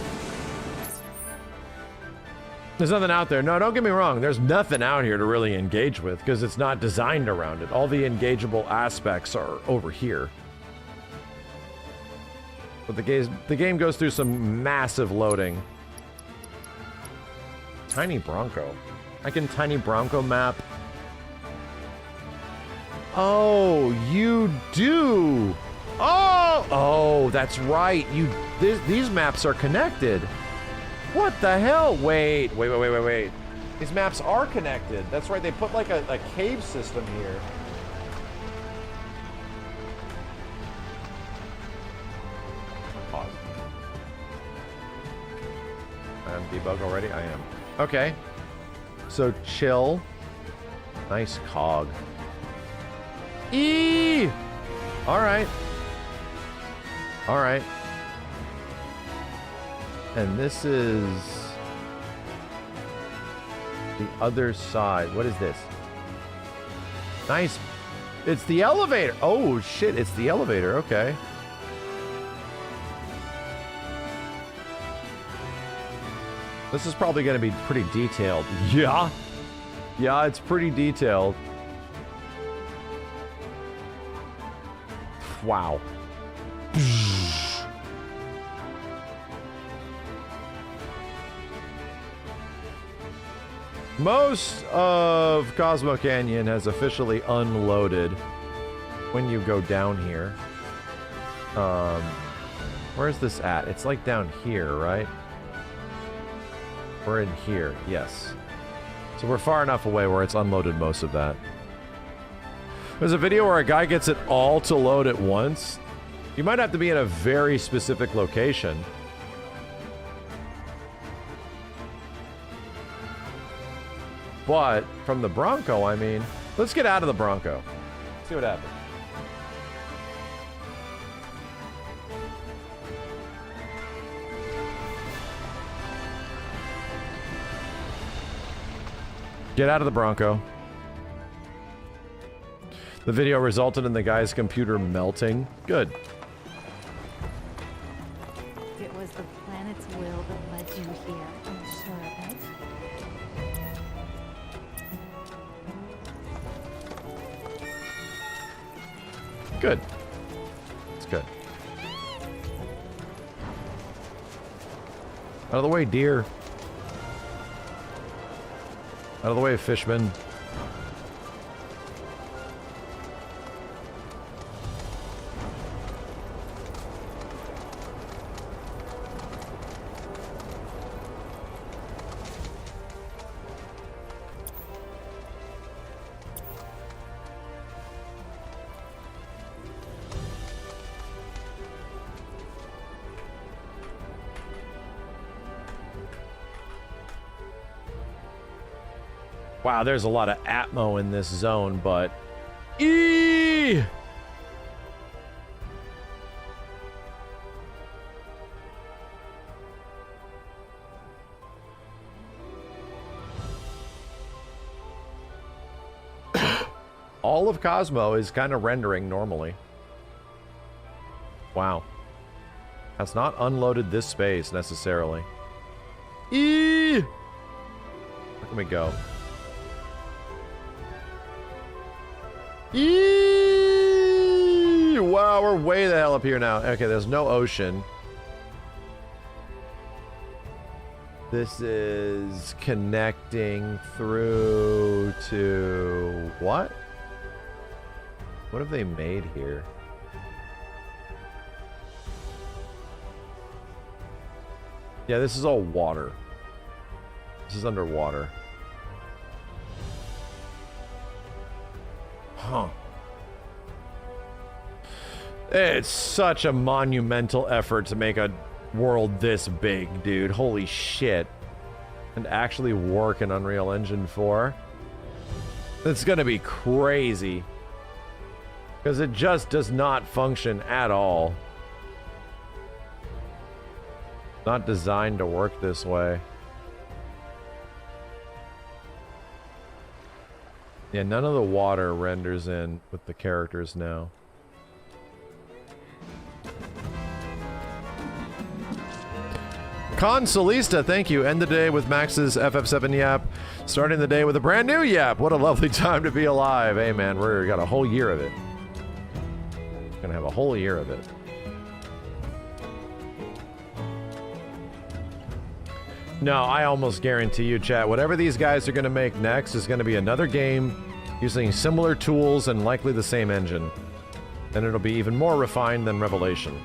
There's nothing out there. No, don't get me wrong. There's nothing out here to really engage with because it's not designed around it. All the engageable aspects are over here. But the game goes through some massive loading. Tiny Bronco. I can Tiny Bronco map. Oh, you do. Oh, that's right. These maps are connected. What the hell? Wait. These maps are connected. That's right. They put like a cave system here. Pause. I'm debug already? I am. Okay. So chill. Nice cog. Eee! Alright. Alright. And this is the other side. What is this? Nice. It's the elevator. Oh, shit. It's the elevator. Okay. This is probably going to be pretty detailed. Yeah. Yeah, it's pretty detailed. Wow. Most of Cosmo Canyon has officially unloaded when you go down here. Where's this at? It's like down here, right? We're in here, yes. So we're far enough away where it's unloaded most of that. There's a video where a guy gets it all to load at once. You might have to be in a very specific location. But from the Bronco, I mean, let's get out of the Bronco. See what happens. Get out of the Bronco. The video resulted in the guy's computer melting. Good. It was the planet's will that led you here. I'm sure of it. Good. It's good. Out of the way, deer. Out of the way, fishman. Wow, there's a lot of atmo in this zone, but... Eee! All of Cosmo is kind of rendering normally. Wow. Has not unloaded this space, necessarily. Eee! Where can we go? Eee! Wow, we're way the hell up here now. Okay, there's no ocean. This is connecting through to... What? What have they made here? Yeah, this is all water. This is underwater. Huh. It's such a monumental effort to make a world this big, dude. Holy shit. And actually work in Unreal Engine 4. It's gonna be crazy. Because it just does not function at all. Not designed to work this way. Yeah, none of the water renders in with the characters now. Consolista, thank you. End the day with Max's FF7 yap. Starting the day with a brand new yap. What a lovely time to be alive. Hey, man, we're got a whole year of it. Gonna have a whole year of it. No, I almost guarantee you, chat, whatever these guys are going to make next is going to be another game using similar tools and likely the same engine. And it'll be even more refined than Revelation.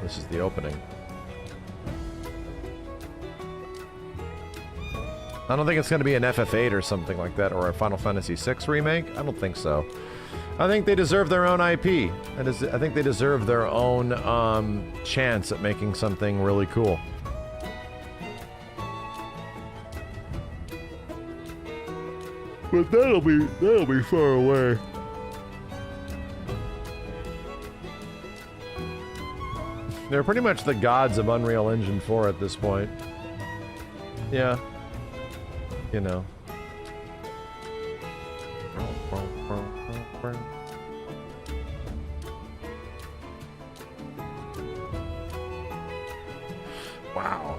This is the opening. I don't think it's going to be an FF8 or something like that, or a Final Fantasy VI remake. I don't think so. I think they deserve their own IP. I think they deserve their own chance at making something really cool. But that'll be far away. They're pretty much the gods of Unreal Engine 4 at this point. Yeah. You know. Wow.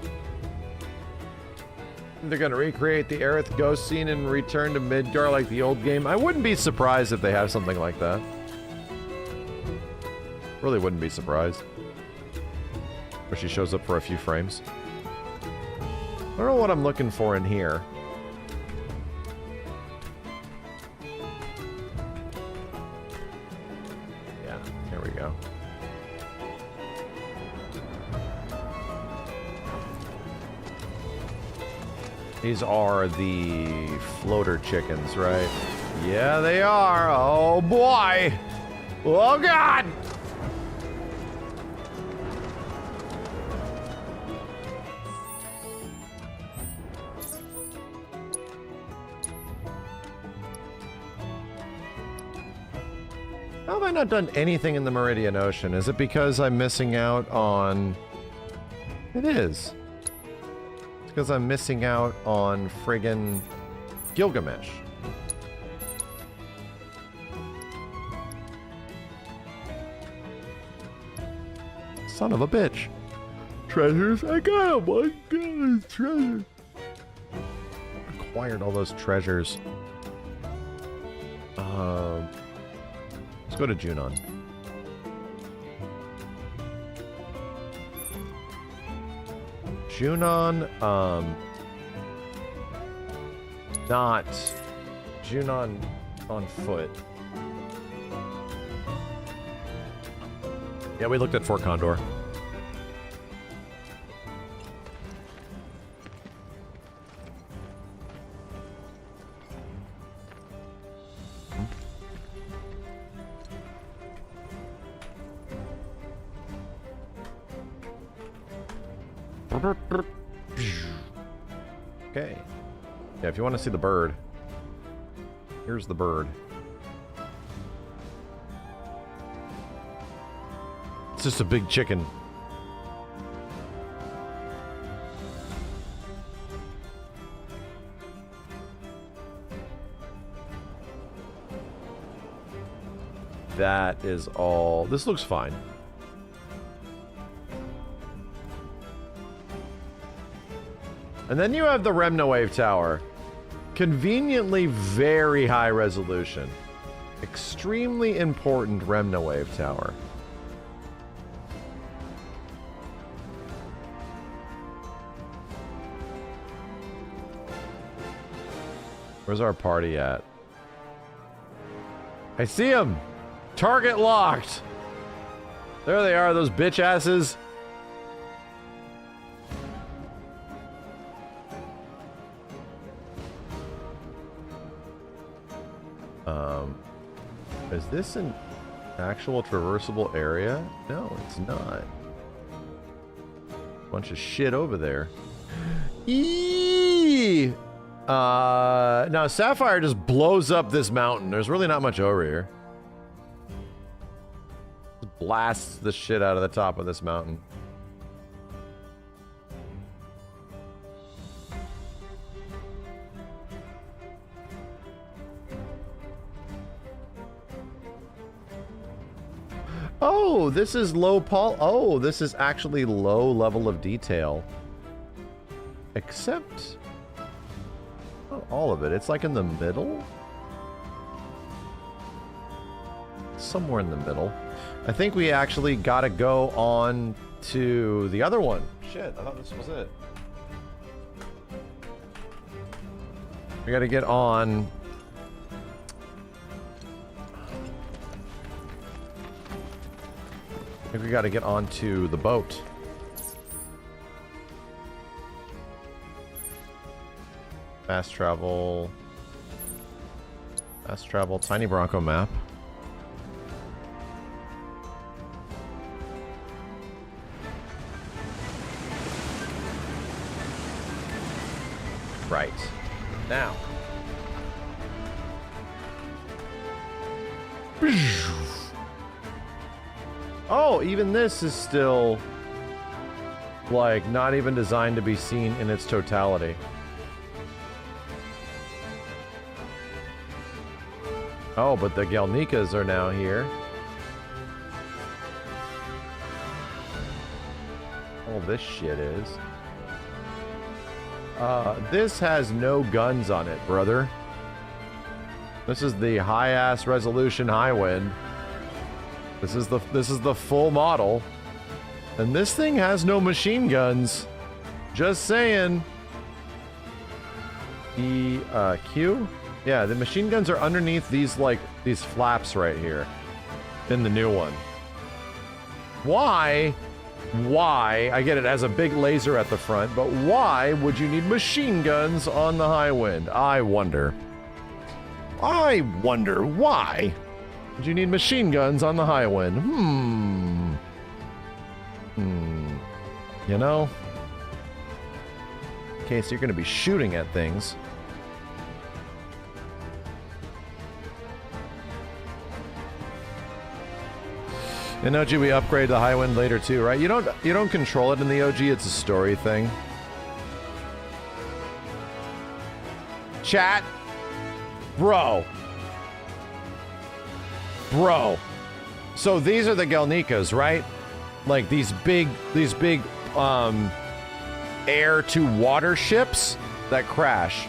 They're gonna recreate the Aerith ghost scene and return to Midgar like the old game. I wouldn't be surprised if they have something like that. Really wouldn't be surprised. where she shows up for a few frames. I don't know what I'm looking for in here. Yeah, here we go. These are the floater chickens, right? Yeah, they are. Oh, boy. Oh, God. How have I not done anything in the Meridian Ocean? Is it because I'm missing out on... It is. It's because I'm missing out on friggin' Gilgamesh. Son of a bitch. Treasures? I got them. I got these treasures. Acquired all those treasures. Let's go to Junon. Junon, not Junon on foot. Yeah, we looked at Fort Condor. Okay. Yeah, if you want to see the bird, here's the bird. It's just a big chicken. That is all. This looks fine. And then you have the Remna Wave Tower. Conveniently very high resolution. Extremely important Remna Wave Tower. Where's our party at? I see them! Target locked! There they are, those bitch asses. Is this an actual traversable area? No, it's not. Bunch of shit over there. Eee! Now Sapphire just blows up this mountain. There's really not much over here. Just blasts the shit out of the top of this mountain. Oh, this is low oh, this is actually low level of detail. Except not all of it. It's like in the middle. Somewhere in the middle. I think we actually gotta go on to the other one. Shit, I thought this was it. We gotta get on. I think we gotta get onto the boat. Fast travel. Fast travel. Tiny Bronco map. Right. Now. Oh, even this is still, like, not even designed to be seen in its totality. Oh, but the Galnikas are now here. All this shit is. This has no guns on it, brother. This is the high-ass resolution high wind. This is the full model. And this thing has no machine guns. Just saying. Q? Yeah, the machine guns are underneath these, like, these flaps right here. In the new one. Why? Why? I get it as a big laser at the front, but why would you need machine guns on the High Wind? I wonder. I wonder why would you need machine guns on the High Wind? You know? In case you're going to be shooting at things. In OG, we upgrade the High Wind later too, right? You don't control it in the OG. It's a story thing. Chat, bro. So these are the Gelnikas, right? Like these big air to water ships that crash.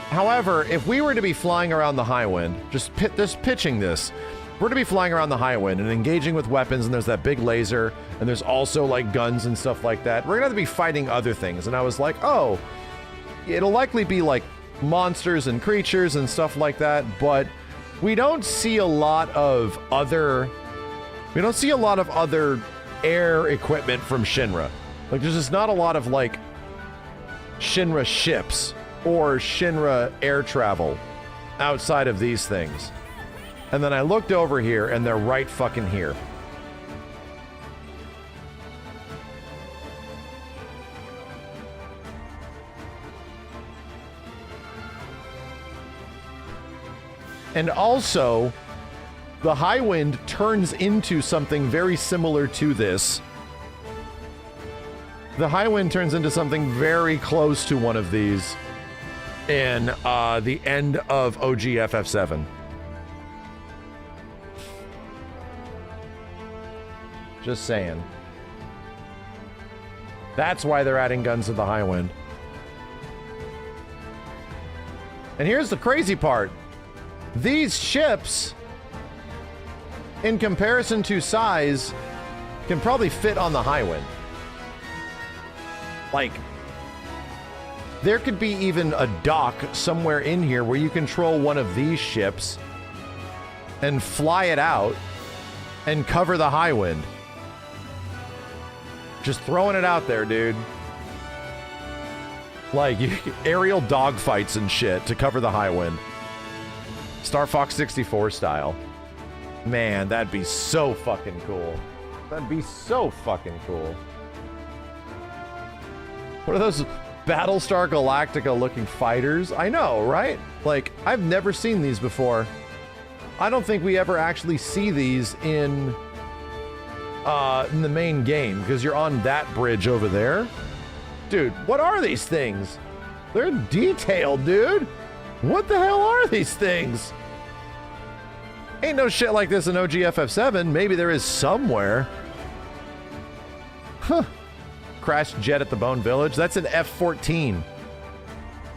However, if we were to be flying around the High Wind, just pitching this. We're to be flying around the High Wind and engaging with weapons, and there's that big laser, and there's also like guns and stuff like that. We're gonna have to be fighting other things. And I was like, oh, it'll likely be like monsters and creatures and stuff like that, but we don't see a lot of other air equipment from Shinra. Like there's just not a lot of like Shinra ships or Shinra air travel outside of these things. And then I looked over here, and they're right fucking here. And also, the High Wind turns into something very similar to this. The High Wind turns into something very close to one of these in the end of OG FF7. Just saying. That's why they're adding guns to the High Wind. And here's the crazy part. These ships, in comparison to size, can probably fit on the High Wind. Like, there could be even a dock somewhere in here where you control one of these ships and fly it out and cover the High Wind. Just throwing it out there, dude. Like, aerial dogfights and shit to cover the High Wind. Star Fox 64 style. Man, that'd be so fucking cool. That'd be so fucking cool. What are those Battlestar Galactica looking fighters? I know, right? Like, I've never seen these before. I don't think we ever actually see these in the main game, because you're on that bridge over there. Dude, what are these things? They're detailed, dude. What the hell are these things? Ain't no shit like this in OG FF7. Maybe there is somewhere. Huh. Crashed jet at the Bone Village. That's an F-14.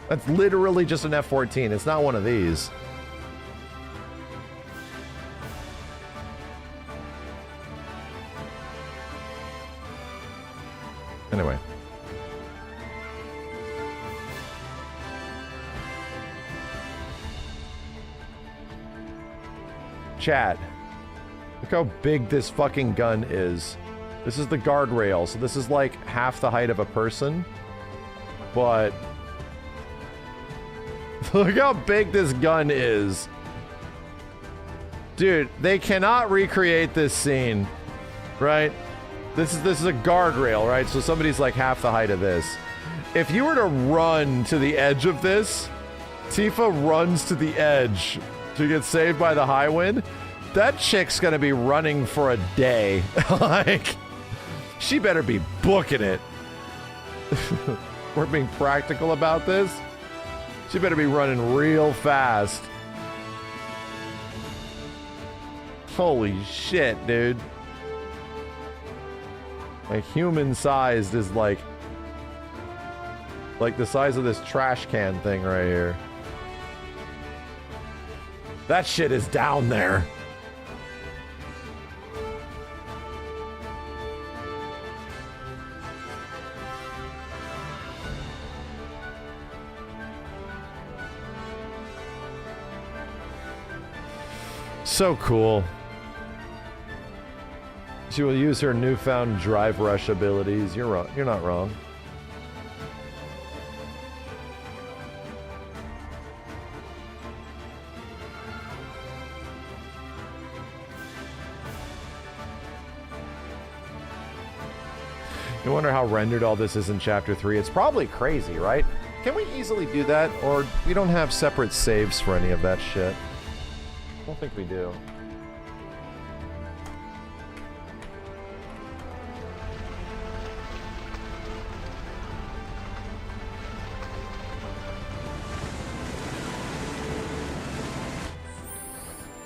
That's literally just an F-14. It's not one of these. Anyway. Chat. Look how big this fucking gun is. This is the guardrail, so this is like half the height of a person. But look how big this gun is. Dude, they cannot recreate this scene, right? This is a guardrail, right? So somebody's like half the height of this. If you were to run to the edge of this, Tifa runs to the edge to get saved by the High Wind. That chick's gonna be running for a day. Like, she better be booking it. We're being practical about this. She better be running real fast. Holy shit, dude. Like, human-sized is like the size of this trash can thing right here. That shit is down there. so cool. She will use her newfound drive rush abilities. You're wrong. You're not wrong. You wonder how rendered all this is in Chapter 3. It's probably crazy, right? Can we easily do that? Or we don't have separate saves for any of that shit? I don't think we do.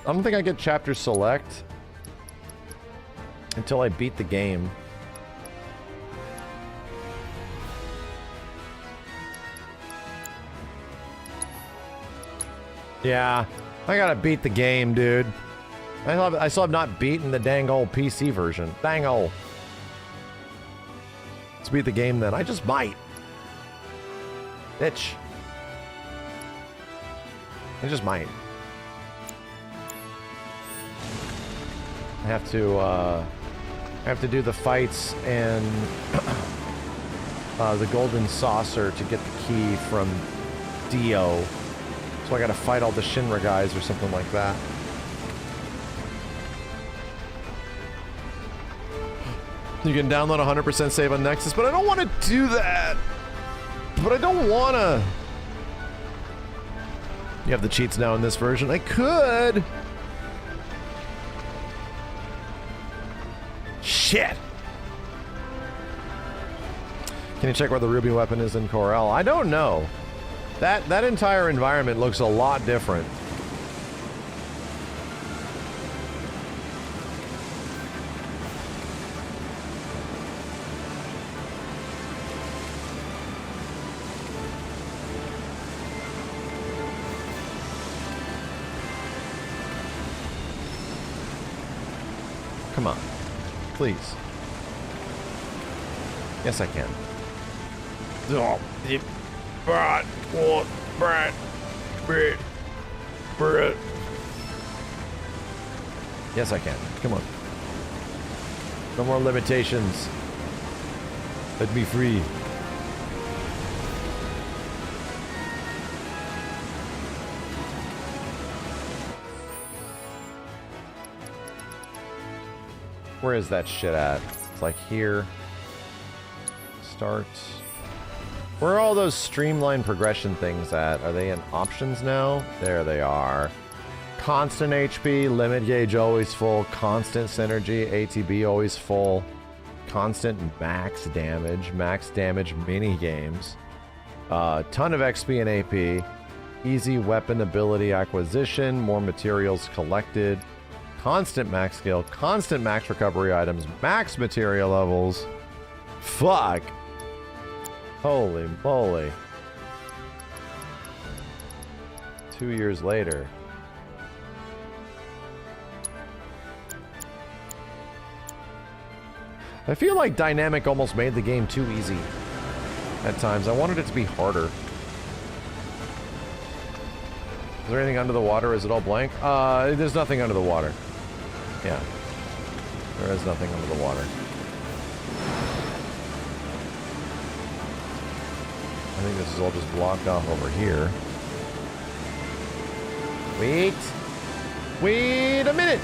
I don't think I get chapter select until I beat the game. Yeah, I gotta beat the game, dude. I still have not beaten the dang old PC version. Dang old. Let's beat the game then. I just might. Bitch. I just might. I have to do the fights and the golden saucer to get the key from Dio. So I gotta fight all the Shinra guys or something like that. You can download 100% save on Nexus, but I don't want to do that. But I don't wanna. You have the cheats now in this version. I could. Shit. Can you check where the ruby weapon is in Corel? I don't know. That entire environment looks a lot different. Come on. Please. Yes, I can. Oh, Brad, what? Brad. Yes, I can. Come on. No more limitations. Let me free. Where is that shit at? It's like here. Start. Where are all those streamlined progression things at? Are they in options now? There they are. Constant HP, limit gauge always full, constant synergy, ATB always full, constant max damage mini games, ton of XP and AP, easy weapon ability acquisition, more materials collected, constant max skill, constant max recovery items, max material levels. Fuck. Holy moly. 2 years later. I feel like Dynamic almost made the game too easy at times. I wanted it to be harder. Is there anything under the water? Is it all blank? There's nothing under the water. Yeah. There is nothing under the water. I think this is all just blocked off over here. Wait a minute!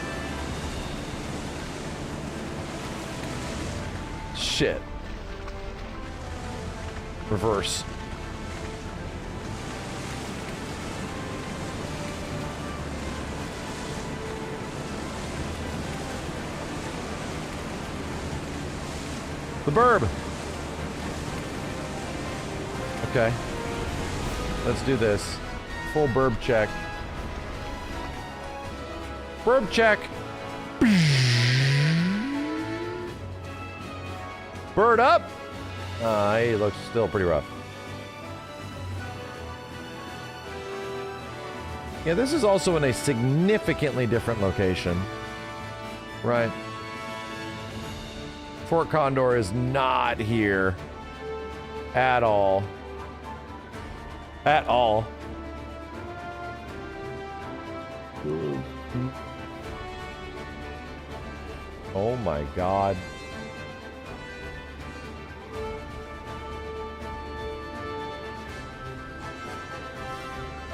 Shit. Reverse. The burb. Okay. Let's do this. Full burb check. Burb check. Bird up. He looks still pretty rough. Yeah, this is also in a significantly different location. Right. Fort Condor is not here. At all. At all. Oh my god.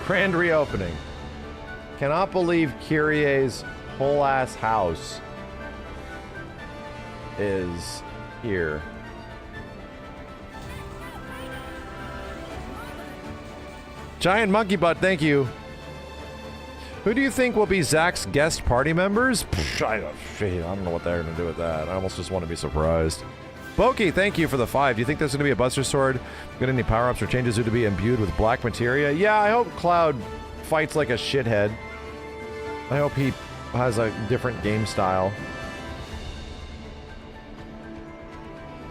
Grand reopening. Cannot believe Kyrie's whole ass house is here. Giant monkey butt, thank you. Who do you think will be Zach's guest party members? Psh, I don't know what they're going to do with that. I almost just want to be surprised. Boki, thank you for the 5. Do you think there's going to be a Buster Sword? Got any power-ups or changes due to be imbued with black materia? Yeah, I hope Cloud fights like a shithead. I hope he has a different game style.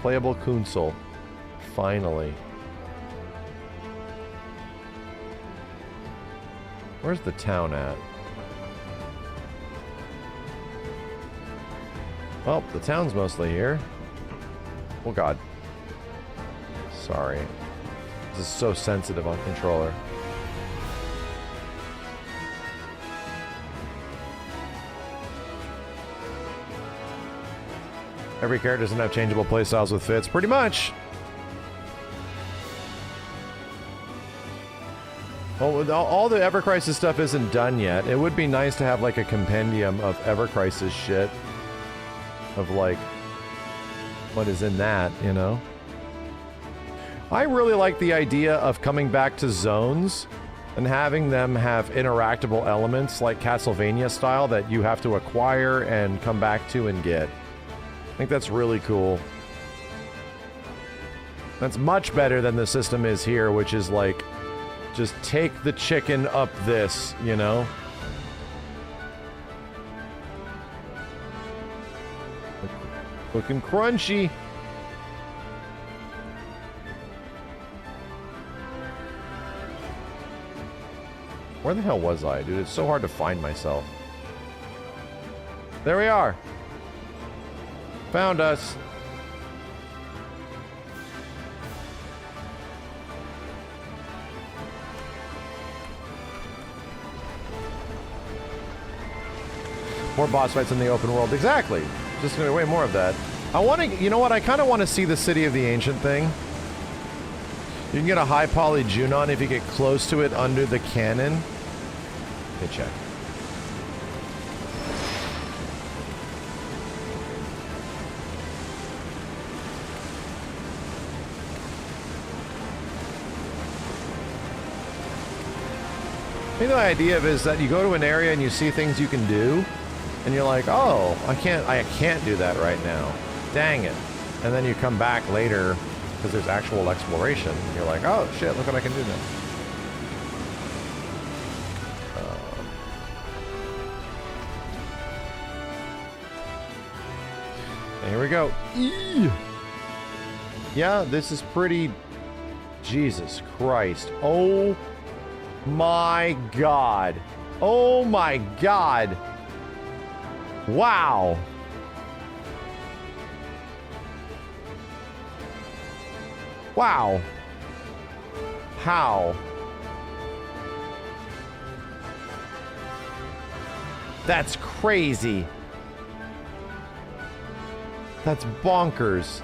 Playable Kunsel. Finally. Where's the town at? Well, the town's mostly here. Oh god. Sorry. This is so sensitive on controller. Every character doesn't have changeable playstyles with fits. Pretty much. Well, all the Ever Crisis stuff isn't done yet. It would be nice to have like a compendium of Ever Crisis shit. Of like, what is in that, you know? I really like the idea of coming back to zones and having them have interactable elements like Castlevania style that you have to acquire and come back to and get. I think that's really cool. That's much better than the system is here, which is like, just take the chicken up this, you know? Looking crunchy. Where the hell was I, dude? It's so hard to find myself. There we are. Found us. More boss fights in the open world. Exactly. Just gonna be way more of that. I want to, you know what? I kind of want to see the City of the Ancient thing. You can get a high poly Junon if you get close to it under the cannon. Okay, check. I think the idea of it is that you go to an area and you see things you can do, and you're like, oh, I can't do that right now. Dang it. And then you come back later because there's actual exploration. And you're like, oh shit, look what I can do now. Here we go. Eee! Yeah, this is pretty... Jesus Christ. Oh my god. Oh my god. Wow. Wow. How? That's crazy. That's bonkers.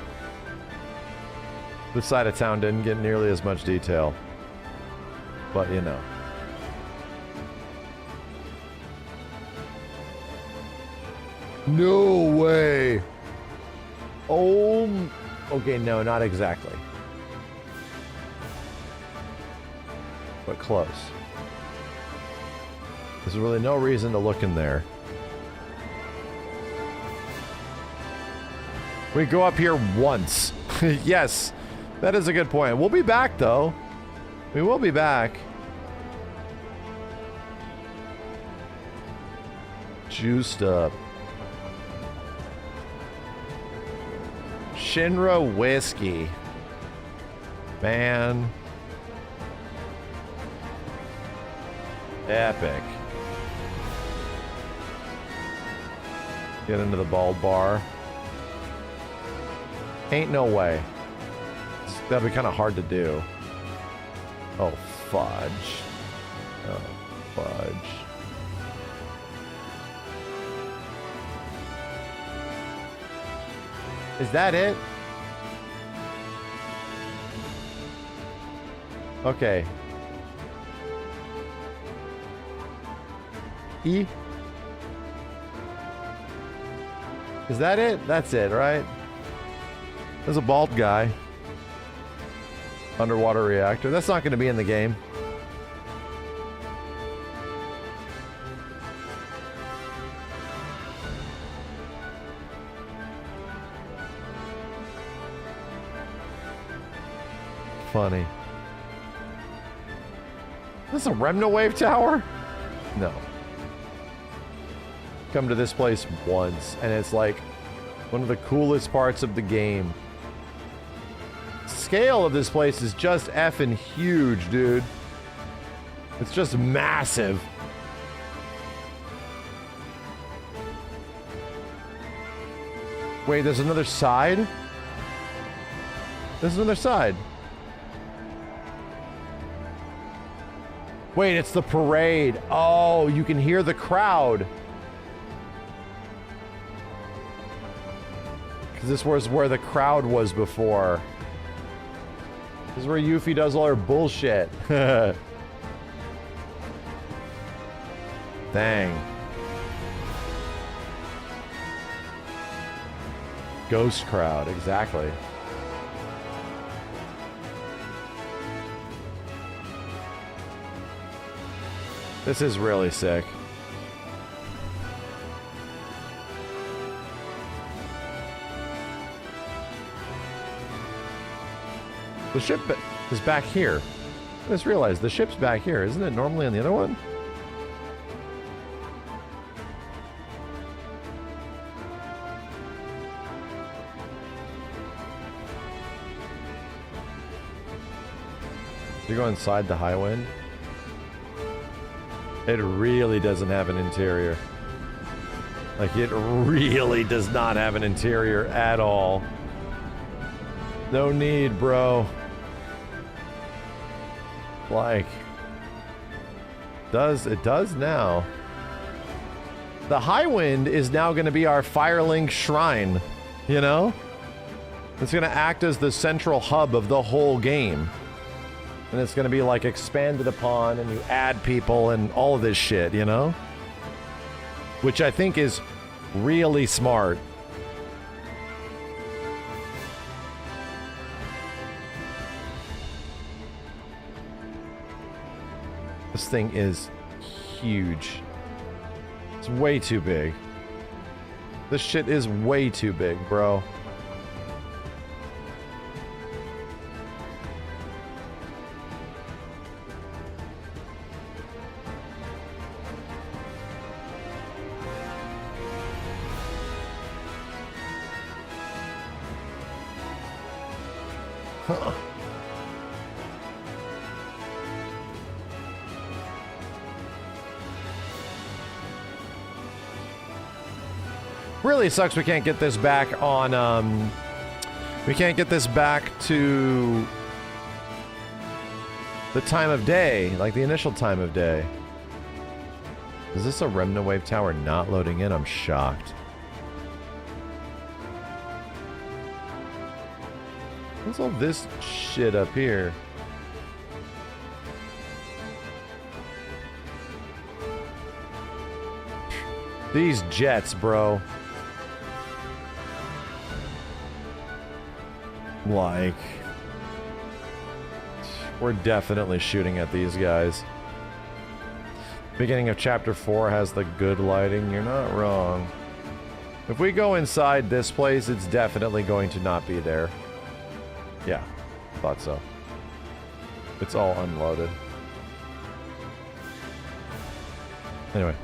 This side of town didn't get nearly as much detail. But, you know. No way. Oh. Okay, no, not exactly. But close. There's really no reason to look in there. We go up here once. Yes, that is a good point. We'll be back, though. We will be back. Juiced up. Shinra whiskey. Man. Epic. Get into the bald bar. Ain't no way. That'd be kind of hard to do. Oh, fudge. Oh, fudge. Is that it? Okay. E? Is that it? That's it, right? There's a bald guy. Underwater reactor. That's not going to be in the game. Funny. Is this a Remnawave tower? No. Come to this place once, and it's like one of the coolest parts of the game. Scale of this place is just effing huge, dude. It's just massive. Wait, there's another side? There's another side. Wait, it's the parade. Oh, you can hear the crowd. Because this was where the crowd was before. This is where Yuffie does all her bullshit. Dang. Ghost crowd, exactly. This is really sick. The ship is back here. I just realized the ship's back here. Isn't it normally on the other one? You go inside the high wind? It really doesn't have an interior. Like, it really does not have an interior at all. No need, bro. Like, it does now. The high wind is now going to be our Firelink shrine, you know? It's going to act as the central hub of the whole game. And it's going to be like expanded upon, and you add people and all of this shit, you know? Which I think is really smart. This thing is huge. It's way too big. This shit is way too big, bro. Huh. Really sucks we can't get this back on, we can't get this back to the time of day, like the initial time of day. Is this a Remnawave tower not loading in? I'm shocked. What's all this shit up here? These jets, bro. Like, we're definitely shooting at these guys. Beginning of chapter 4 has the good lighting. You're not wrong. If we go inside this place, it's definitely going to not be there. Yeah, thought so. It's all unloaded. Anyway.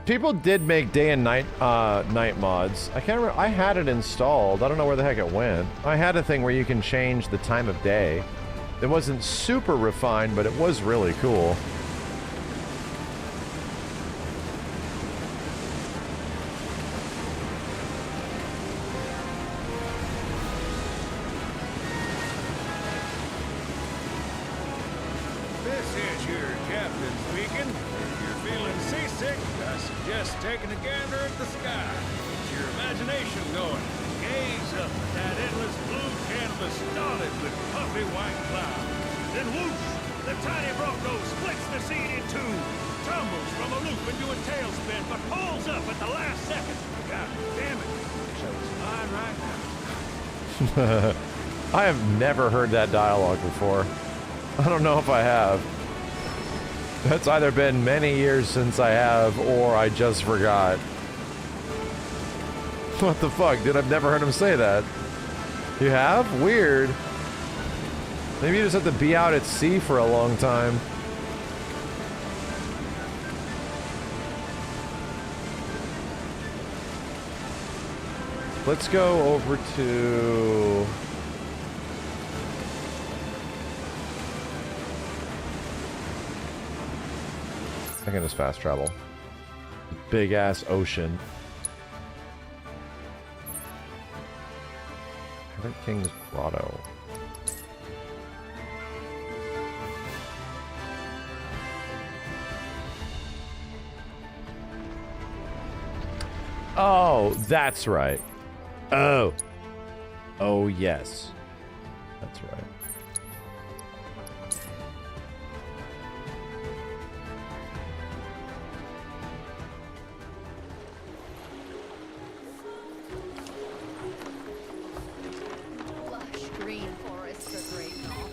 People did make day and night night mods. I can't remember. I had it installed. I don't know where the heck it went. I had a thing where you can change the time of day. It wasn't super refined, but it was really cool. This is your captain speaking. If you're feeling seasick, I suggest taking a gander at the sky. Get your imagination going. Gaze up at that endless blue canvas dotted with puffy white clouds. Then whoosh! The tiny Bronco splits the scene in two, tumbles from a loop into a tailspin, but pulls up at the last second. God damn it. Show's fine right now. I have never heard that dialogue before. I don't know if I have. That's either been many years since I have, or I just forgot. What the fuck, dude? I've never heard him say that. You have? Weird. Maybe you just have to be out at sea for a long time. Let's go over to... I can just fast travel. Big ass ocean. Pirate King's Grotto. Oh, that's right. Oh. Oh, yes. That's right. Lush green forests are great and all.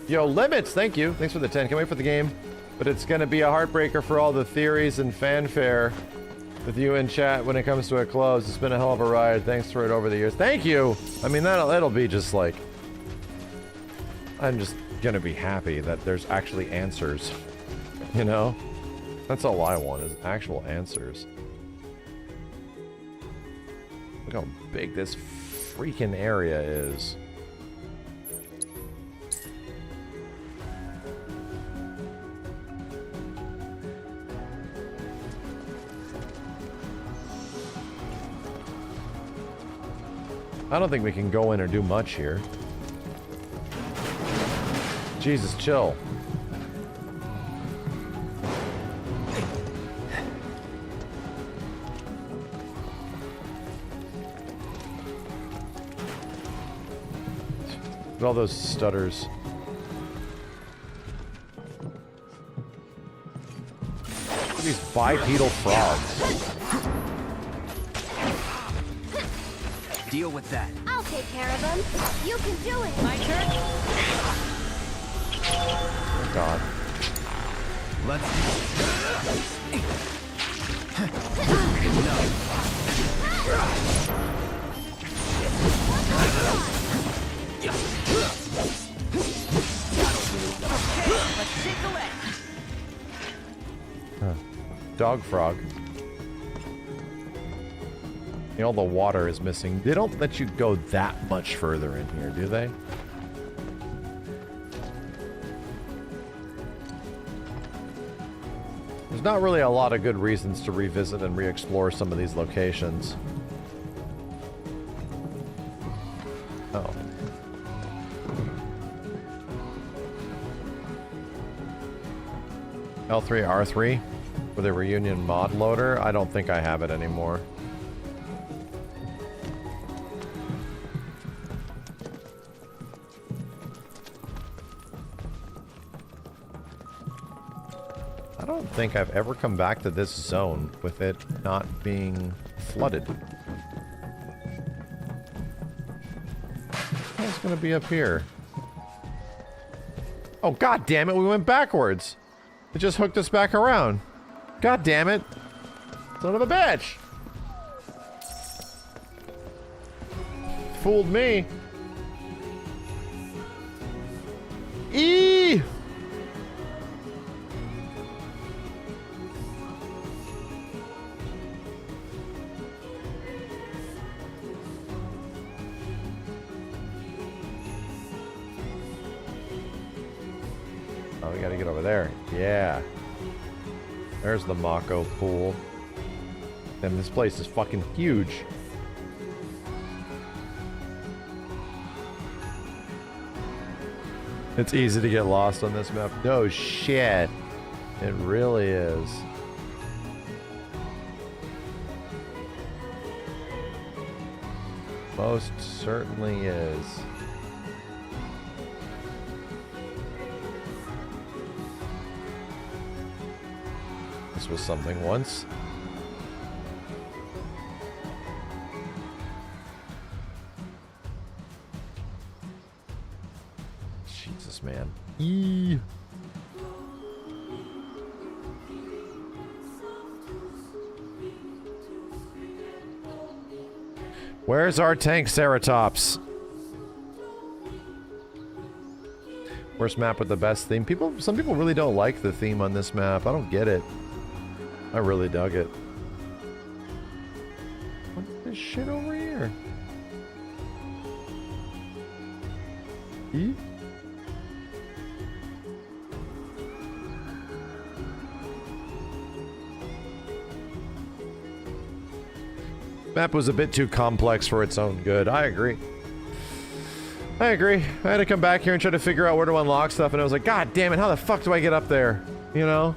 Yo, Limits, thank you. Thanks for the 10. Can't wait for the game. But it's gonna be a heartbreaker for all the theories and fanfare with you in chat when it comes to a close. It's been a hell of a ride. Thanks for it over the years. Thank you! I mean, that'll be just like... I'm just gonna be happy that there's actually answers. You know? That's all I want, is actual answers. Look how big this freaking area is. I don't think we can go in or do much here. Jesus, chill. Look at all those stutters. Look at these bipedal frogs. Deal with that. I'll take care of them. You can do it. My turn? Oh God. Let's Let's take a leg. Dog frog. You know, the water is missing. They don't let you go that much further in here, do they? There's not really a lot of good reasons to revisit and re-explore some of these locations. Oh. L3, R3? With a reunion mod loader? I don't think I have it anymore. I don't think I've ever come back to this zone with it not being flooded. It's gonna be up here. Oh, god damn it, we went backwards. It just hooked us back around. God damn it. Son of a bitch. Fooled me. Eee! Oh, we gotta get over there. Yeah. There's the Mako pool. And this place is fucking huge. It's easy to get lost on this map. No shit. It really is. Most certainly is. This was something once. Jesus, man. Eee. Where's our tank, Ceratops? Worst map with the best theme. Some people really don't like the theme on this map. I don't get it. I really dug it. What's this shit over here? E? Map was a bit too complex for its own good. I agree. I agree. I had to come back here and try to figure out where to unlock stuff, and I was like, God damn it, how the fuck do I get up there? You know?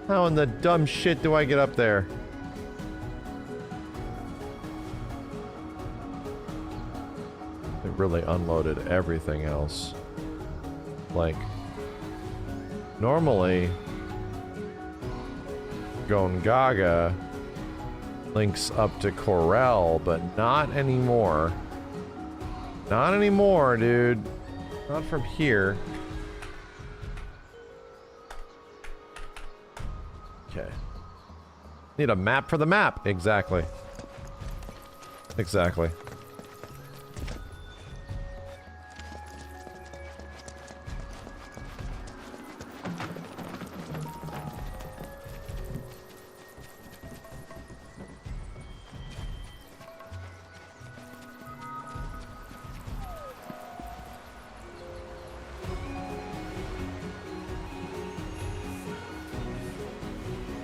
How in the dumb shit do I get up there? It really unloaded everything else. Like, normally, Gongaga links up to Corel, but not anymore. Not anymore, dude. Not from here. Okay. Need a map for the map. Exactly. Exactly.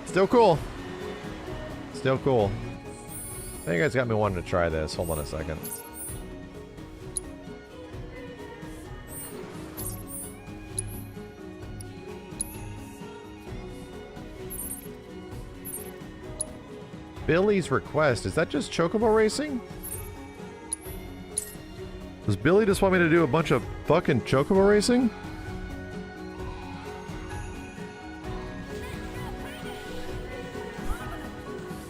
Still cool. Still cool. I think you guys got me wanting to try this. Hold on a second. Billy's request. Is that just Chocobo racing? Does Billy just want me to do a bunch of fucking Chocobo racing?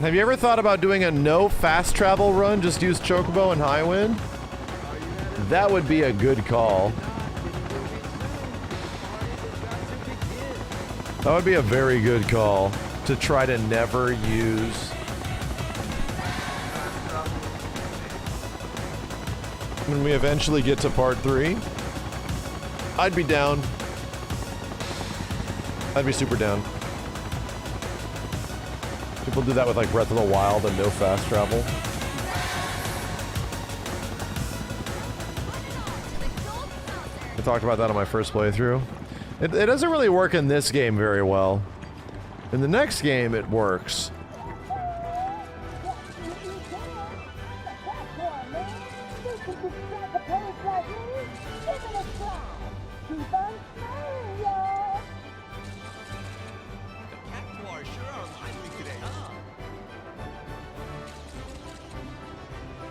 Have you ever thought about doing a no fast travel run? Just use Chocobo and Highwind? That would be a good call. That would be a very good call. To try to never use... When we eventually get to part 3, I'd be down. I'd be super down. People do that with like Breath of the Wild and no fast travel. I talked about that on my first playthrough. It doesn't really work in this game very well. In the next game, it works.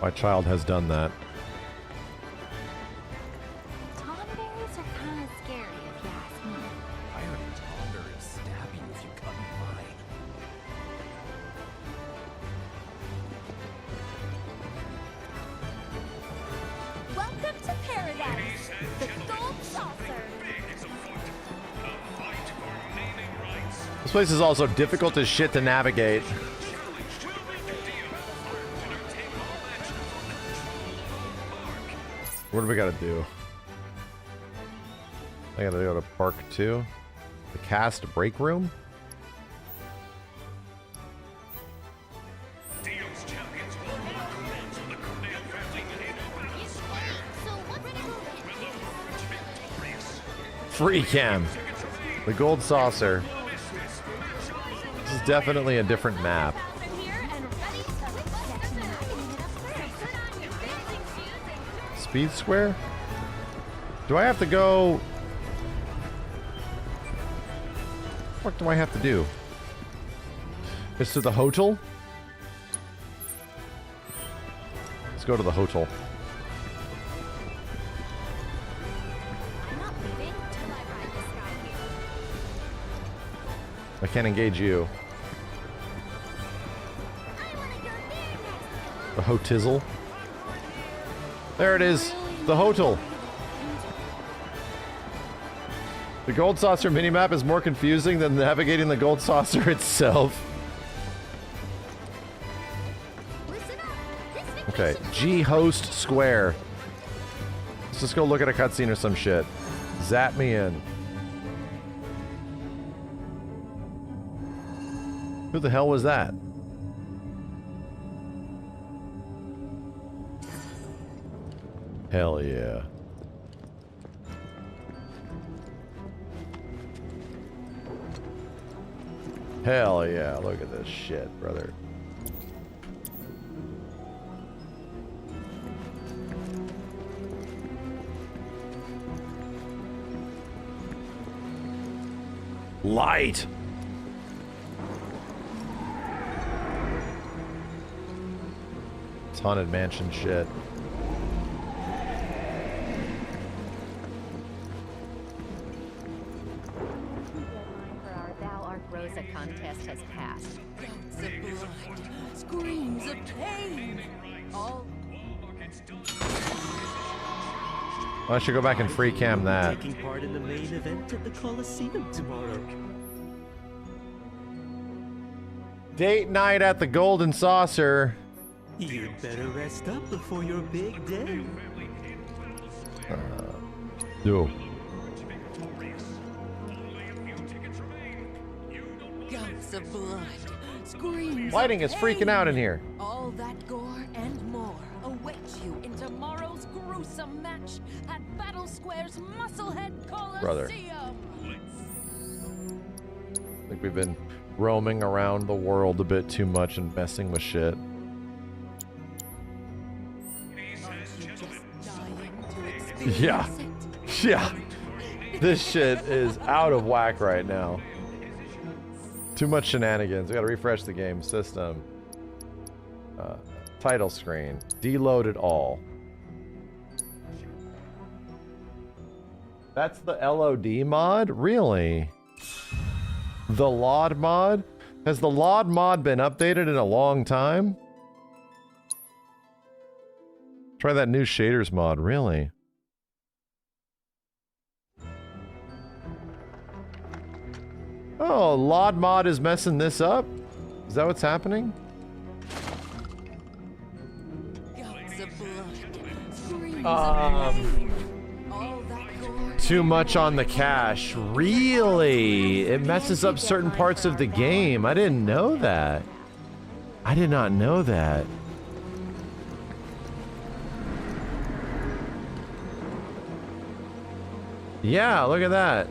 My child has done that. Tomberries are kind of scary, if you ask me. I heard a tomberry stab you if you cut in line. Welcome to paradise, the gold saucer. This place is also difficult as shit to navigate. What do we gotta do? I gotta go to Park 2. The cast break room? Free cam. The gold saucer. This is definitely a different map. Speed Square? Do I have to go? What do I have to do? It's to the hotel? Let's go to the hotel. I'm not leaving till I ride this guy here. I can't engage you. The hotizzle. There it is. The hotel. The gold saucer minimap is more confusing than navigating the gold saucer itself. Okay, G host square. Let's just go look at a cutscene or some shit. Zap me in. Who the hell was that? Hell yeah. Hell yeah, look at this shit, brother. Light! It's haunted mansion shit. Rosa contest has passed. Shouts of blood, screams of pain. All I should go back and free cam that. Taking part in the main event at the Coliseum tomorrow. Date night at the Golden Saucer. You'd better rest up before your big day. Do. gouts of blood, screams. Lighting is freaking out in here. All that gore and more awaits you in tomorrow's gruesome match at Battle Square's Musclehead Coliseum. Brother. I think we've been roaming around the world a bit too much and messing with shit. Yeah. Yeah. This shit is out of whack right now. Too much shenanigans. We gotta refresh the game system. Title screen. Deload it all. That's the LOD mod? Really? The LOD mod? Has the LOD mod been updated in a long time? Try that new shaders mod. Really? Oh, LOD mod is messing this up? Is that what's happening? Too much on the cache. Really? It messes up certain parts of the game. I didn't know that. I did not know that. Yeah, look at that.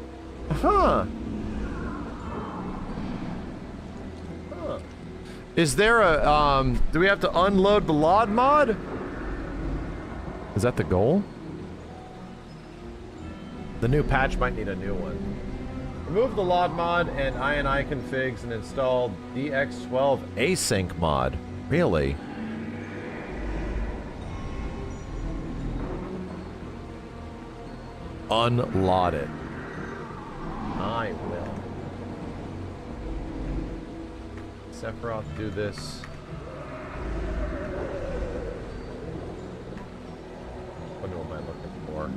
Huh. Is there a, do we have to unload the LOD mod? Is that the goal? The new patch might need a new one. Remove the LOD mod and INI configs and install DX12 async mod. Really? Unload it. I will. Sephiroth, do this. What am I looking for?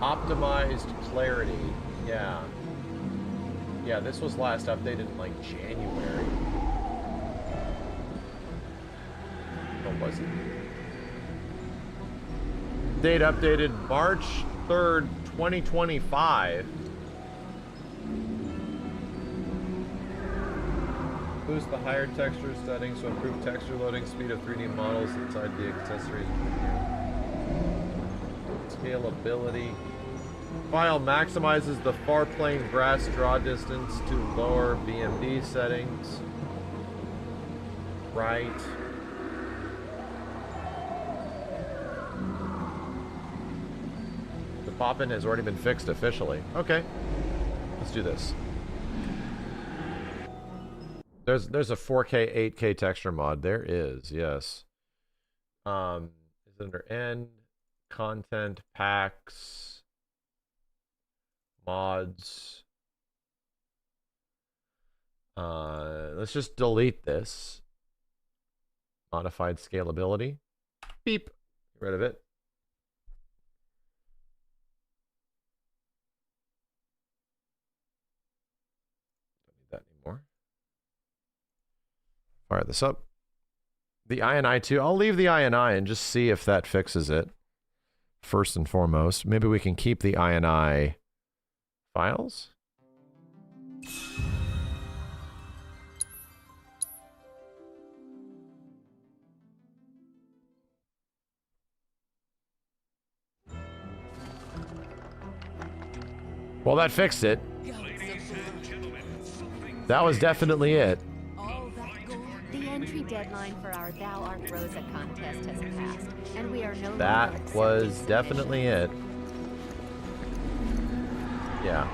Optimized clarity. Yeah. Yeah, this was last updated in like January. What was it? Date updated March 3rd, 2025. Boost the higher texture settings to improve texture loading speed of 3D models inside the accessories. Scalability. File maximizes the far plane brass draw distance to lower BMD settings. Right. The pop-in has already been fixed officially. Okay. Let's do this. There's a 4K, 8K texture mod. There is, yes. Is under N, content, packs, mods. Let's just delete this. Modified scalability. Beep. Get rid of it. Don't need that anymore. Fire this up. The INI too. I'll leave the INI and just see if that fixes it. First and foremost. Maybe we can keep the INI files. Well, that fixed it. That was definitely it. The entry deadline for our Thou Art Rosa contest has passed, and we are no longer That was definitely it. Yeah.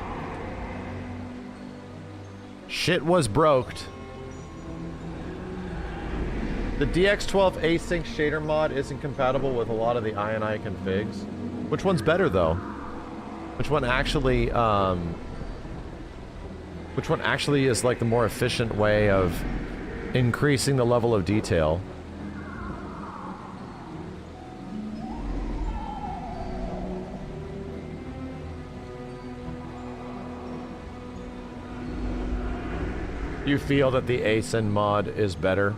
Shit was broked. The DX12 async shader mod isn't compatible with a lot of the INI configs. Which one's better though? Which one actually is like the more efficient way of increasing the level of detail? You feel that the asyn mod is better?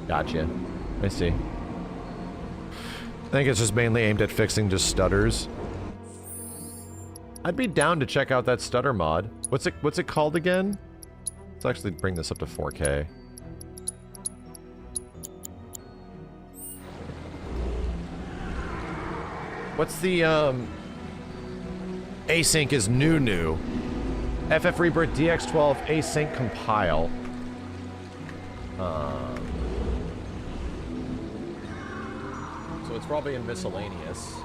Gotcha. I see. I think it's just mainly aimed at fixing just stutters. I'd be down to check out that stutter mod. What's it called again? Let's actually bring this up to 4K. What's the async is new. FF Rebirth DX12 async compile. So it's probably in miscellaneous.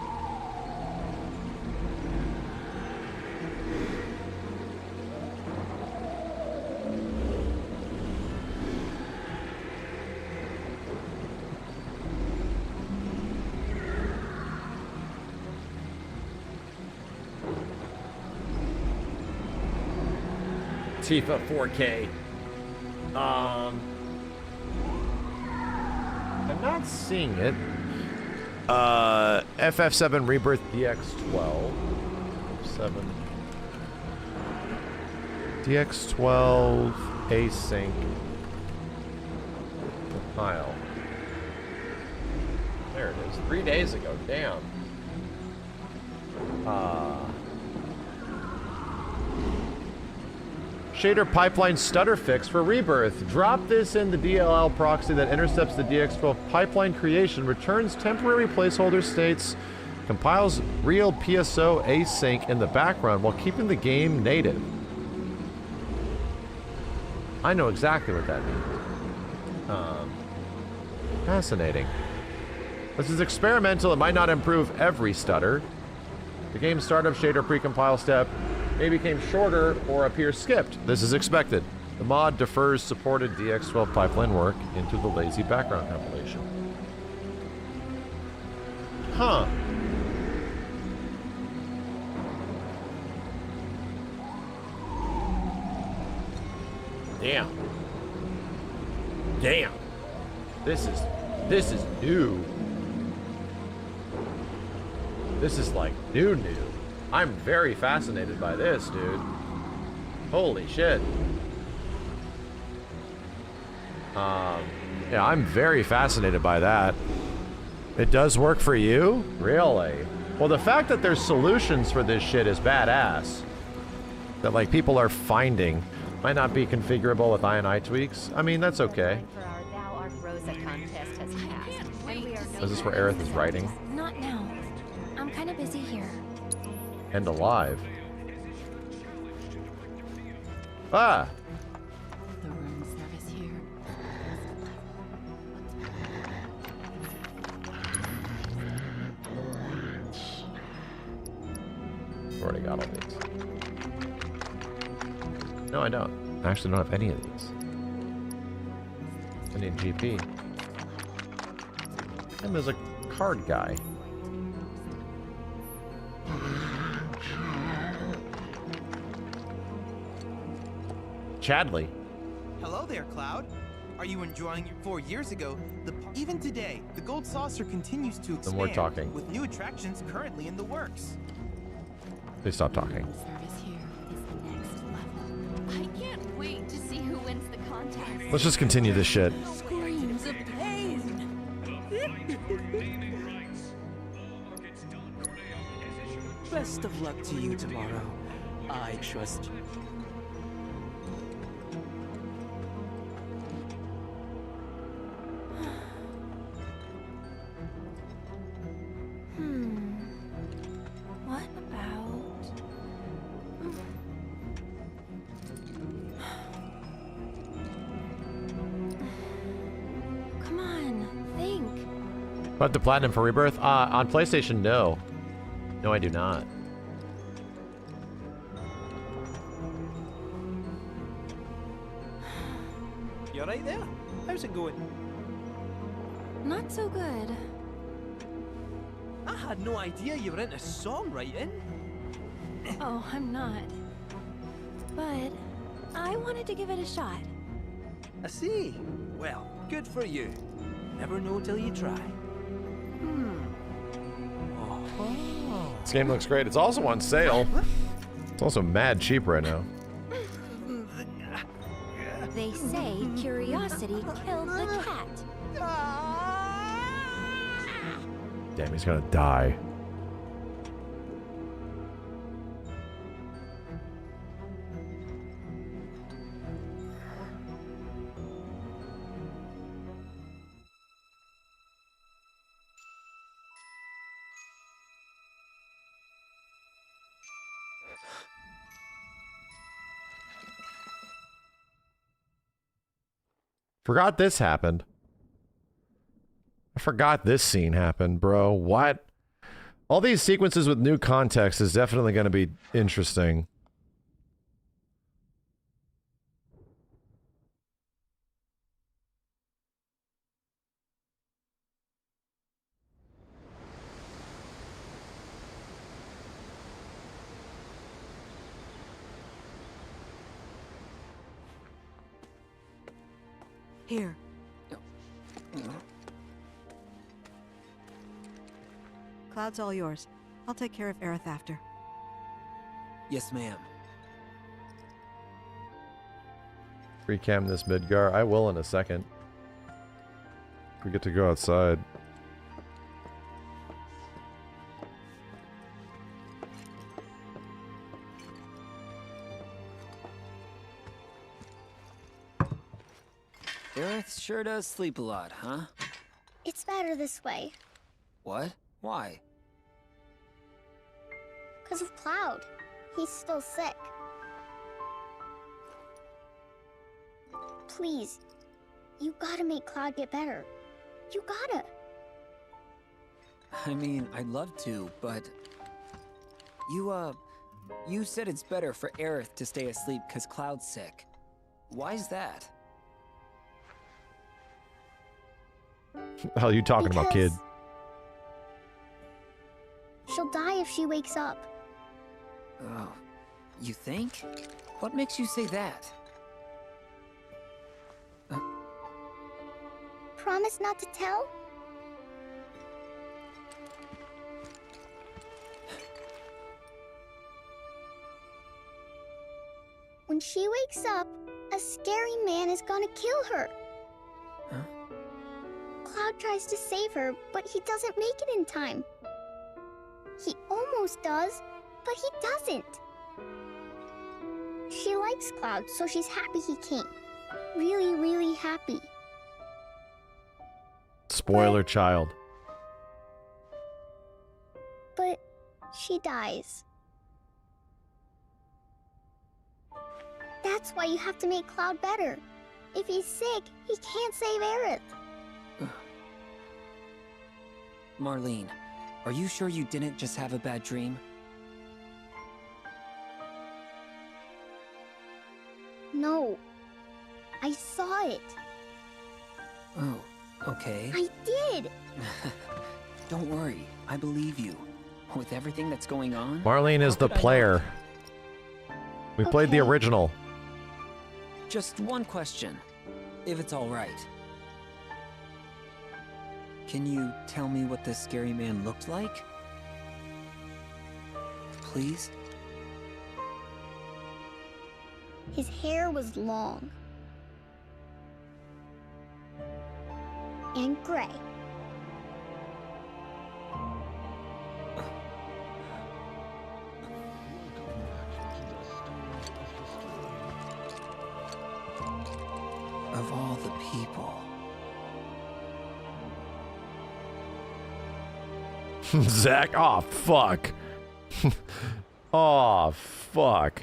Tifa 4K. I'm not seeing it. FF7 Rebirth DX12. 7. DX12 async compile. There it is. 3 days ago. Damn. Shader pipeline stutter fix for Rebirth. Drop this in the DLL proxy that intercepts the DX12 pipeline creation, returns temporary placeholder states, compiles real PSO async in the background while keeping the game native. I know exactly what that means. Fascinating. This is experimental. It might not improve every stutter. The game startup shader precompile step may become shorter or appear skipped. This is expected. The mod defers supported DX12 pipeline work into the lazy background compilation. Huh. Damn. Damn. This is new. This is like new. I'm very fascinated by this, dude. Holy shit. Yeah, I'm very fascinated by that. It does work for you? Really? Well, the fact that there's solutions for this shit is badass. That, like, people are finding. Might not be configurable with INI tweaks. I mean, that's okay. For our Thou Art Rosa Rosa contest has passed, and we are no Is this where Aerith is writing? Not now. I'm kind of busy here. And alive. Ah! The room service here. I've already got all these. No, I don't. I actually don't have any of these. I need GP. And there's a card guy. Chadley. Hello there, Cloud. Are you enjoying your 4 years ago? Even today, the Gold Saucer continues to expand. we're talking. With new attractions currently in the works. Please stop talking. Service here is next level. I can't wait to see who wins the contest. Let's just continue this shit. Screams of pain. Best of luck to you tomorrow. I trust you. What about... Come on, think. But the platinum for Rebirth? On PlayStation, no. No, I do not. You alright there? How's it going? Not so good. I had no idea you were into songwriting. Oh, I'm not. But I wanted to give it a shot. I see. Well, good for you. Never know till you try. Oh. This game looks great. It's also on sale. It's also mad cheap right now. They say curiosity killed the cat. Damn, he's gonna die. Forgot this happened. I forgot this scene happened, bro. What? All these sequences with new context is definitely going to be interesting. Here. Cloud's all yours. I'll take care of Aerith after. Yes, ma'am. Recam this Midgar. I will in a second. We get to go outside. Aerith sure does sleep a lot, huh? It's better this way. What? Why? 'Cause of Cloud. He's still sick. Please, you gotta make Cloud get better. You gotta. I mean, I'd love to, but... You said it's better for Aerith to stay asleep 'cause Cloud's sick. Why's that? What the hell are you talking about, kid? She'll die if she wakes up. Oh, you think? What makes you say that? Promise not to tell? When she wakes up, a scary man is gonna kill her. Huh? Cloud tries to save her, but he doesn't make it in time. He almost does, but he doesn't. She likes Cloud, so she's happy he came. Really, really happy. Spoiler child. But she dies. That's why you have to make Cloud better. If he's sick, he can't save Aerith. Marlene, are you sure you didn't just have a bad dream? No. I saw it. Oh, okay. I did! Don't worry, I believe you. With everything that's going on... Marlene is the player. We played the original. Just one question, if it's all right. Can you tell me what this scary man looked like? Please? His hair was long. And gray. Of all the people. Zach, oh fuck. Oh fuck.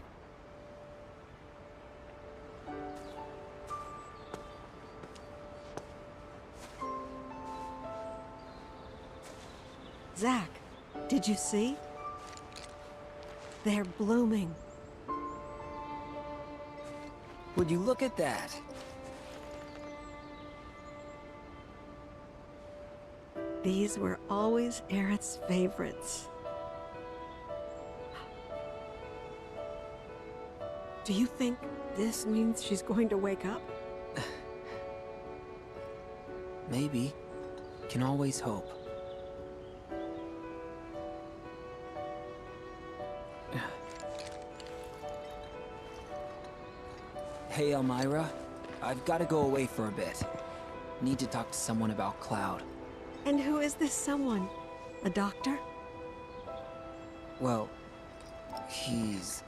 Zach, did you see? They're blooming. Would you look at that? These were always Aerith's favorites. Do you think this means she's going to wake up? Maybe. Can always hope. Hey, Elmira. I've got to go away for a bit. Need to talk to someone about Cloud. And who is this someone? A doctor? Well, he's,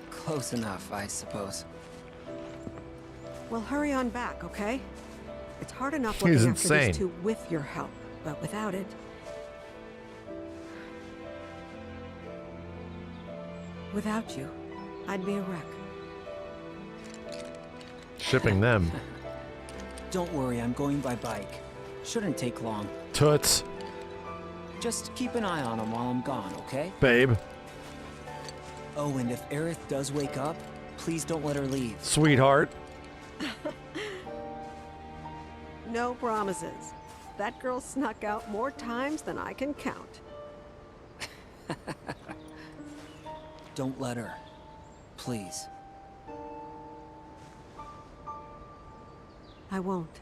close enough, I suppose. Well, hurry on back, okay? It's hard enough He's looking after insane. these two with your help, but without it... Without you, I'd be a wreck. Shipping them. Don't worry, I'm going by bike. Shouldn't take long. Toots. Just keep an eye on him while I'm gone, okay? Babe. Oh, and if Aerith does wake up, please don't let her leave. Sweetheart. No promises. That girl snuck out more times than I can count. Don't let her. Please. I won't.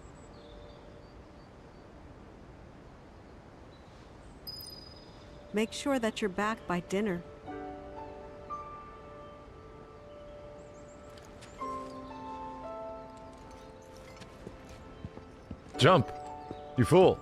Make sure that you're back by dinner. Jump. You fool.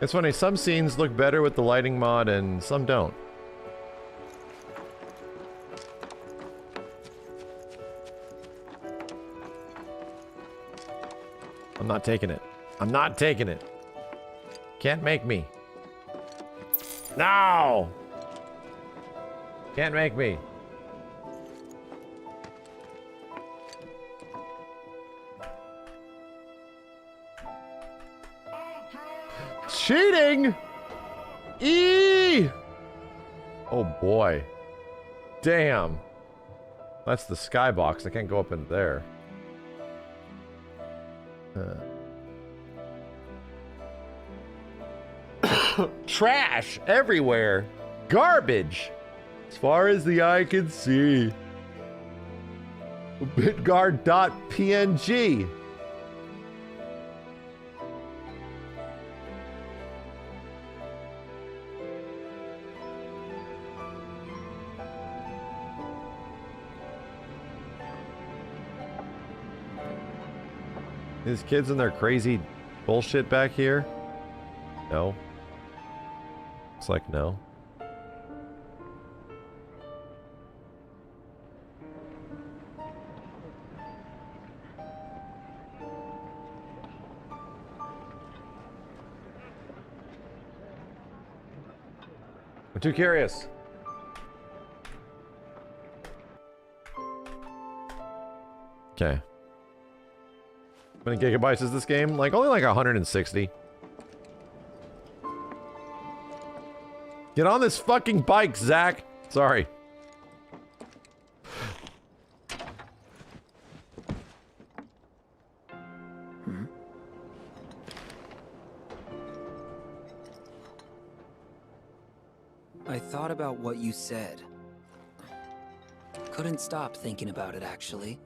It's funny, some scenes look better with the lighting mod and some don't. I'm not taking it. I'm not taking it. Can't make me. No! Can't make me. Cheating! Oh boy. Damn. That's the skybox. I can't go up in there. Trash everywhere. Garbage. As far as the eye can see. Bitguard.png. These kids and their crazy bullshit back here? No. It's like no. I'm too curious. Okay. How many gigabytes is this game? Like, only like 160. Get on this fucking bike, Zach. Sorry. I thought about what you said. Couldn't stop thinking about it, actually.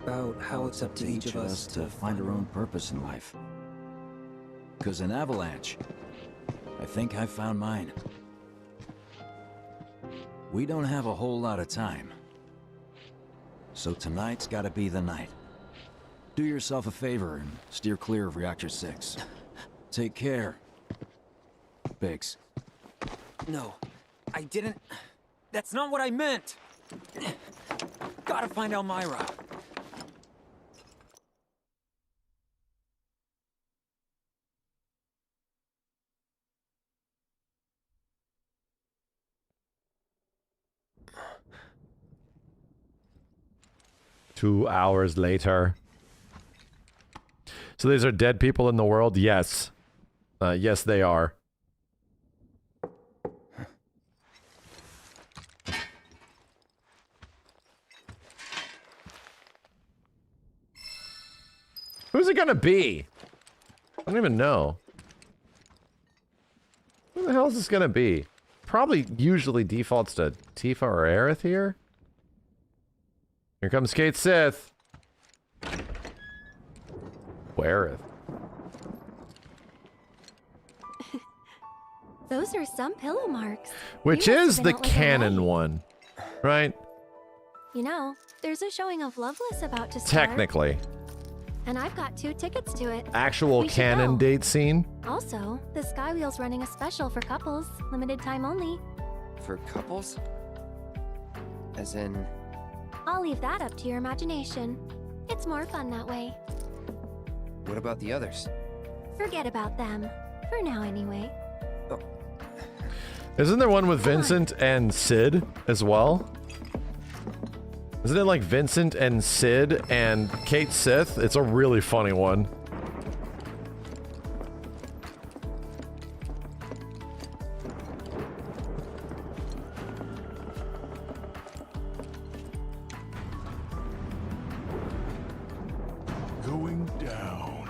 About how it's up to each of us to find our own purpose in life. Because in Avalanche, I think I found mine. We don't have a whole lot of time. So tonight's gotta be the night. Do yourself a favor and steer clear of Reactor 6. Take care, Biggs. No, I didn't. That's not what I meant. Gotta find Elmira. Two hours later. So these are dead people in the world? Yes. Yes, they are. Who's it gonna be? I don't even know. Who the hell is this gonna be? Probably usually defaults to Tifa or Aerith here. Here comes Kate Sith. Oh, Aerith. Those are some pillow marks. Which is the canon one, right? You know, there's a showing of Loveless about to start. Technically. And I've got 2 tickets to it. Actual We should canon go. date scene. Also, the Skywheel's running a special for couples, limited time only. For couples? As in... I'll leave that up to your imagination. It's more fun that way. What about the others? Forget about them. For now, anyway. Isn't there one with Vincent and Sid as well? Isn't it like Vincent and Sid and Kate Sith? It's a really funny one. Going down.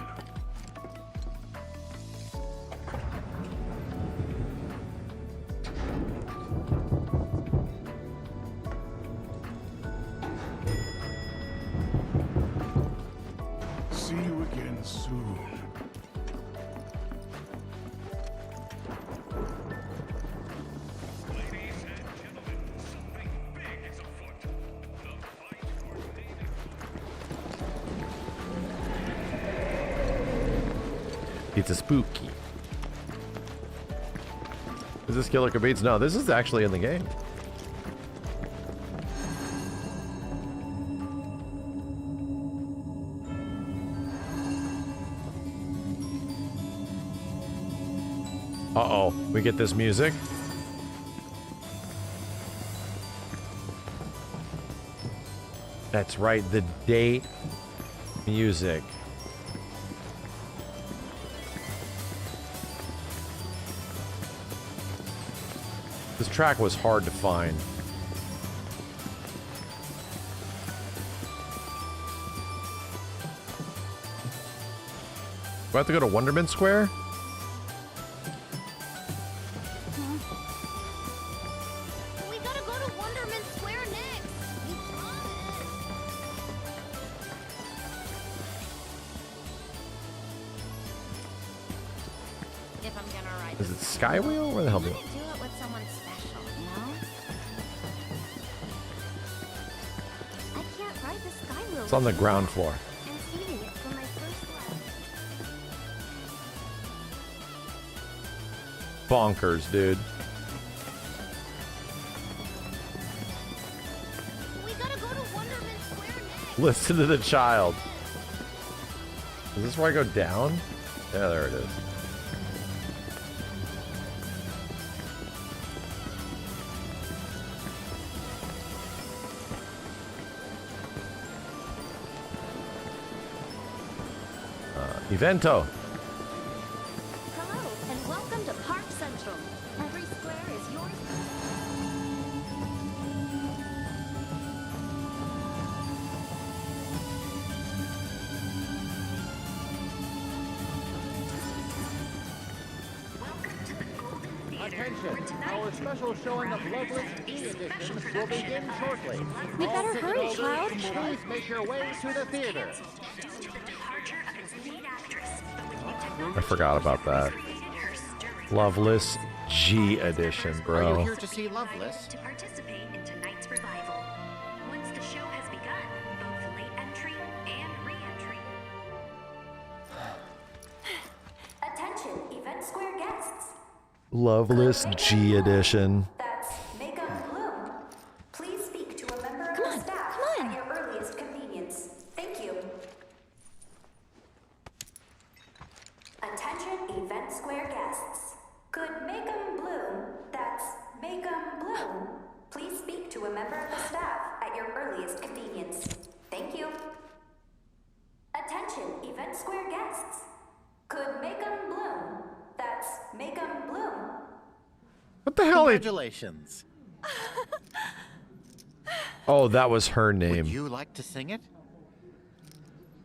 See you again soon. It's a spooky. Is this Killer Khabib's? No, this is actually in the game. Uh-oh, we get this music. That's right, the date music. This track was hard to find. Do I have to go to Wonderment Square? We gotta go to Wonderment Square next. You promised. If I'm gonna ride Is it Skywheel? Where the hell do do I? it with someone special, you know? I can't ride the Skywheel. It's on the ground floor. And see the bonkers, dude. We gotta go to Wonderman Square next. Listen to the child. Is this where I go down? Yeah, there it is. Evento. Hello, and welcome to Park Central. Every square is yours. Attention! Our special showing of Loveless E editions will begin shortly. We better All hurry, tickets Cloud. Please make your way to the theater. I forgot about that. Loveless G edition, Are you bro. here to see Loveless? To participate in tonight's revival. Once the show has begun, both late entry and re-entry. Attention, Event Square guests. Loveless G edition. That's Makeup Bloom. Please speak to a member of the staff at your earliest convenience. Thank you. Attention, Event Square guests. Could Makeup Bloom, that's Makeup Bloom, please speak to a member of the staff at your earliest convenience. Thank you. Attention, Event Square guests. Could Makeup Bloom, that's Makeup Bloom. What the hell? Congratulations. Oh, that was her name. Would you like to sing it?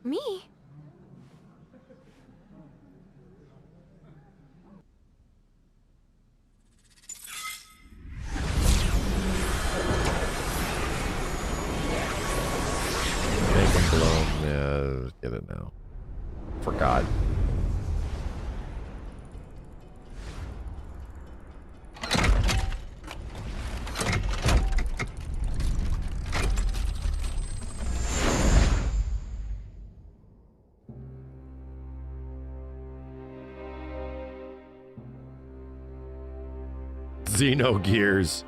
Me? Make him blow. Yeah, get it now. Forgot. Xenogears.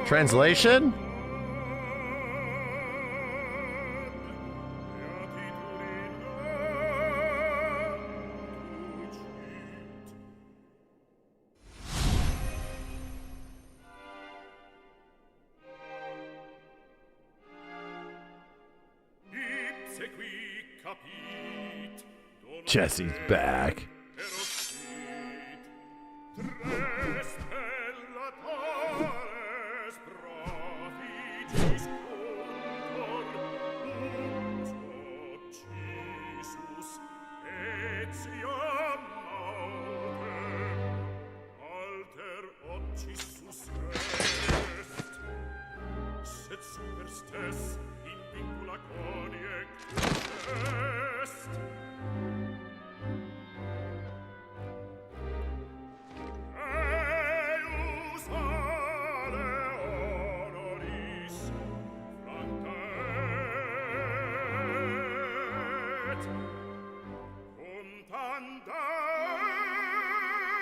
Translation? Jesse's back.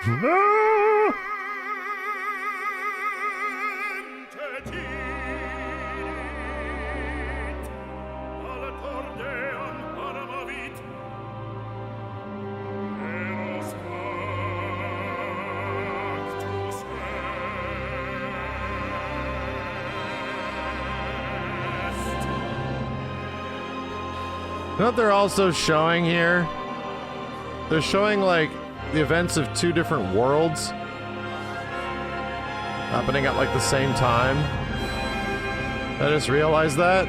No! You know what they're also showing here? They're showing like the events of two different worlds happening at like the same time. I just realized that.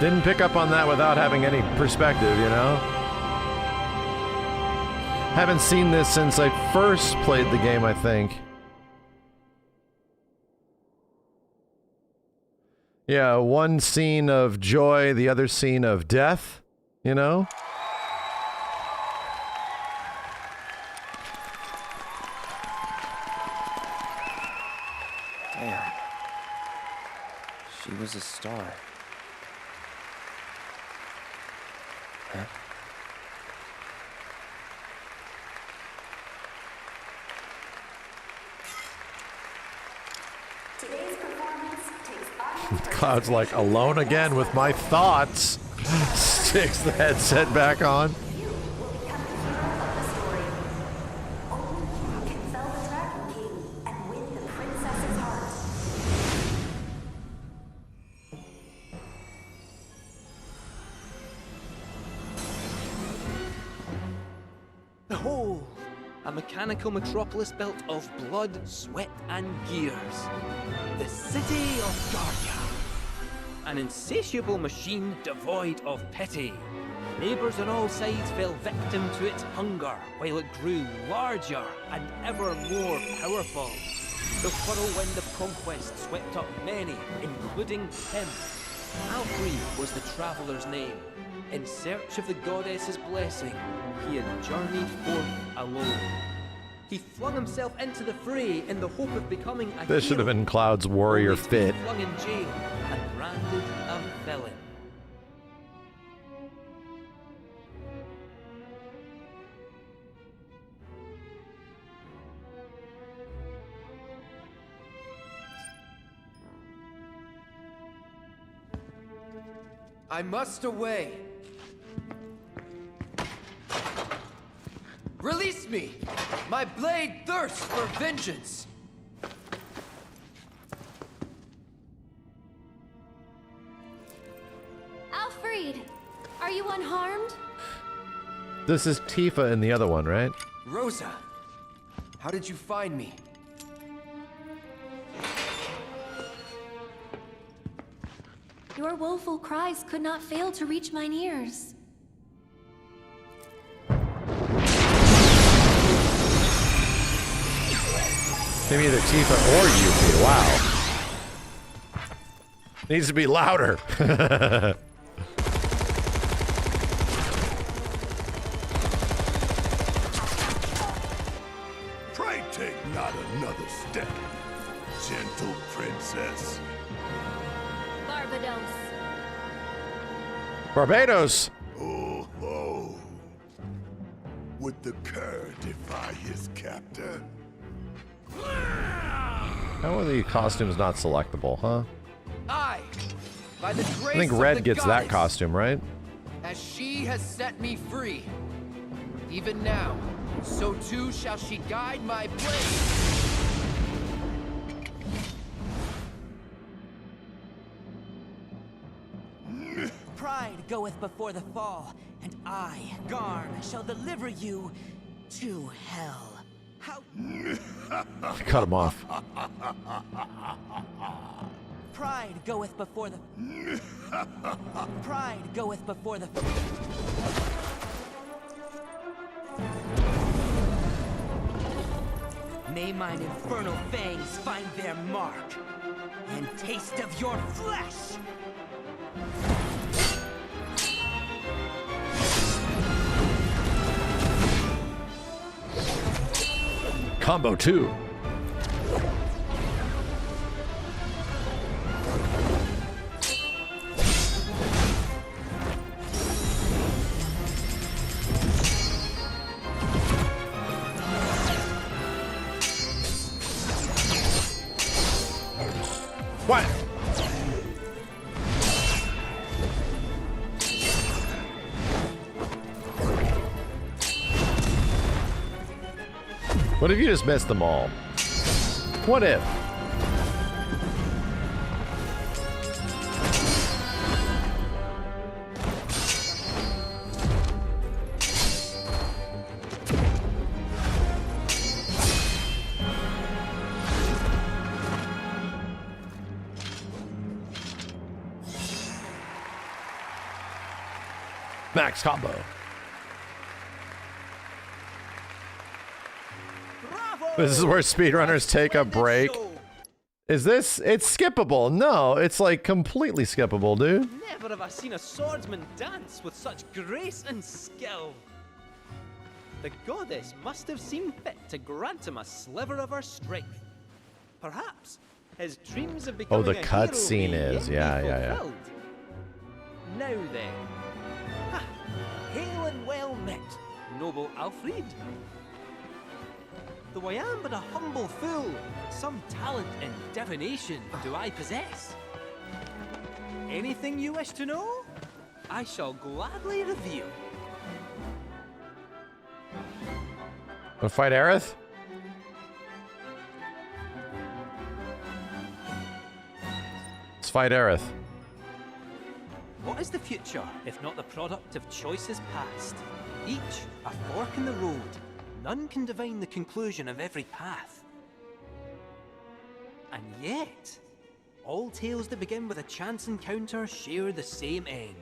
Didn't pick up on that without having any perspective, you know? Haven't seen this since I first played the game, I think. Yeah, one scene of joy, the other scene of death, you know? Damn. She was a star. Huh? Today's performance takes audience Cloud's like, alone again with my thoughts. Sticks the headset back on. Behold, a mechanical metropolis built of blood, sweat, and gears. The city of Guardia. An insatiable machine devoid of pity. Neighbors on all sides fell victim to its hunger, while it grew larger and ever more powerful. The whirlwind of conquest swept up many, including him. Alfred was the traveler's name. In search of the goddess's blessing, he had journeyed forth alone. He flung himself into the fray in the hope of becoming a This should have been Cloud's warrior only to be fit. flung in jail and branded a villain. I must away. Release me! My blade thirsts for vengeance! Alfred! Are you unharmed? This is Tifa in the other one, right? Rosa! How did you find me? Your woeful cries could not fail to reach mine ears. Maybe either Tifa or Yuffie. Wow. Needs to be louder. Pray take not another step, gentle princess. Barbados. Barbados. Oh, oh. Would the cur defy his captor? How are the costumes not selectable, huh? I, by the grace I think of Red the gets goddess, that costume, right? as she has set me free. Even now, so too shall she guide my blade. Pride goeth before the fall, and I, Garn, shall deliver you to hell. How? Cut him off. Pride goeth before the... Pride goeth before the... May mine infernal fangs find their mark, and taste of your flesh! Combo 2. What? What if you just missed them all? What if? Max combo. This is where speedrunners take a break. Is this? It's skippable. No, it's like completely skippable, dude. Never have I seen a swordsman dance with such grace and skill. The goddess must have seen fit to grant him a sliver of her strength. Perhaps his dreams of becoming Oh, the a cut hero scene may is. yet be Yeah. fulfilled. Now then, ha, hail and well met, noble Alfred. Though I am but a humble fool, some talent in divination do I possess. Anything you wish to know, I shall gladly reveal. Wanna fight Aerith? Let's fight Aerith. What is the future, if not the product of choices past? Each a fork in the road. None can divine the conclusion of every path. And yet, all tales that begin with a chance encounter share the same end.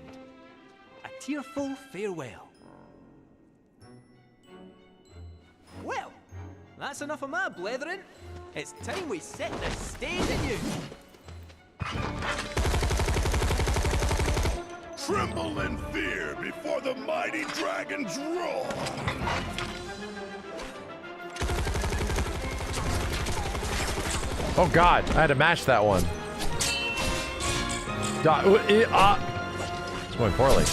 A tearful farewell. Well, that's enough of my blethering. It's time we set the stage anew. Tremble in fear before the mighty dragon's roar! Oh god, I had to mash that one. It's going poorly.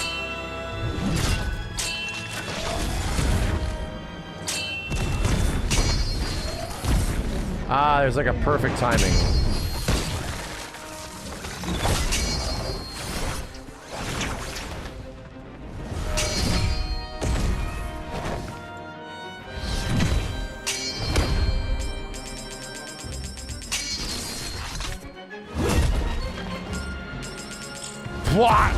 Ah, there's like a perfect timing. What?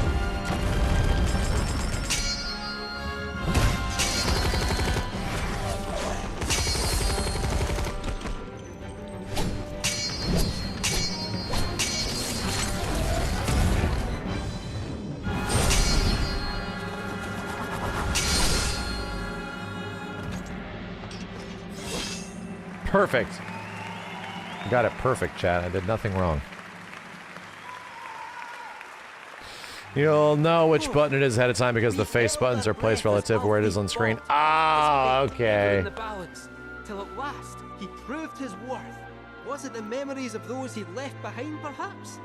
Perfect. Got it perfect, chat. I did nothing wrong. You'll know which button it is ahead of time because the face buttons are placed relative to where it is on screen. Ah, okay. In the balance, till at last he proved his worth. Was it the memories of those he left behind, perhaps,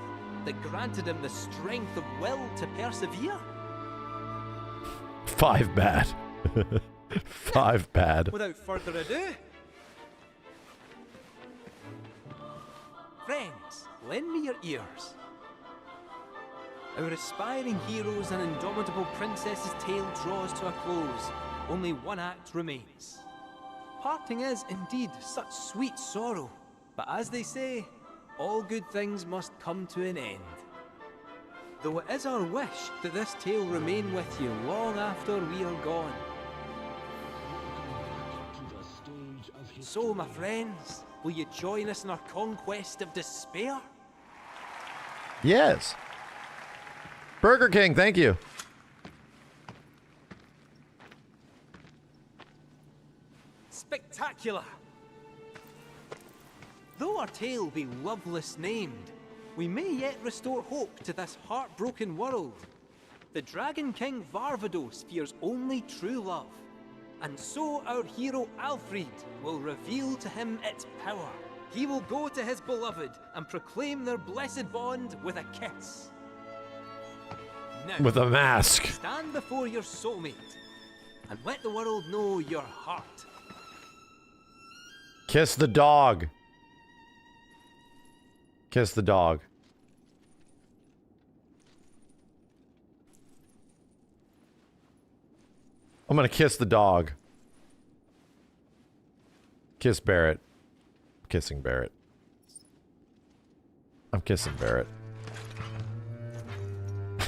that granted him the strength of will to persevere? 5 bad. 5 bad. Without further ado, friends, lend me your ears. Our aspiring heroes and indomitable princess's tale draws to a close. Only one act remains. Parting is indeed such sweet sorrow, but as they say, all good things must come to an end. Though it is our wish that this tale remain with you long after we are gone. So, my friends, will you join us in our conquest of despair? Yes. Burger King, thank you. Spectacular! Though our tale be loveless named, we may yet restore hope to this heartbroken world. The Dragon King Varvados fears only true love, and so our hero Alfred will reveal to him its power. He will go to his beloved and proclaim their blessed bond with a kiss. Now, With a mask. stand before your soulmate and let the world know your heart. Kiss the dog. Kiss the dog. I'm gonna kiss the dog. Kiss Barrett. Kissing Barrett. I'm kissing Barrett.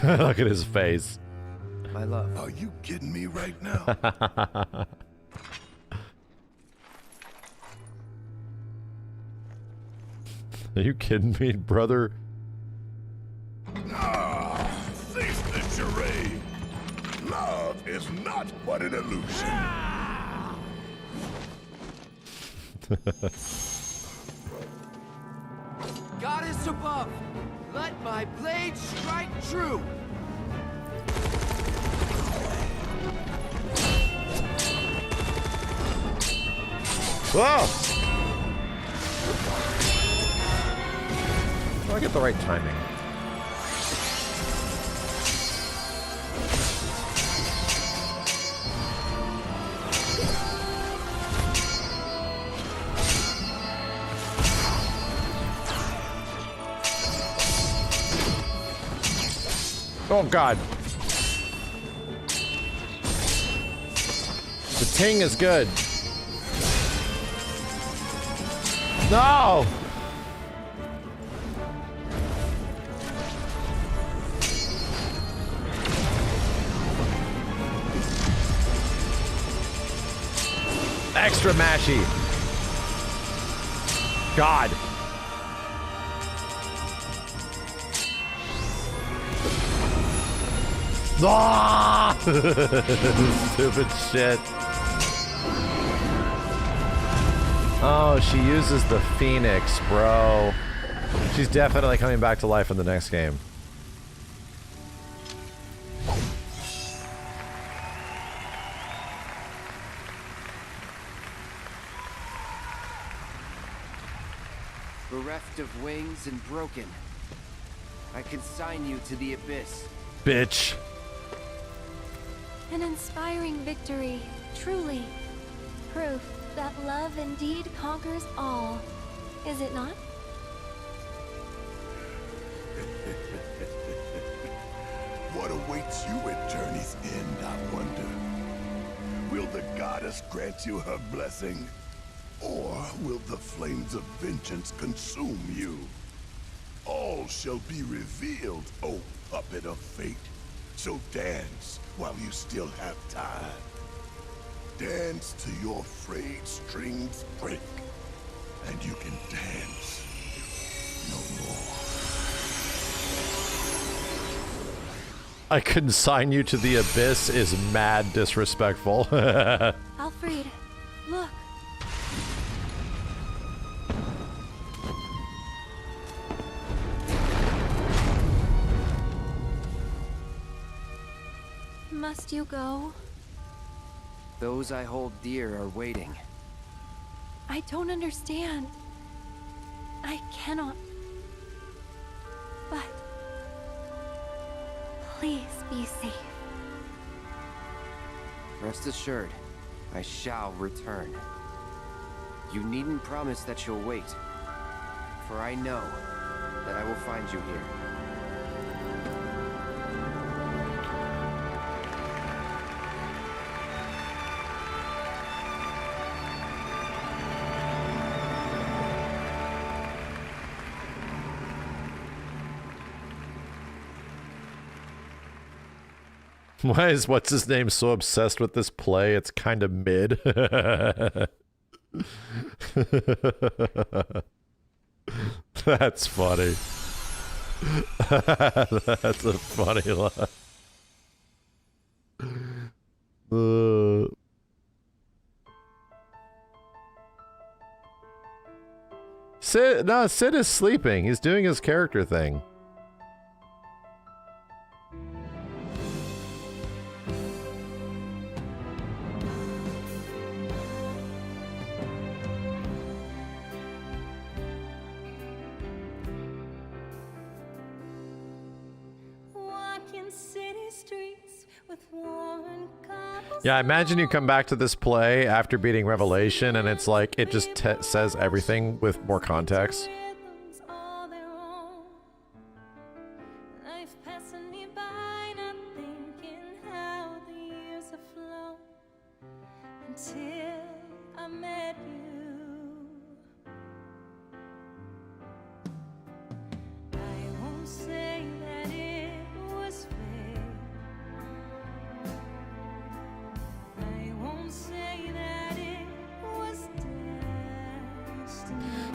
Look at his face. My love. Are you kidding me right now? Are you kidding me, brother? Cease the charade! love is not but an illusion. Goddess above, let my blade strike true. Whoa! Oh, I get the right timing. Oh God. The ting is good. No! Extra mashy. God. Ah! Stupid shit. Oh, she uses the Phoenix, bro. She's definitely coming back to life in the next game. Bereft of wings and broken, I consign you to the abyss. Bitch. An inspiring victory, truly. Proof that love indeed conquers all, is it not? What awaits you at Journey's End, I wonder? Will the goddess grant you her blessing? Or will the flames of vengeance consume you? All shall be revealed, O puppet of fate. So dance while you still have time. Dance till your frayed strings break, and you can dance no more. I consign you to the abyss is mad disrespectful. Alfred, look. Must you go? Those I hold dear are waiting. I don't understand. I cannot. But please be safe. Rest assured, I shall return. You needn't promise that you'll wait, for I know that I will find you here. Why is what's his name so obsessed with this play? It's kind of mid. That's funny. That's a funny line. Sid is sleeping. He's doing his character thing. Yeah, I imagine you come back to this play after beating Revelation and it's like, it just says everything with more context.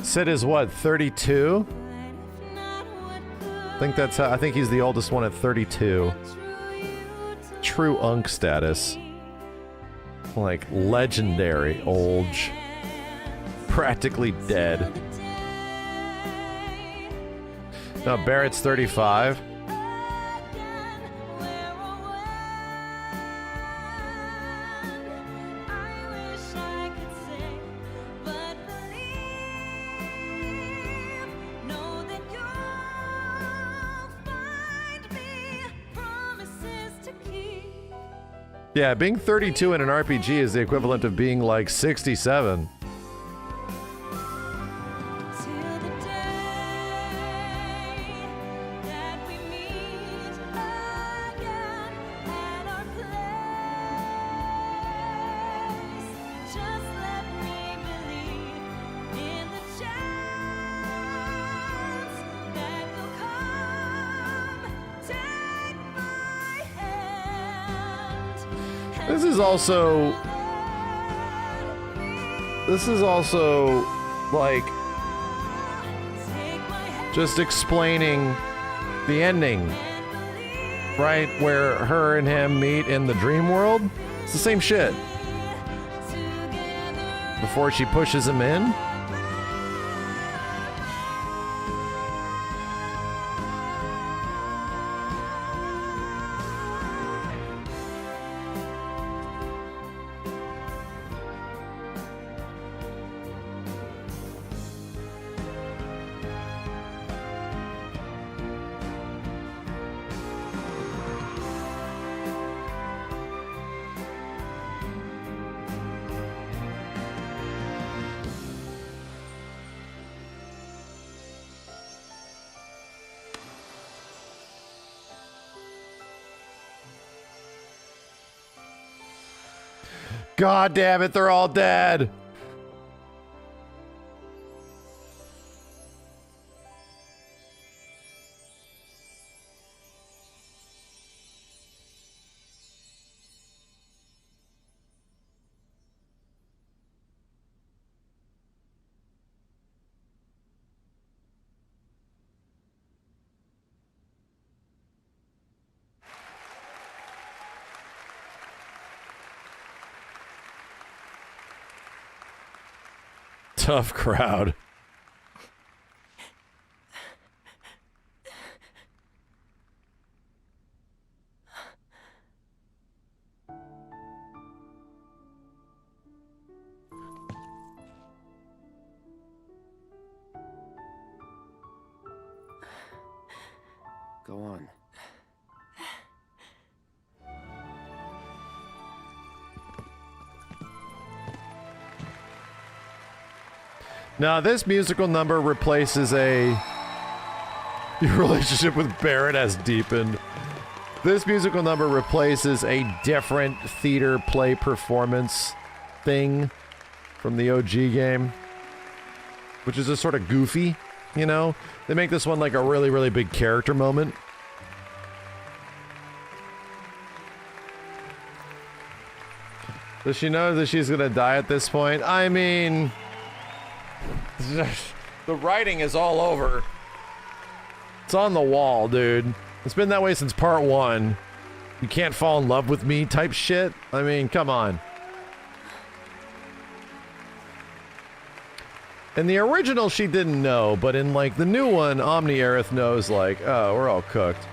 Sid is what, 32? I think that's how, I think he's the oldest one at 32. true Unk status. Like, legendary, Olge. Practically dead. No, Barrett's 35. Yeah, being 32 in an RPG is the equivalent of being like 67. This is also like just explaining the ending, right? Where her and him meet in the dream world. It's the same shit. Before she pushes him in. God damn it, they're all dead. Tough crowd. Go on. Now, this musical number replaces your relationship with Barrett has deepened. This musical number replaces a different theater play performance thing from the OG game, which is just sort of goofy, you know? They make this one like a really, really big character moment. Does she know that she's gonna die at this point? I mean... the writing is all over. It's on the wall, dude. It's been that way since part 1. You can't fall in love with me type shit. I mean, come on. In the original, she didn't know, but in like the new one, Omni Aerith knows like, oh, we're all cooked.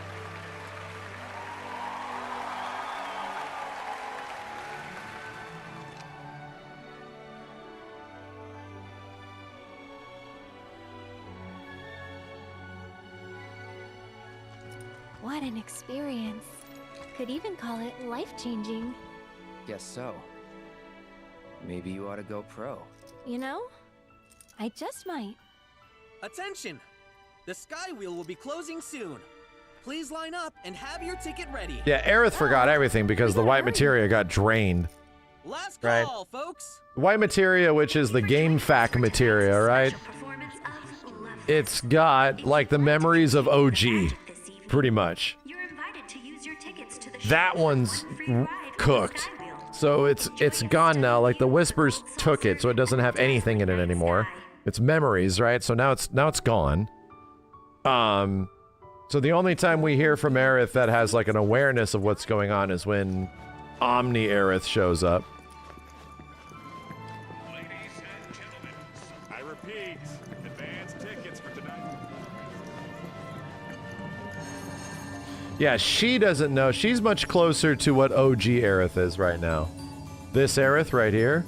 What an experience. Could even call it life-changing. Guess so. Maybe you ought to go pro. You know? I just might. Attention! The Sky Wheel will be closing soon. Please line up and have your ticket ready. Yeah, Aerith forgot everything because the white materia got drained. Last call, folks. White materia, which is the game fac materia, right? It's got like the memories of OG, pretty much. That one's cooked. So it's gone now. Like the Whispers took it, so it doesn't have anything in it anymore. It's memories, right? So now it's gone. So the only time we hear from Aerith that has like an awareness of what's going on is when Omni Aerith shows up. I repeat, advance tickets for tonight. Yeah, she doesn't know. She's much closer to what OG Aerith is right now. This Aerith right here.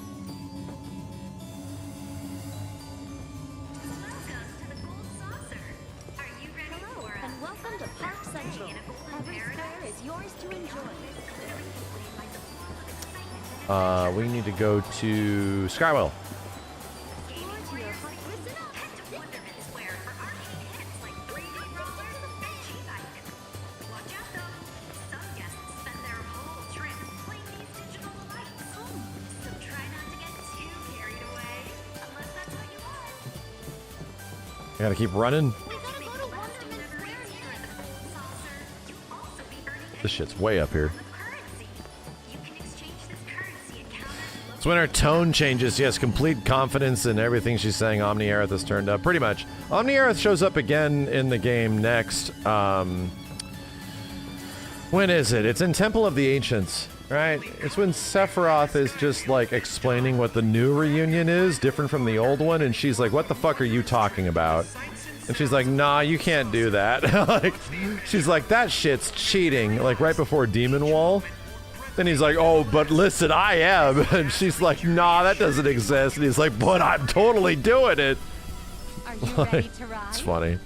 And welcome to Park Central. Every square is yours to enjoy. We need to go to Skywell. I gotta keep running. This shit's way up here. It's when her tone changes. She has complete confidence in everything she's saying. Omni Aerith has turned up. Pretty much. Omni Aerith shows up again in the game next. When is it? It's in Temple of the Ancients, right? It's when Sephiroth is just like explaining what the new reunion is, different from the old one, and she's like, what the fuck are you talking about? And she's like, nah, you can't do that. Like, she's like, that shit's cheating, like right before Demon Wall. Then he's like, oh, but listen, I am. And she's like, nah, that doesn't exist. And he's like, but I'm totally doing it. Are you ready to ride? It's funny.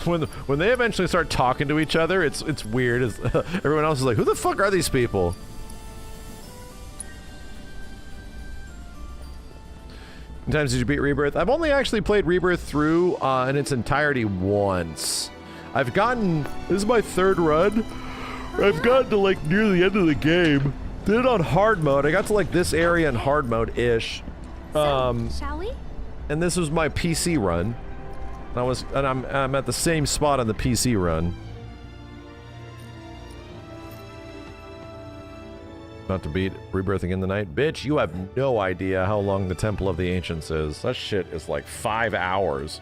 When they eventually start talking to each other, it's weird. Everyone else is like, who the fuck are these people? How many times did you beat Rebirth? I've only actually played Rebirth through in its entirety once. I've gotten, this is my third run. I've gotten to like near the end of the game. Did it on hard mode. I got to like this area in hard mode-ish. Shall we? And this was my PC run. And I'm at the same spot on the PC run. Not to beat Rebirthing in the Night. Bitch, you have no idea how long the Temple of the Ancients is. That shit is like 5 hours.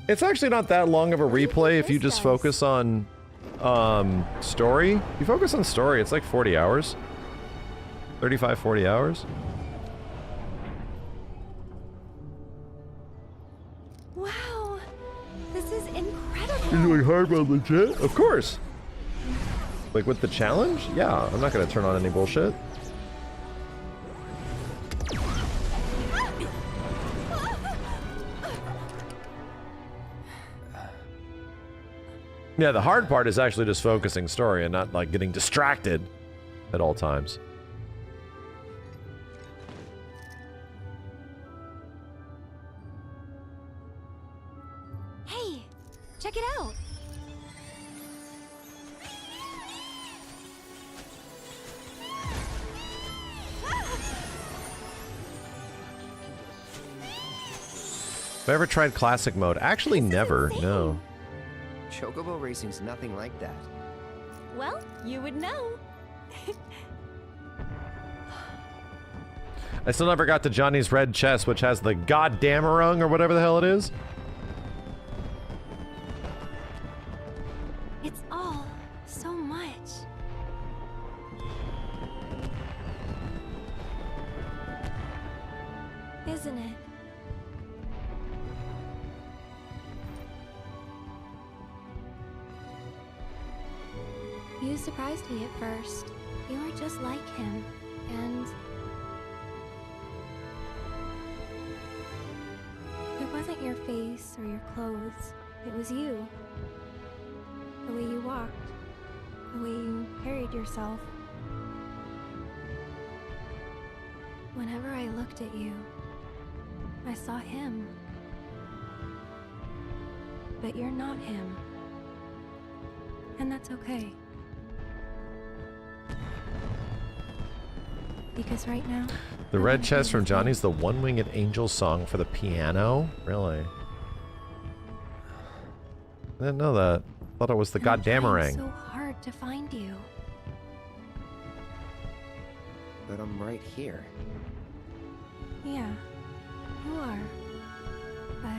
It's actually not that long of a replay if you just focus on story. If you focus on story, it's like 40 hours. 35, 40 hours. Wow, this is incredible. You're doing hard mode legit? Of course. Like with the challenge? Yeah, I'm not gonna turn on any bullshit. Yeah, the hard part is actually just focusing story and not like getting distracted at all times. Hey, check it out. Have I ever tried classic mode? Actually, never. No. Chocobo racing's nothing like that. Well, you would know. I still never got to Johnny's red chest, which has the goddamn rung or whatever the hell it is. It's all so much. Isn't it? You surprised me at first. You were just like him, and it wasn't your face or your clothes. It was you. The way you walked, the way you carried yourself. Whenever I looked at you, I saw him. But you're not him. And that's okay. Because right now... The red chest from Johnny's the One-Winged Angel song for the piano? Really? I didn't know that. Thought it was the goddamn It's ring. so hard to find you. But I'm right here. Yeah, you are. but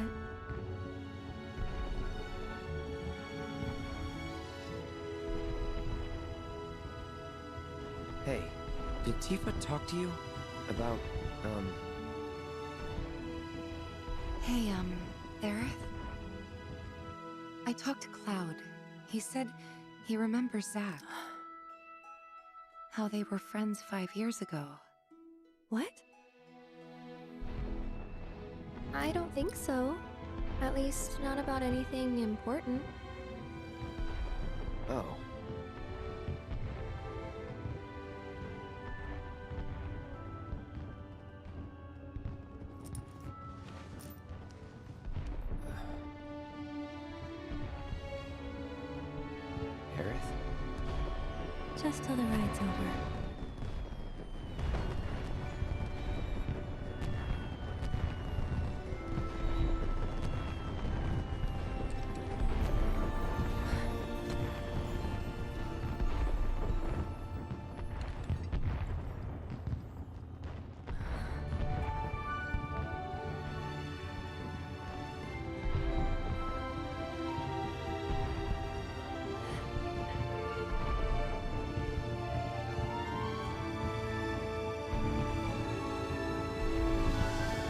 Hey, did Tifa talk to you about, Hey, Aerith? I talked to Cloud. He said he remembers Zack. How they were friends 5 years ago. what? I don't think so. At least, not about anything important. Oh. Aerith? Just till the ride's over.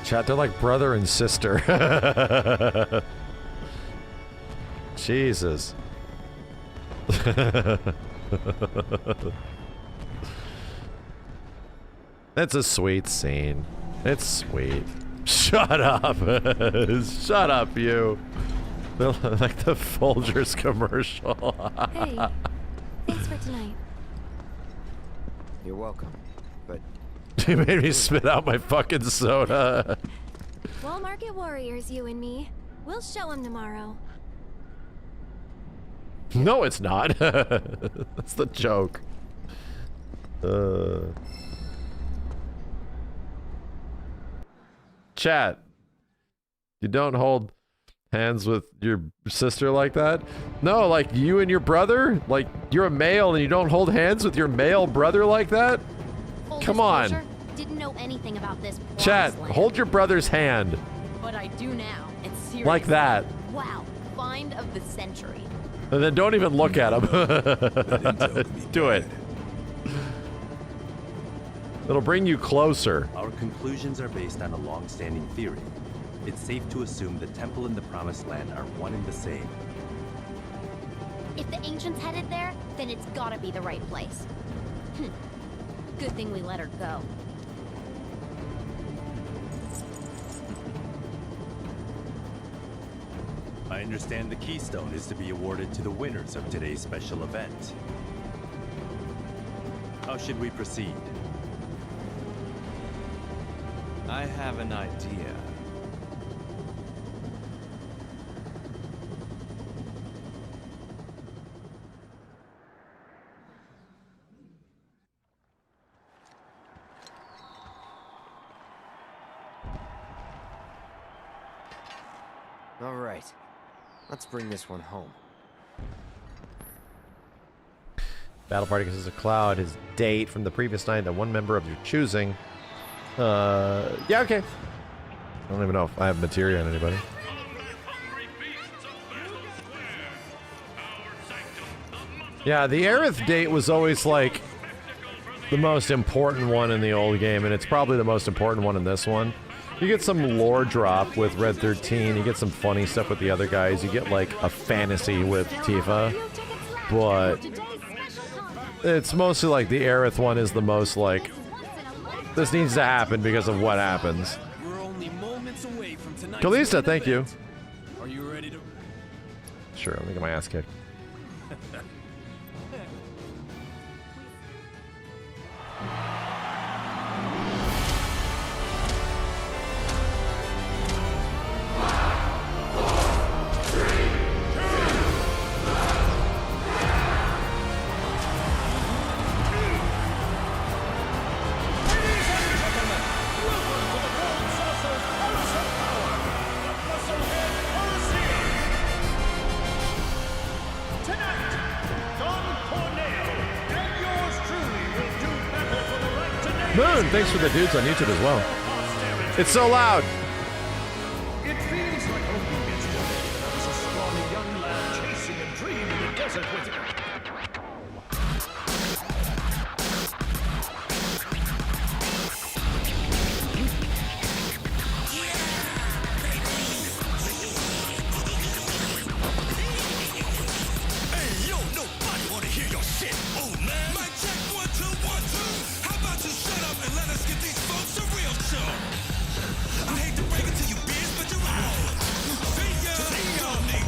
Chat, they're like brother and sister. Jesus. It's a sweet scene. It's sweet. Shut up. Shut up, you. Like the Folgers commercial. Hey, thanks for tonight. You're welcome, but... You made me spit out my fucking soda. Wall Market Warriors, you and me. We'll show him tomorrow. No, it's not. That's the joke. Chat. You don't hold hands with your sister like that? No, like you and your brother? Like you're a male and you don't hold hands with your male brother like that? Come on. Didn't know anything about this. Chat, hold your brother's hand. But I do now. And seriously. Like that. Wow. Find of the century. And then don't even look at him. Do it. It'll bring you closer. Our conclusions are based on a long-standing theory. It's safe to assume the temple and the Promised Land are one and the same. If the ancients headed there, then it's gotta be the right place. Good thing we let her go. I understand the keystone is to be awarded to the winners of today's special event. How should we proceed? I have an idea. All right. Let's bring this one home. Battle party consists of Cloud, his date from the previous night, and one member of your choosing. Yeah, okay. I don't even know if I have materia on anybody. Yeah, the Aerith date was always like the most important one in the old game, and it's probably the most important one in this one. You get some lore drop with Red 13, you get some funny stuff with the other guys, you get like a fantasy with Tifa, but it's mostly like the Aerith one is the most like, this needs to happen because of what happens. We're only moments away from tonight's Kalista, thank you. Are you ready to... Sure, let me get my ass kicked. Moon, thanks for the dudes on YouTube as well. It's so loud. It feels I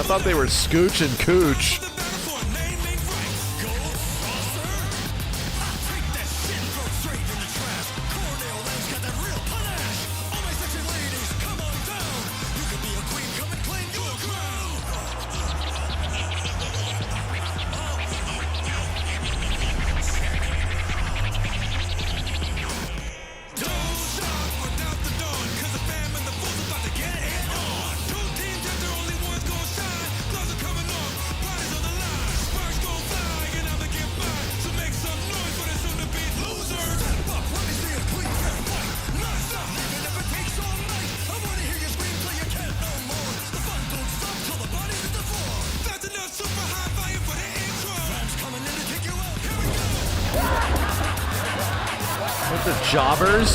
thought they were Scooch and Cooch. With the jobbers?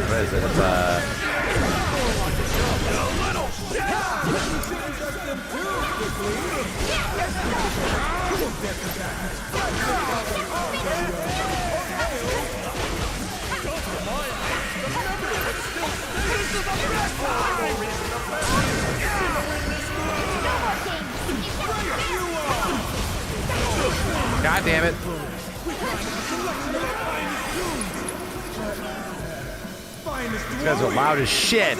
What is it? God damn it. These guys are loud as shit.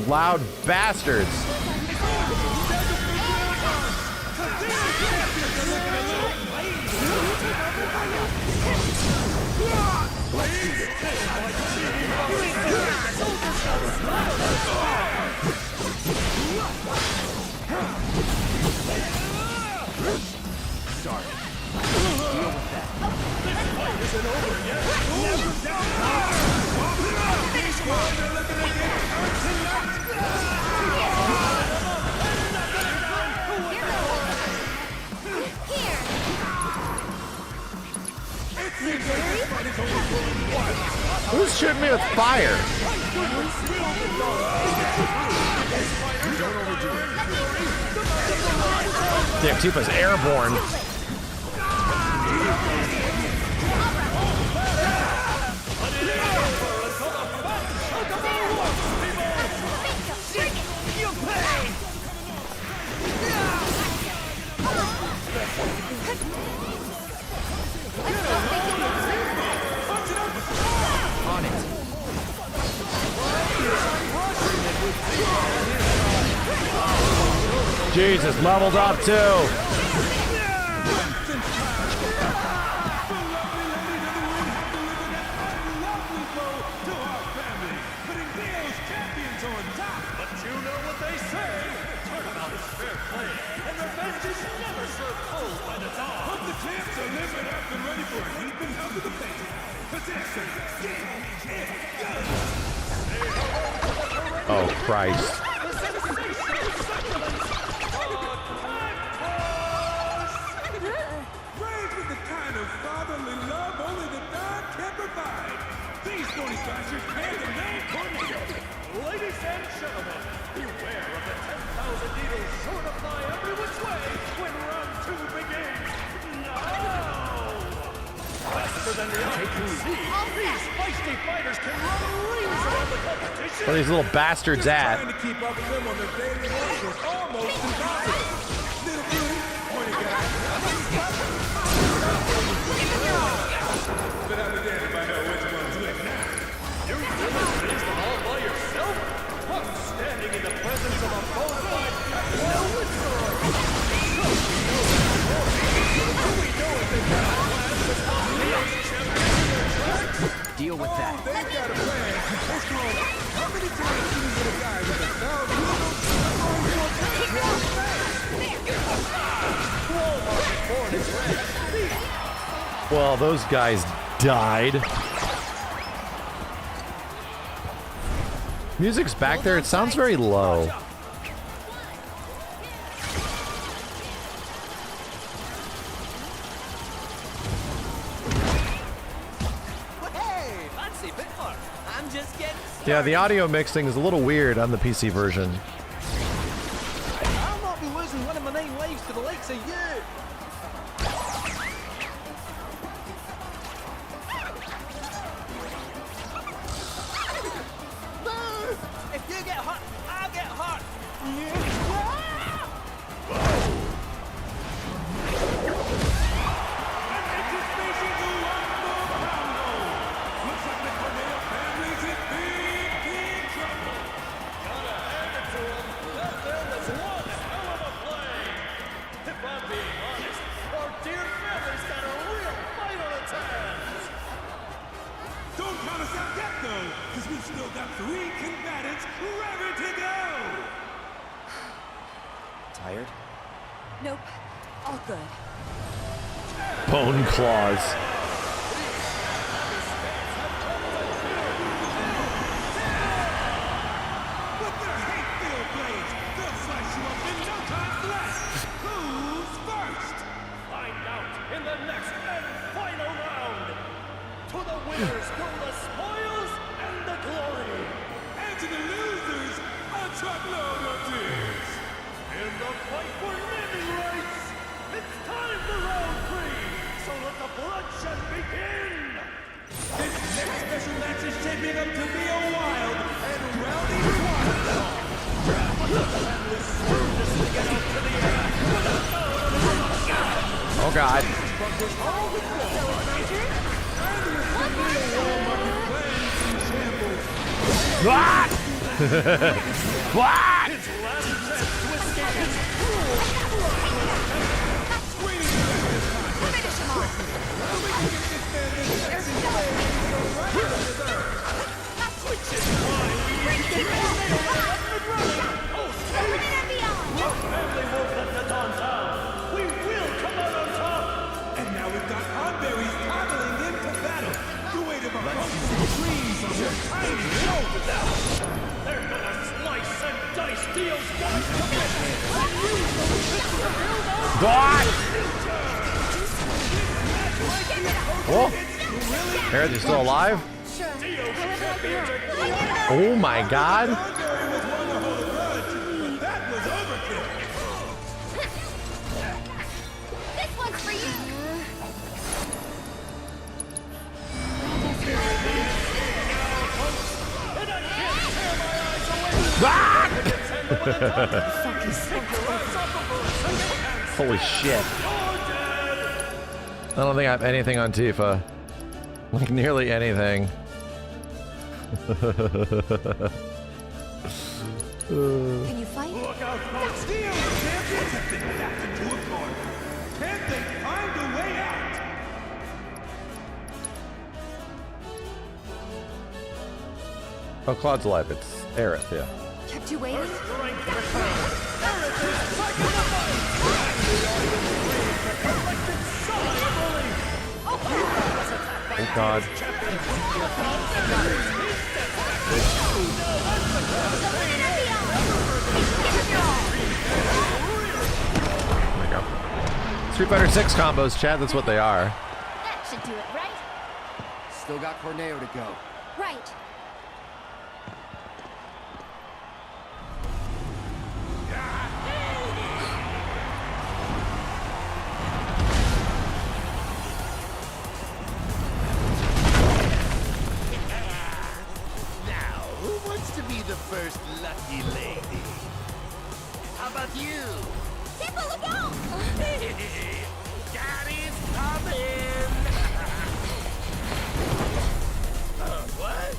Loud bastards. Who's shooting me with fire? Damn, Tifa's airborne. On it. Jesus, leveled up too. Oh, Christ. Raised with the kind of fatherly love only the God can provide. These bony bastards bear the name Tornado. Ladies and gentlemen, beware of the 10,000 needles sure to fly every which way when round 2 begins. Now! Faster than the eye can see, these feisty fighters can run rings around the competition. Where are these little bastards at? Trying to keep up with them on their daily walk is almost impossible. Little beauty, pointy guy. But I'm damned if I know which one's which now. You really this all by yourself? I'm standing in the presence of a bona fide well restored. We know if they've got a plan to stop Leo's champions in their tracks. Deal with that. They've got a plan. It's called, how many times can you get a guy with a thousand needles? Well, those guys died. Music's back there. It sounds very low. just getting started. Yeah, the audio mixing is a little weird on the PC version. I'll not be losing one of my 9 lives to the likes of you. If you get hurt, I'll get hurt. Don't count us out yet, though, because we've still got 3 combatants ready to go! Tired? Nope. All good. Bone claws. With their hate-filled blades, they'll slice you up in no time flat! Who's first? Find out in the next and final round! To the winners go the spoils and the glory! And to the losers, a truckload of tears! In the fight for naming rights, it's time for round 3! So let the bloodshed begin! This next special match is shaping up to be a wild and rowdy one! Oh God. What? What? We will come out on top! And now we've got Onberries toddling into battle. The weight of our dreams on their tiny shoulders. They're gonna slice and dice Dio's guns to bits and use them to build our What? Oh, Aerith, you still alive? Oh my God. This one's for you! Holy shit. I don't think I have anything on Tifa. Like, nearly anything. Can you fight? Look out, folks! Dio and champions have been backed into a corner. Can they find a way out? Oh, Claude's alive. It's Aerith, yeah. Kept you waiting? Thank God. There we go. Street Fighter 6 combos, Chad, that's what they are. That should do it, right? Still got Corneo to go. Right. Now, who wants to be the first lucky lady? How about you? Tipple, look out! Daddy's coming! What?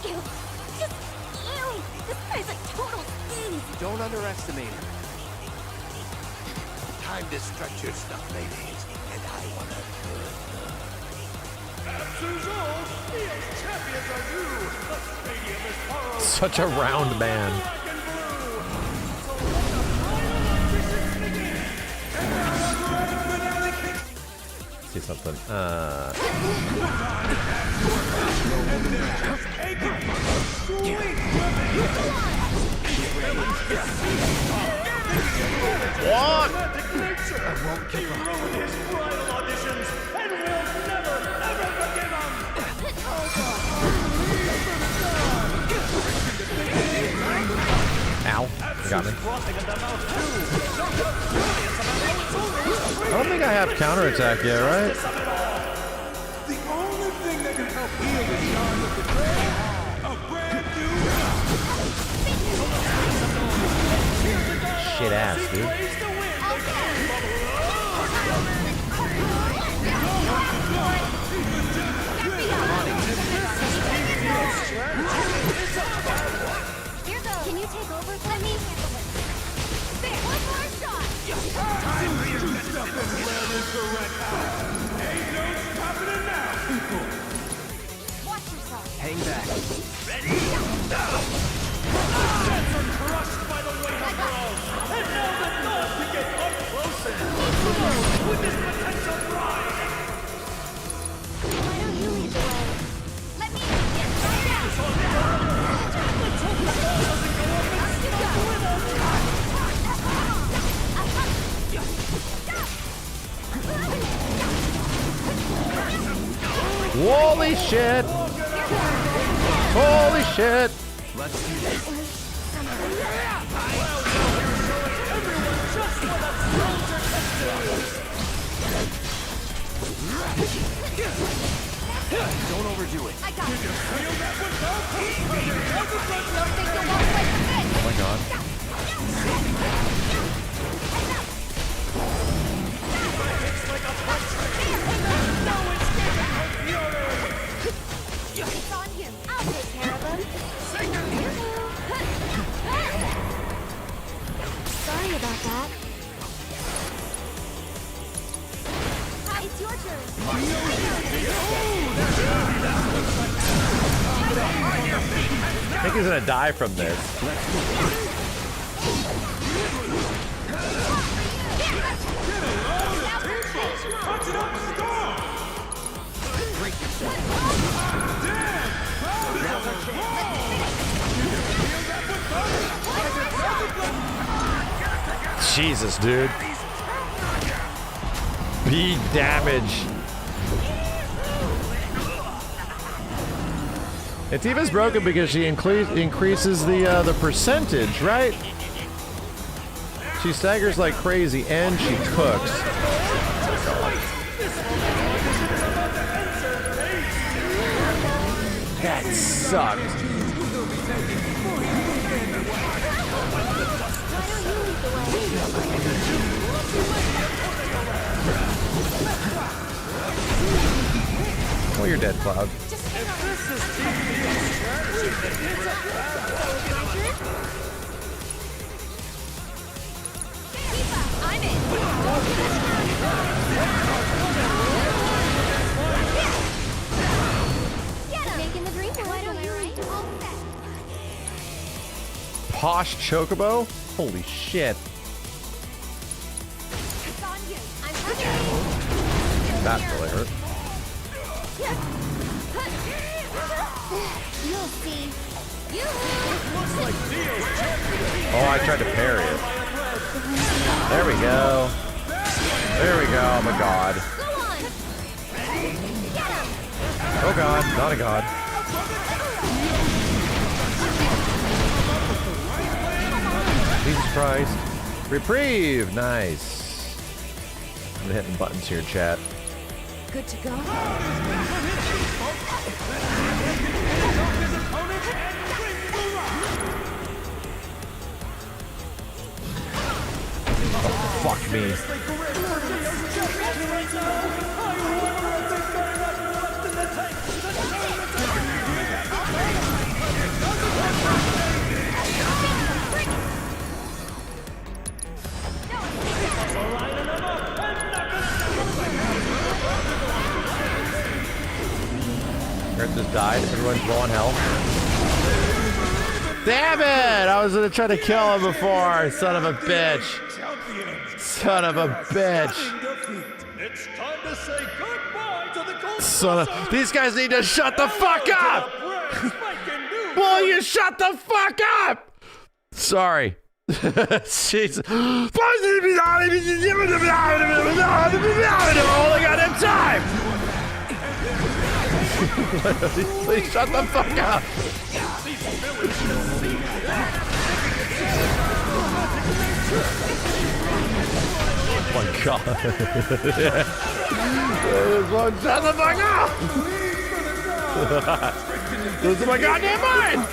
Ew. Just ew. This guy's like total sneeze. Don't underestimate her. Time to stretch your stuff, ladies, and I want a good look. Such a round man. See something. What? I won't give up. He ruined his bridal auditions, and we'll never, ever forgive him! Ow. You got me. I don't think I have counterattack yet, right? The only thing that can help heal the scars of betrayal, a brand new Shit ass, dude. Can you take over? Let me handle it. There, one more shot. Time for you to step in where is the red eye. Ain't no stopping it now, people. Watch yourself. Hang back. Ready? Sets are crushed by the weight of girls. And now the god can get up close and personal with this potential bride. Why don't you lead the way? Let me get right out. Let's hope the ball doesn't go up and stuck with us. Holy shit! Holy shit! Let's do this. Don't overdo it. I got it. Oh my god. It's on you. I'll take care of him. Sorry about that. It's your turn. I think he's gonna die from this. Jesus, dude. Big damage. Ativa's broken because she increases the percentage, right? She staggers like crazy and she cooks. That sucked. Oh, you're dead, Cloud. I'm in. Get him. Making the dream work, am I right? All set. Posh Chocobo? Holy shit. It's on you. I'm coming. That really hurt. You'll see. You. Oh, I tried to parry it. There we go. There we go. Oh my god. Go on. Get him. Oh god, not a god. Jesus Christ. Reprieve! Nice. I'm hitting buttons here, chat. Good to go. Oh, fuck me. Alright, died. Everyone's low on health. Damn it! I was gonna try to kill him before. Son of a bitch. Son of a bitch. It's time to say goodbye to the gold. Son of. These guys need to shut the fuck up! Will you shut the fuck up? Sorry. Jeez. All the goddamn time! Please shut the fuck up! Oh my god. Shut the fuck up! Lose my goddamn mind!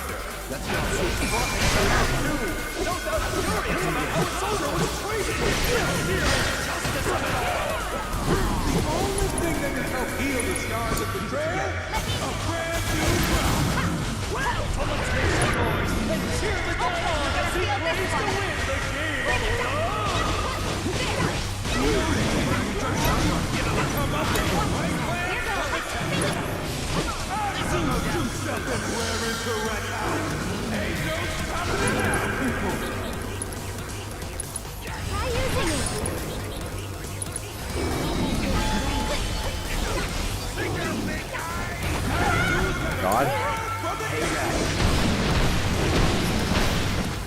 God.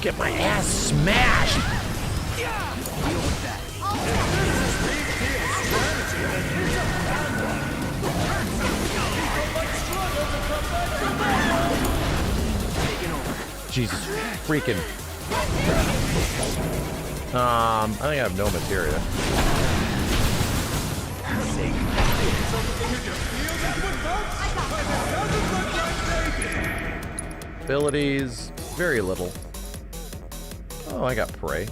Get my ass smashed! Jesus freaking. I think I have no materia. Abilities, very little. Oh, I got prey.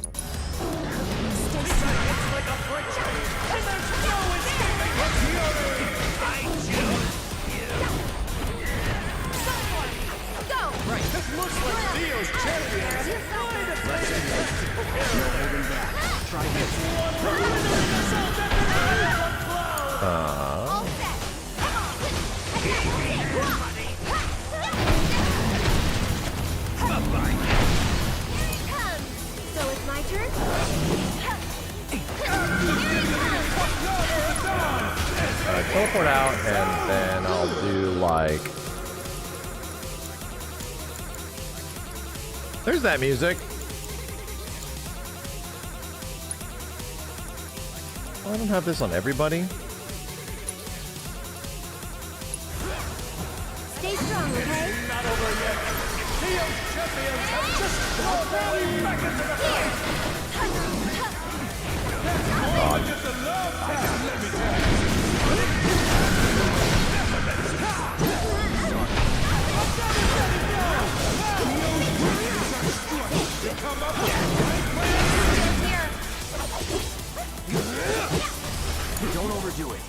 So it's my turn? Teleport out, and then I'll do like. There's that music. Oh, I don't have this on everybody. Stay strong, okay? Not over yet. Tio champions have just brought Valley back into the fight. That's more than just a love test, let me tell you. Don't overdo it.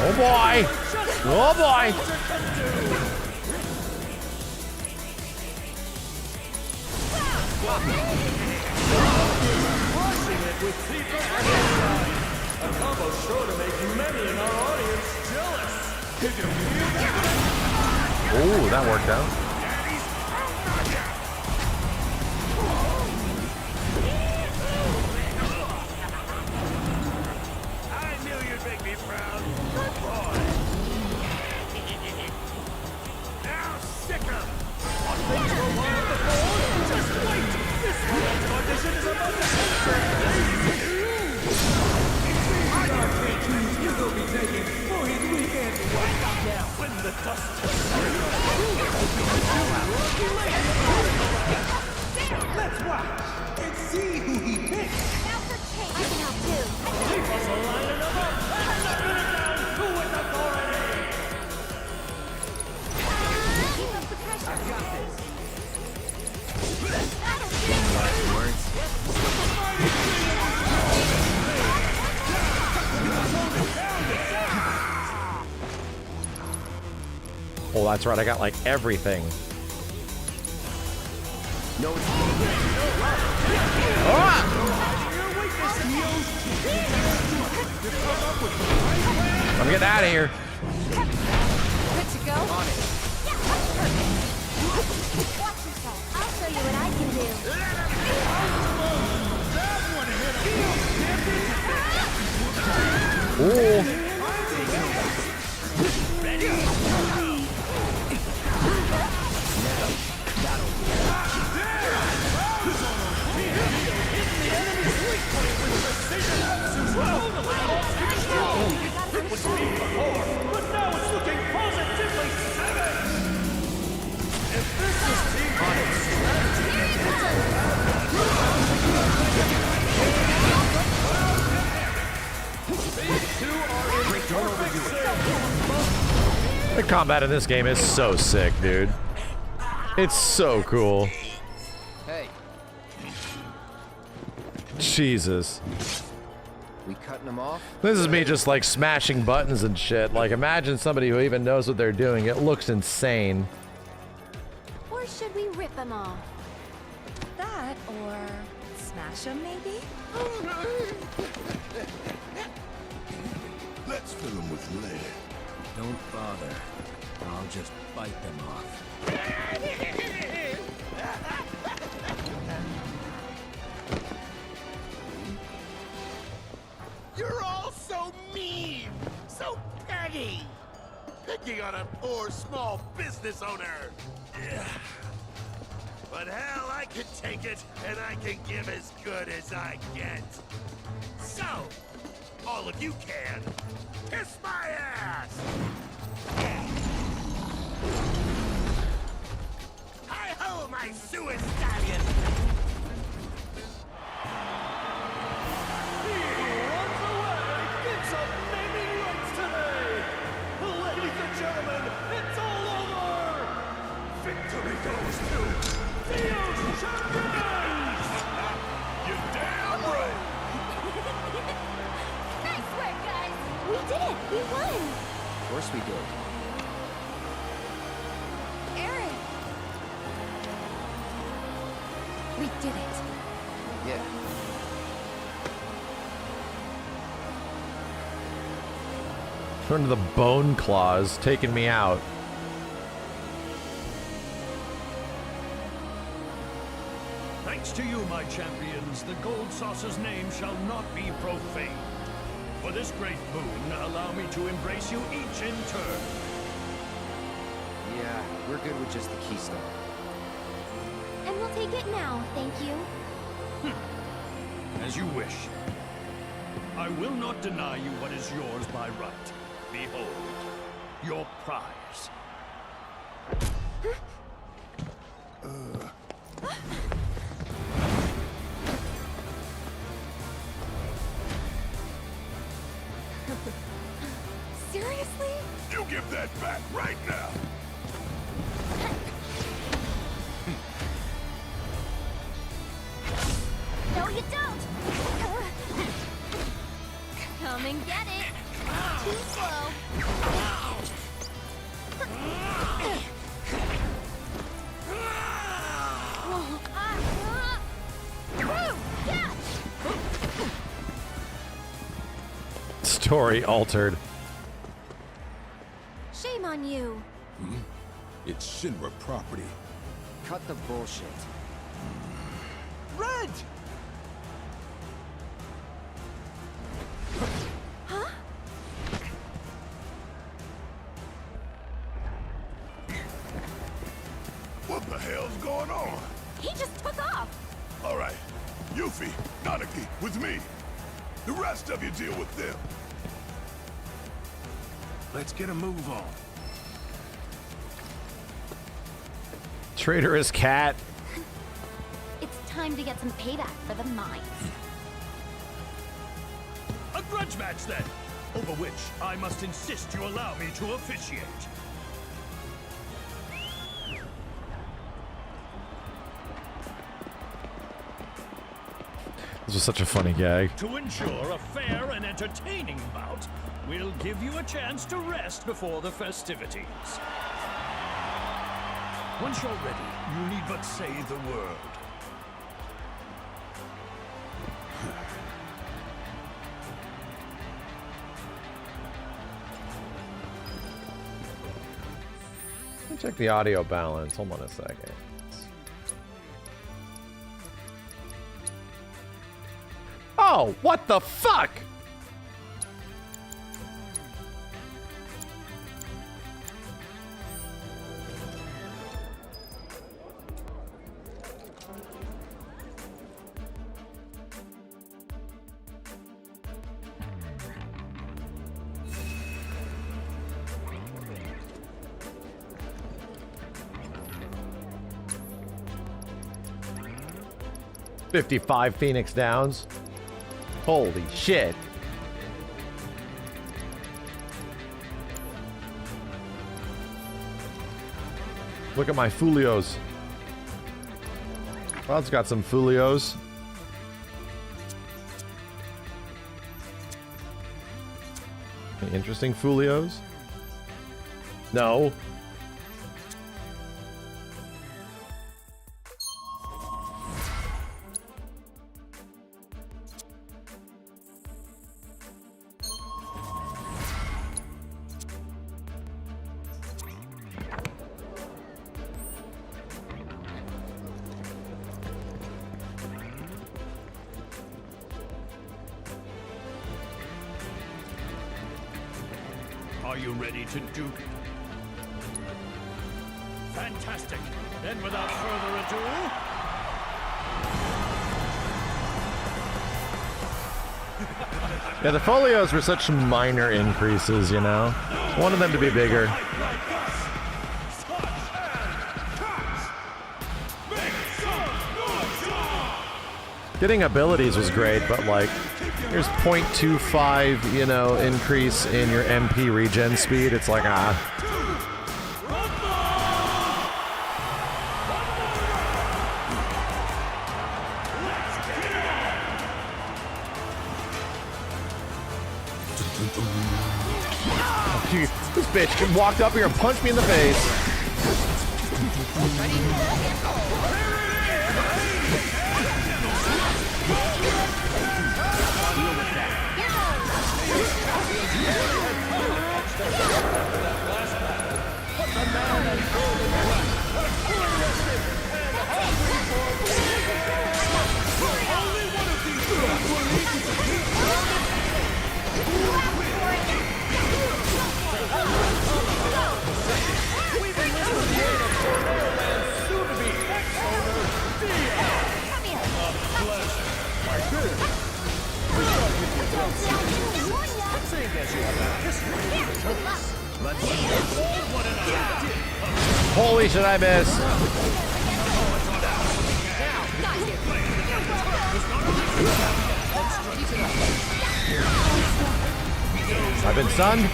Oh boy! Oh boy! Crushing it with Tifa and Side. A combo sure to make many in our audience jealous. Did you feel that? Oh, that worked out. I knew you'd make me proud. Good boy. Now sick 'em. What things were wild before? Just wait. This world's audition is about to enter. You will be taking for his weekend. Wake up now when the dust Let's watch and see who he picks. I can help too. Keep us lining them up and knocking it down to with authority. Keep up the pressure. I got this. Last words. Oh, that's right. I got like everything. No, it's I'm getting out of here. go. On it. Watch yourself. I'll show you what I can do. The combat in this game is so sick, dude. It's so cool. Hey, Jesus. we cutting them off? This is me just like smashing buttons and shit. Like, imagine somebody who even knows what they're doing. It looks insane. Or should we rip them off? That, or smash them, maybe? Let's fill them with lead. Don't bother. I'll just bite them off. You're all so mean! So petty! Picking on a poor small business owner! But hell, I can take it, and I can give as good as I get. So, all of you can, kiss my ass! Hi-ho, my suicide stallion! Victory goes to Theo's champions! You're damn right! Nice work, guys! We did it! We won! Of course we did. Aaron! We did it. Yeah. Turn to the bone claws, taking me out. Thanks to you, my champions, the Gold Saucer's name shall not be profaned. For this great boon, allow me to embrace you each in turn. Yeah, we're good with just the keystone. And we'll take it now, thank you. As you wish. I will not deny you what is yours by right. Behold, your prize. Seriously? You give that back right now! No, you don't! Come and get it! Too slow. Story altered. Shame on you. It's Shinra property. Cut the bullshit. Red! Huh? What the hell's going on? He just took off! All right, Yuffie, Nanaki, with me. The rest of you deal with them. Let's get a move on. Traitorous cat. It's time to get some payback for the mines. A grudge match, then, over which I must insist you allow me to officiate. This was such a funny gag. To ensure a fair and entertaining bout, we'll give you a chance to rest before the festivities. Once you're ready, you need but say the word. Check the audio balance. Hold on a second. Oh, what the fuck? $55 Phoenix Downs. Holy shit. Look at my Fulios. Cloud's got some Fulios. Any interesting Fulios? No. Are you ready to duke it? Fantastic! Then without further ado... Yeah, the folios were such minor increases, you know? I wanted them to be bigger. Getting abilities was great, but like, here's 0.25, you know, increase in your MP regen speed. It's like, ah. This bitch walked up here and punched me in the face. Holy shit, I miss. I've been stunned.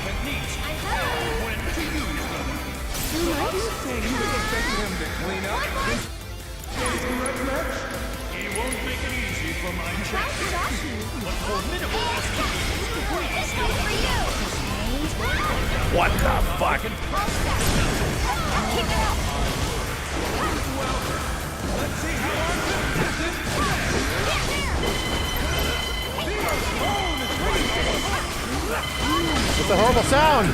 He won't make it easy for my But formidable as What the fuck? Let's see how It's a horrible sound.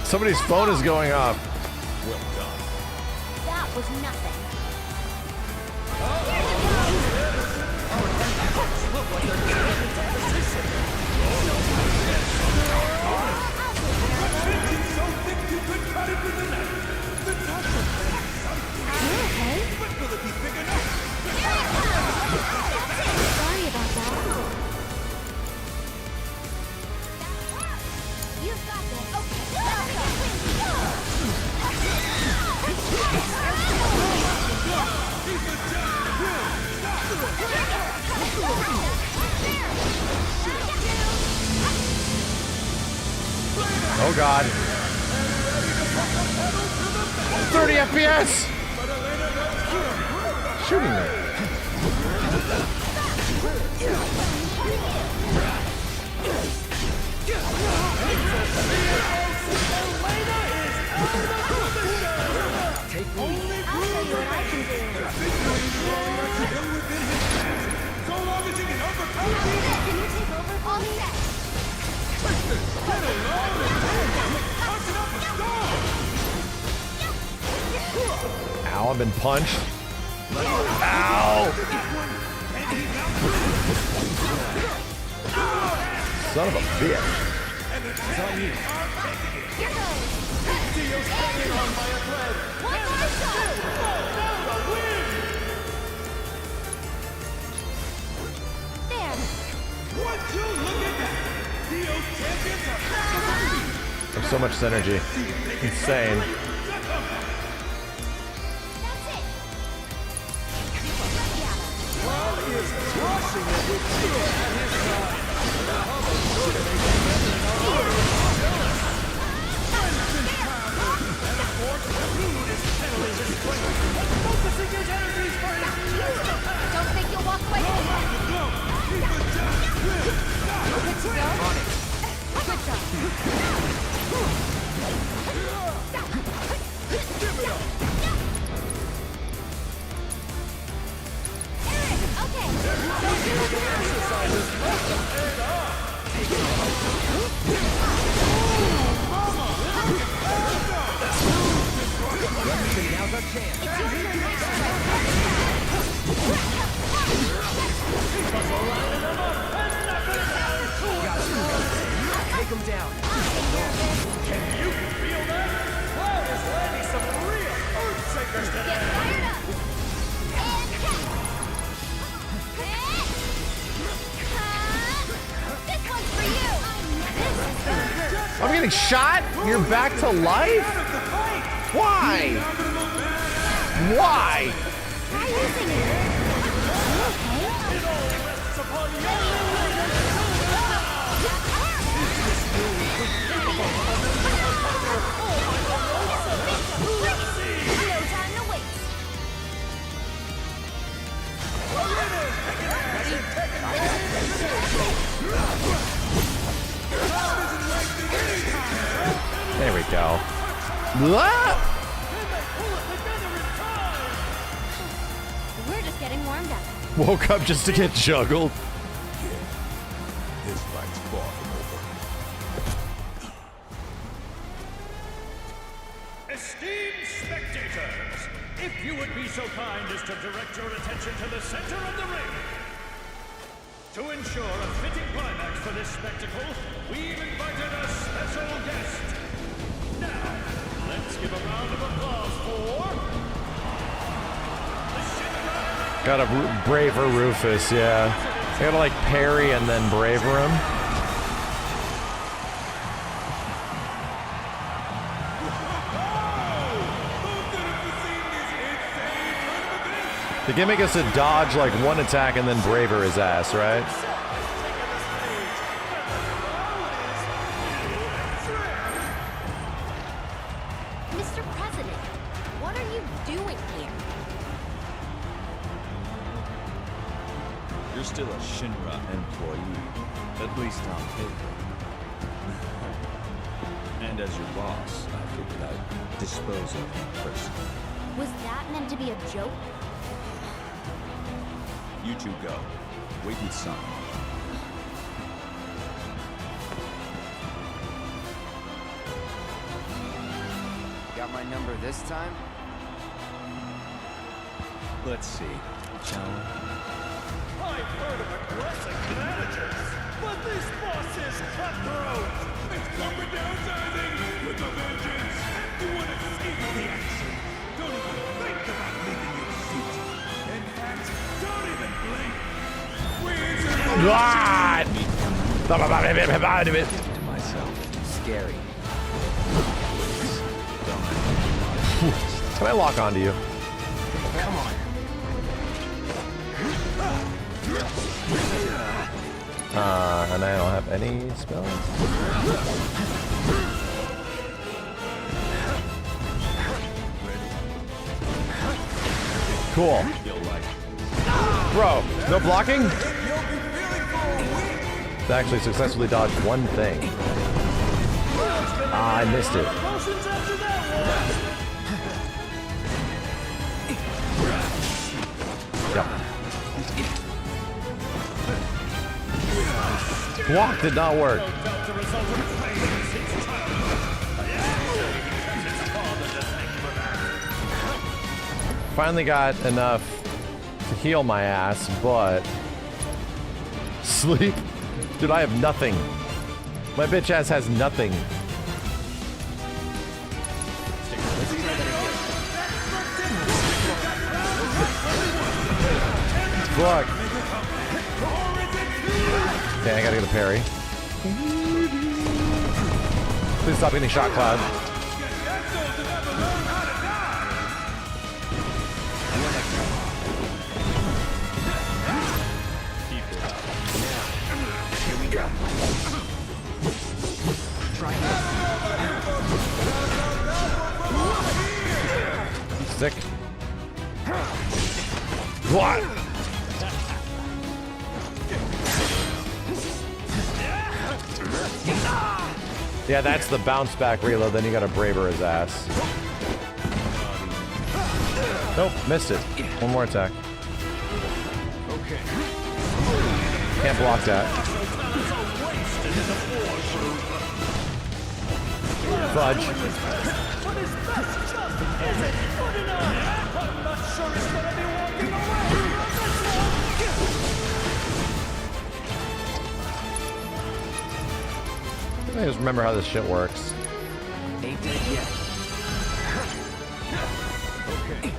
Somebody's phone is going off. Well done. That was nothing. Sorry about that. You've got this. Oh god. 30 FPS! Shooting me. Take me. I'll tell you what I can do. Ow, I've been punched. Ow! Son of a bitch. It's on you. Dio's hanging on by a thread. One more shot! Now the win! There. Would you look at that? Dio champions are back! There's so much synergy. Insane. That's it. Cloud is crushing it with Dio at his side. Focusing his energies for his Don't think you'll walk away from it. Good to go. Good job. Give it up. Eric, okay. Exercises must have paid off. Now's our chance. It's your turn next. Take him down. Can you feel that? Cloud is landing some real earth-shakers Get today. fired up. And this one's for you. This is gonna hurt. I'm getting shot? You're back to life? Why? Why? Try using it. It all rests upon you. No time to waste. There we go. Blah! We're just getting warmed up. Woke up just to get juggled. This fight's far from over. Esteemed spectators, if you would be so kind as to direct your attention to the center of the ring. To ensure a fitting climax for this spectacle, we've invited a special guest. Now, let's give a round of applause for... Gotta braver Rufus, yeah. I gotta like parry and then braver him. The gimmick is to dodge like one attack and then braver his ass, right? Mr. President, what are you doing here? You're still a Shinra employee, at least on paper. And as your boss, I figured I'd dispose of you personally. Was that meant to be a joke? You two go. Wait and sign. Got my number this time? Let's see, shall we? I've heard of aggressive managers, but this boss is cutthroat. It's corporate downsizing with a vengeance. You want to escape the action? Don't even think about leaving your seat. In fact, don't even blink. What? To myself. Scary. Can I lock onto you? Come on. And I don't have any spells. Cool. Bro, no blocking? Actually successfully dodged one thing. Ah, I missed it. Yep. Block did not work. finally got enough to heal my ass, but... Sleep? Dude, I have nothing. My bitch ass has nothing. Fuck. Okay, I gotta get a parry. Please stop getting shot, Cloud. Sick. What? Yeah, that's the bounce back reload, then you gotta braver his ass. Nope, missed it. One more attack. Can't block that. Fudge. I just remember how this shit works. Ain't dead yet. Okay.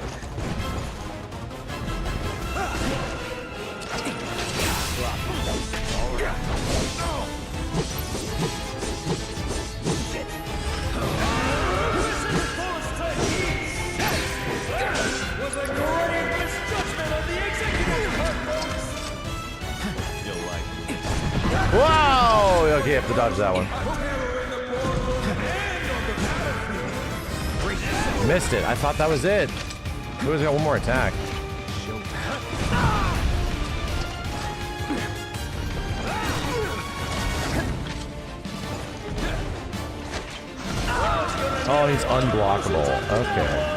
Wow! Okay, you have to dodge that one. Missed it. I thought that was it. Who has got one more attack? Oh, he's unblockable. Okay.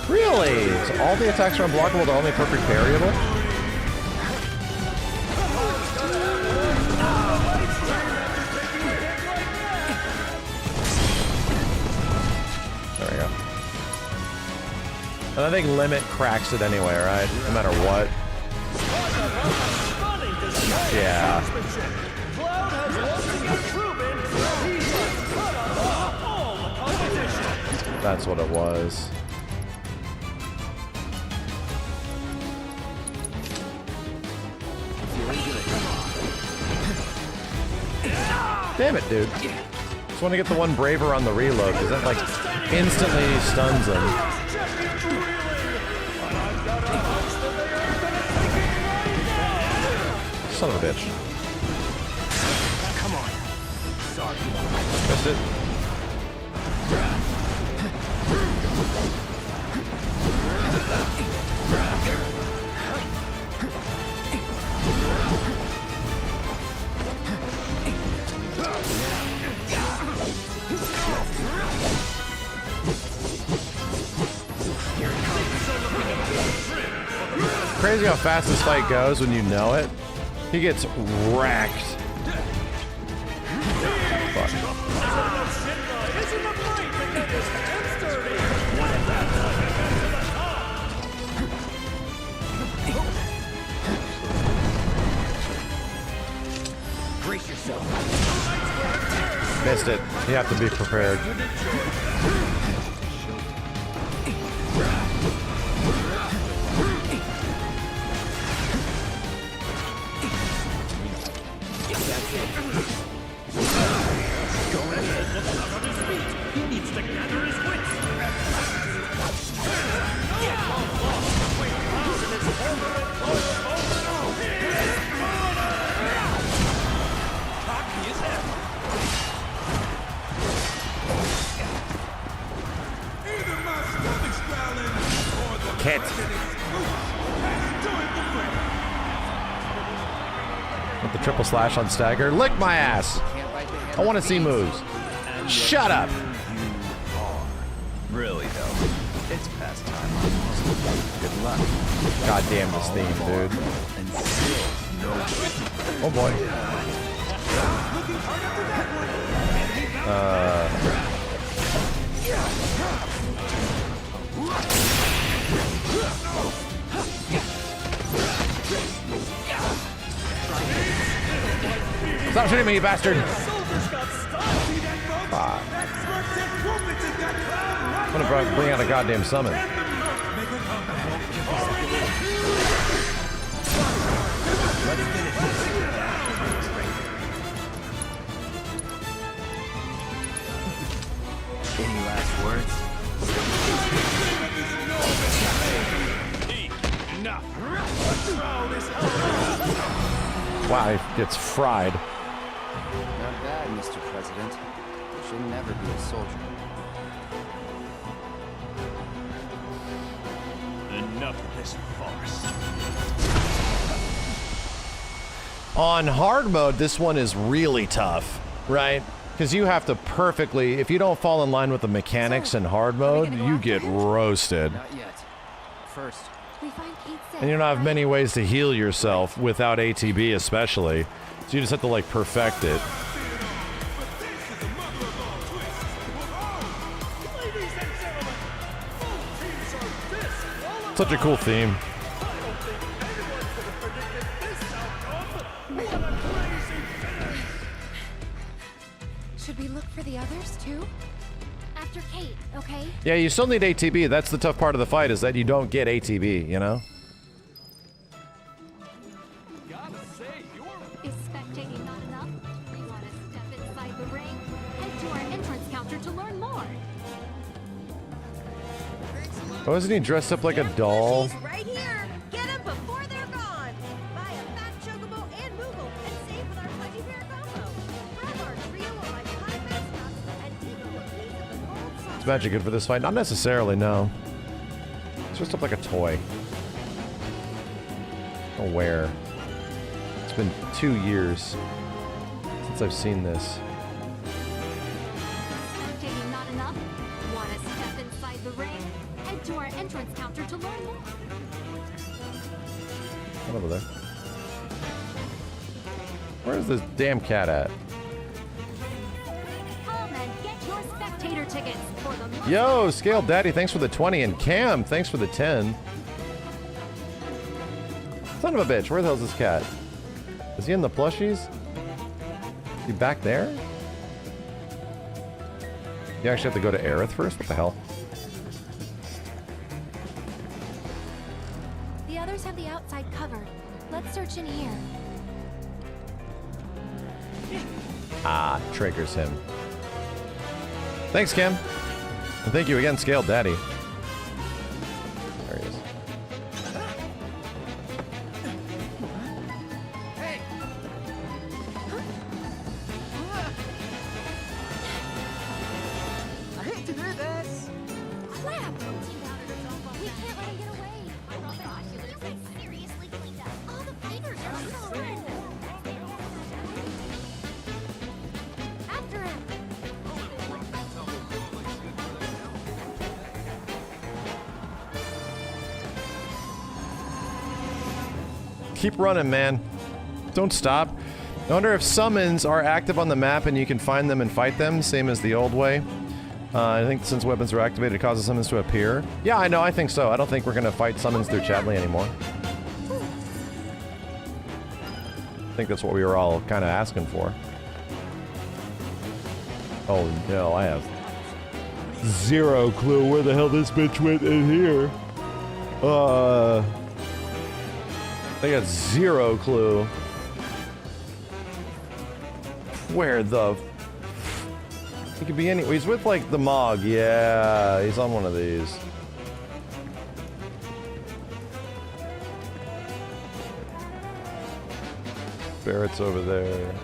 Really? So all the attacks are unblockable, they're only perfect variable? There we go. And I think limit cracks it anyway, right? No matter what. Yeah. That's what it was. Damn it, dude. Just want to get the one braver on the reload, because that, like, instantly stuns him. Son of a bitch. Come on. Sorry. Missed it. Crazy how fast this fight goes when you know it. He gets wrecked. Fuck. Brace yourself. Missed it. You have to be prepared. He needs to gather his wits. Kit. With the triple slash on stagger. Lick my ass. I want to see moves. Shut up. Really though, it's past time. Good luck. God damn this theme, dude. And still Oh boy. Stop shooting me, you bastard! I'm gonna bring out a goddamn summon. Any last words? Wow, he gets fried. Not bad, Mr. President. You should never be a soldier. Enough of this farce. On hard mode, this one is really tough, right? Because you have to perfectly, if you don't fall in line with the mechanics in hard mode, you get roasted. Not yet. First, And you don't have many ways to heal yourself without ATB especially. So you just have to like perfect it. Such a cool theme. Should we look for the others too? After Kate, okay? Yeah, you still need ATB. That's the tough part of the fight, is that you don't get ATB, you know? Is spectating not enough? We want to step inside the ring. Head to our entrance counter to learn more. Oh, isn't he dressed up like a doll? Right here! Get them before they're gone! Buy a fat chocobo and Moogle and save with our Pudgy Bear combo. Grab our trio of iconic mascots and take a piece of the gold sauce. Is magic good for this fight? Not necessarily, no. It's dressed up like a toy. Oh, where? It's been 2 years since I've seen this. Spectating not enough? Want to step inside the ring? Head to our entrance counter to learn more. Right over there. Where's this damn cat at? Come and get your spectator tickets for the Yo, Scale Daddy, thanks for the 20, and Cam, thanks for the 10. Son of a bitch, where the hell's this cat? Is he in the plushies? Is he back there? You actually have to go to Aerith first? What the hell? The others have the outside covered. Let's search in here. Ah, triggers him. Thanks, Cam. And thank you again, Scale Daddy. There he is. I hate to do this! Crap! We can't let him get away. You're seriously cleaned up. All the fighters are so red. After him! Keep running, man. Don't stop. I wonder if summons are active on the map and you can find them and fight them, same as the old way. I think since weapons are activated, it causes summons to appear. Yeah, I know, I think so. I don't think we're going to fight summons through Chadley anymore. I think that's what we were all kind of asking for. Oh no, I have zero clue where the hell this bitch went in here. I got zero clue. Where the... He could be any... He's with, like, the Mog. Yeah, he's on one of these. Barrett's over there.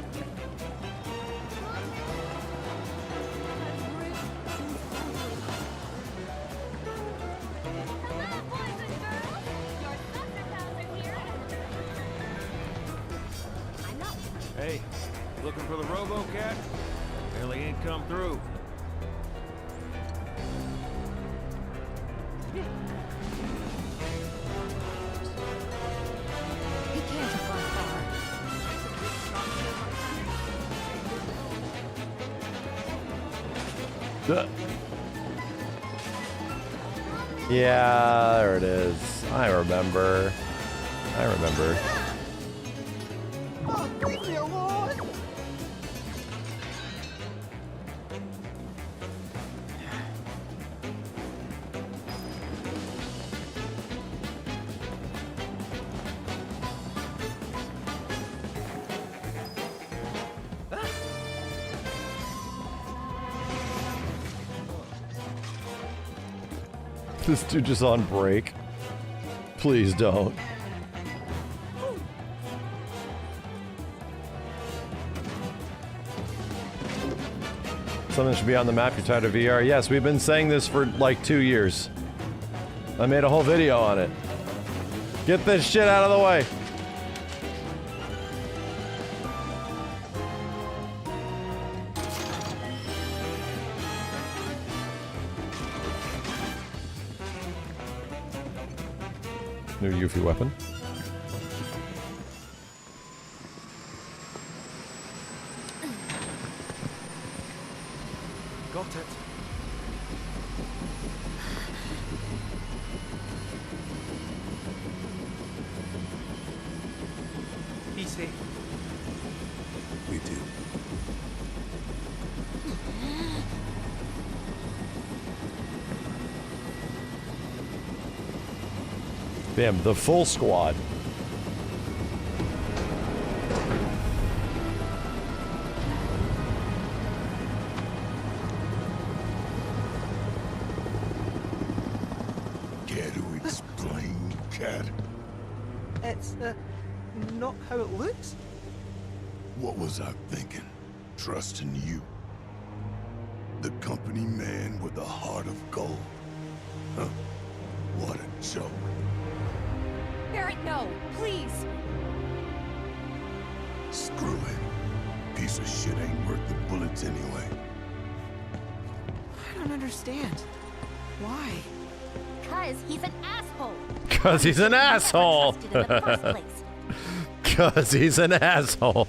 Hey, looking for the Robo-Cat? Barely ain't come through. He can't have gone far. Yeah, there it is. I remember. Oh, leave me alone! This dude just on break. Please don't. Something should be on the map. You're tired of VR. Yes, we've been saying this for like 2 years. I made a whole video on it. Get this shit out of the way. New Yuffie weapon. Got it. Be safe. We do. Bam, the full squad. Care to explain, cat? It's, not how it looks. What was I thinking? Trusting you. The company man with a heart of gold. Huh? What a joke. Barrett, no! Please! Screw it. Piece of shit ain't worth the bullets anyway. I don't understand. Why? Cause he's an asshole. Cause he's an asshole. Trusted in the first place. Cause he's an asshole.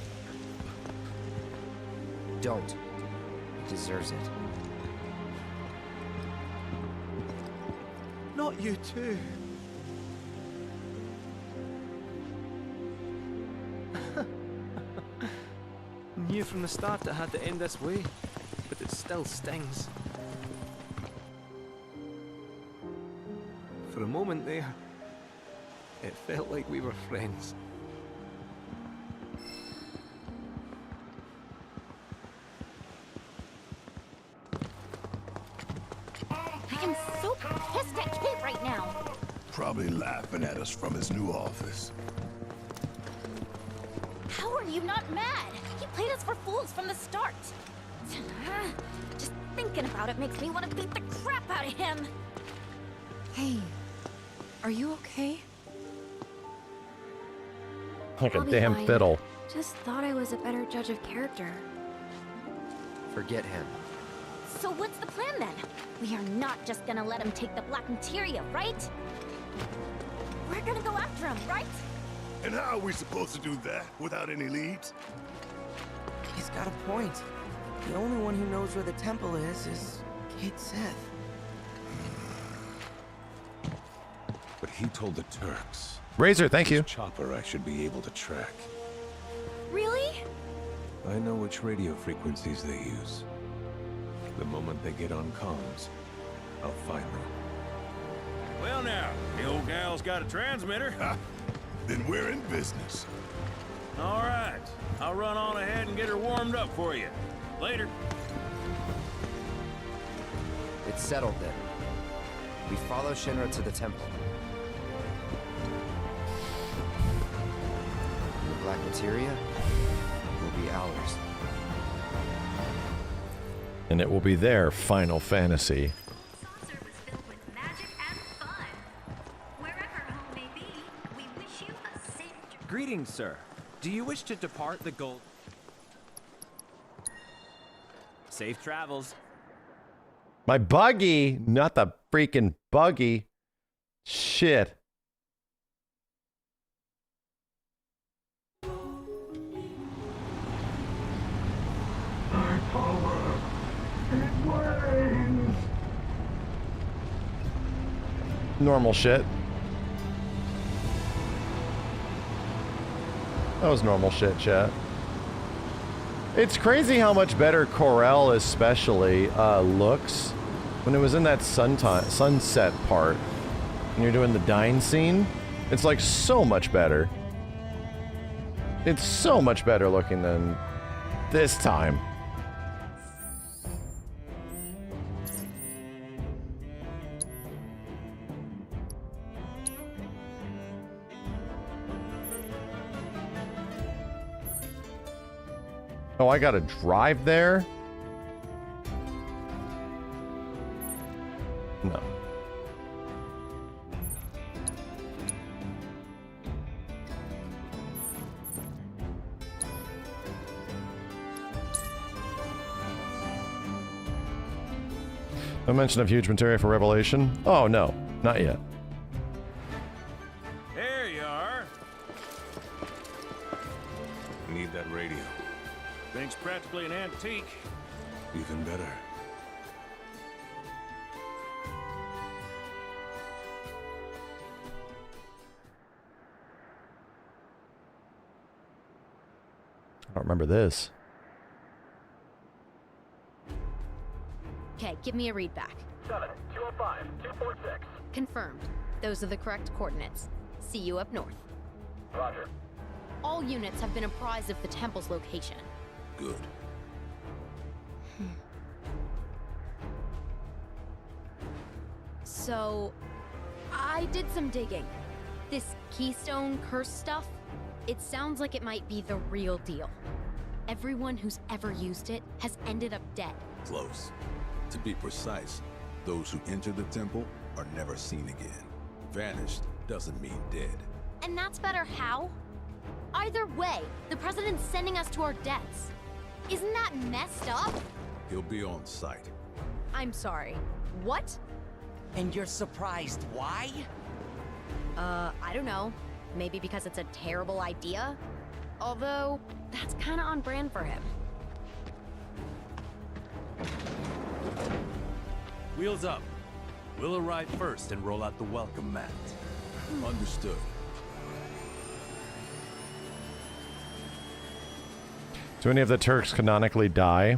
Don't. He deserves it. Not you too. Knew from the start it had to end this way, but it still stings. For a moment there, it felt like we were friends. I am so pissed at Kate right now. Probably laughing at us from his new office. How are you not mad? He played us for fools from the start. Just thinking about it makes me want to beat the crap out of him. Hey, are you okay? Like a I'll be damn fine. fiddle. Just thought I was a better judge of character. Forget him. So what's the plan then? We are not just gonna let him take the black materia, right? We're gonna go after him, right? And how are we supposed to do that without any leads? He's got a point. The only one who knows where the temple is Kate Seth. But he told the Turks. Razor, thank you. Chopper I should be able to track. Really? I know which radio frequencies they use. The moment they get on comms, I'll find them. Well now, the old gal's got a transmitter. Then we're in business. All right, I'll run on ahead and get her warmed up for you. Later. It's settled then. We follow Shinra to the temple. And the black materia will be ours. And it will be their Final Fantasy. Greetings, sir. Do you wish to depart the gold? Safe travels. My buggy, not the freaking buggy. Shit. My power, it waits. Normal shit. That was normal shit, chat. It's crazy how much better Corel especially looks when it was in that sunset part. When you're doing the dine scene, it's like so much better. It's so much better looking than this time. Oh, I gotta drive there? No. No mention of huge materia for Revelation? Oh, no. Not yet. There you are. Need that radio. Thing's practically an antique. Even better. I don't remember this. Okay, give me a read back. 7-205-246. Confirmed. Those are the correct coordinates. See you up north. Roger. All units have been apprised of the temple's location. Good. So, I did some digging. This Keystone curse stuff, it sounds like it might be the real deal. Everyone who's ever used it has ended up dead. Close. To be precise, those who enter the temple are never seen again. Vanished doesn't mean dead. And that's better how? Either way, the president's sending us to our deaths. Isn't that messed up? He'll be on site. I'm sorry. What? And you're surprised why? I don't know. Maybe because it's a terrible idea? Although, that's kinda on brand for him. Wheels up. We'll arrive first and roll out the welcome mat. Understood. Do any of the Turks canonically die?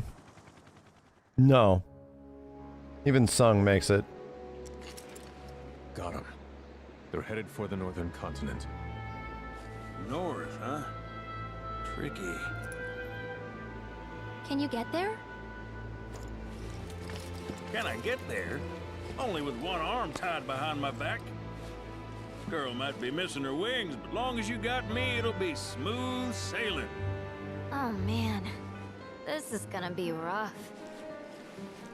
No. Even Sung makes it. Got 'em. They're headed for the northern continent. North, huh? Tricky. Can you get there? Can I get there? Only with one arm tied behind my back. Girl might be missing her wings, but long as you got me, it'll be smooth sailing. Oh man, this is gonna be rough.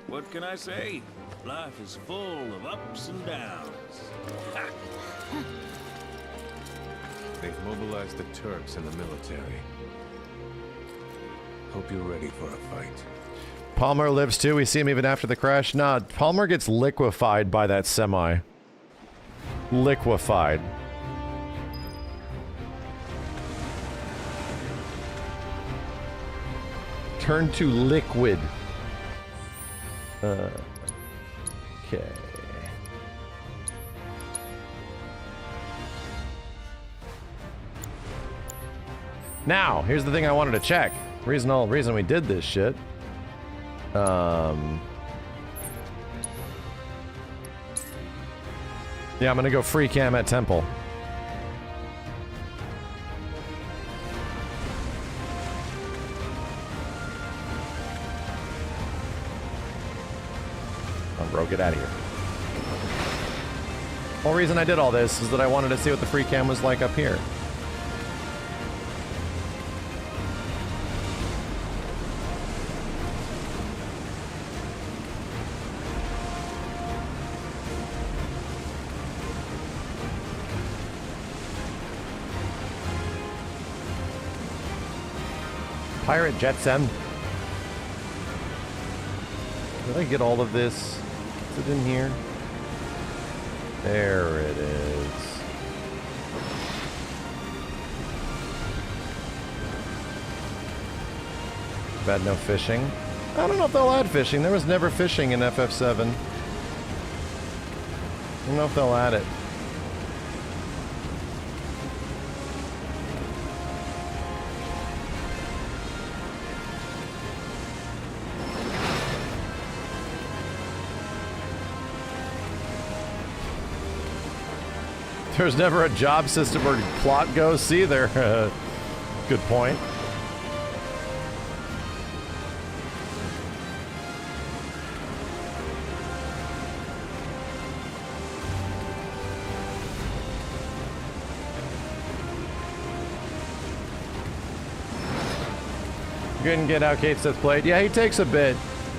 What can I say? Life is full of ups and downs. Ha! They've mobilized the Turks and the military. Hope you're ready for a fight. Palmer lives too. We see him even after the crash. Nah, Palmer gets liquefied by that semi. Liquefied. Turn to liquid. Okay. Now, here's the thing I wanted to check. Reason we did this shit. Yeah, I'm gonna go free cam at Temple. Oh, bro, get out of here. The whole reason I did all this is that I wanted to see what the free cam was like up here. Pirate Jetsam. Did I get all of this? Is it in here? There it is. Bad no fishing. I don't know if they'll add fishing. There was never fishing in FF7. don't know if they'll add it. There's never a job system where plot ghosts either. Good point. Couldn't get how Kate Seth's played. Yeah, he takes a bit.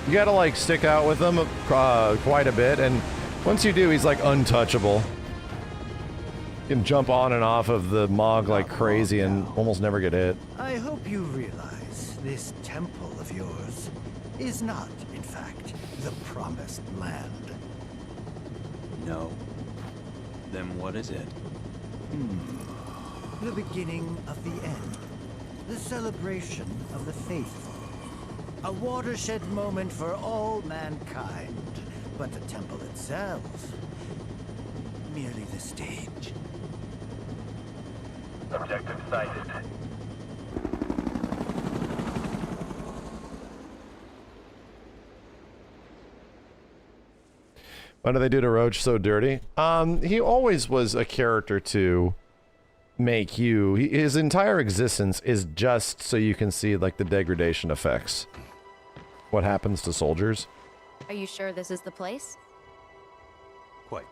You gotta like stick out with him quite a bit, and once you do, he's like untouchable. You can jump on and off of the Mog like crazy and almost never get hit. I hope you realize this temple of yours is not, in fact, the promised land. No. Then what is it? The beginning of the end. The celebration of the faithful. A watershed moment for all mankind. But the temple itself, merely the stage. Objective sighted. Why do they do to Roach so dirty? He always was a character to make you... his entire existence is just so you can see, like, the degradation effects. What happens to soldiers. Are you sure this is the place? Quite.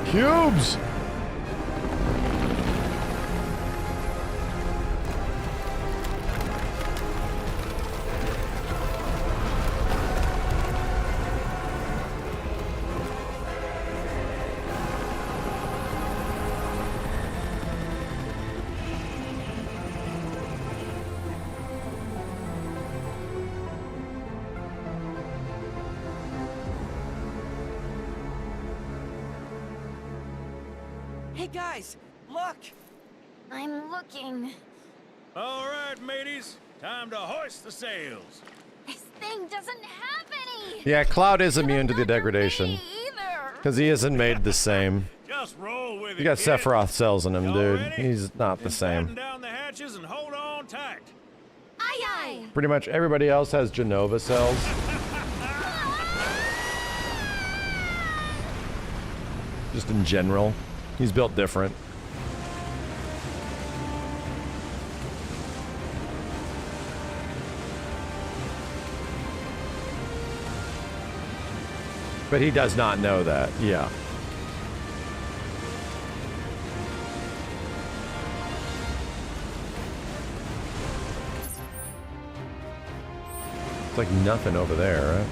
Cubes! Hey guys, look! I'm looking. All right, mateys. Time to hoist the sails. This thing doesn't have any! Yeah, Cloud is immune to the degradation. Because he isn't made the same. Just roll with it. You got kid. Sephiroth cells in him, Y'all dude. ready? He's not the Then same. batten down the hatches and hold on tight. Aye aye! Pretty much everybody else has Genova cells. Just in general. He's built different. But he does not know that, yeah. It's like nothing over there, right?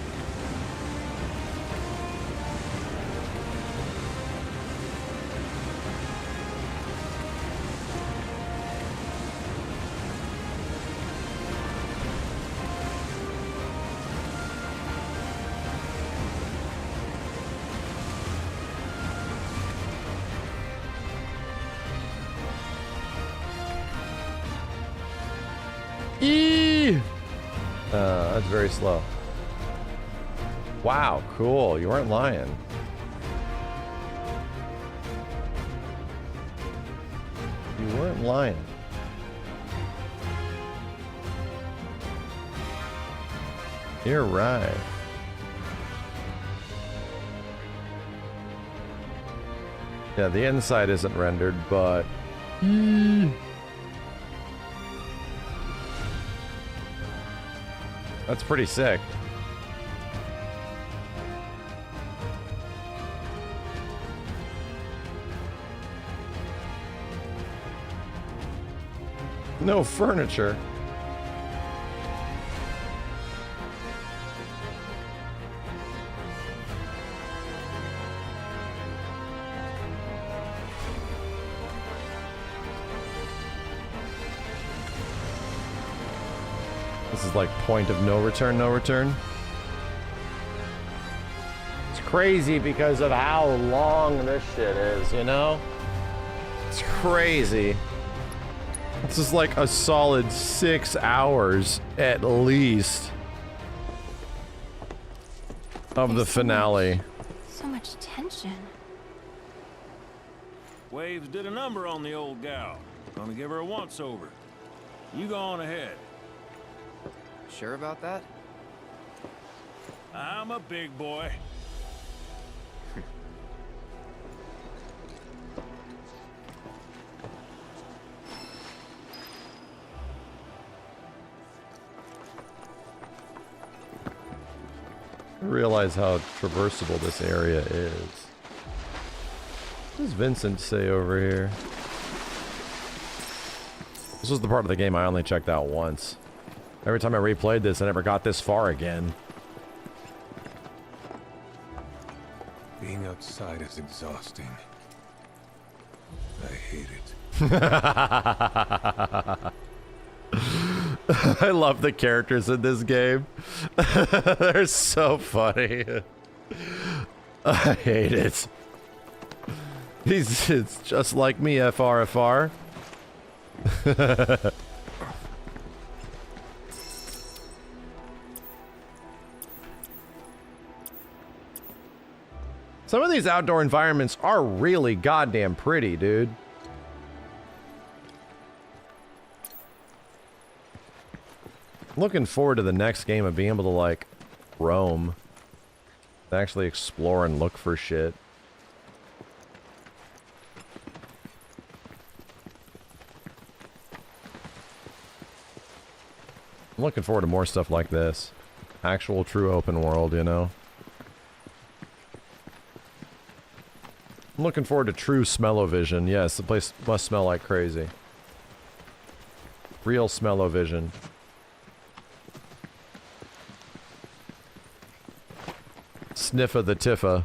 That's very slow. Wow, cool. You weren't lying. You weren't lying. You're right. Yeah, the inside isn't rendered, but... That's pretty sick. No furniture. This is like point of no return, no return. It's crazy because of how long this shit is, you know? It's crazy. This is like a solid 6 hours at least of the finale. So much tension. Waves did a number on the old gal. Gonna give her a once-over. You go on ahead. Sure about that? I'm a big boy. Realize how traversable this area is. What does Vincent say over here? This was the part of the game I only checked out once. Every time I replayed this, I never got this far again. Being outside is exhausting. I hate it. I love the characters in this game. They're so funny. I hate it. It's just like me, FRFR. Some of these outdoor environments are really goddamn pretty, dude. Looking forward to the next game of being able to, like, roam. Actually explore and look for shit. I'm looking forward to more stuff like this. Actual true open world, you know? I'm looking forward to true smell-o-vision. Yes, the place must smell like crazy. Real smell-o-vision. Sniffa the Tiffa.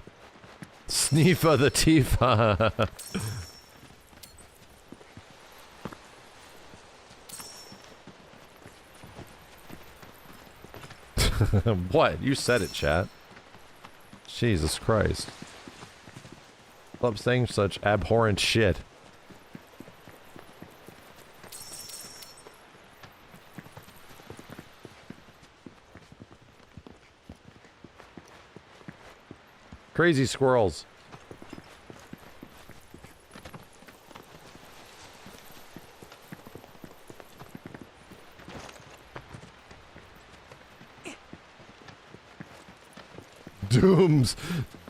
Sneefa the Tifa. What? You said it, chat. Jesus Christ. Stop saying such abhorrent shit. Crazy squirrels.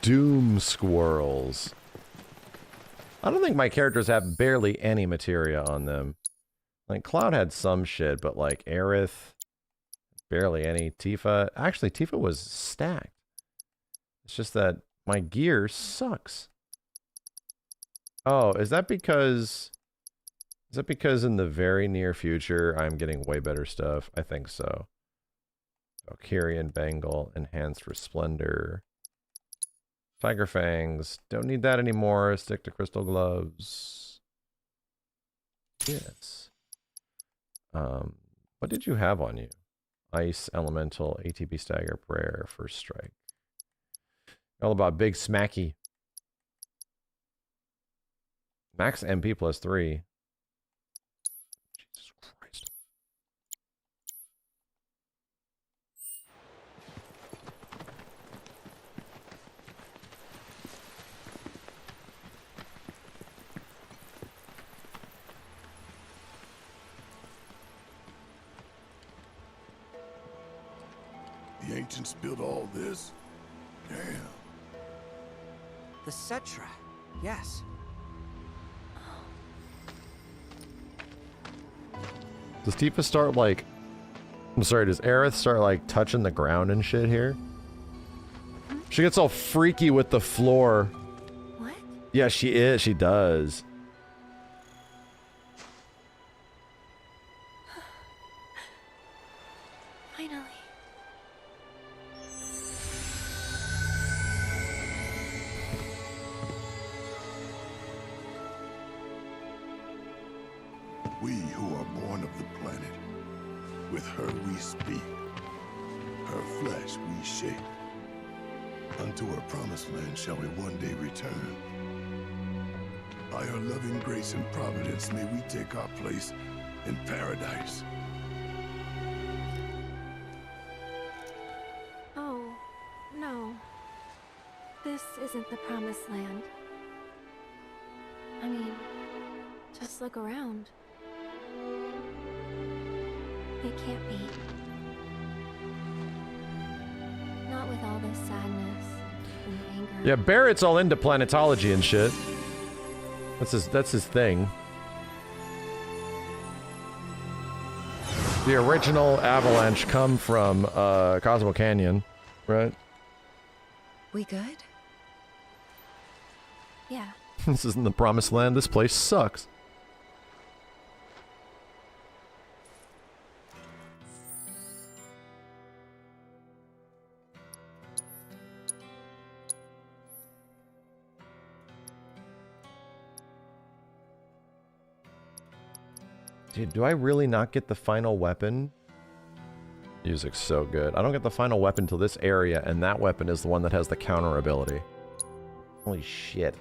Doom squirrels. I don't think my characters have barely any materia on them. Like, Cloud had some shit, but like, Aerith, barely any. Tifa, actually, Tifa was stacked. It's just that my gear sucks. Oh, is that because in the very near future I'm getting way better stuff? I think so. Valkyrian Bangle, Enhanced Resplendor. Tiger Fangs. Don't need that anymore. Stick to Crystal Gloves. Yes. What did you have on you? Ice, Elemental, ATB Stagger, Prayer, First Strike. All about Big Smacky. Max MP +3. Jesus Christ. The ancients built all this? Damn. The Cetra, yes. Does Tifa start like... I'm sorry, does Aerith start like touching the ground and shit here? She gets all freaky with the floor. What? Yeah, she is. She does. Finally. We who are born of the planet With her we speak, her flesh we shape. Unto her promised land shall we one day return. By her loving grace and providence may we take our place in paradise. Oh, no. This isn't the promised land. I mean, just look around. It can't be. Not with all this sadness and anger. Yeah, Barrett's all into planetology and shit. That's his thing. The original Avalanche come from Cosmo Canyon, right? We good? Yeah. This isn't the promised land. This place sucks. Dude, do I really not get the final weapon? Music's so good. I don't get the final weapon till this area, and that weapon is the one that has the counter ability. Holy shit.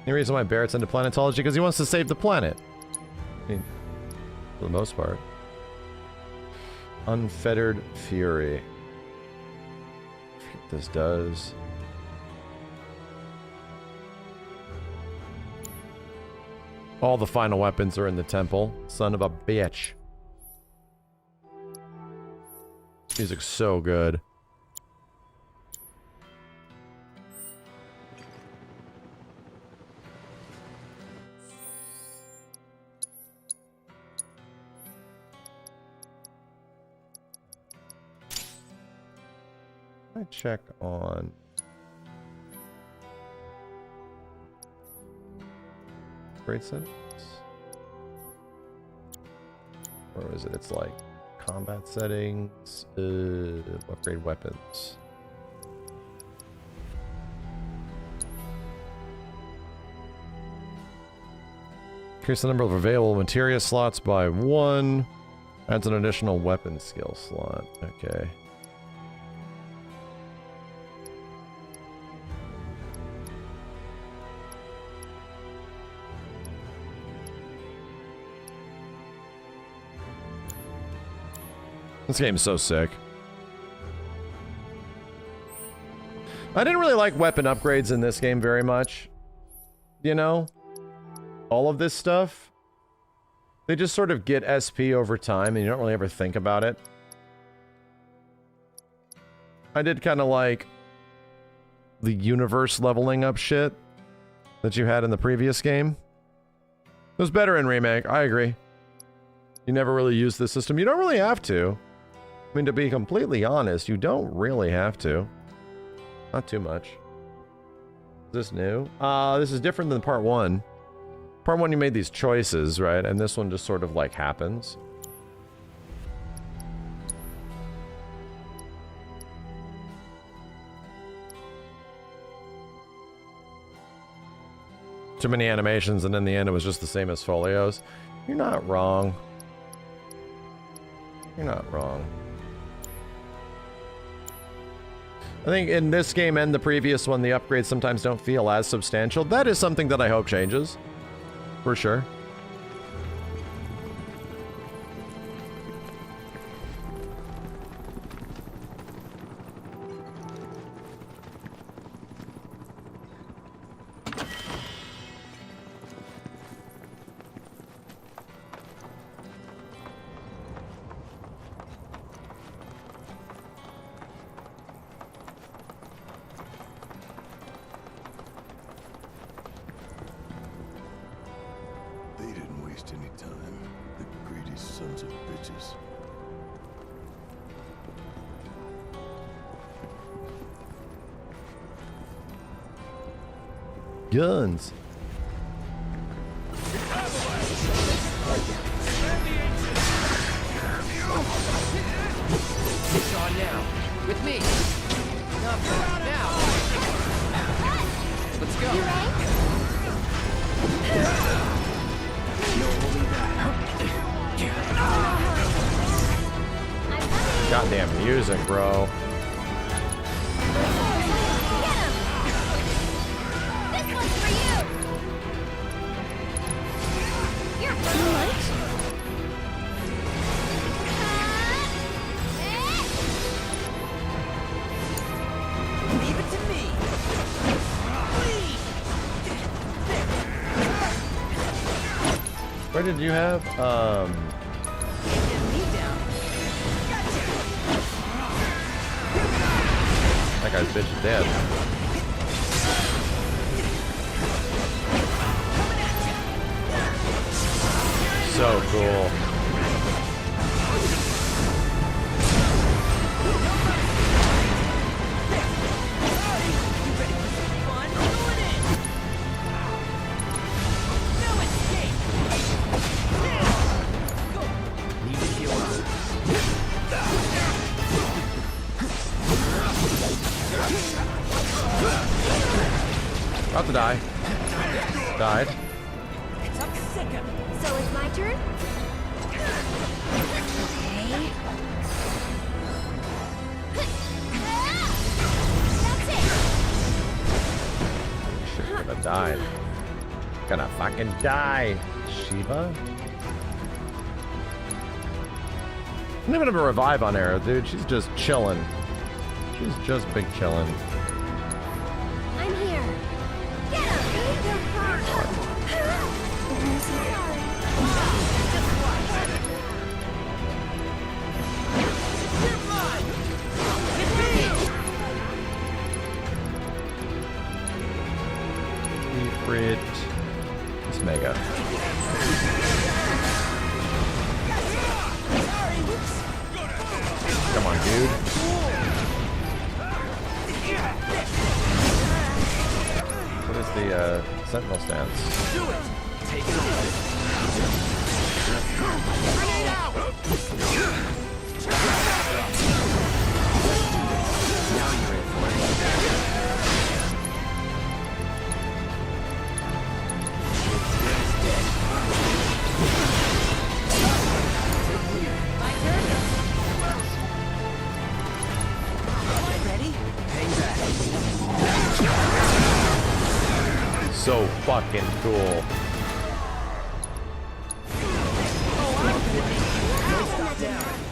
The reason why Barrett's into planetology because he wants to save the planet. I mean, for the most part. Unfettered Fury. I forget what this does. All the final weapons are in the temple. Son of a bitch. Music's so good. I check on upgrade settings, or is it? It's like combat settings, upgrade weapons. Increase the number of available materia slots by 1. Adds an additional weapon skill slot. Okay. This game is so sick. I didn't really like weapon upgrades in this game very much. You know? All of this stuff. They just sort of get SP over time and you don't really ever think about it. I did kind of like the universe leveling up shit that you had in the previous game. It was better in Remake, I agree. You never really use this system. You don't really have to. I mean, to be completely honest, you don't really have to. Not too much. Is this new? This is different than part 1. Part 1 you made these choices, right? And this one just sort of like happens. Too many animations and in the end it was just the same as Folios. You're not wrong. You're not wrong. I think in this game and the previous one, the upgrades sometimes don't feel as substantial. That is something that I hope changes. For sure. Guns. It's on now. With me. Now. Let's go. Goddamn music, bro. This one's for you! You're what? Leave it to me. Where did you have? That guy's bitch is dead. So cool. About to die. Died. So it's my turn? Shit, gonna die. Gonna fucking die. Shiva? I'm giving him a revive on Arrow, dude. She's just chilling. She's just big chilling. I'm here. Get him! I'm so sorry. Just watch. Come on! With me! Ifrit. It's mega. Come on, dude. What is the sentinel stance? Do it! Take it away. Grenade out! Now you're in for it. My turn? Ready? Hang back. So fucking cool.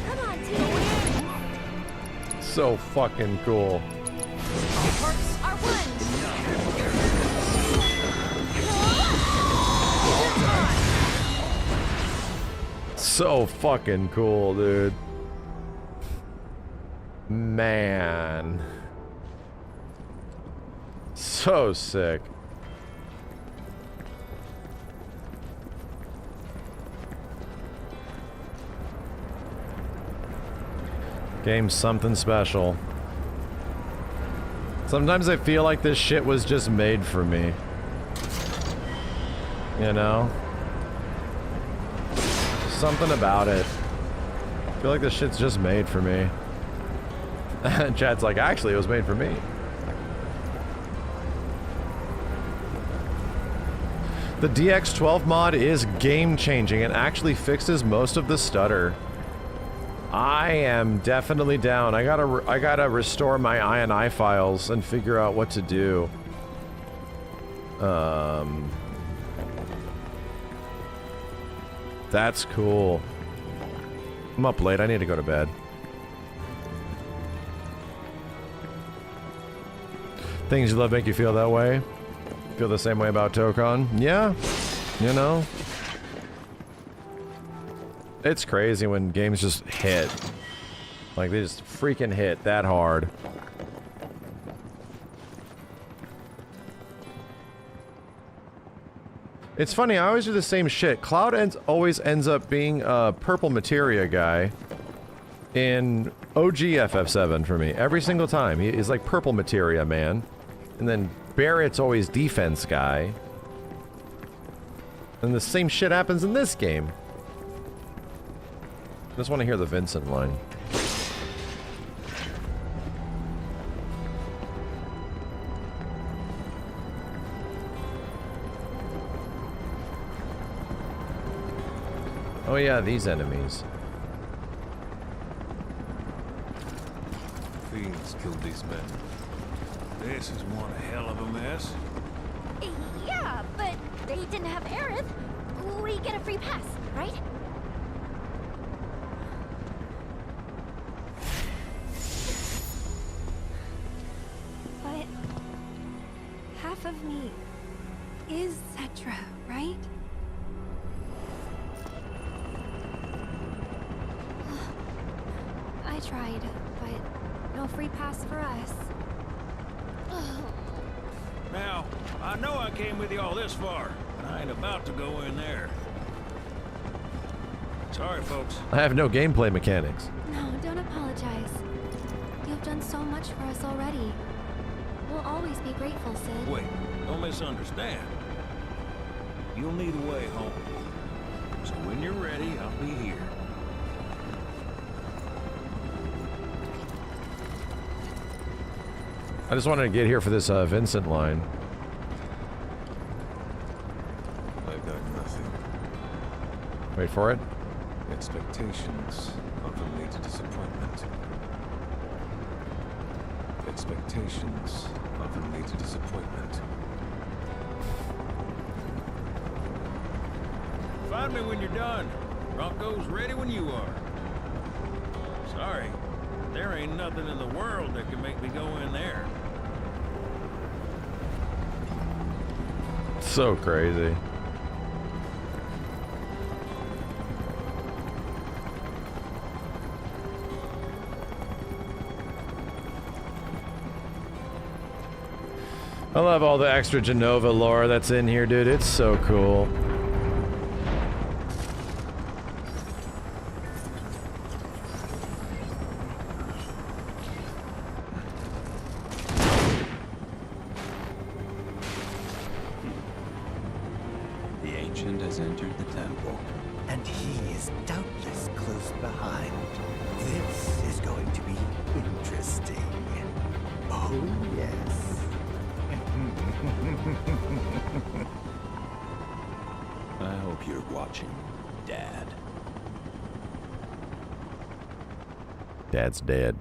Come on, team. So fucking cool. All parts are one. So fucking cool, dude. Man. So sick. Game's something special. Sometimes I feel like this shit was just made for me. You know? Something about it. I feel like this shit's just made for me. Chad's like, actually, it was made for me. The DX12 mod is game-changing and actually fixes most of the stutter. I am definitely down. I gotta restore my INI files and figure out what to do. That's cool. I'm up late. I need to go to bed. Things you love make you feel that way. Feel the same way about Tokon? Yeah. You know? It's crazy when games just hit. Like, they just freaking hit that hard. It's funny, I always do the same shit. Cloud always ends up being a purple materia guy in OG FF7 for me. Every single time. He's like purple materia, man. And then Barrett's always defense guy. And the same shit happens in this game. I just want to hear the Vincent line. Oh yeah, these enemies. Fiends killed these men. This is one hell of a mess. Yeah, but they didn't have Aerith. We get a free pass, right? But half of me is Cetra, right? I tried, but no free pass for us. Now, I know I came with you all this far, but I ain't about to go in there. Sorry, folks. I have no gameplay mechanics. No, don't apologize. You've done so much for us already. We'll always be grateful, Sid. Wait, don't misunderstand. You'll need a way home. So when you're ready, I'll be here. I just wanted to get here for this Vincent line. I got nothing. Wait for it. Expectations often lead to disappointment. Expectations often lead to disappointment. Find me when you're done. Bronco's ready when you are. Sorry, there ain't nothing in the world that can make me go in there. So crazy. I love all the extra Genova lore that's in here, dude. It's so cool. The ancient has entered the temple. And he is doubtless close behind. This is going to be interesting. Oh, yes. I hope you're watching, Dad. Dad's dead.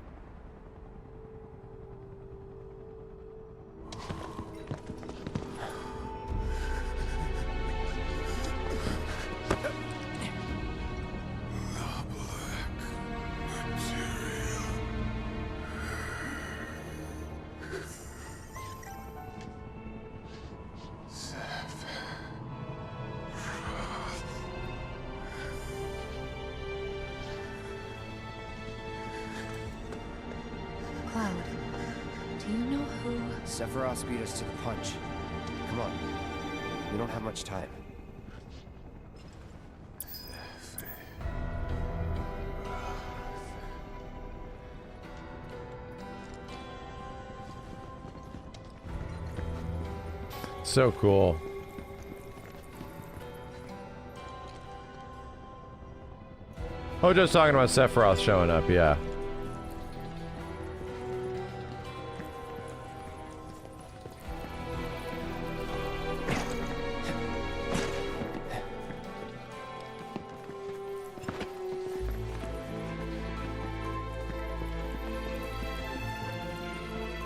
Cloud, do you know who? Sephiroth beat us to the punch. Come on. We don't have much time. So cool. Oh, just talking about Sephiroth showing up, yeah.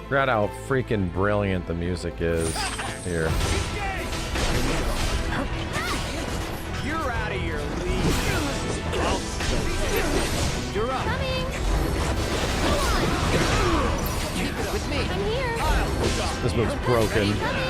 Forgot how freaking brilliant the music is here. You're out of your league. You're up. Coming! Keep it with me. I'm here! This move's broken. Ready?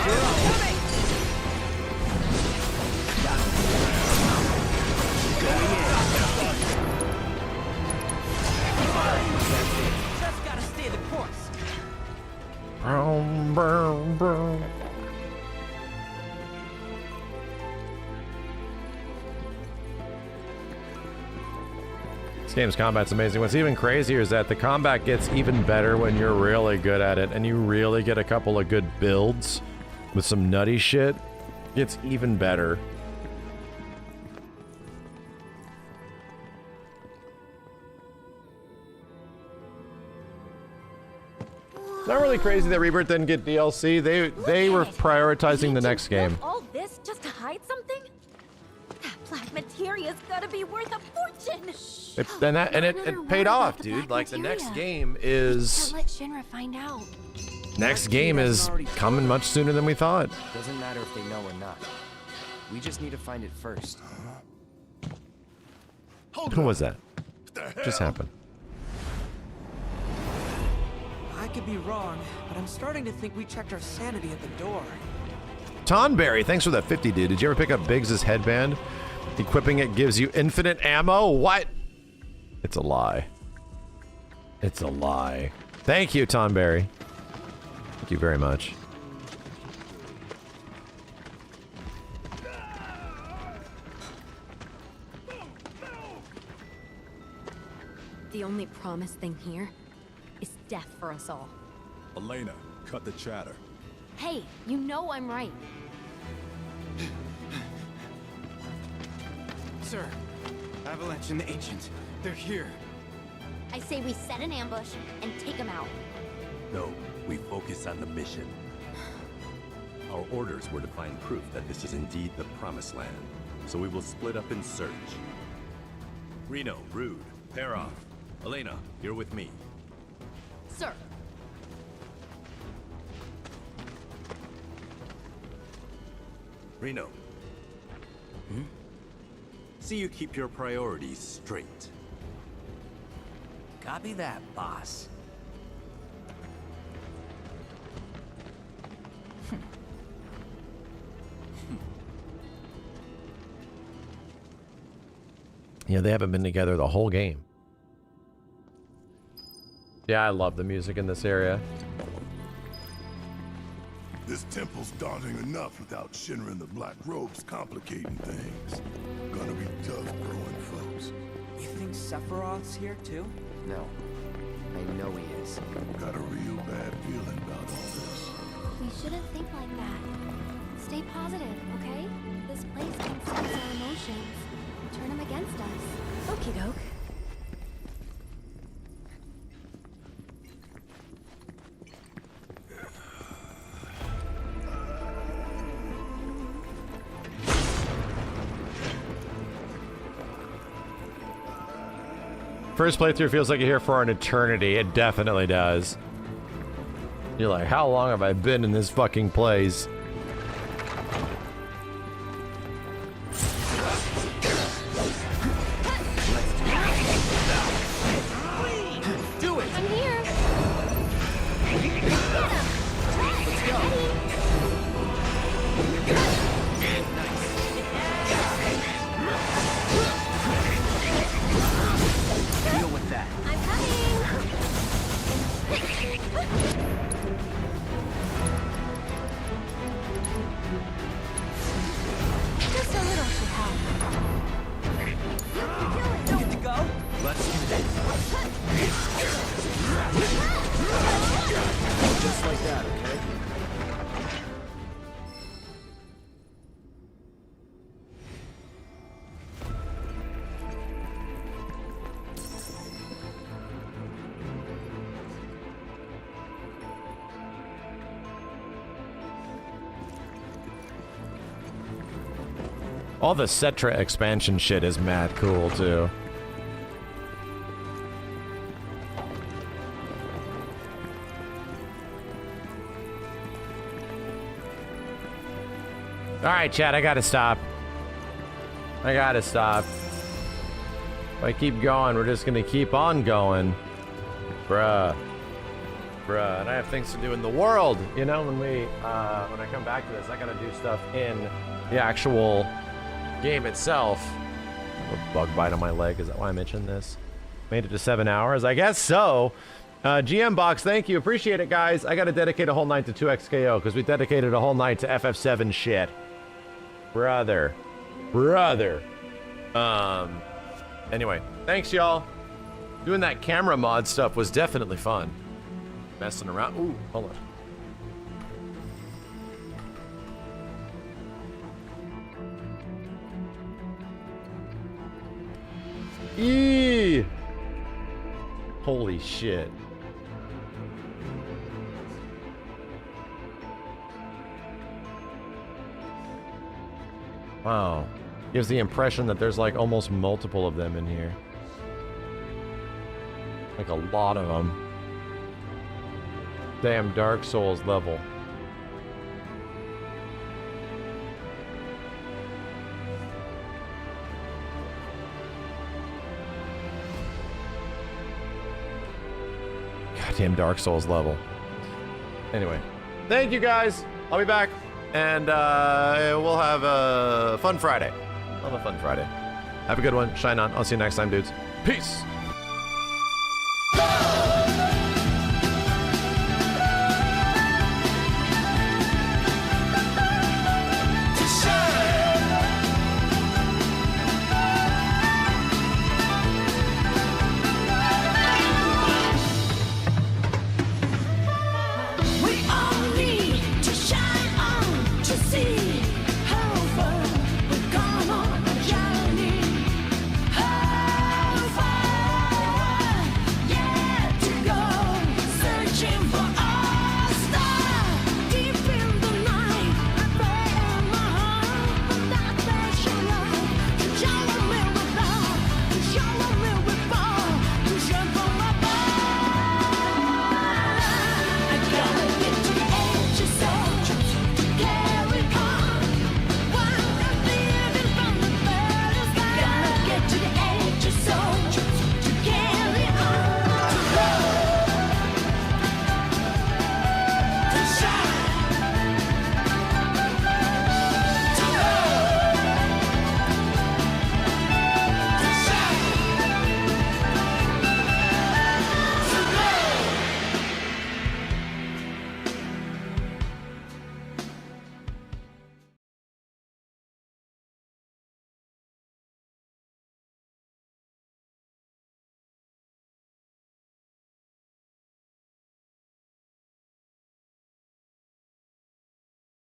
You're up. Coming! Just gotta stay the course. Brown, brown, brown. This game's combat's amazing. What's even crazier is that the combat gets even better when you're really good at it and you really get a couple of good builds with some nutty shit. It's even better. It's not really crazy that Rebirth didn't get DLC. They were prioritizing the next game. All this just to hide something? That black materia's gotta be worth a fortune. It paid off, dude. Like the next game is Don't let Shinra find out. next game is coming much sooner than we thought. Doesn't matter if they know or not. We just need to find it first. Who was that? Just happened. I could be wrong, but I'm starting to think we checked our sanity at the door. Tonberry, thanks for that 50, dude. Did you ever pick up Biggs' headband? Equipping it gives you infinite ammo? What? It's a lie. It's a lie. Thank you, Tonberry. Thank you very much. The only promised thing here is death for us all. Elena, cut the chatter. Hey, you know I'm right. Sir, Avalanche and the Ancient, they're here. I say we set an ambush and take them out. No, we focus on the mission. Our orders were to find proof that this is indeed the Promised Land, so we will split up and search. Reno, Rude, pair off. Elena, you're with me. Sir. Reno. See you keep your priorities straight. Copy that, boss. Yeah, they haven't been together the whole game. Yeah, I love the music in this area. This temple's daunting enough without Shinra and the Black Robes complicating things. Gonna be tough growing folks. You think Sephiroth's here too? No. I know he is. Got a real bad feeling about all this. We shouldn't think like that. Stay positive, okay? This place can sense our emotions. Turn them against us. Okie doke. First playthrough feels like you're here for an eternity. It definitely does. You're like, how long have I been in this fucking place? Do it! I'm here! Let's go! Deal with that. I'm coming! Just a little should help. Good to go? Let's do this. Just like that, okay? All the Cetra expansion shit is mad cool, too. Alright, chat, I gotta stop. I gotta stop. If I keep going, we're just gonna keep on going. Bruh. Bruh, and I have things to do in the world. You know, when I come back to this, I gotta do stuff in the actual game itself. A bug bite on my leg, is that why I mentioned this? Made it to 7 hours? I guess so. GM Box, thank you. Appreciate it, guys. I gotta dedicate a whole night to 2XKO, because we dedicated a whole night to FF7 shit. Brother. Anyway, thanks, y'all. Doing that camera mod stuff was definitely fun. Messing around. Ooh, hold on. Eee! Holy shit. Wow. Gives the impression that there's like almost multiple of them in here. Like a lot of them. Damn Dark Souls level. Goddamn Dark Souls level. Anyway, thank you guys. I'll be back, and we'll have a fun Friday. Have a fun Friday. Have a good one. Shine on. I'll see you next time, dudes. Peace.